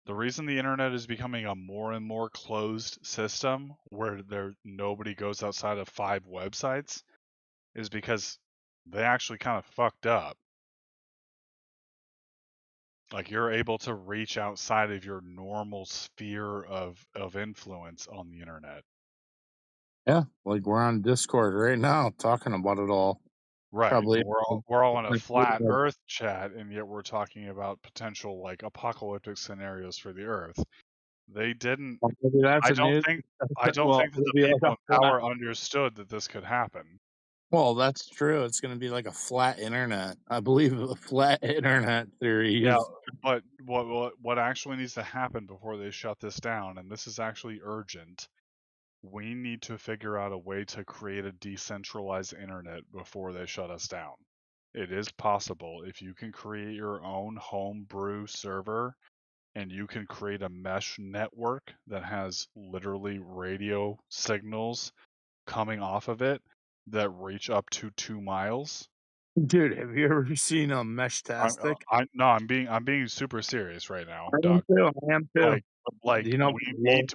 The reason the internet is becoming a more and more closed system where nobody goes outside of 5 websites is because they actually kind of fucked up. Like you're able to reach outside of your normal sphere of influence on the internet. Yeah, like we're on Discord right now talking about it all. Right. Probably We're all in a flat earth chat, and yet we're talking about potential like apocalyptic scenarios for the earth. They didn't maybe that's I a don't new. think Well, that the maybe like people a in flat. power understood that this could happen. Well, that's true. It's going to be like a flat internet. I believe the flat internet theory Yeah, is. but what actually needs to happen before they shut this down, and this is actually urgent, we need to figure out a way to create a decentralized internet before they shut us down. It is possible if you can create your own homebrew server and you can create a mesh network that has literally radio signals coming off of it that reach up to 2 miles. Dude, have you ever seen a Meshtastic? I'm being super serious right now, I am Doug. too. I am too. Like Do you know we need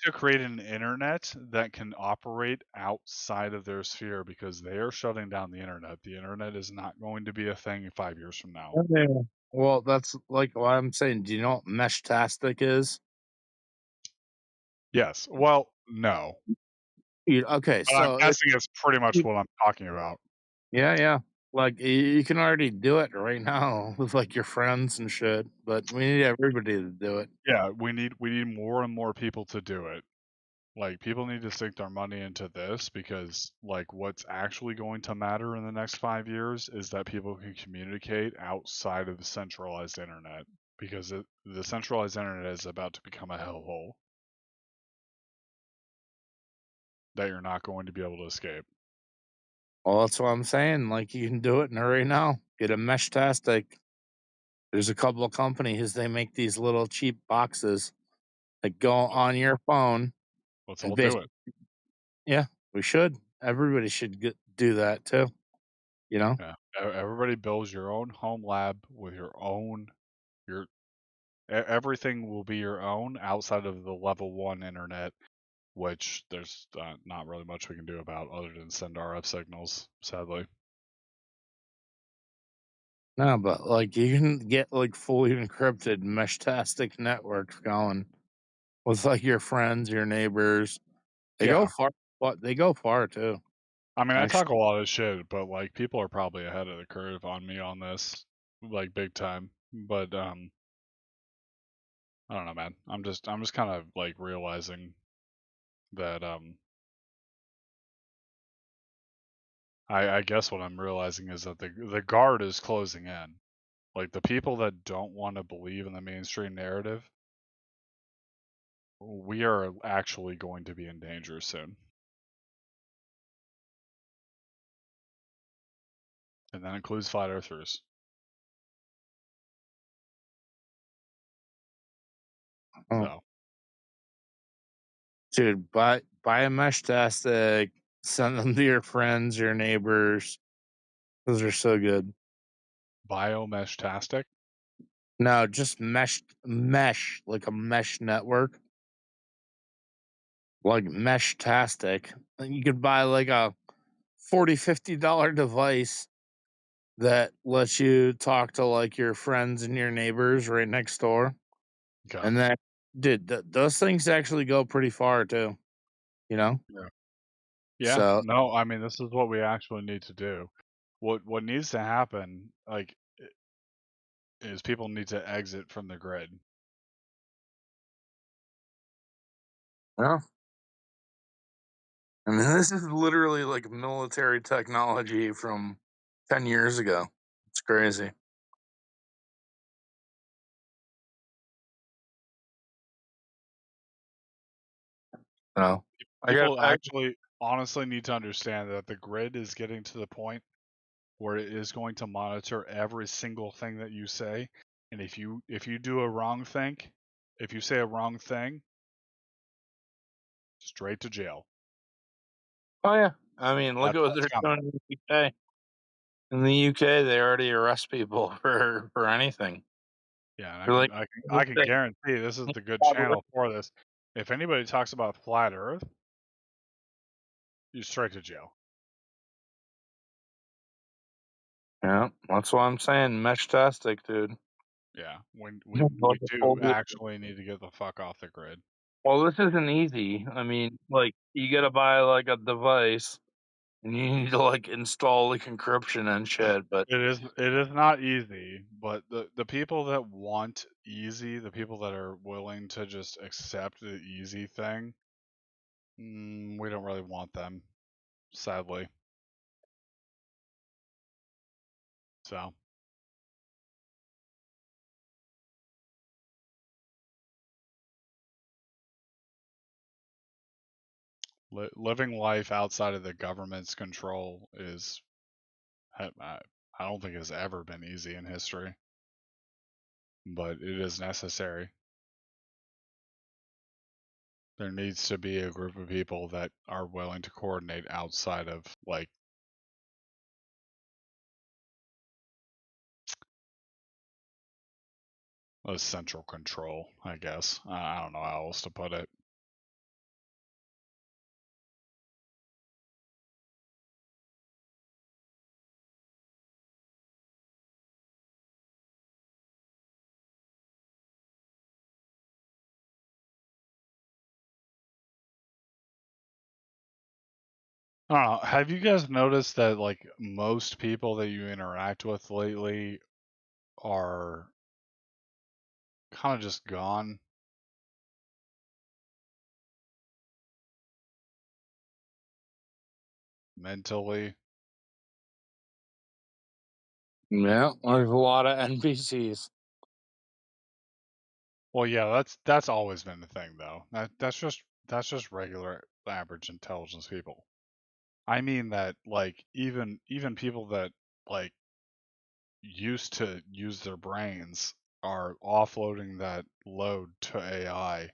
to create an internet that can operate outside of their sphere because they are shutting down the internet. The internet is not going to be a thing 5 years from now. Yeah. Well, that's like what I'm saying. Do you know what Meshtastic is? Yes. Well, no. Okay, But I'm so guessing it's pretty much what I'm talking about. yeah. Like you can already do it right now with like your friends and shit, but we need everybody to do it. Yeah, we need more and more people to do it. Like people need to sink their money into this because like what's actually going to matter in the next 5 years is that people can communicate outside of the centralized internet because the centralized internet is about to become a hellhole that you're not going to be able to escape. Well, that's what I'm saying. Like you can do it right now. Get a Meshtastic. There's a couple of companies they make these little cheap boxes that go on your phone. Let's And all do it. yeah, we should. Everybody should do that too. You know? Yeah. Everybody builds your own home lab with your everything will be your own outside of the level 1 internet, which there's not really much we can do about other than send RF signals, sadly. No, but like you can get like fully encrypted Meshtastic networks going with like your friends, your neighbors. They go Yeah. far, but they go far too. I mean, I talk a Actually, lot of shit, but like people are probably ahead of the curve on me on this, like big time. But I don't know, man. I'm just kind of like realizing that I guess what I'm realizing is that the guard is closing in. Like the people that don't want to believe in the mainstream narrative, we are actually going to be in danger soon. And that includes flat earthers. So, dude, buy a Meshtastic, send them to your friends, your neighbors. Those are so good. Biomeshtastic? No, just mesh, like a mesh network. Like Meshtastic. You could buy like a $40-$50 device that lets you talk to like your friends and your neighbors right next door. Okay. And then, dude, those things actually go pretty far too. You know? Yeah. Yeah. So, No, I mean this is what we actually need to do. What needs to happen, like, is people need to exit from the grid. yeah. I mean, this is literally like military technology from 10 years ago. It's crazy. No. People actually honestly need to understand that the grid is getting to the point where it is going to monitor every single thing that you say, and if you do a wrong thing, if you say a wrong thing, straight to jail. Oh, yeah. I mean, look at what That's they're coming. doing in the UK. In the UK, they already arrest people for anything. Yeah, and They're like, I can guarantee this is the good channel for this. If anybody talks about flat Earth, you straight to jail. yeah, that's what I'm saying. Meshtastic, dude. Yeah, when Yeah, we like a do full- actually need to get the fuck off the grid. Well, this isn't easy. I mean, like, you gotta buy like a device and you need to like install like encryption and shit. But It is not easy, but the people that want easy, the people that are willing to just accept the easy thing, we don't really want them, sadly. So living life outside of the government's control is, I don't think has ever been easy in history, but it is necessary. There needs to be a group of people that are willing to coordinate outside of like a central control, I guess. I don't know how else to put it. I don't know. Have you guys noticed that like most people that you interact with lately are kind of just gone mentally? Yeah, there's a lot of NPCs. Well, yeah, that's always been the thing though. That's just regular average intelligence people. I mean that like even people that like used to use their brains are offloading that load to AI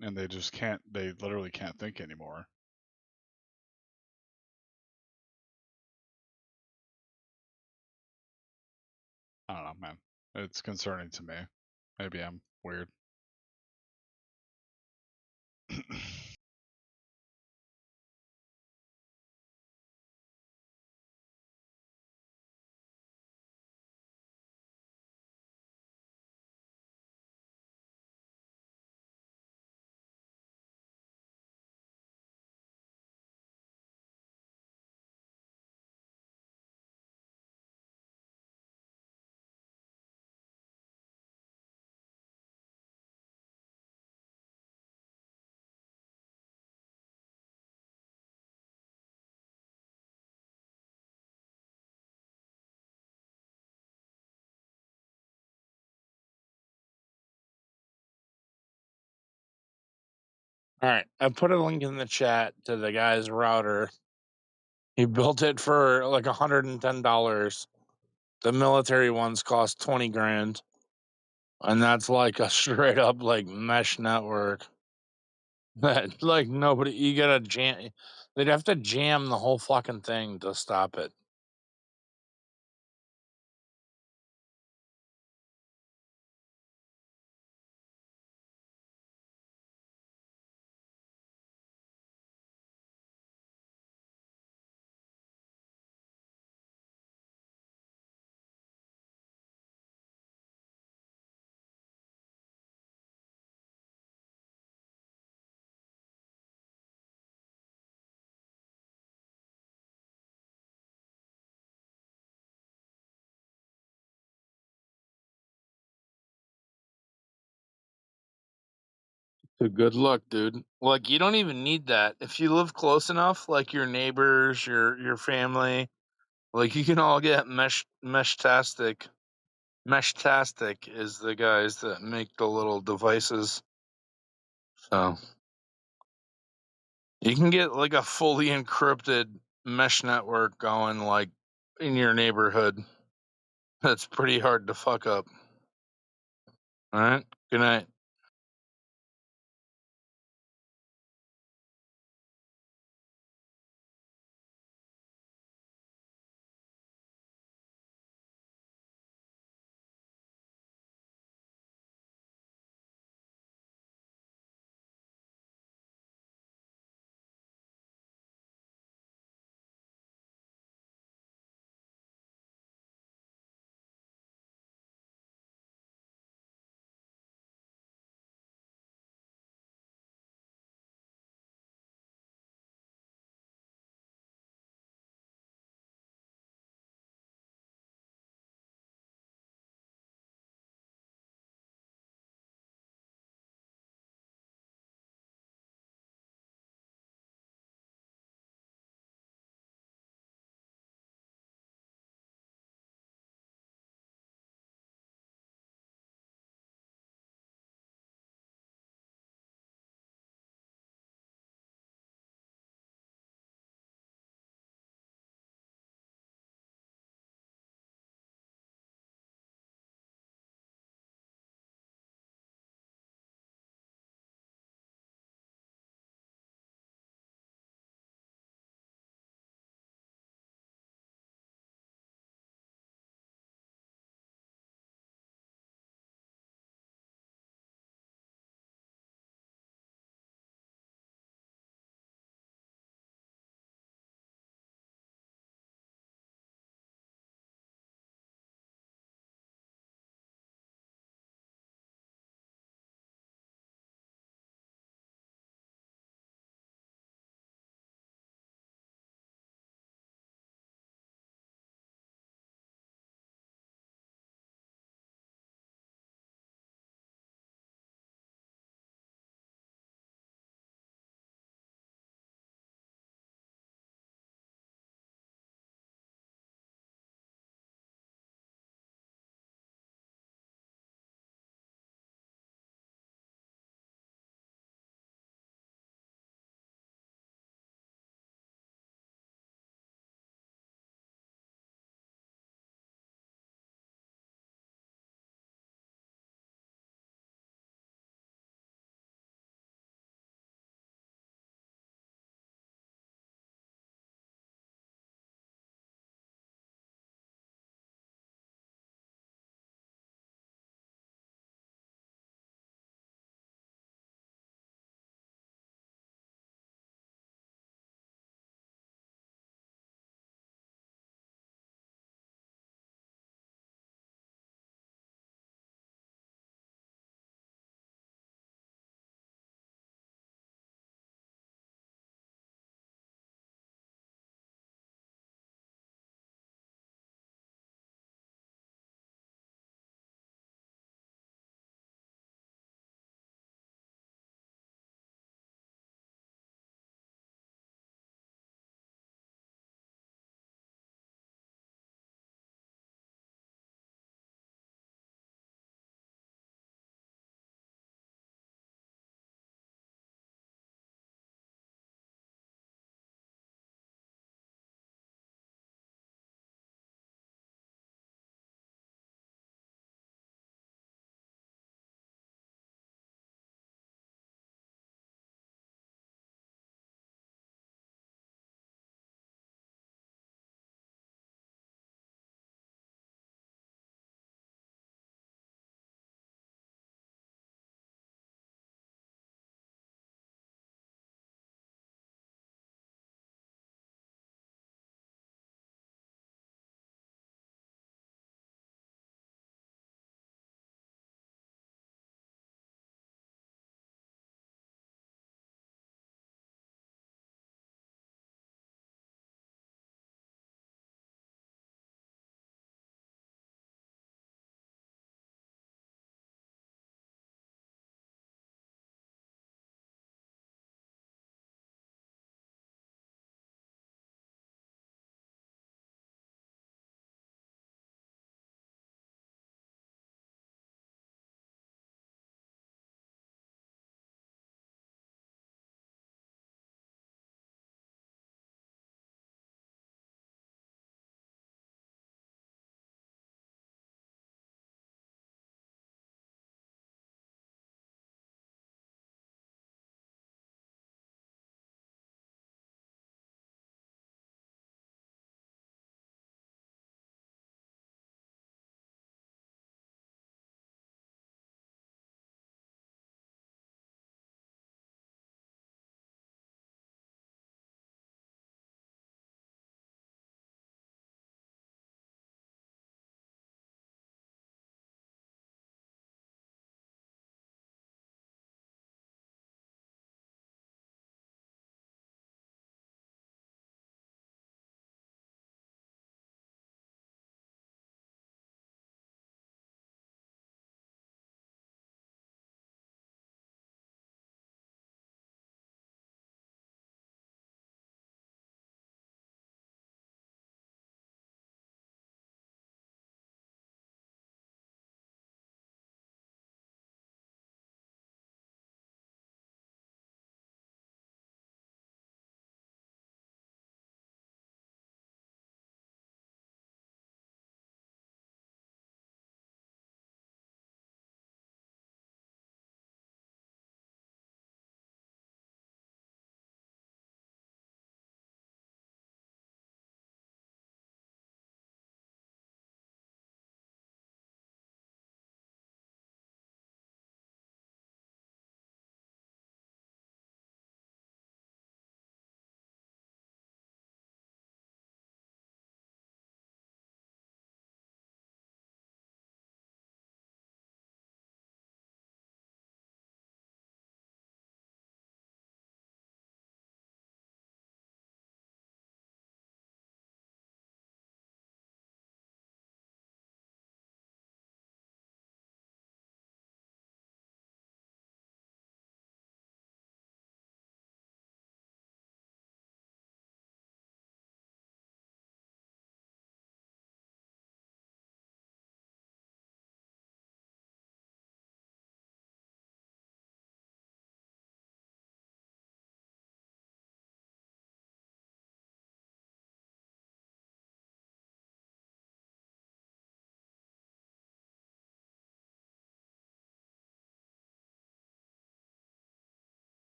and they literally can't think anymore. I don't know, man. It's concerning to me. Maybe I'm weird. All right, I put a link in the chat to the guy's router. He built it for like $110. The military ones cost 20 grand, and that's like a straight up like mesh network. That like nobody, you gotta jam. They'd have to jam the whole fucking thing to stop it. So good luck, dude. Like you don't even need that if you live close enough. Like your neighbors, your family, like you can all get meshtastic. Meshtastic is the guys that make the little devices. So you can get like a fully encrypted mesh network going like in your neighborhood. That's pretty hard to fuck up. All right. Good night.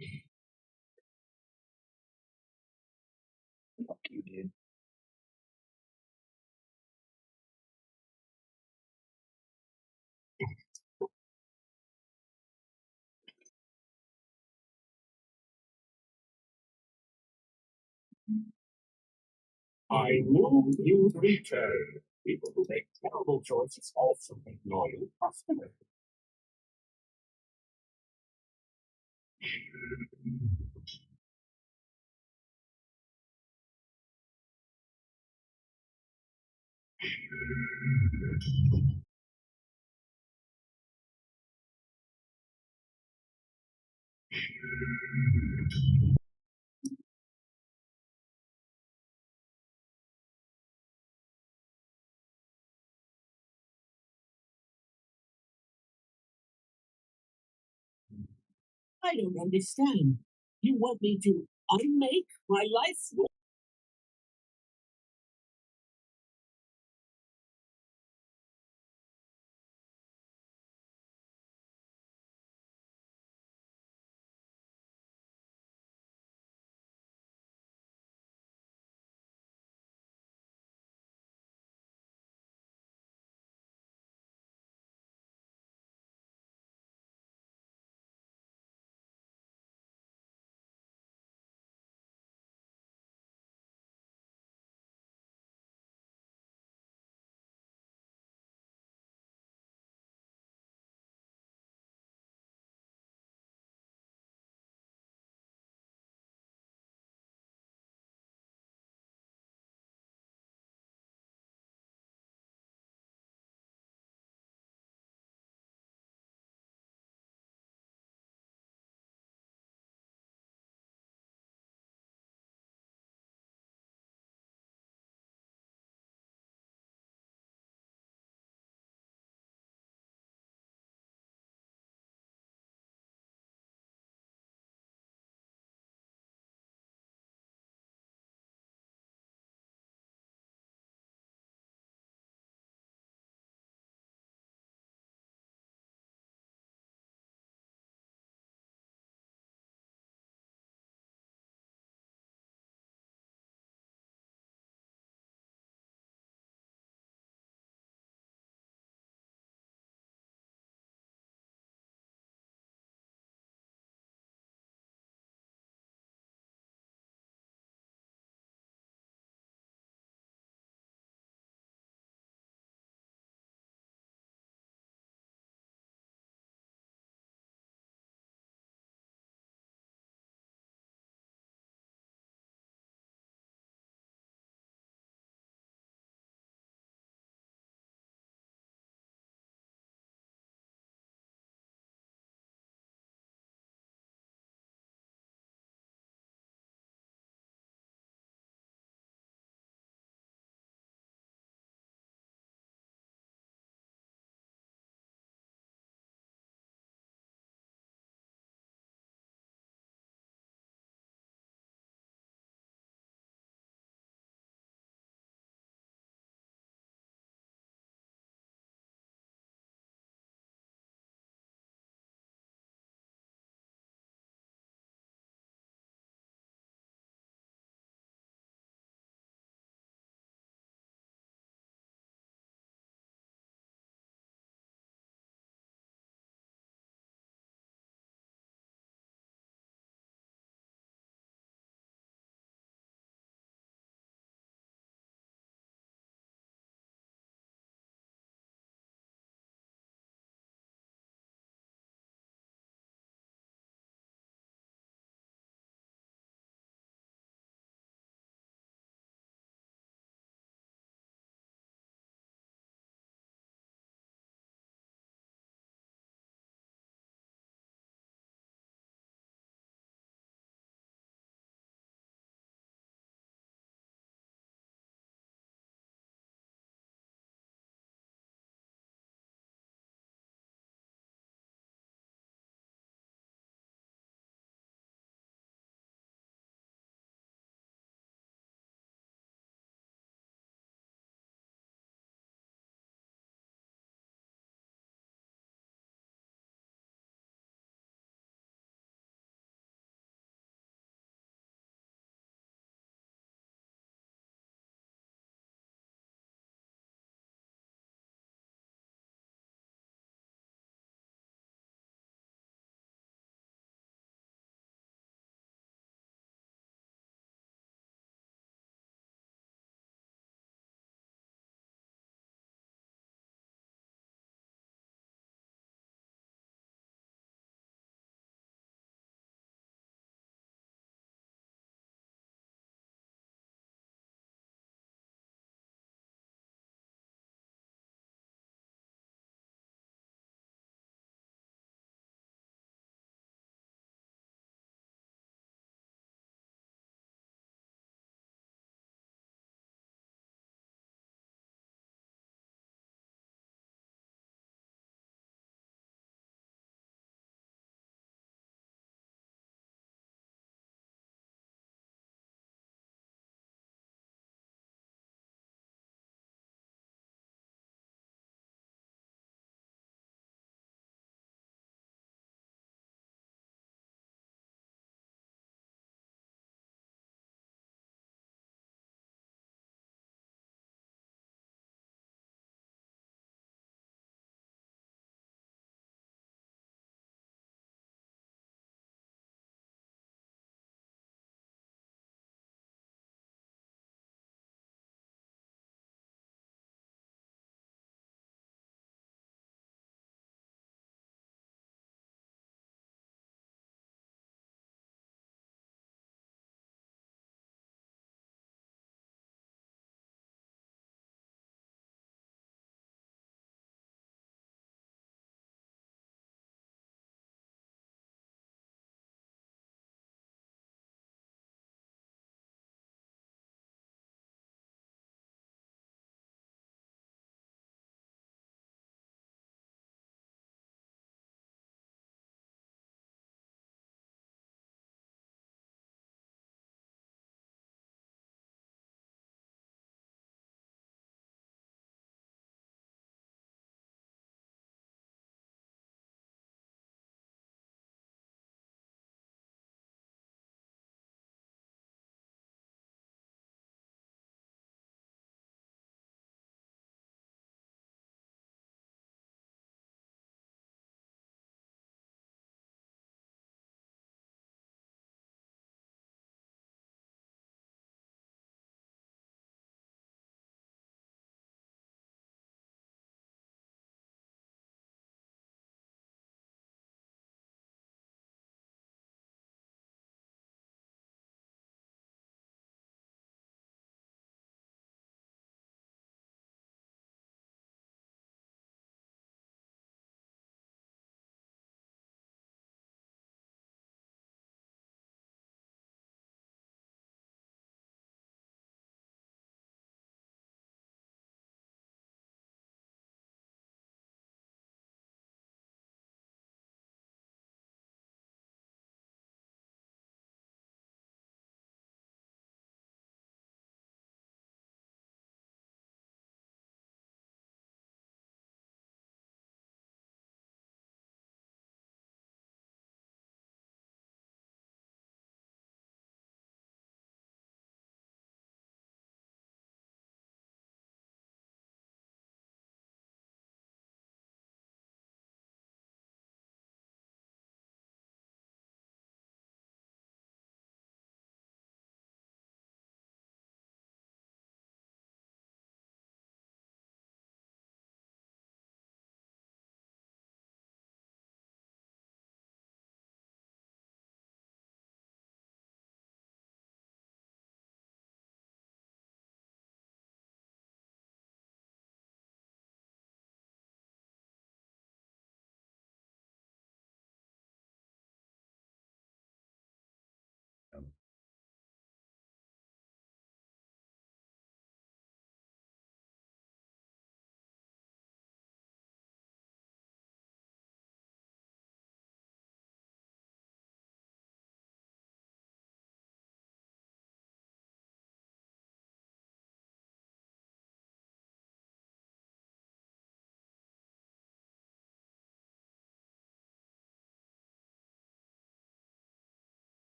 Fuck you, dude. I knew you'd return. People who make terrible choices also make loyal customers. I don't understand. You want me to unmake my life?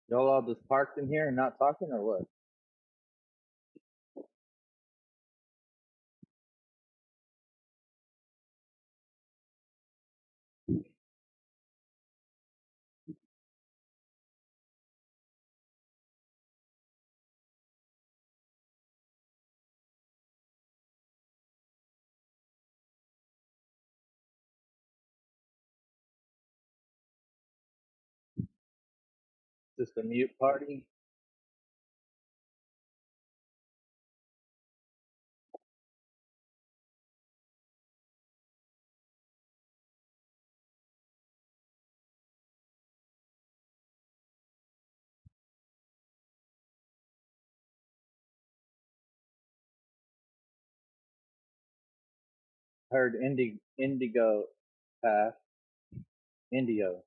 Y'all all just parked in here and not talking, or what? Just a mute party? Heard Indigo pass. Indio.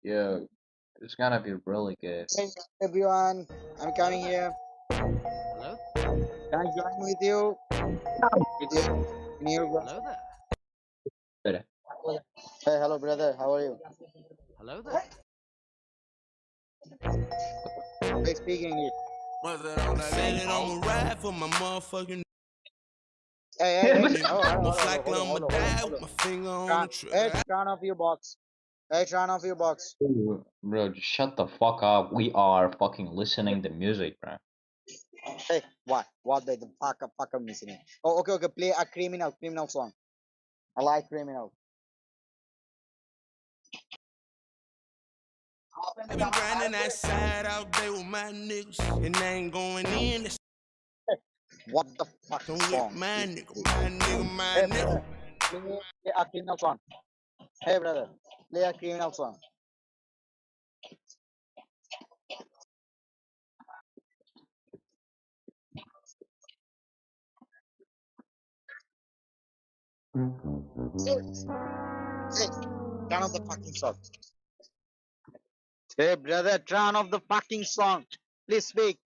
Yeah, it's gonna be really good. Hey everyone, I'm coming here. Hello? Can I join with you? With you? In your Hello there. Better. Hey, hello brother. How are you? Hello there. I speak English. Said that I'ma ride for my motherfucking. Hey. Oh, Most hello. likely I'ma die with my finger on the Hey, trigger. turn off your box. Hey, turn off your box. Bro, just shut the fuck up. We are fucking listening to music, bro. Hey, what? What the fuck I'm listening? Oh, okay. Play a criminal song. I like criminal. I been grinding that side all day with my niggas, and they ain't going in. What the fuck Don't song? let my is nigga, this? my nigga, my Hey, nigga. brother. Play a criminal song. Hey, brother. Play a criminal song. Hey, turn off the fucking song. Hey, brother, turn off the fucking song. Please speak.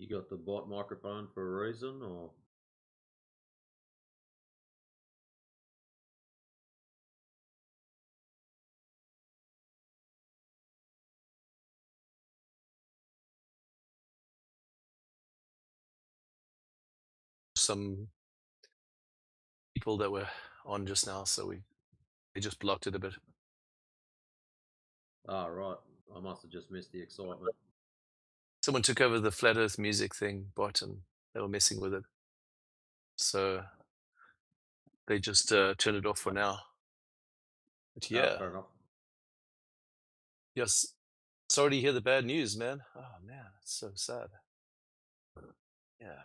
You got the bot microphone for a reason, or? Some people that were on just now, so they just blocked it a bit. Ah, right. I must have just missed the excitement. Someone took over the flat Earth music thing bot, and they were messing with it. So they just turned it off for now. But yeah. Fair enough. Yes. Sorry to hear the bad news, man. Oh man, it's so sad. Yeah.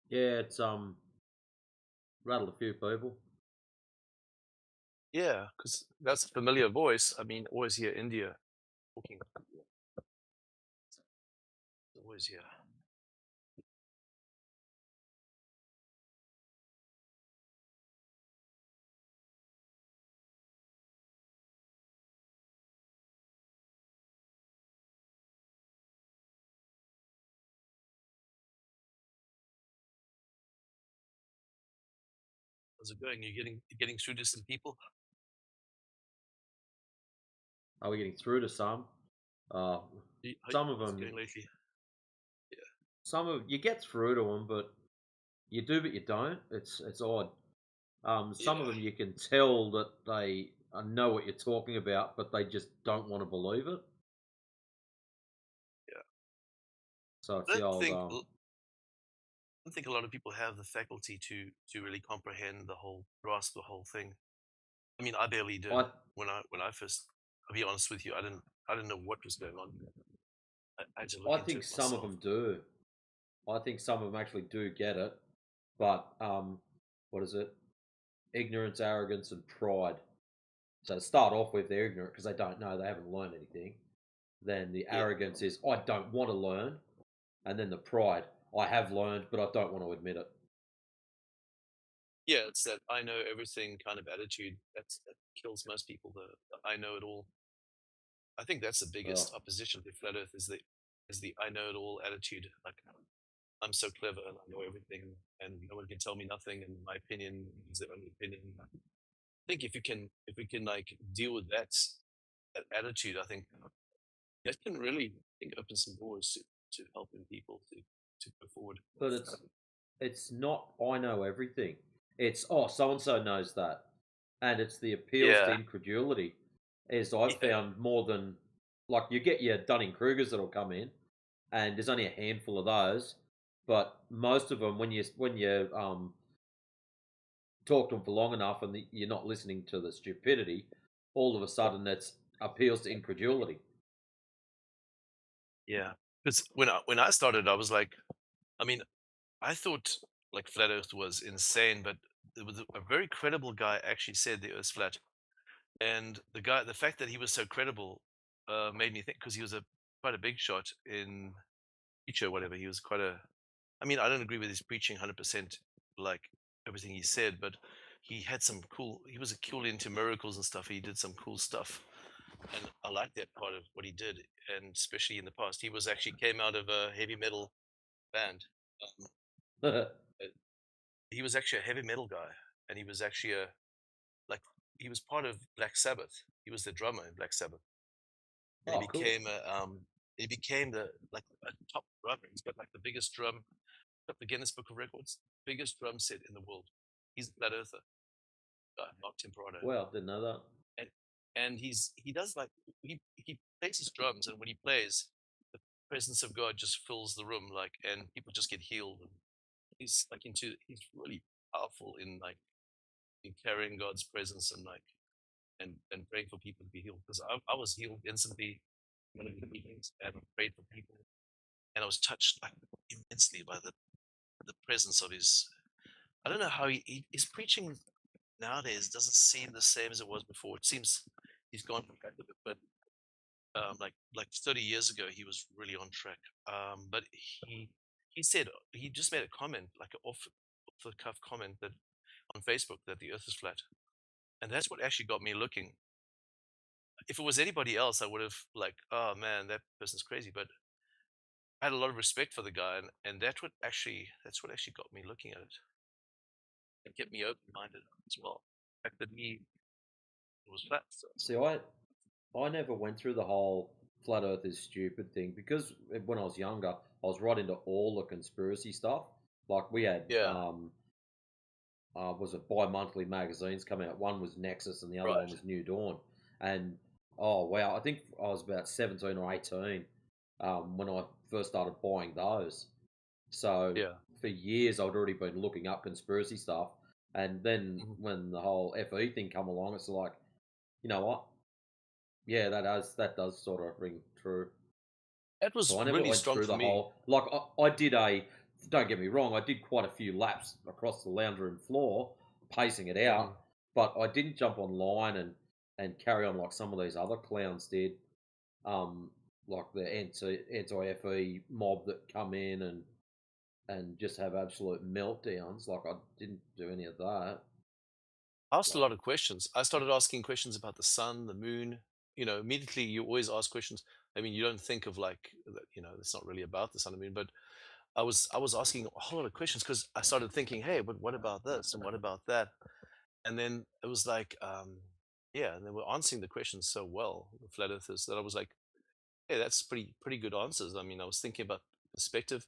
Yeah, it's rattled a few people. Yeah, because that's a familiar voice. I mean, always hear India talking. Always hear. How's it going? You getting through to some people? Are we getting through to some? Some of How's it them. going lately? Yeah. Some of you get through to them, but you do, but you don't. It's odd. Some of them you can tell that they know what you're talking about, but they just don't want to believe it. Yeah. So it's I the old. don't think a lot of people have the faculty to really comprehend grasp the whole thing. I mean, I barely did when I first. I'll be honest with you, I didn't know what was going on. I had to look I into think it some of myself. them do. I think some of them actually do get it, but what is it? Ignorance, arrogance, and pride. So to start off with, they're ignorant because they don't know, they haven't learned anything. Then the arrogance is, I don't want to learn, and then the pride, I have learned, but I don't want to admit it. Yeah, it's that I know everything kind of attitude that kills most people. The I know it all. I think that's the biggest opposition to flat Earth is the I know it all attitude. Like I'm so clever and I know everything, and no one can tell me nothing, and my opinion is their only opinion. I think if we can like deal with that attitude, I think that can really open some doors to helping people to go forward. But it's not I know everything. It's so and so knows that, and it's the appeals to incredulity. As I've found more than like you get your Dunning Krugers that'll come in, and there's only a handful of those, but most of them when you talk to them for long enough and you're not listening to the stupidity, all of a sudden that's appeals to incredulity. Yeah, because when I started, I was like, I mean, I thought like flat Earth was insane, but there was a very credible guy actually said the Earth's flat, and the fact that he was so credible, made me think because he was quite a big shot in preacher or whatever. He was quite a, I mean, I don't agree with his preaching 100%, like everything he said, but he had some cool. He was cool into miracles and stuff. He did some cool stuff, and I like that part of what he did, and especially in the past, he was actually came out of a heavy metal band. He was actually a heavy metal guy, and he was actually he was part of Black Sabbath. He was the drummer in Black Sabbath, and he became the like a top drummer. He's got like the biggest drum, got the Guinness Book of Records, biggest drum set in the world. He's a flat earther, not temperado. Well, didn't know that. And he does like he plays his drums, and when he plays, the presence of God just fills the room, like, and people just get healed. And he's really powerful in like in carrying God's presence and like and praying for people to be healed. Because I was healed instantly one of the meetings and prayed for people, and I was touched like immensely by the presence of his. I don't know how his preaching nowadays doesn't seem the same as it was before. It seems he's gone back a bit, but like 30 years ago he was really on track. But he said he just made a comment, like an off the cuff comment that on Facebook that the Earth is flat, and that's what actually got me looking. if it was anybody else, I would have like, oh man, that person's crazy. But I had a lot of respect for the guy, and that's what actually got me looking at it and kept me open-minded as well. The fact that it was flat. So. See, I never went through the whole flat Earth is stupid thing because when I was younger, I was right into all the conspiracy stuff. Like we had, was it bi-monthly magazines come out? One was Nexus and the other one was New Dawn. And oh wow, I think I was about 17 or 18 when I first started buying those. So for years, I'd already been looking up conspiracy stuff, and then when the whole FE thing come along, it's like, you know what? Yeah, that does sort of ring true. That was so I never really went strong through for the me. whole. Like I did a. Don't get me wrong, I did quite a few laps across the lounge room floor, pacing it out, but I didn't jump online and carry on like some of these other clowns did. Like the anti-FE mob that come in and just have absolute meltdowns. Like I didn't do any of that. I asked a lot of questions. I started asking questions about the sun, the moon. You know, immediately you always ask questions. I mean, you don't think of like, you know, it's not really about the sun and moon, but I was asking a whole lot of questions because I started thinking, hey, but what about this and what about that? And then it was like, yeah, and they were answering the questions so well, the flat earthers, that I was like, hey, that's pretty good answers. I mean, I was thinking about perspective,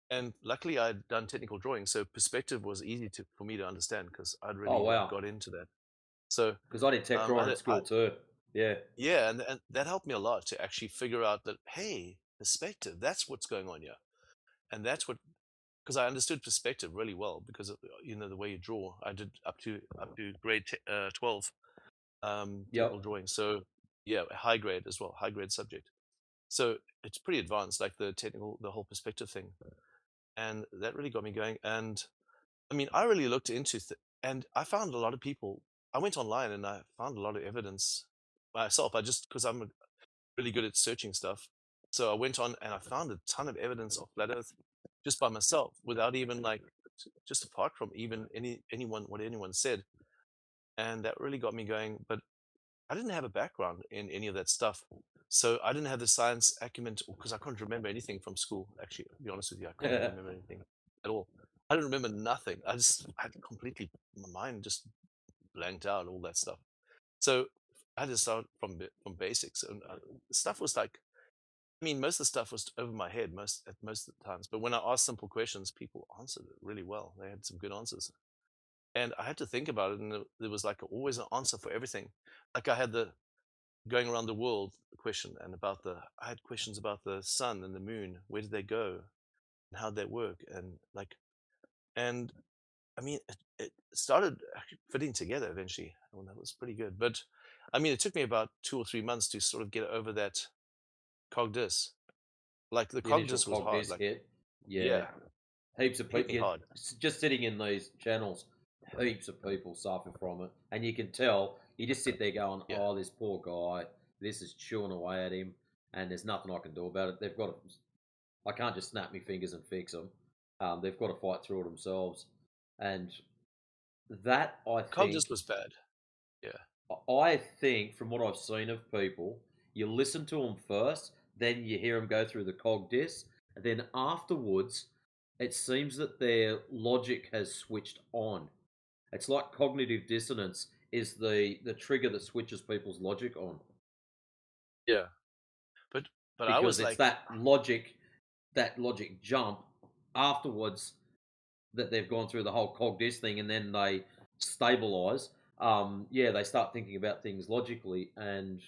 and luckily I'd done technical drawing, so perspective was easy for me to understand because I'd really got into that. So because I did tech drawing at school too. Yeah. Yeah, and that helped me a lot to actually figure out that, hey, perspective, that's what's going on here. And that's what, because I understood perspective really well because of, you know, the way you draw. I did up to grade 12 technical drawing. So yeah, high grade as well, high grade subject. So it's pretty advanced, like the whole perspective thing. And that really got me going. And I mean, I really looked into and I found a lot of people. I went online and I found a lot of evidence myself. Because I'm really good at searching stuff. So I went on and I found a ton of evidence of flat Earth just by myself, without even like, just apart from even what anyone said. And that really got me going. But I didn't have a background in any of that stuff. So I didn't have the science acumen because I couldn't remember anything from school. Actually, to be honest with you, I couldn't remember anything at all. I didn't remember nothing. I had completely, my mind just blanked out, all that stuff. So I had to start from basics, and stuff was like, I mean, most of the stuff was over my head most of the times. But when I asked simple questions, people answered it really well. They had some good answers, and I had to think about it. And there was like always an answer for everything. Like I had the going around the world question, and I had questions about the sun and the moon. Where did they go, and how did they work, and I mean, it started fitting together eventually. Well, that was pretty good. But I mean, it took me about 2 or 3 months to sort of get over that cogdis. Like the cogdis was hard. Like, yeah. Heaps of hit me people. hard. Just sitting in these channels, heaps of people suffer from it, and you can tell. You just sit there going, "Oh, this poor guy. This is chewing away at him, and there's nothing I can do about it. They've got to. I can't just snap my fingers and fix them. They've got to fight through it themselves." And that, I think, cogdis was bad. Yeah. I think from what I've seen of people, you listen to them first, then you hear them go through the cogdis, and then afterwards, it seems that their logic has switched on. It's like cognitive dissonance is the trigger that switches people's logic on. Yeah, but because I was it's like that logic jump afterwards that they've gone through the whole cogdis thing, and then they stabilize. They start thinking about things logically, and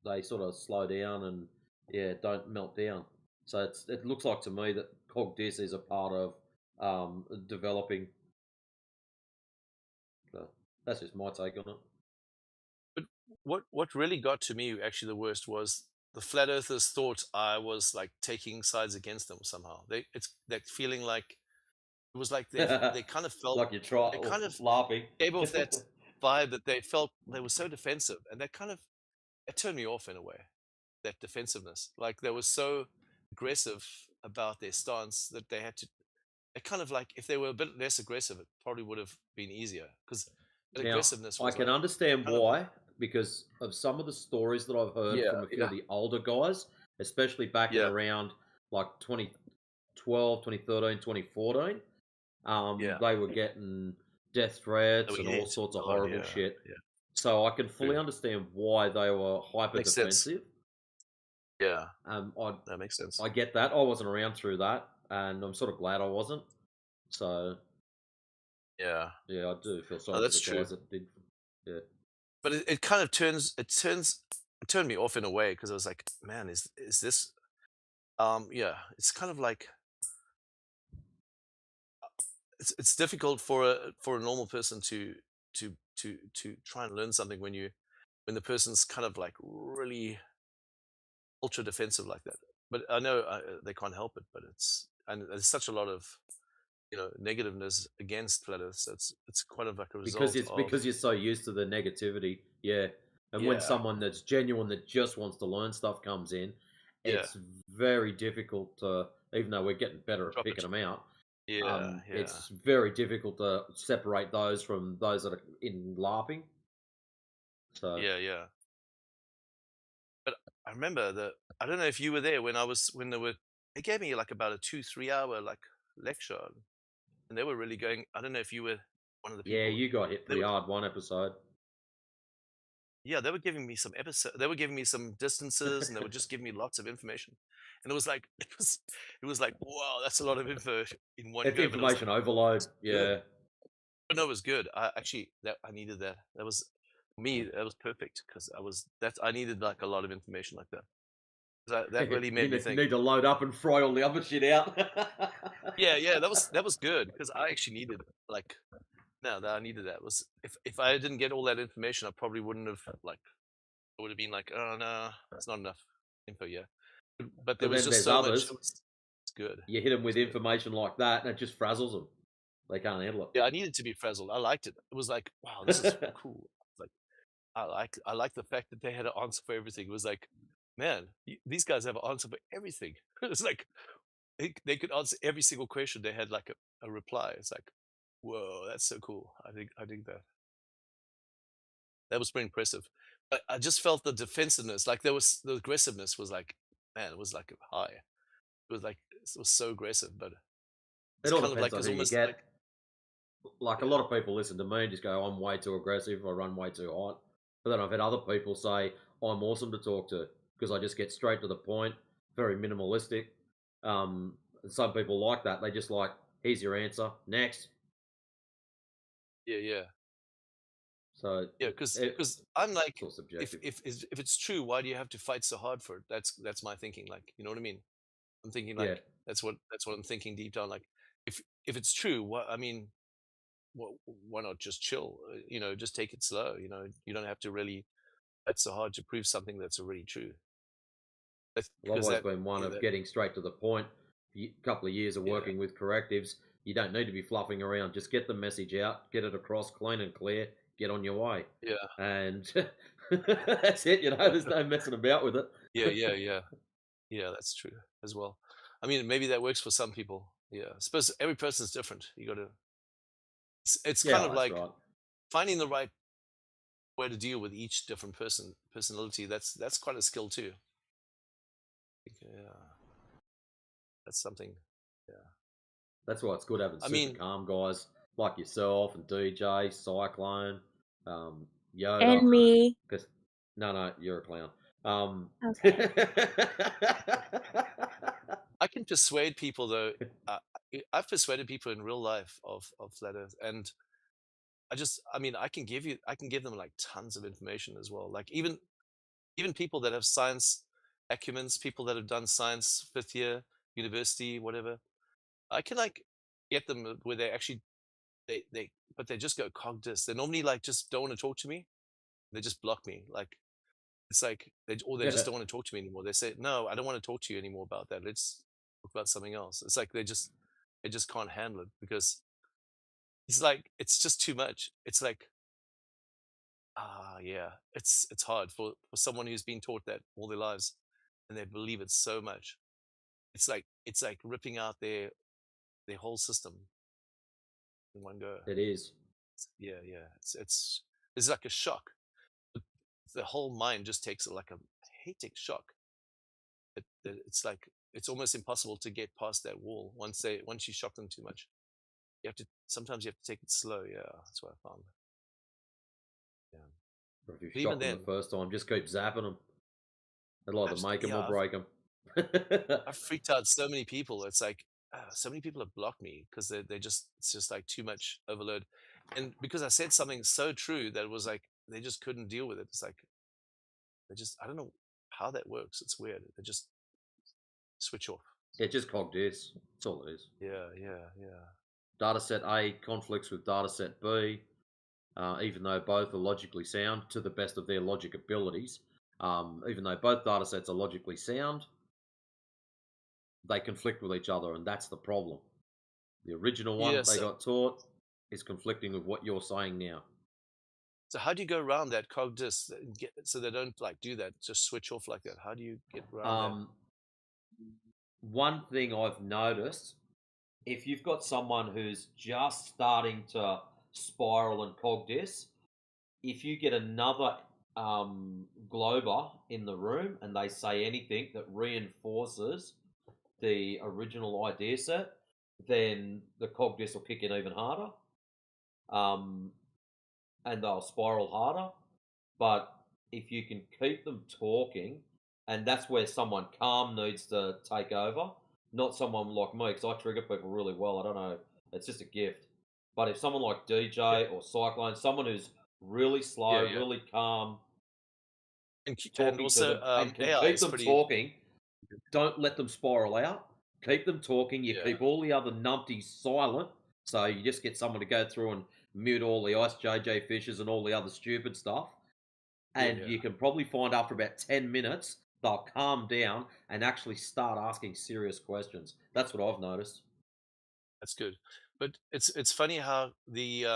they sort of slow down and don't melt down. So it looks like to me that cogdis is a part of developing. So that's just my take on it. But what really got to me, actually, the worst was the flat earthers thought I was like taking sides against them somehow. It's that feeling like it was like they kind of felt like you're they kind of laughing. gave off that vibe that they felt they were so defensive, and that kind of it turned me off in a way. That defensiveness, like they were so aggressive about their stance that they had to. It kind of like if they were a bit less aggressive, it probably would have been easier because Now, aggressiveness was I can like understand why, because of some of the stories that I've heard Yeah, from a few yeah, of the older guys, especially back in yeah, around like 2012, 2013, 2014. yeah. They were getting death They threats were and getting all hit sorts a of lot. horrible Yeah, shit. yeah. So I can fully True. understand why they were hyper Makes sense. defensive. Yeah, I that makes sense. I get that. I wasn't around through that, and I'm sort of glad I wasn't. So Yeah, yeah, I do feel oh, sorry for that's the true. guys that did. Yeah, But it kind of it turned me off in a way because I was like, man, is this? Yeah, it's kind of like it's difficult for a normal person to try and learn something when the person's kind of like really ultra defensive like that. But I know they can't help it. But and there's such a lot of negativeness against flat Earth. So it's quite of like a result of because you're so used to the negativity. Yeah, and when yeah, someone that's genuine that just wants to learn stuff comes in, yeah, it's very difficult to. Even though we're getting better at drop it. picking them out, Yeah, yeah, it's very difficult to separate those from those that are in LARPing. So yeah. But I remember that I don't know if you were there when they gave me like about a 2-3 hour like lecture, and they were really going. I don't know if you were one of the yeah, people. you got hit They pretty were, hard one episode. yeah, they were giving me some They were giving me some distances, and they were just giving me lots of information. And it was like it was like, wow, that's a lot of info in one It's go. But it was like information overload. good. Yeah, But no, it was good. I needed that. That was for me. That was perfect because I needed like a lot of information like that. That really you made me think. need to load up and fry all the other shit out. Yeah, that was good because I actually needed like no, that I needed that was if I didn't get all that information, I probably wouldn't have like I would have been like, oh no, it's not enough info yet. But there But was then just there's so much. others. It's good. You hit them It's with good. information like that, and it just frazzles them. They can't handle Yeah, I needed to be frazzled. I liked it. It was like, wow, this is it. cool. Like I like the fact that they had an answer for everything. It was like, man, these guys have an answer for everything. It's like they could answer every single question. They had like a reply. It's like, whoa, that's so cool. I think that. That was pretty impressive. But I just felt the defensiveness, like there was the aggressiveness was like, man, it was like high. It was so aggressive, but it's It all kind of depends like on it's who you almost get. like Like a yeah, lot of people listen to me and just go, "I'm way too aggressive. I run way too hot." But then I've had other people say, "I'm awesome to talk to because I just get straight to the point, very minimalistic." And some people like that. They just like, "Here's your answer. Next." yeah. So Yeah, because it's I'm like, all subjective. if it's true, why do you have to fight so hard for it? That's my thinking. Like, you know what I mean? I'm thinking Yeah. like that's what I'm thinking deep down. Like, if it's true, what I mean, why not just chill? You know, just take it slow. You know, you don't have to really fight so hard to prove something that's already true. Well, I've Because always been one yeah, of getting straight to the point. A couple of years of yeah, working with correctives, you don't need to be fluffing around. Just get the message out, get it across clean and clear, get on your way. yeah, And that's it, you know, there's no messing about with it. yeah. That's true as well. I mean, maybe that works for some people. Yeah, I suppose every person's different. You got to. It's kind Yeah, of that's like right. finding the right way to deal with each different personality. That's quite a skill too. Yeah, that's something. Yeah, That's why it's good having I super mean, calm guys like yourself and DJ, Cyclone, Yoda. And me. Because no, you're a clown. Um, Okay. I can persuade people though. I've persuaded people in real life of flat Earth, and I mean, I can give them like tons of information as well. Like even people that have science acumens, people that have done science 5th year university, whatever. I can like get them where they actually but they just go cogdis. They normally like just don't want to talk to me. They just block me. Like it's like they just don't want to talk to me anymore. They say, no, I don't want to talk to you anymore about that. Let's talk about something else. It's like they just can't handle it because it's just too much. It's like yeah, it's hard for someone who's been taught that all their lives and they believe it so much. It's like ripping out their whole system in one go. It is. Yeah, it's like a shock. the whole mind just takes like a hectic shock. It's like it's almost impossible to get past that wall once you shock them too much. Sometimes you have to take it slow. Yeah, that's what I found. Yeah. Or if you But shock even them then, the first time, just keep zapping them. It'll either make them or yeah, break them. I've freaked out so many people. It's like so many people have blocked me because it's just like too much overload, and because I said something so true that it was like they just couldn't deal with it. It's like I don't know how that works. It's weird. They just switch off. Yeah, just cog dis. That's all it is. Yeah. Dataset A conflicts with dataset B, even though both are logically sound to the best of their logic abilities. Even though both datasets are logically sound, they conflict with each other, and that's the problem. The original one Yeah, they got taught is conflicting with what you're saying now. So how do you go around that cog dis so they don't like do that, just switch off like that? How do you get around One thing I've noticed, if you've got someone who's just starting to spiral and cog dis, if you get another Glober in the room and they say anything that reinforces the original idea set, then the cog dis will kick in even harder. And they'll spiral harder. But if you can keep them talking, and that's where someone calm needs to take over, not someone like me, because I trigger people really well. I don't know, it's just a gift. But if someone like DJ or Cyclone, someone who's really slow, Yeah. really calm, and talking also to them, and can AI keep is them pretty talking, don't let them spiral out. Keep them talking. You Yeah. keep all the other numpties silent. So you just get someone to go through and mute all the Ice JJ Fishers and all the other stupid stuff. And Yeah. you can probably find after about 10 minutes, they'll calm down and actually start asking serious questions. That's what I've noticed. That's good. But it's funny how the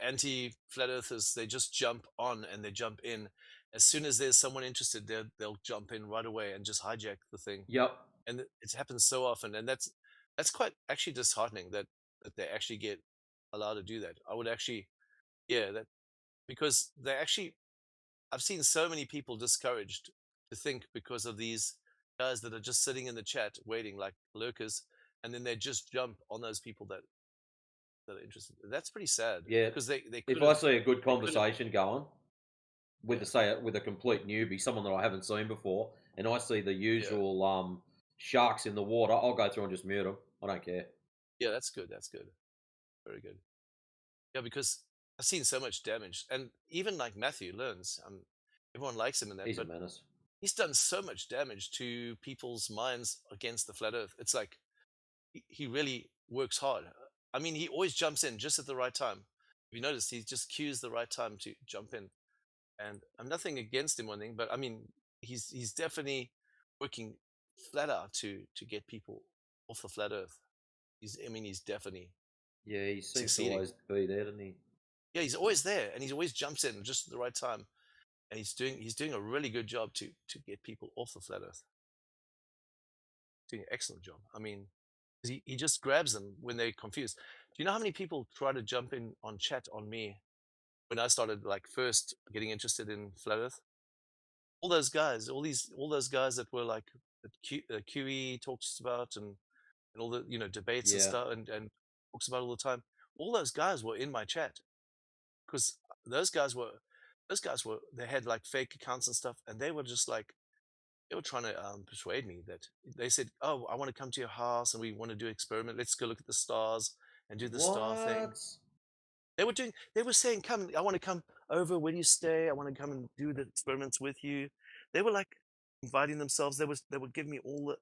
anti flat earthers, they just jump on and they jump in. As soon as there's someone interested, they'll jump in right away and just hijack the thing. Yep. And it happens so often, and that's quite actually disheartening that they actually get allowed to do that. I would actually, that because they actually, I've seen so many people discouraged to think because of these guys that are just sitting in the chat waiting like lurkers, and then they just jump on those people that are interested. That's pretty sad. Yeah. Because they if I see a good conversation going with with a complete newbie, someone that I haven't seen before, and I see the usual sharks in the water, I'll go through and just mute them. I don't care. Yeah, that's good. That's good. Very good. Yeah, because I've seen so much damage, and even like Matthew learns. Everyone likes him in that. He's a but menace. He's done so much damage to people's minds against the flat Earth. It's like he really works hard. I mean, he always jumps in just at the right time. If you notice, he just cues the right time to jump in. And I'm nothing against him or anything, but I mean, he's definitely working flat out to get people off the flat Earth. He's definitely he seems succeeding. to always be there, doesn't he? Yeah, he's always there, and he always jumps in just at the right time, and he's doing a really good job to get people off the flat Earth. Doing an excellent job. I mean, he just grabs them when they're confused. Do you know how many people try to jump in on chat on me when I started like first getting interested in flat Earth? All those guys, all those guys that were like that QE talks about and all the debates and stuff and talks about all the time. All those guys were in my chat because those guys were they had like fake accounts and stuff, and they were just like they were trying to persuade me. That they said, "Oh, I want to come to your house and we want to do an experiment. Let's go look at the stars and do the star thing." They were saying, "Come, I want to come over when you stay. I want to come and do the experiments with you." They were like inviting themselves. They would give me all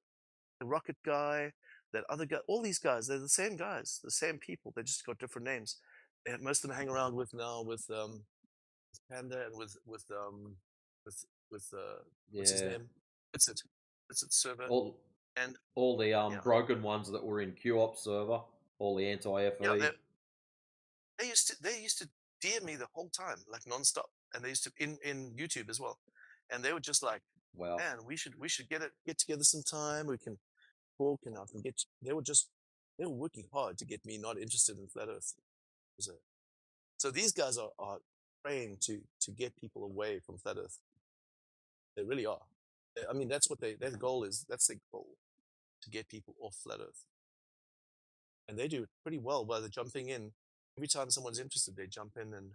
the rocket guy, that other guy, all these guys. They're the same guys, the same people. They just got different names. And most of them hang around with now with Panda and with what's his name? It's it server. All the broken ones that were in QOP server, all the anti-FE. Yeah, they used to DM me the whole time, like nonstop, and they used to in YouTube as well, and they were just like, wow, man, we should get together sometime. We can talk, and I can get. They were working hard to get me not interested in flat Earth. So these guys are trying to get people away from flat Earth. They really are. I mean, that's what their goal is. That's their goal, to get people off flat Earth. And they do it pretty well by the jumping in. Every time someone's interested, they jump in and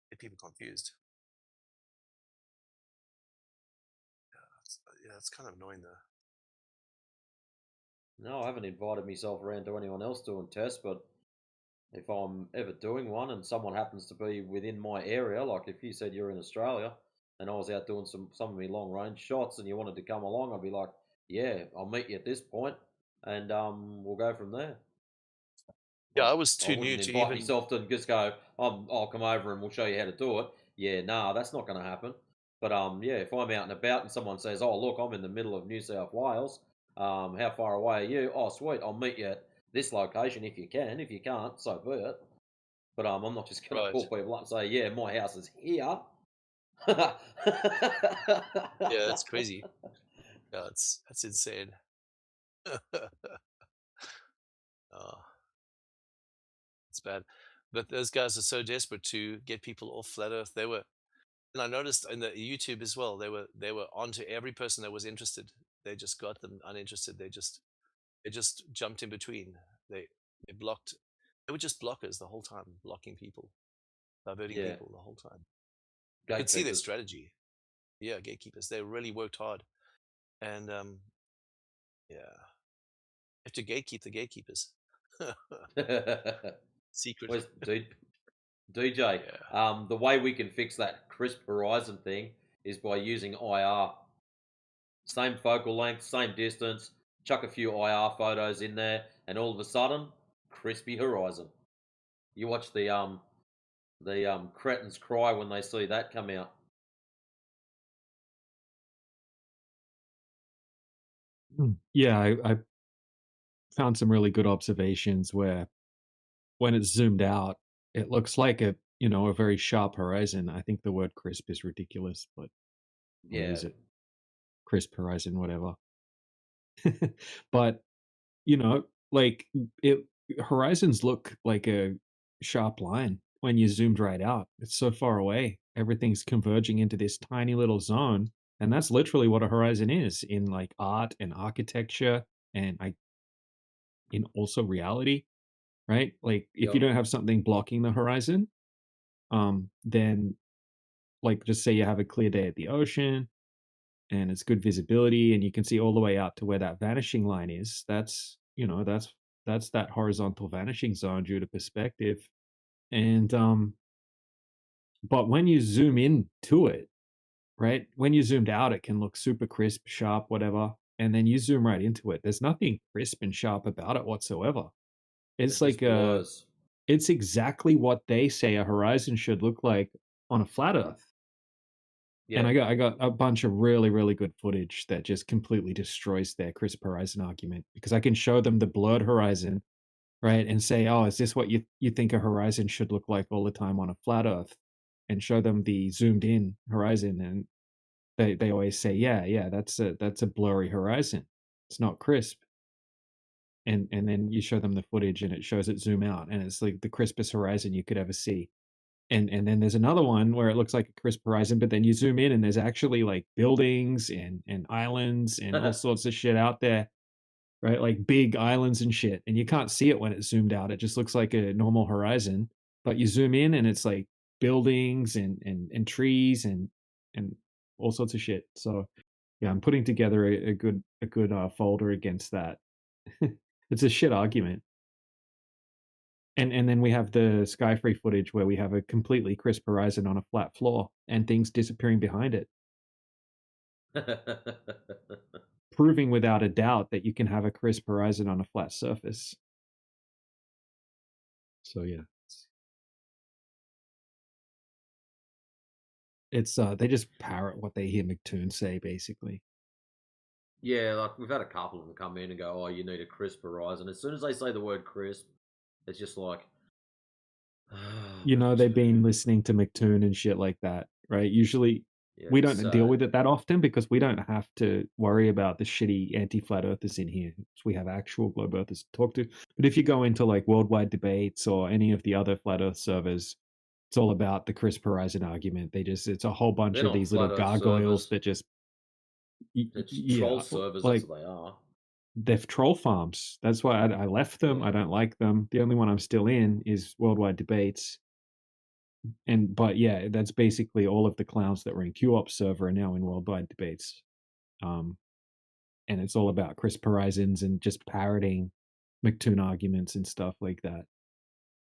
get people confused. Yeah, it's kind of annoying though. No, I haven't invited myself around to anyone else doing tests, but if I'm ever doing one and someone happens to be within my area, like if you said you're in Australia and I was out doing some of my long range shots and you wanted to come along, I'd be like, yeah, I'll meet you at this point and we'll go from there. Yeah, I was I too new wouldn't to invite even. myself to just go, I'll come over and we'll show you how to do it. Yeah, nah, that's not going to happen. But yeah, if I'm out and about and someone says, oh, look, I'm in the middle of New South Wales, how far away are you? Oh, sweet, I'll meet you at this location if you can. If you can't, so be it. But I'm not just going to call people up and say, yeah, my house is here. Yeah, that's crazy. Yeah, that's insane. Oh, it's bad. But those guys are so desperate to get people off flat Earth. They were, and I noticed in the YouTube as well. They were onto every person that was interested. They just got them uninterested. They just jumped in between. They blocked. They were just blockers the whole time, blocking people, diverting Yeah. people the whole time. You could see their strategy. Yeah, gatekeepers. They really worked hard, and yeah, you have to gatekeep the gatekeepers. Secret. Where's DJ? Yeah. The way we can fix that crisp horizon thing is by using IR. Same focal length, same distance. Chuck a few IR photos in there, and all of a sudden, crispy horizon. You watch the cretins cry when they see that come out. Yeah, I found some really good observations where when it's zoomed out, it looks like a very sharp horizon. I think the word crisp is ridiculous, but we'll Yeah. use it. Crisp horizon, whatever. But like horizons look like a sharp line when you zoomed right out. It's so far away. Everything's converging into this tiny little zone. And that's literally what a horizon is in like art and architecture and in also reality, right? Like if you Yep. don't have something blocking the horizon, then like just say you have a clear day at the ocean and it's good visibility and you can see all the way out to where that vanishing line is. That's that's that horizontal vanishing zone due to perspective. And but when you zoom in to it, right? When you zoomed out, it can look super crisp, sharp, whatever. And then you zoom right into it. There's nothing crisp and sharp about it whatsoever. It's like it's exactly what they say a horizon should look like on a flat Earth. Yeah. And I got a bunch of really, really good footage that just completely destroys their crisp horizon argument because I can show them the blurred horizon, right? And say, oh, is this what you think a horizon should look like all the time on a flat Earth? And show them the zoomed in horizon. And they always say, yeah, that's a blurry horizon. It's not crisp. And then you show them the footage and it shows it zoom out and it's like the crispest horizon you could ever see. And then there's another one where it looks like a crisp horizon, but then you zoom in and there's actually like buildings and islands and all sorts of shit out there, right? Like big islands and shit. And you can't see it when it's zoomed out. It just looks like a normal horizon. But you zoom in and it's like buildings and trees and all sorts of shit. So yeah, I'm putting together a good folder against that. It's a shit argument. And then we have the Skyfree footage where we have a completely crisp horizon on a flat floor and things disappearing behind it. Proving without a doubt that you can have a crisp horizon on a flat surface. So yeah. It's they just parrot what they hear McToon say, basically. Yeah, like we've had a couple of them come in and go, oh, you need a crisp horizon. As soon as they say the word crisp, it's just like... they've been listening to McToon and shit like that, right? Usually we don't deal with it that often because we don't have to worry about the shitty anti-flat earthers in here. We have actual globe earthers to talk to. But if you go into like worldwide debates or any of the other flat earth servers, It's all about the Chris Horizon argument. It's a whole bunch They're of not these little flat Earth gargoyles servers. that just It's yeah, troll servers. like That's what they are. they're troll farms. That's why I left them. I don't like them. The only one I'm still in is Worldwide Debates. But yeah, that's basically all of the clowns that were in QOP server are now in Worldwide Debates. And it's all about Chris Horizons and just parroting McToon arguments and stuff like that.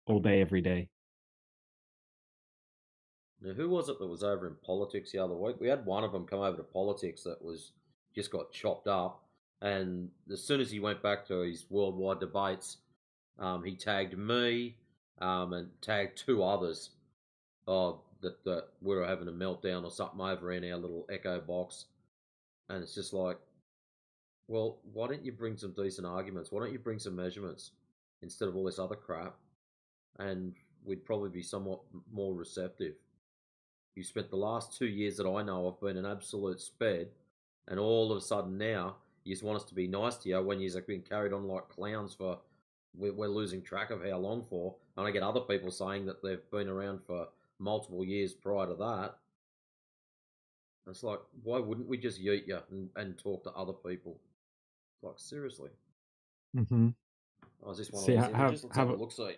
All day, every day. Now, who was it that was over in politics the other week? We had one of them come over to politics that was just got chopped up, and as soon as he went back to his worldwide debates, he tagged me and tagged two others that we were having a meltdown or something over in our little echo box, and it's just like, well, why don't you bring some decent arguments? Why don't you bring some measurements instead of all this other crap? And we'd probably be somewhat more receptive. You spent the last 2 years that I know of being an absolute sped, and all of a sudden now you just want us to be nice to you when you've been carried on like clowns for we're losing track of how long for. And I get other people saying that they've been around for multiple years prior to that. It's like, why wouldn't we just yeet you and talk to other people? Like, seriously. Mm-hmm. Oh, is this one See, of those images? Let's have a look, see.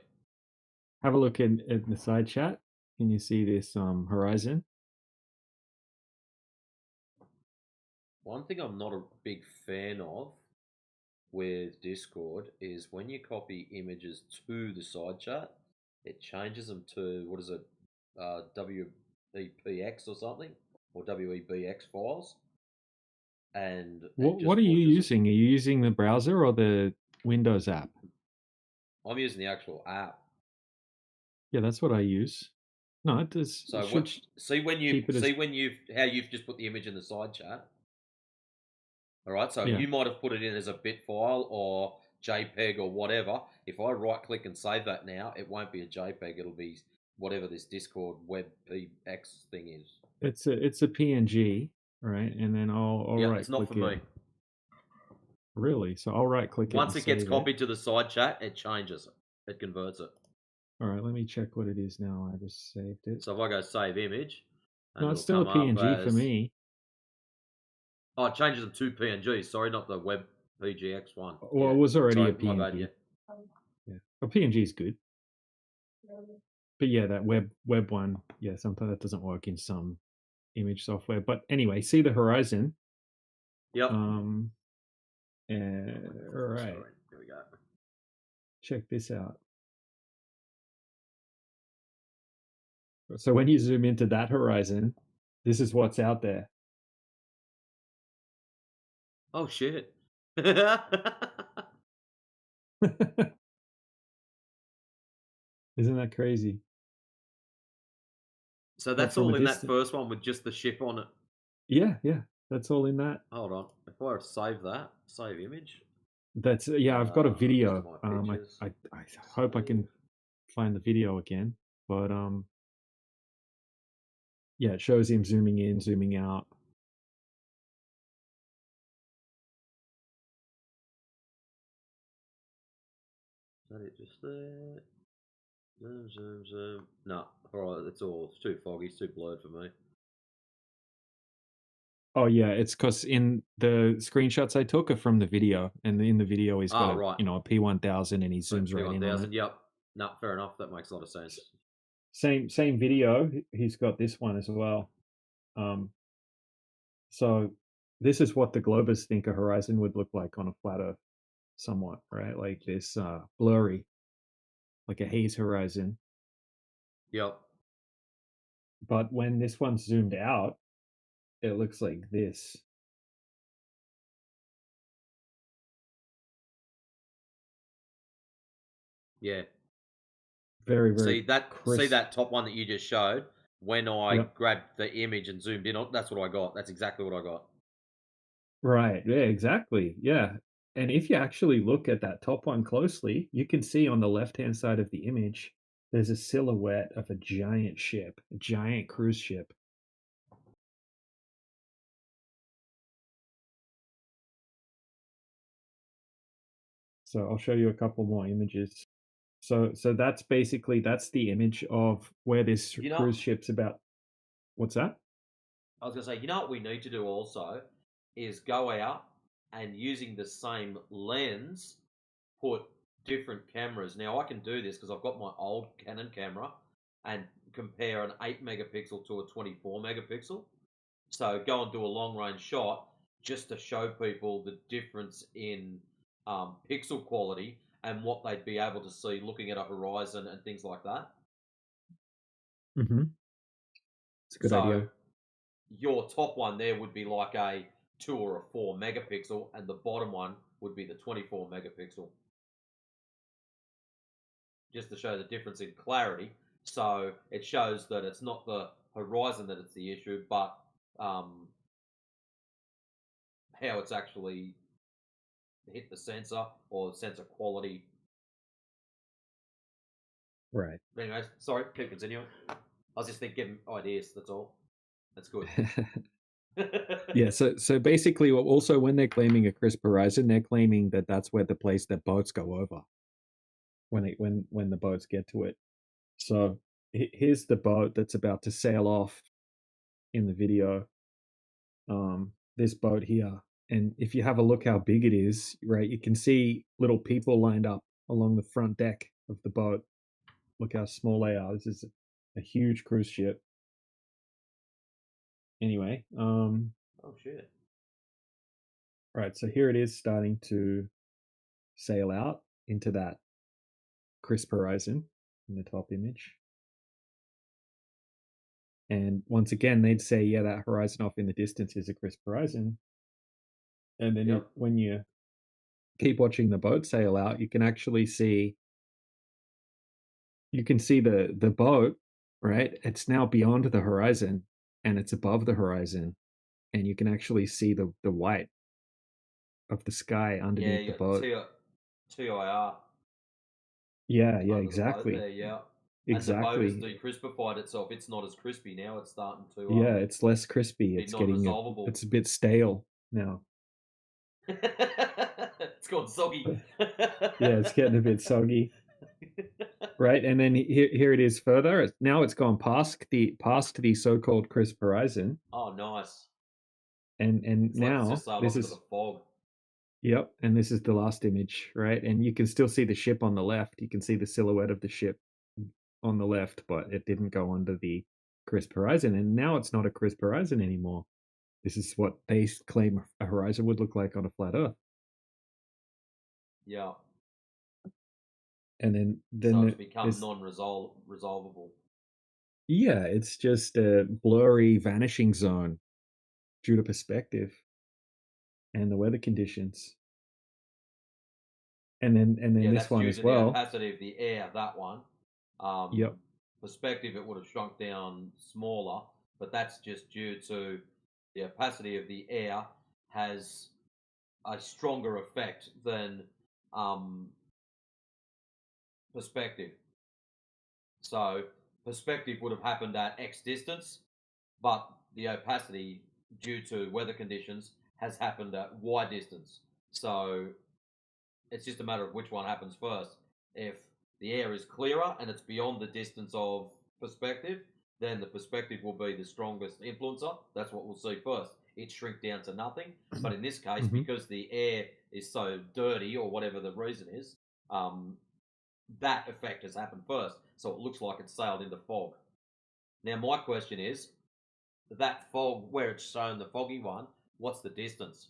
Have a look in the side chat. Can you see this horizon? One thing I'm not a big fan of with Discord is when you copy images to the side chat, it changes them to, what is it, WEPX or something, or WEBX files. And What are you using? Are you using the browser or the Windows app? I'm using the actual app. Yeah, that's what I use. No, it does. So it what? should See when keep it as- how you've just put the image in the side chat. All right, so Yeah. you might have put it in as a bit file or JPEG or whatever. If I right click and save that now, it won't be a JPEG. It'll be whatever this Discord WebPX thing is. It's a PNG, right? And then I'll Yeah, right it's not click for it. me. Really? So I'll right click Once it. it gets copied to the side chat, it changes it. It converts it. All right, let me check what it is now. I just saved it. So if I go save image, and No, it's it'll still a come PNG up for as, me. Oh, it changes them to PNG. Sorry, not the Web PGX one. Well, it was already a My bad, PNG. yeah. Yeah. Well, PNG is good. But yeah, that web one, yeah, sometimes that doesn't work in some image software. But anyway, see the horizon. Yep. All right. Sorry, here we go. Check this out. So when you zoom into that horizon, this is what's out there. Oh shit. Isn't that crazy? So that's from a all in that distance. first one with just the ship on it. Yeah, that's all in that. Hold on. If I save that, save image. That's yeah. I've got a video. My I hope I can find the video again. But yeah, it shows him zooming in, zooming out. Is that it just there? Zoom. No, alright, it's too foggy, it's too blurred for me. Oh yeah, it's because in the screenshots I took are from the video, and in the video he's got right. a P1000 and he zooms right in on it. Yep. No, fair enough. That makes a lot of sense. Same video. He's got this one as well. So this is what the Globers think a horizon would look like on a flat Earth, somewhat, right? Like this blurry, like a haze horizon. Yep. But when this one's zoomed out, it looks like this. Yeah. Very, very see that crisp. See that top one that you just showed? When I Yep. grabbed the image and zoomed in on, that's what I got. That's exactly what I got. Right. Yeah, exactly. Yeah. And if you actually look at that top one closely, you can see on the left-hand side of the image, there's a silhouette of a giant ship, a giant cruise ship. So I'll show you a couple more images. So that's basically the image of where this You know- cruise ship's about. What's that? I was going to say, you know what we need to do also is go out and using the same lens, put different cameras. Now I can do this because I've got my old Canon camera and compare an 8 megapixel to a 24 megapixel. So go and do a long range shot just to show people the difference in pixel quality and what they'd be able to see looking at a horizon and things like that. Mm-hmm. It's a good idea. Your top one there would be like a 2 or a 4 megapixel, and the bottom one would be the 24 megapixel. Just to show the difference in clarity. So it shows that it's not the horizon that it's the issue, but how it's actually hit the sensor or the sensor quality. Right. But anyways, sorry, keep continuing. I was just thinking ideas, that's all. That's good. Yeah, so basically, also when they're claiming a crisp horizon, they're claiming that that's where the place that boats go over. When the boats get to it. So here's the boat that's about to sail off in the video. This boat here, and if you have a look how big it is, right, you can see little people lined up along the front deck of the boat. Look how small they are. This is a huge cruise ship. Anyway, oh shit. Right, so here it is starting to sail out into that crisp horizon in the top image. And once again, they'd say, yeah, that horizon off in the distance is a crisp horizon. And then when you keep watching the boat sail out, you can actually see the boat, right? It's now beyond the horizon and it's above the horizon. And you can actually see the white of the sky underneath the boat. TIR. Yeah, under the boat exactly. there, yeah. Exactly. And the boat has decrispified itself. It's not as crispy now. It's starting to Yeah, it's less crispy. be It's getting non-resolvable. it's a bit stale now. It's gone soggy. Yeah, it's getting a bit soggy. Right, and then here it is further. Now it's gone past the so-called crisp horizon. Oh, nice. And It's like now it's just sailed this off is into the fog. Yep, and this is the last image, right? And you can still see the ship on the left. You can see the silhouette of the ship on the left, but it didn't go under the crisp horizon. And now it's not a crisp horizon anymore. This is what they claim a horizon would look like on a flat Earth. Yeah. And then So it's become non-resolvable. Yeah, it's just a blurry vanishing zone due to perspective and the weather conditions. And then this one as well. The opacity of the air, that one. Yep. Perspective, it would have shrunk down smaller, but that's just due to the opacity of the air has a stronger effect than perspective. So perspective would have happened at X distance, but the opacity, due to weather conditions, has happened at Y distance. So it's just a matter of which one happens first. If the air is clearer and it's beyond the distance of perspective, then the perspective will be the strongest influencer. That's what we'll see first. It shrink down to nothing. But in this case, because the air is so dirty or whatever the reason is, that effect has happened first. So it looks like it's sailed into fog. Now, my question is, that fog, where it's shown the foggy one, what's the distance?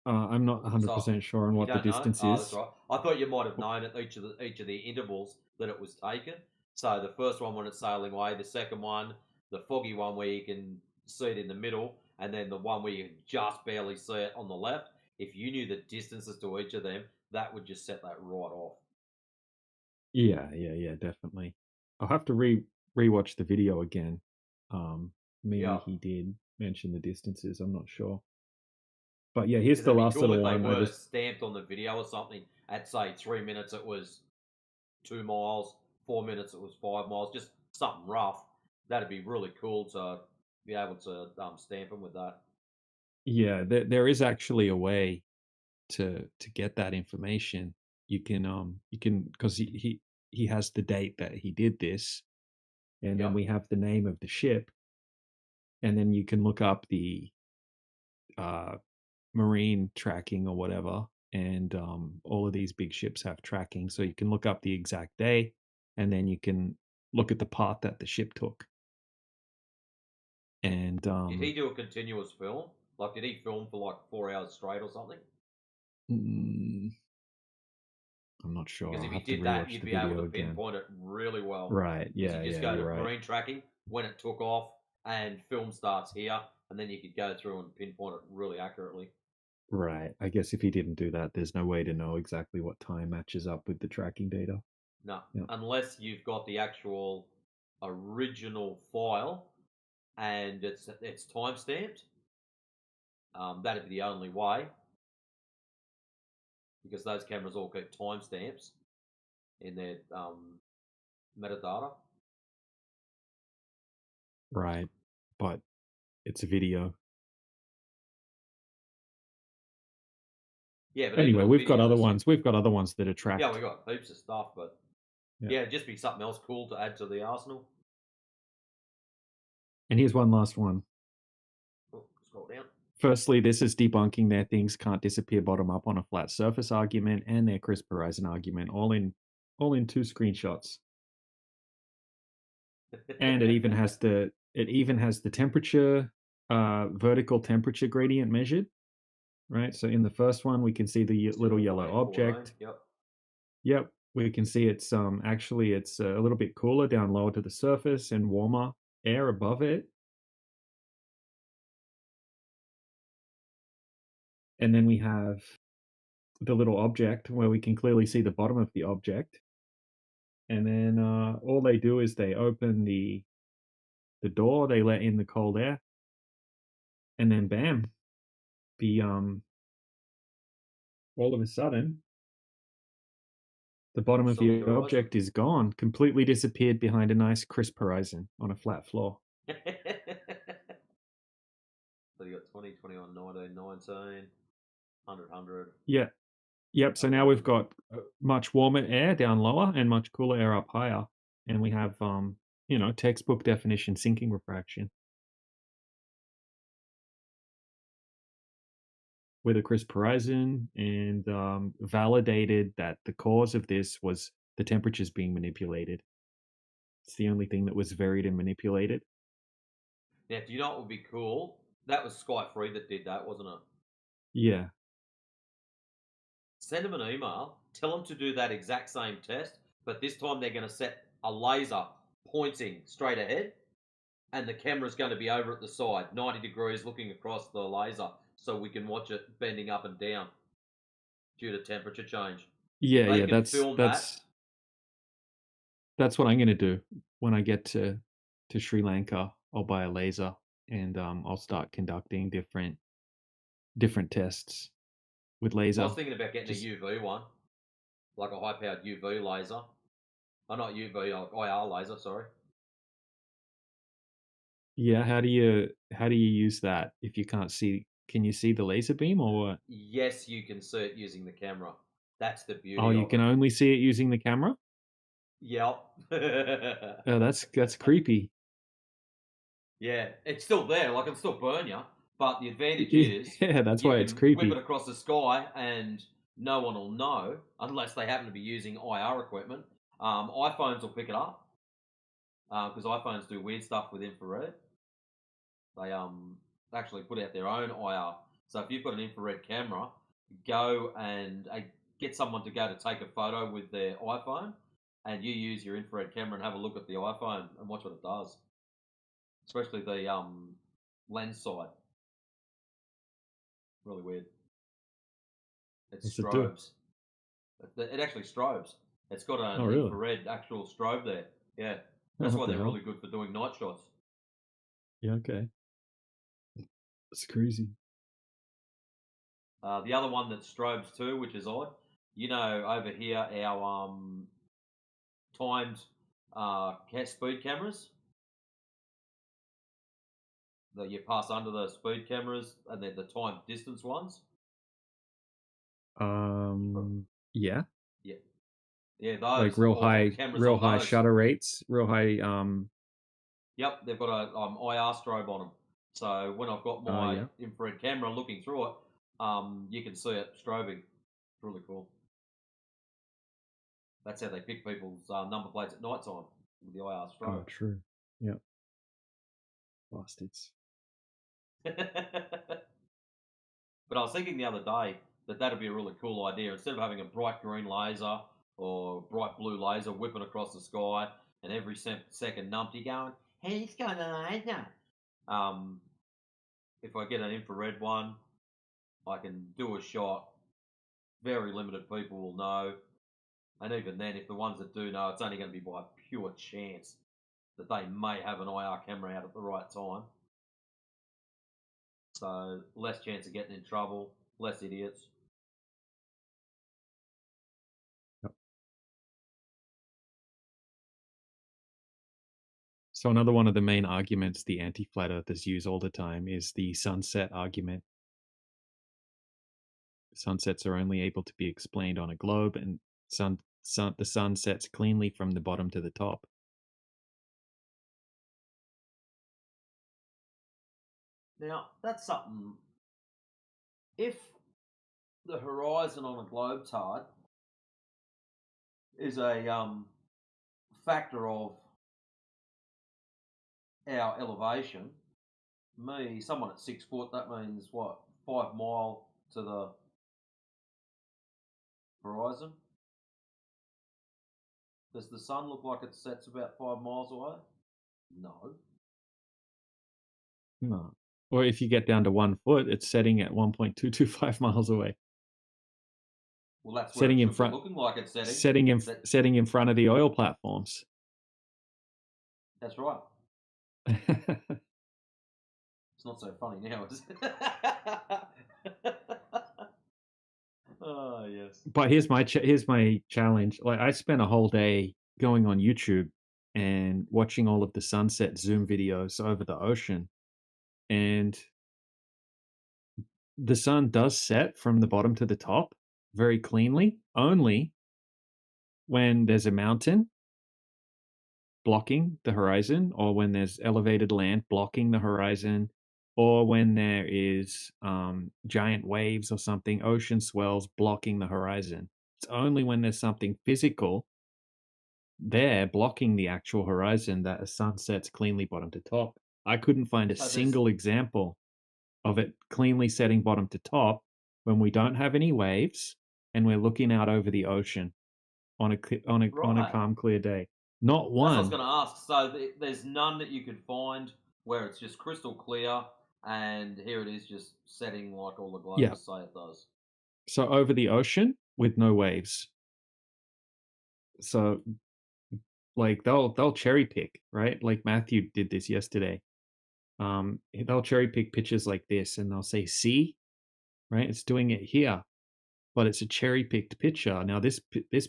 I'm not 100% sure on what the distance is. That's right. I thought you might have known at each of the intervals that it was taken. So the first one when it's sailing away, the second one, the foggy one where you can see it in the middle, and then the one where you can just barely see it on the left. If you knew the distances to each of them, that would just set that right off. Yeah, definitely. I'll have to rewatch the video again. Maybe he did mention the distances. I'm not sure. But yeah, here's the last little one. If they were stamped on the video or something, at say 3 minutes it was 2 miles, 4 minutes it was 5 miles, just something rough. That'd be really cool to be able to stamp them with that. Yeah, there is actually a way to get that information. you can because he has the date that he did this, and then we have the name of the ship, and then you can look up the marine tracking or whatever, and all of these big ships have tracking, so you can look up the exact day, and then you can look at the path that the ship took. And did he do a continuous film? Like, did he film for like 4 hours straight or something? I'm not sure. Because I'll if he have to did that, rewatch you'd the be able video to again. pinpoint it really well. Right, yeah, You just yeah, go to you're right. marine tracking when it took off, and film starts here, and then you could go through and pinpoint it really accurately. Right. I guess if he didn't do that, there's no way to know exactly what time matches up with the tracking data. No, Yeah. unless you've got the actual original file and it's time stamped. That'd be the only way, because those cameras all keep timestamps in their metadata. Right. But it's a video. Yeah, but Anyway, even on we've got video, other that's ones. We've got other ones that are tracked. yeah, we got heaps of stuff, but Yeah. yeah, it'd just be something else cool to add to the arsenal. And here's one last one. Oh, scroll down. Firstly, this is debunking their things can't disappear bottom up on a flat surface argument and their CRISP horizon argument, all in 2 screenshots. And it even has the temperature, vertical temperature gradient measured. Right. So in the first one, we can see the little yellow 0.84, object. Yep. Yep. We can see it's actually it's a little bit cooler down lower to the surface and warmer air above it. And then we have the little object where we can clearly see the bottom of the object. And then all they do is they open the door, they let in the cold air, and then bam, the all of a sudden the bottom of Solid the object is gone, completely disappeared behind a nice crisp horizon on a flat floor. So you got 20, 21, 19, 19, 100, 100. Yeah. Yep. So now we've got much warmer air down lower and much cooler air up higher, and we have textbook definition sinking refraction with a crisp horizon, and validated that the cause of this was the temperatures being manipulated. It's the only thing that was varied and manipulated. Now, do you know what would be cool? That was Sky Free that did that, wasn't it? Yeah. Send them an email, tell them to do that exact same test, but this time they're going to set a laser pointing straight ahead, and the camera's going to be over at the side, 90 degrees looking across the laser, so we can watch it bending up and down due to temperature change. Yeah, They yeah, can film that's what I'm going to do when I get to Sri Lanka. I'll buy a laser and I'll start conducting different tests with laser. I was thinking about getting a UV one, like a high-powered UV laser. Oh, not UV, IR laser. Sorry. Yeah, how do you use that if you can't see? Can you see the laser beam or what? Yes, you can see it using the camera. That's the beauty. Oh, you can only see it using the camera? Yep. Oh, that's creepy. Yeah, it's still there. Like, it'll still burn you. But the advantage is, yeah, that's you why can it's creepy. whip it across the sky, and no one will know unless they happen to be using IR equipment. iPhones will pick it up because iPhones do weird stuff with infrared. They actually put out their own IR. So if you've got an infrared camera, go and get someone to go to take a photo with their iPhone, and you use your infrared camera and have a look at the iPhone and watch what it does. Especially the lens side. Really weird. It What's it do? strobes. It actually strobes. It's got an really? infrared actual strobe there. Yeah. That's what why the they're hell? really good for doing night shots. Yeah, okay. That's crazy. The other one that strobes too, which is odd, over here our timed speed cameras that you pass under the speed cameras, and they're the timed distance ones. Yeah. Yeah, like those. real Or the high, cameras real on high those. shutter rates, real high. Yep, they've got a IR strobe on them. So when I've got my Yeah. infrared camera looking through it, you can see it strobing. It's really cool. That's how they pick people's number plates at night time with the IR strobe. Oh, true. Yep. Bastards. But I was thinking the other day that that'd be a really cool idea. Instead of having a bright green laser or bright blue laser whipping across the sky and every second numpty going, he's got a laser. If I get an infrared one, I can do a shot. Very limited people will know. And even then, if the ones that do know, it's only going to be by pure chance that they may have an IR camera out at the right time. So less chance of getting in trouble, less idiots. So another one of the main arguments the anti-flat earthers use all the time is the sunset argument. Sunsets are only able to be explained on a globe, and the sun sets cleanly from the bottom to the top. Now, that's something. If the horizon on a globetard is a factor of our elevation, someone at 6 foot, that means what? 5 mile to the horizon? Does the sun look like it sets about 5 miles away? No. No. Or if you get down to 1 foot, it's setting at 1.225 miles away. Well, that's where it should be looking like it's setting. Setting in front of the oil platforms. That's right. It's not so funny now, is it? Oh, yes. But here's my challenge. Like, I spent a whole day going on YouTube and watching all of the sunset zoom videos over the ocean, and the sun does set from the bottom to the top very cleanly, only when there's a mountain blocking the horizon, or when there's elevated land blocking the horizon, or when there is giant waves or something, ocean swells blocking the horizon. It's only when there's something physical there blocking the actual horizon that a sun sets cleanly bottom to top. I couldn't find a single example of it cleanly setting bottom to top when we don't have any waves and we're looking out over the ocean on a calm, clear day. Not one. That's what I was going to ask. So there's none that you could find where it's just crystal clear, and here it is just setting like all the globes say it does. So over the ocean with no waves. So like they'll cherry pick, right? Like Matthew did this yesterday. They'll cherry pick pictures like this and they'll say, see, right? It's doing it here, but it's a cherry picked picture. Now this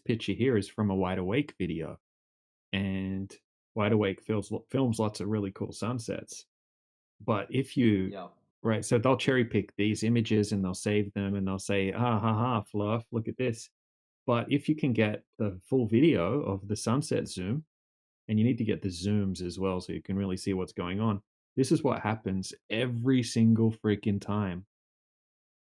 picture here is from a Wide Awake video, and Wide Awake films lots of really cool sunsets. But if you, right, so they'll cherry pick these images and they'll save them and they'll say, ha ha ha, fluff, look at this. But if you can get the full video of the sunset zoom, and you need to get the zooms as well so you can really see what's going on, this is what happens every single freaking time.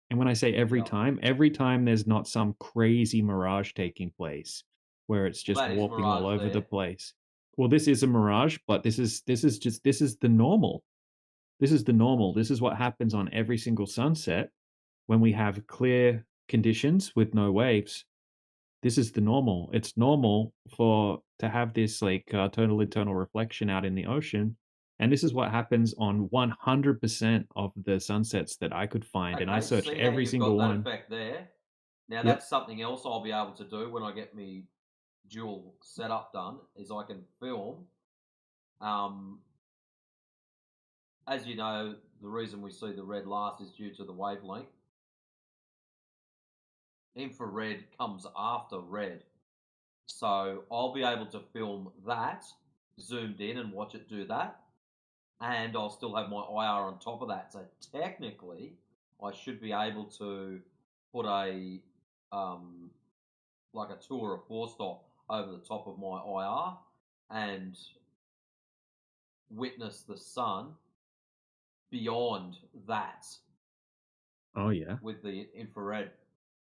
And when I say every time there's not some crazy mirage taking place where it's just warping all over the place. Well, this is a mirage, but this is the normal. This is the normal. This is what happens on every single sunset when we have clear conditions with no waves. This is the normal. It's normal to have this like total internal reflection out in the ocean, and this is what happens on 100% of the sunsets that I could find, and I searched every single one. Effect there. Now that's something else I'll be able to do when I get me dual setup done. Is I can film. As you know, the reason we see the red last is due to the wavelength. Infrared comes after red. So I'll be able to film that, zoomed in and watch it do that. And I'll still have my IR on top of that. So technically, I should be able to put a like a 2 or a 4 stop over the top of my IR and witness the sun beyond that Oh yeah. with the infrared.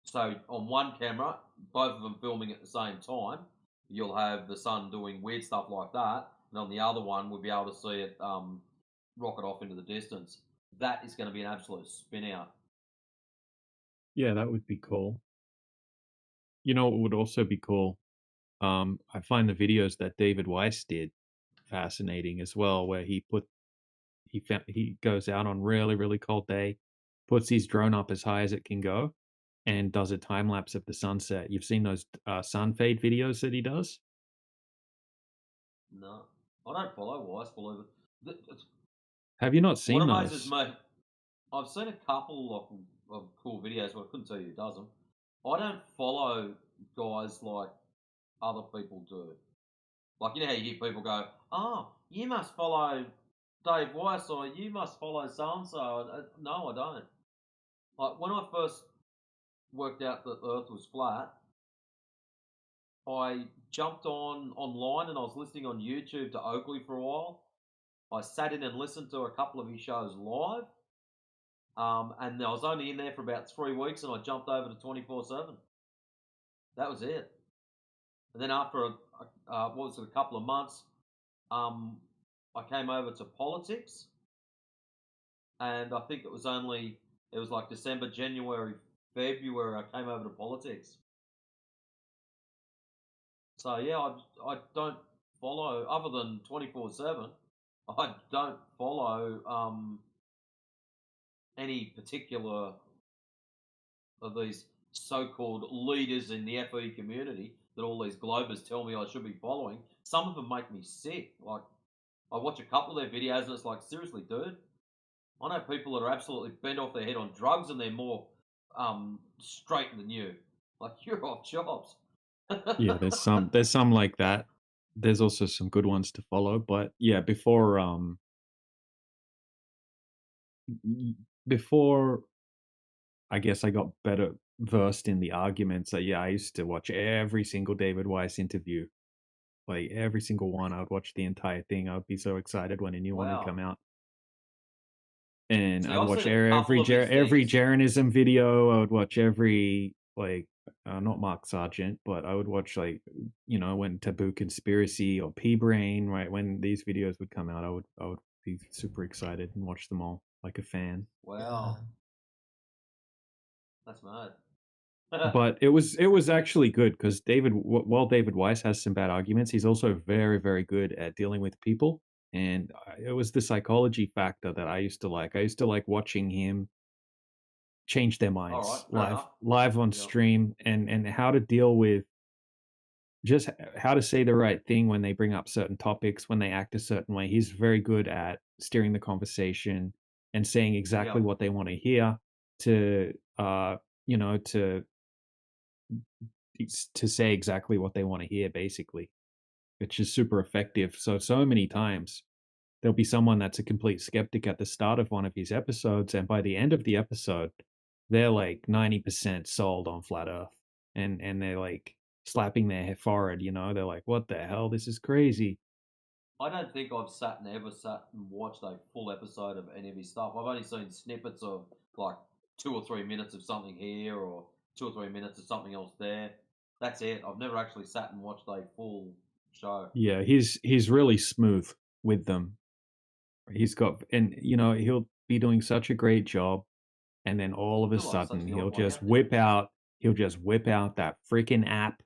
So on one camera, both of them filming at the same time, you'll have the sun doing weird stuff like that, and on the other one, we'll be able to see it rocket off into the distance. That is going to be an absolute spin out. Yeah, that would be cool. You know what would also be cool? I find the videos that David Weiss did fascinating as well, where he goes out on really cold day, puts his drone up as high as it can go, and does a time lapse of the sunset. You've seen those sun fade videos that he does? No, I don't follow Weiss, believe it. Have you not What seen amazes those? me, I've seen a couple of cool videos, but I couldn't tell you who does them. I don't follow guys like other people do. Like, you know how you hear people go, oh, you must follow Dave Weiss or you must follow so-and-so. No, I don't. Like, when I first worked out that the Earth was flat, I jumped online and I was listening on YouTube to Oakley for a while. I sat in and listened to a couple of his shows live. And I was only in there for about 3 weeks and I jumped over to 24/7. That was it. And then after a couple of months, I came over to politics, and I think it was like December, January, February. I came over to politics. So yeah, I don't follow other than 24/7. I don't follow any particular of these so-called leaders in the FE community that all these Globers tell me I should be following. Some of them make me sick. Like, I watch a couple of their videos and it's like, seriously, dude? I know people that are absolutely bent off their head on drugs and they're more straight than you. Like, you're off jobs. Yeah, there's some like that. There's also some good ones to follow, but yeah, before I guess I got better versed in the arguments. Yeah, I used to watch every single David Weiss interview. Like every single one, I would watch the entire thing. I would be so excited when a new one would come out. And See, I'd I've watch seen a couple of his every things. Jeranism video. I would watch every not Mark Sargent, but I would watch when Taboo Conspiracy or P Brain, right? When these videos would come out, I would be super excited and watch them all like a fan. Wow. That's mad. But it was actually good because while David Weiss has some bad arguments, he's also very good at dealing with people, and it was the psychology factor that I used to like. I used to like watching him change their minds live on stream, and how to deal with just how to say the right thing when they bring up certain topics, when they act a certain way. He's very good at steering the conversation and saying exactly what they want to hear to to say exactly what they want to hear, basically, which is super effective. So many times there'll be someone that's a complete skeptic at the start of one of his episodes, and by the end of the episode, they're like 90% sold on flat Earth, and they're like slapping their forehead. They're like, "What the hell? This is crazy." I don't think I've ever sat and watched a full episode of any of his stuff. I've only seen snippets of like 2 or 3 minutes of something here or 2 or 3 minutes of something else there. That's it. I've never actually sat and watched a full show. Yeah, he's really smooth with them. He's got, and he'll be doing such a great job, and then all of a sudden he'll just whip out that freaking app,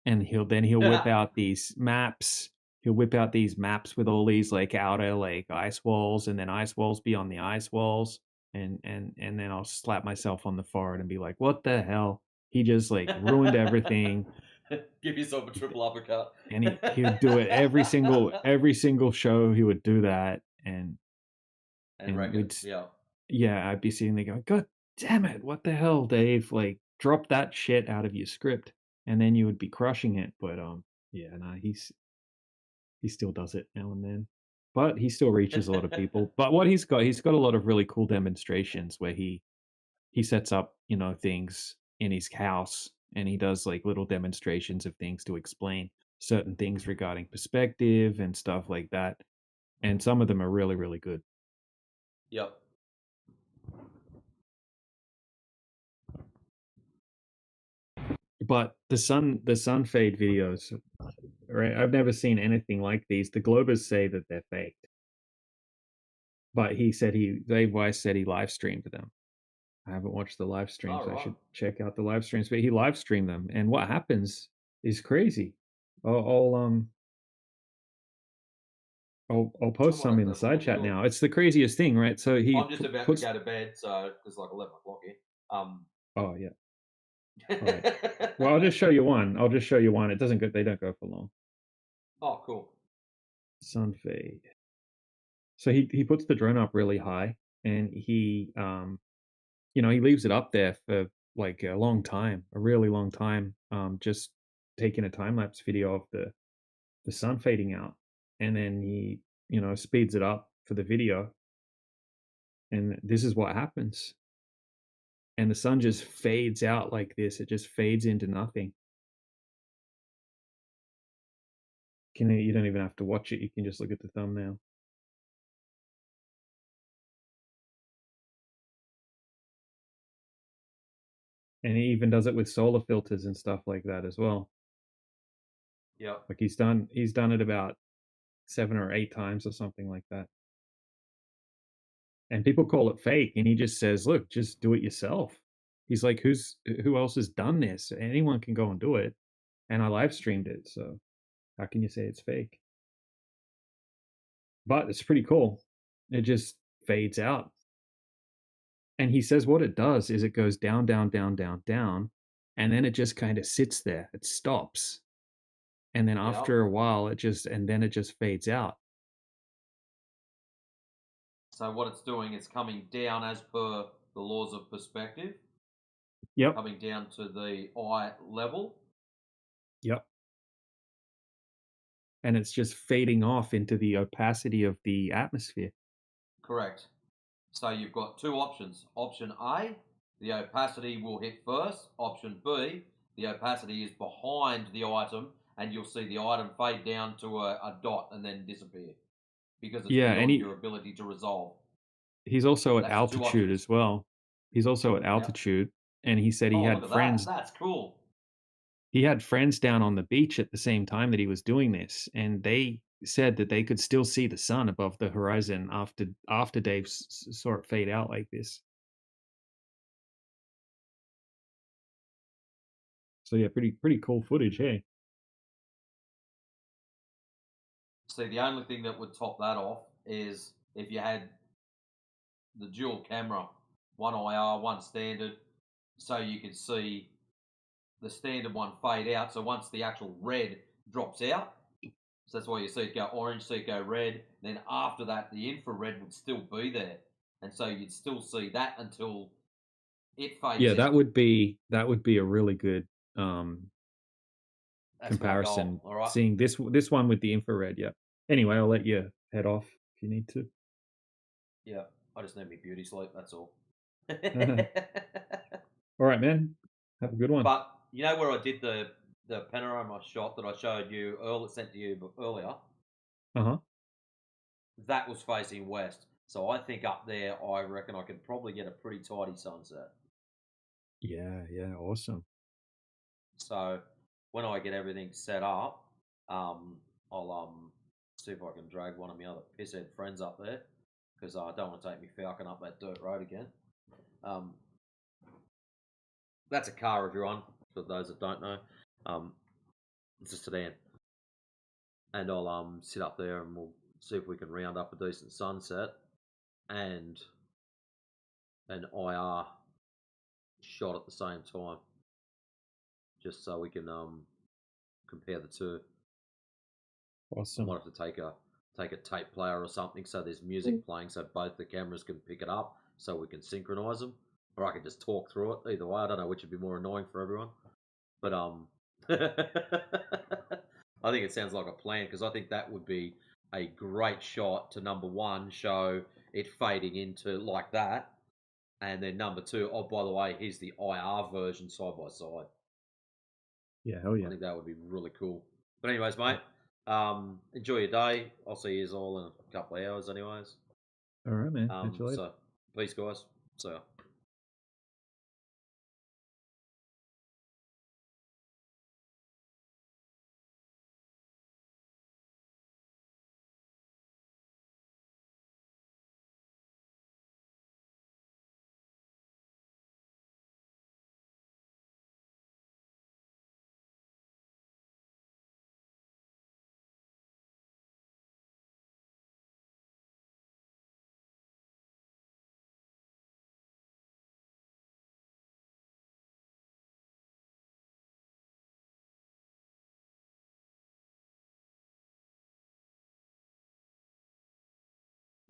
and he'll whip out these maps. He'll whip out these maps with all these like outer like ice walls, and then ice walls beyond the ice walls, and then I'll slap myself on the forehead and be like, "What the hell? He just like ruined everything." Give yourself a triple uppercut. And he would do it every single show. He would do that, and I'd be sitting there going, "God damn it, what the hell, Dave? Like, drop that shit out of your script," and then you would be crushing it. But he still does it now and then, but he still reaches a lot of people. But what he's got a lot of really cool demonstrations where he sets up things in his house and he does like little demonstrations of things to explain certain things regarding perspective and stuff like that. And some of them are really, really good. Yep. But the sun fade videos, right? I've never seen anything like these. The Globers say that they're faked, but Dave Weiss said he live streamed them. I haven't watched the live streams. I should check out the live streams, but he live streamed them, and what happens is crazy. I'll post some in the side chat now. It's the craziest thing, right? So I'm just about to go to bed, so it's like 11 o'clock here. Oh yeah. Right. Well, I'll just show you one. It doesn't go. They don't go for long. Oh, cool. Sun fade. So he puts the drone up really high, and he he leaves it up there for like a long time, a really long time, just taking a time lapse video of the sun fading out, and then he speeds it up for the video, and this is what happens. And the sun just fades out like this. It just fades into nothing. You don't even have to watch it. You can just look at the thumbnail. And he even does it with solar filters and stuff like that as well. Yeah. Like he's done it about 7 or 8 times or something like that. And people call it fake, and he just says, "Look, just do it yourself." He's like, who else has done this? Anyone can go and do it. And I live streamed it, so how can you say it's fake? But it's pretty cool. It just fades out. And he says what it does is it goes down, down, down, down, down, and then it just kind of sits there. It stops. And then after a while, it just fades out. So what it's doing is coming down as per the laws of perspective. Yep. Coming down to the eye level. Yep. And it's just fading off into the opacity of the atmosphere. Correct. So you've got 2 options. Option A, the opacity will hit first. Option B, the opacity is behind the item, and you'll see the item fade down to a dot and then disappear. Because it's beyond your ability to resolve. He's also at altitude as well. He's also at altitude, and he said he had friends. That's cool. He had friends down on the beach at the same time that he was doing this, and they said that they could still see the sun above the horizon after Dave saw it fade out like this. So yeah, pretty cool footage, hey. See, the only thing that would top that off is if you had the dual camera, one IR, one standard, so you could see the standard one fade out. So once the actual red drops out, so that's why you see it go orange, see it go red. Then after that, the infrared would still be there, and so you'd still see that until it fades. Yeah, out. that would be a really good comparison. All right. Seeing this one with the infrared. Yeah. Anyway, I'll let you head off if you need to. Yeah, I just need me beauty sleep. That's all. All right, man. Have a good one. But you know where I did the panorama shot that I showed you earlier, sent to you earlier? That was facing west. So I think up there, I reckon I could probably get a pretty tidy sunset. Yeah, awesome. So when I get everything set up, I'll see if I can drag one of my other pisshead friends up there, because I don't want to take me falcon up that dirt road again. That's a car, everyone, for those that don't know. It's a sedan. And I'll sit up there and we'll see if we can round up a decent sunset and an IR shot at the same time, just so we can compare the two. Awesome. I might have to take a tape player or something so there's music playing so both the cameras can pick it up so we can synchronize them, or I can just talk through it. Either way, I don't know which would be more annoying for everyone, but I think it sounds like a plan, because I think that would be a great shot to, number one, show it fading into like that, and then number two, oh, by the way, here's the IR version side by side. Yeah, hell I yeah. think that would be really cool. But anyways, mate, enjoy your day. I'll see you all in a couple of hours, anyways. All right, man. Catch you later. So peace, guys. So.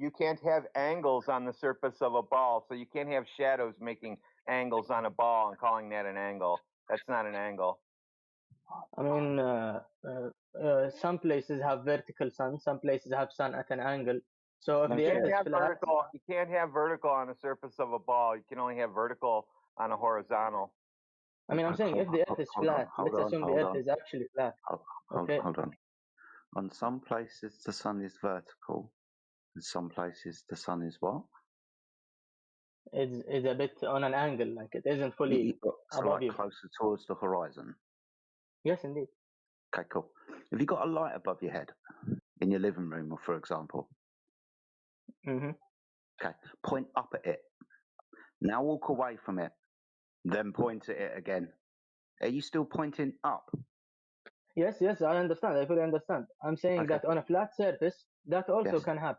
You can't have angles on the surface of a ball, so you can't have shadows making angles on a ball and calling that an angle. That's not an angle. I mean, some places have vertical sun, some places have sun at an angle. So if You the can't Earth is have flat, vertical. You can't have vertical on the surface of a ball. You can only have vertical on a horizontal. I mean, I'm saying if the Earth is flat, let's assume the Earth is actually flat. Okay. Hold on. On some places the sun is vertical, and some places the sun is what? It's a bit on an angle, like it isn't fully So above like you. closer towards the horizon. Yes, indeed. Okay, cool. Have you got a light above your head in your living room, or for example? Mm-hmm. Okay, point up at it. Now walk away from it, then point at it again. Are you still pointing up? Yes, I understand. I fully understand. I'm saying Okay. that on a flat surface, that also Yes. can happen.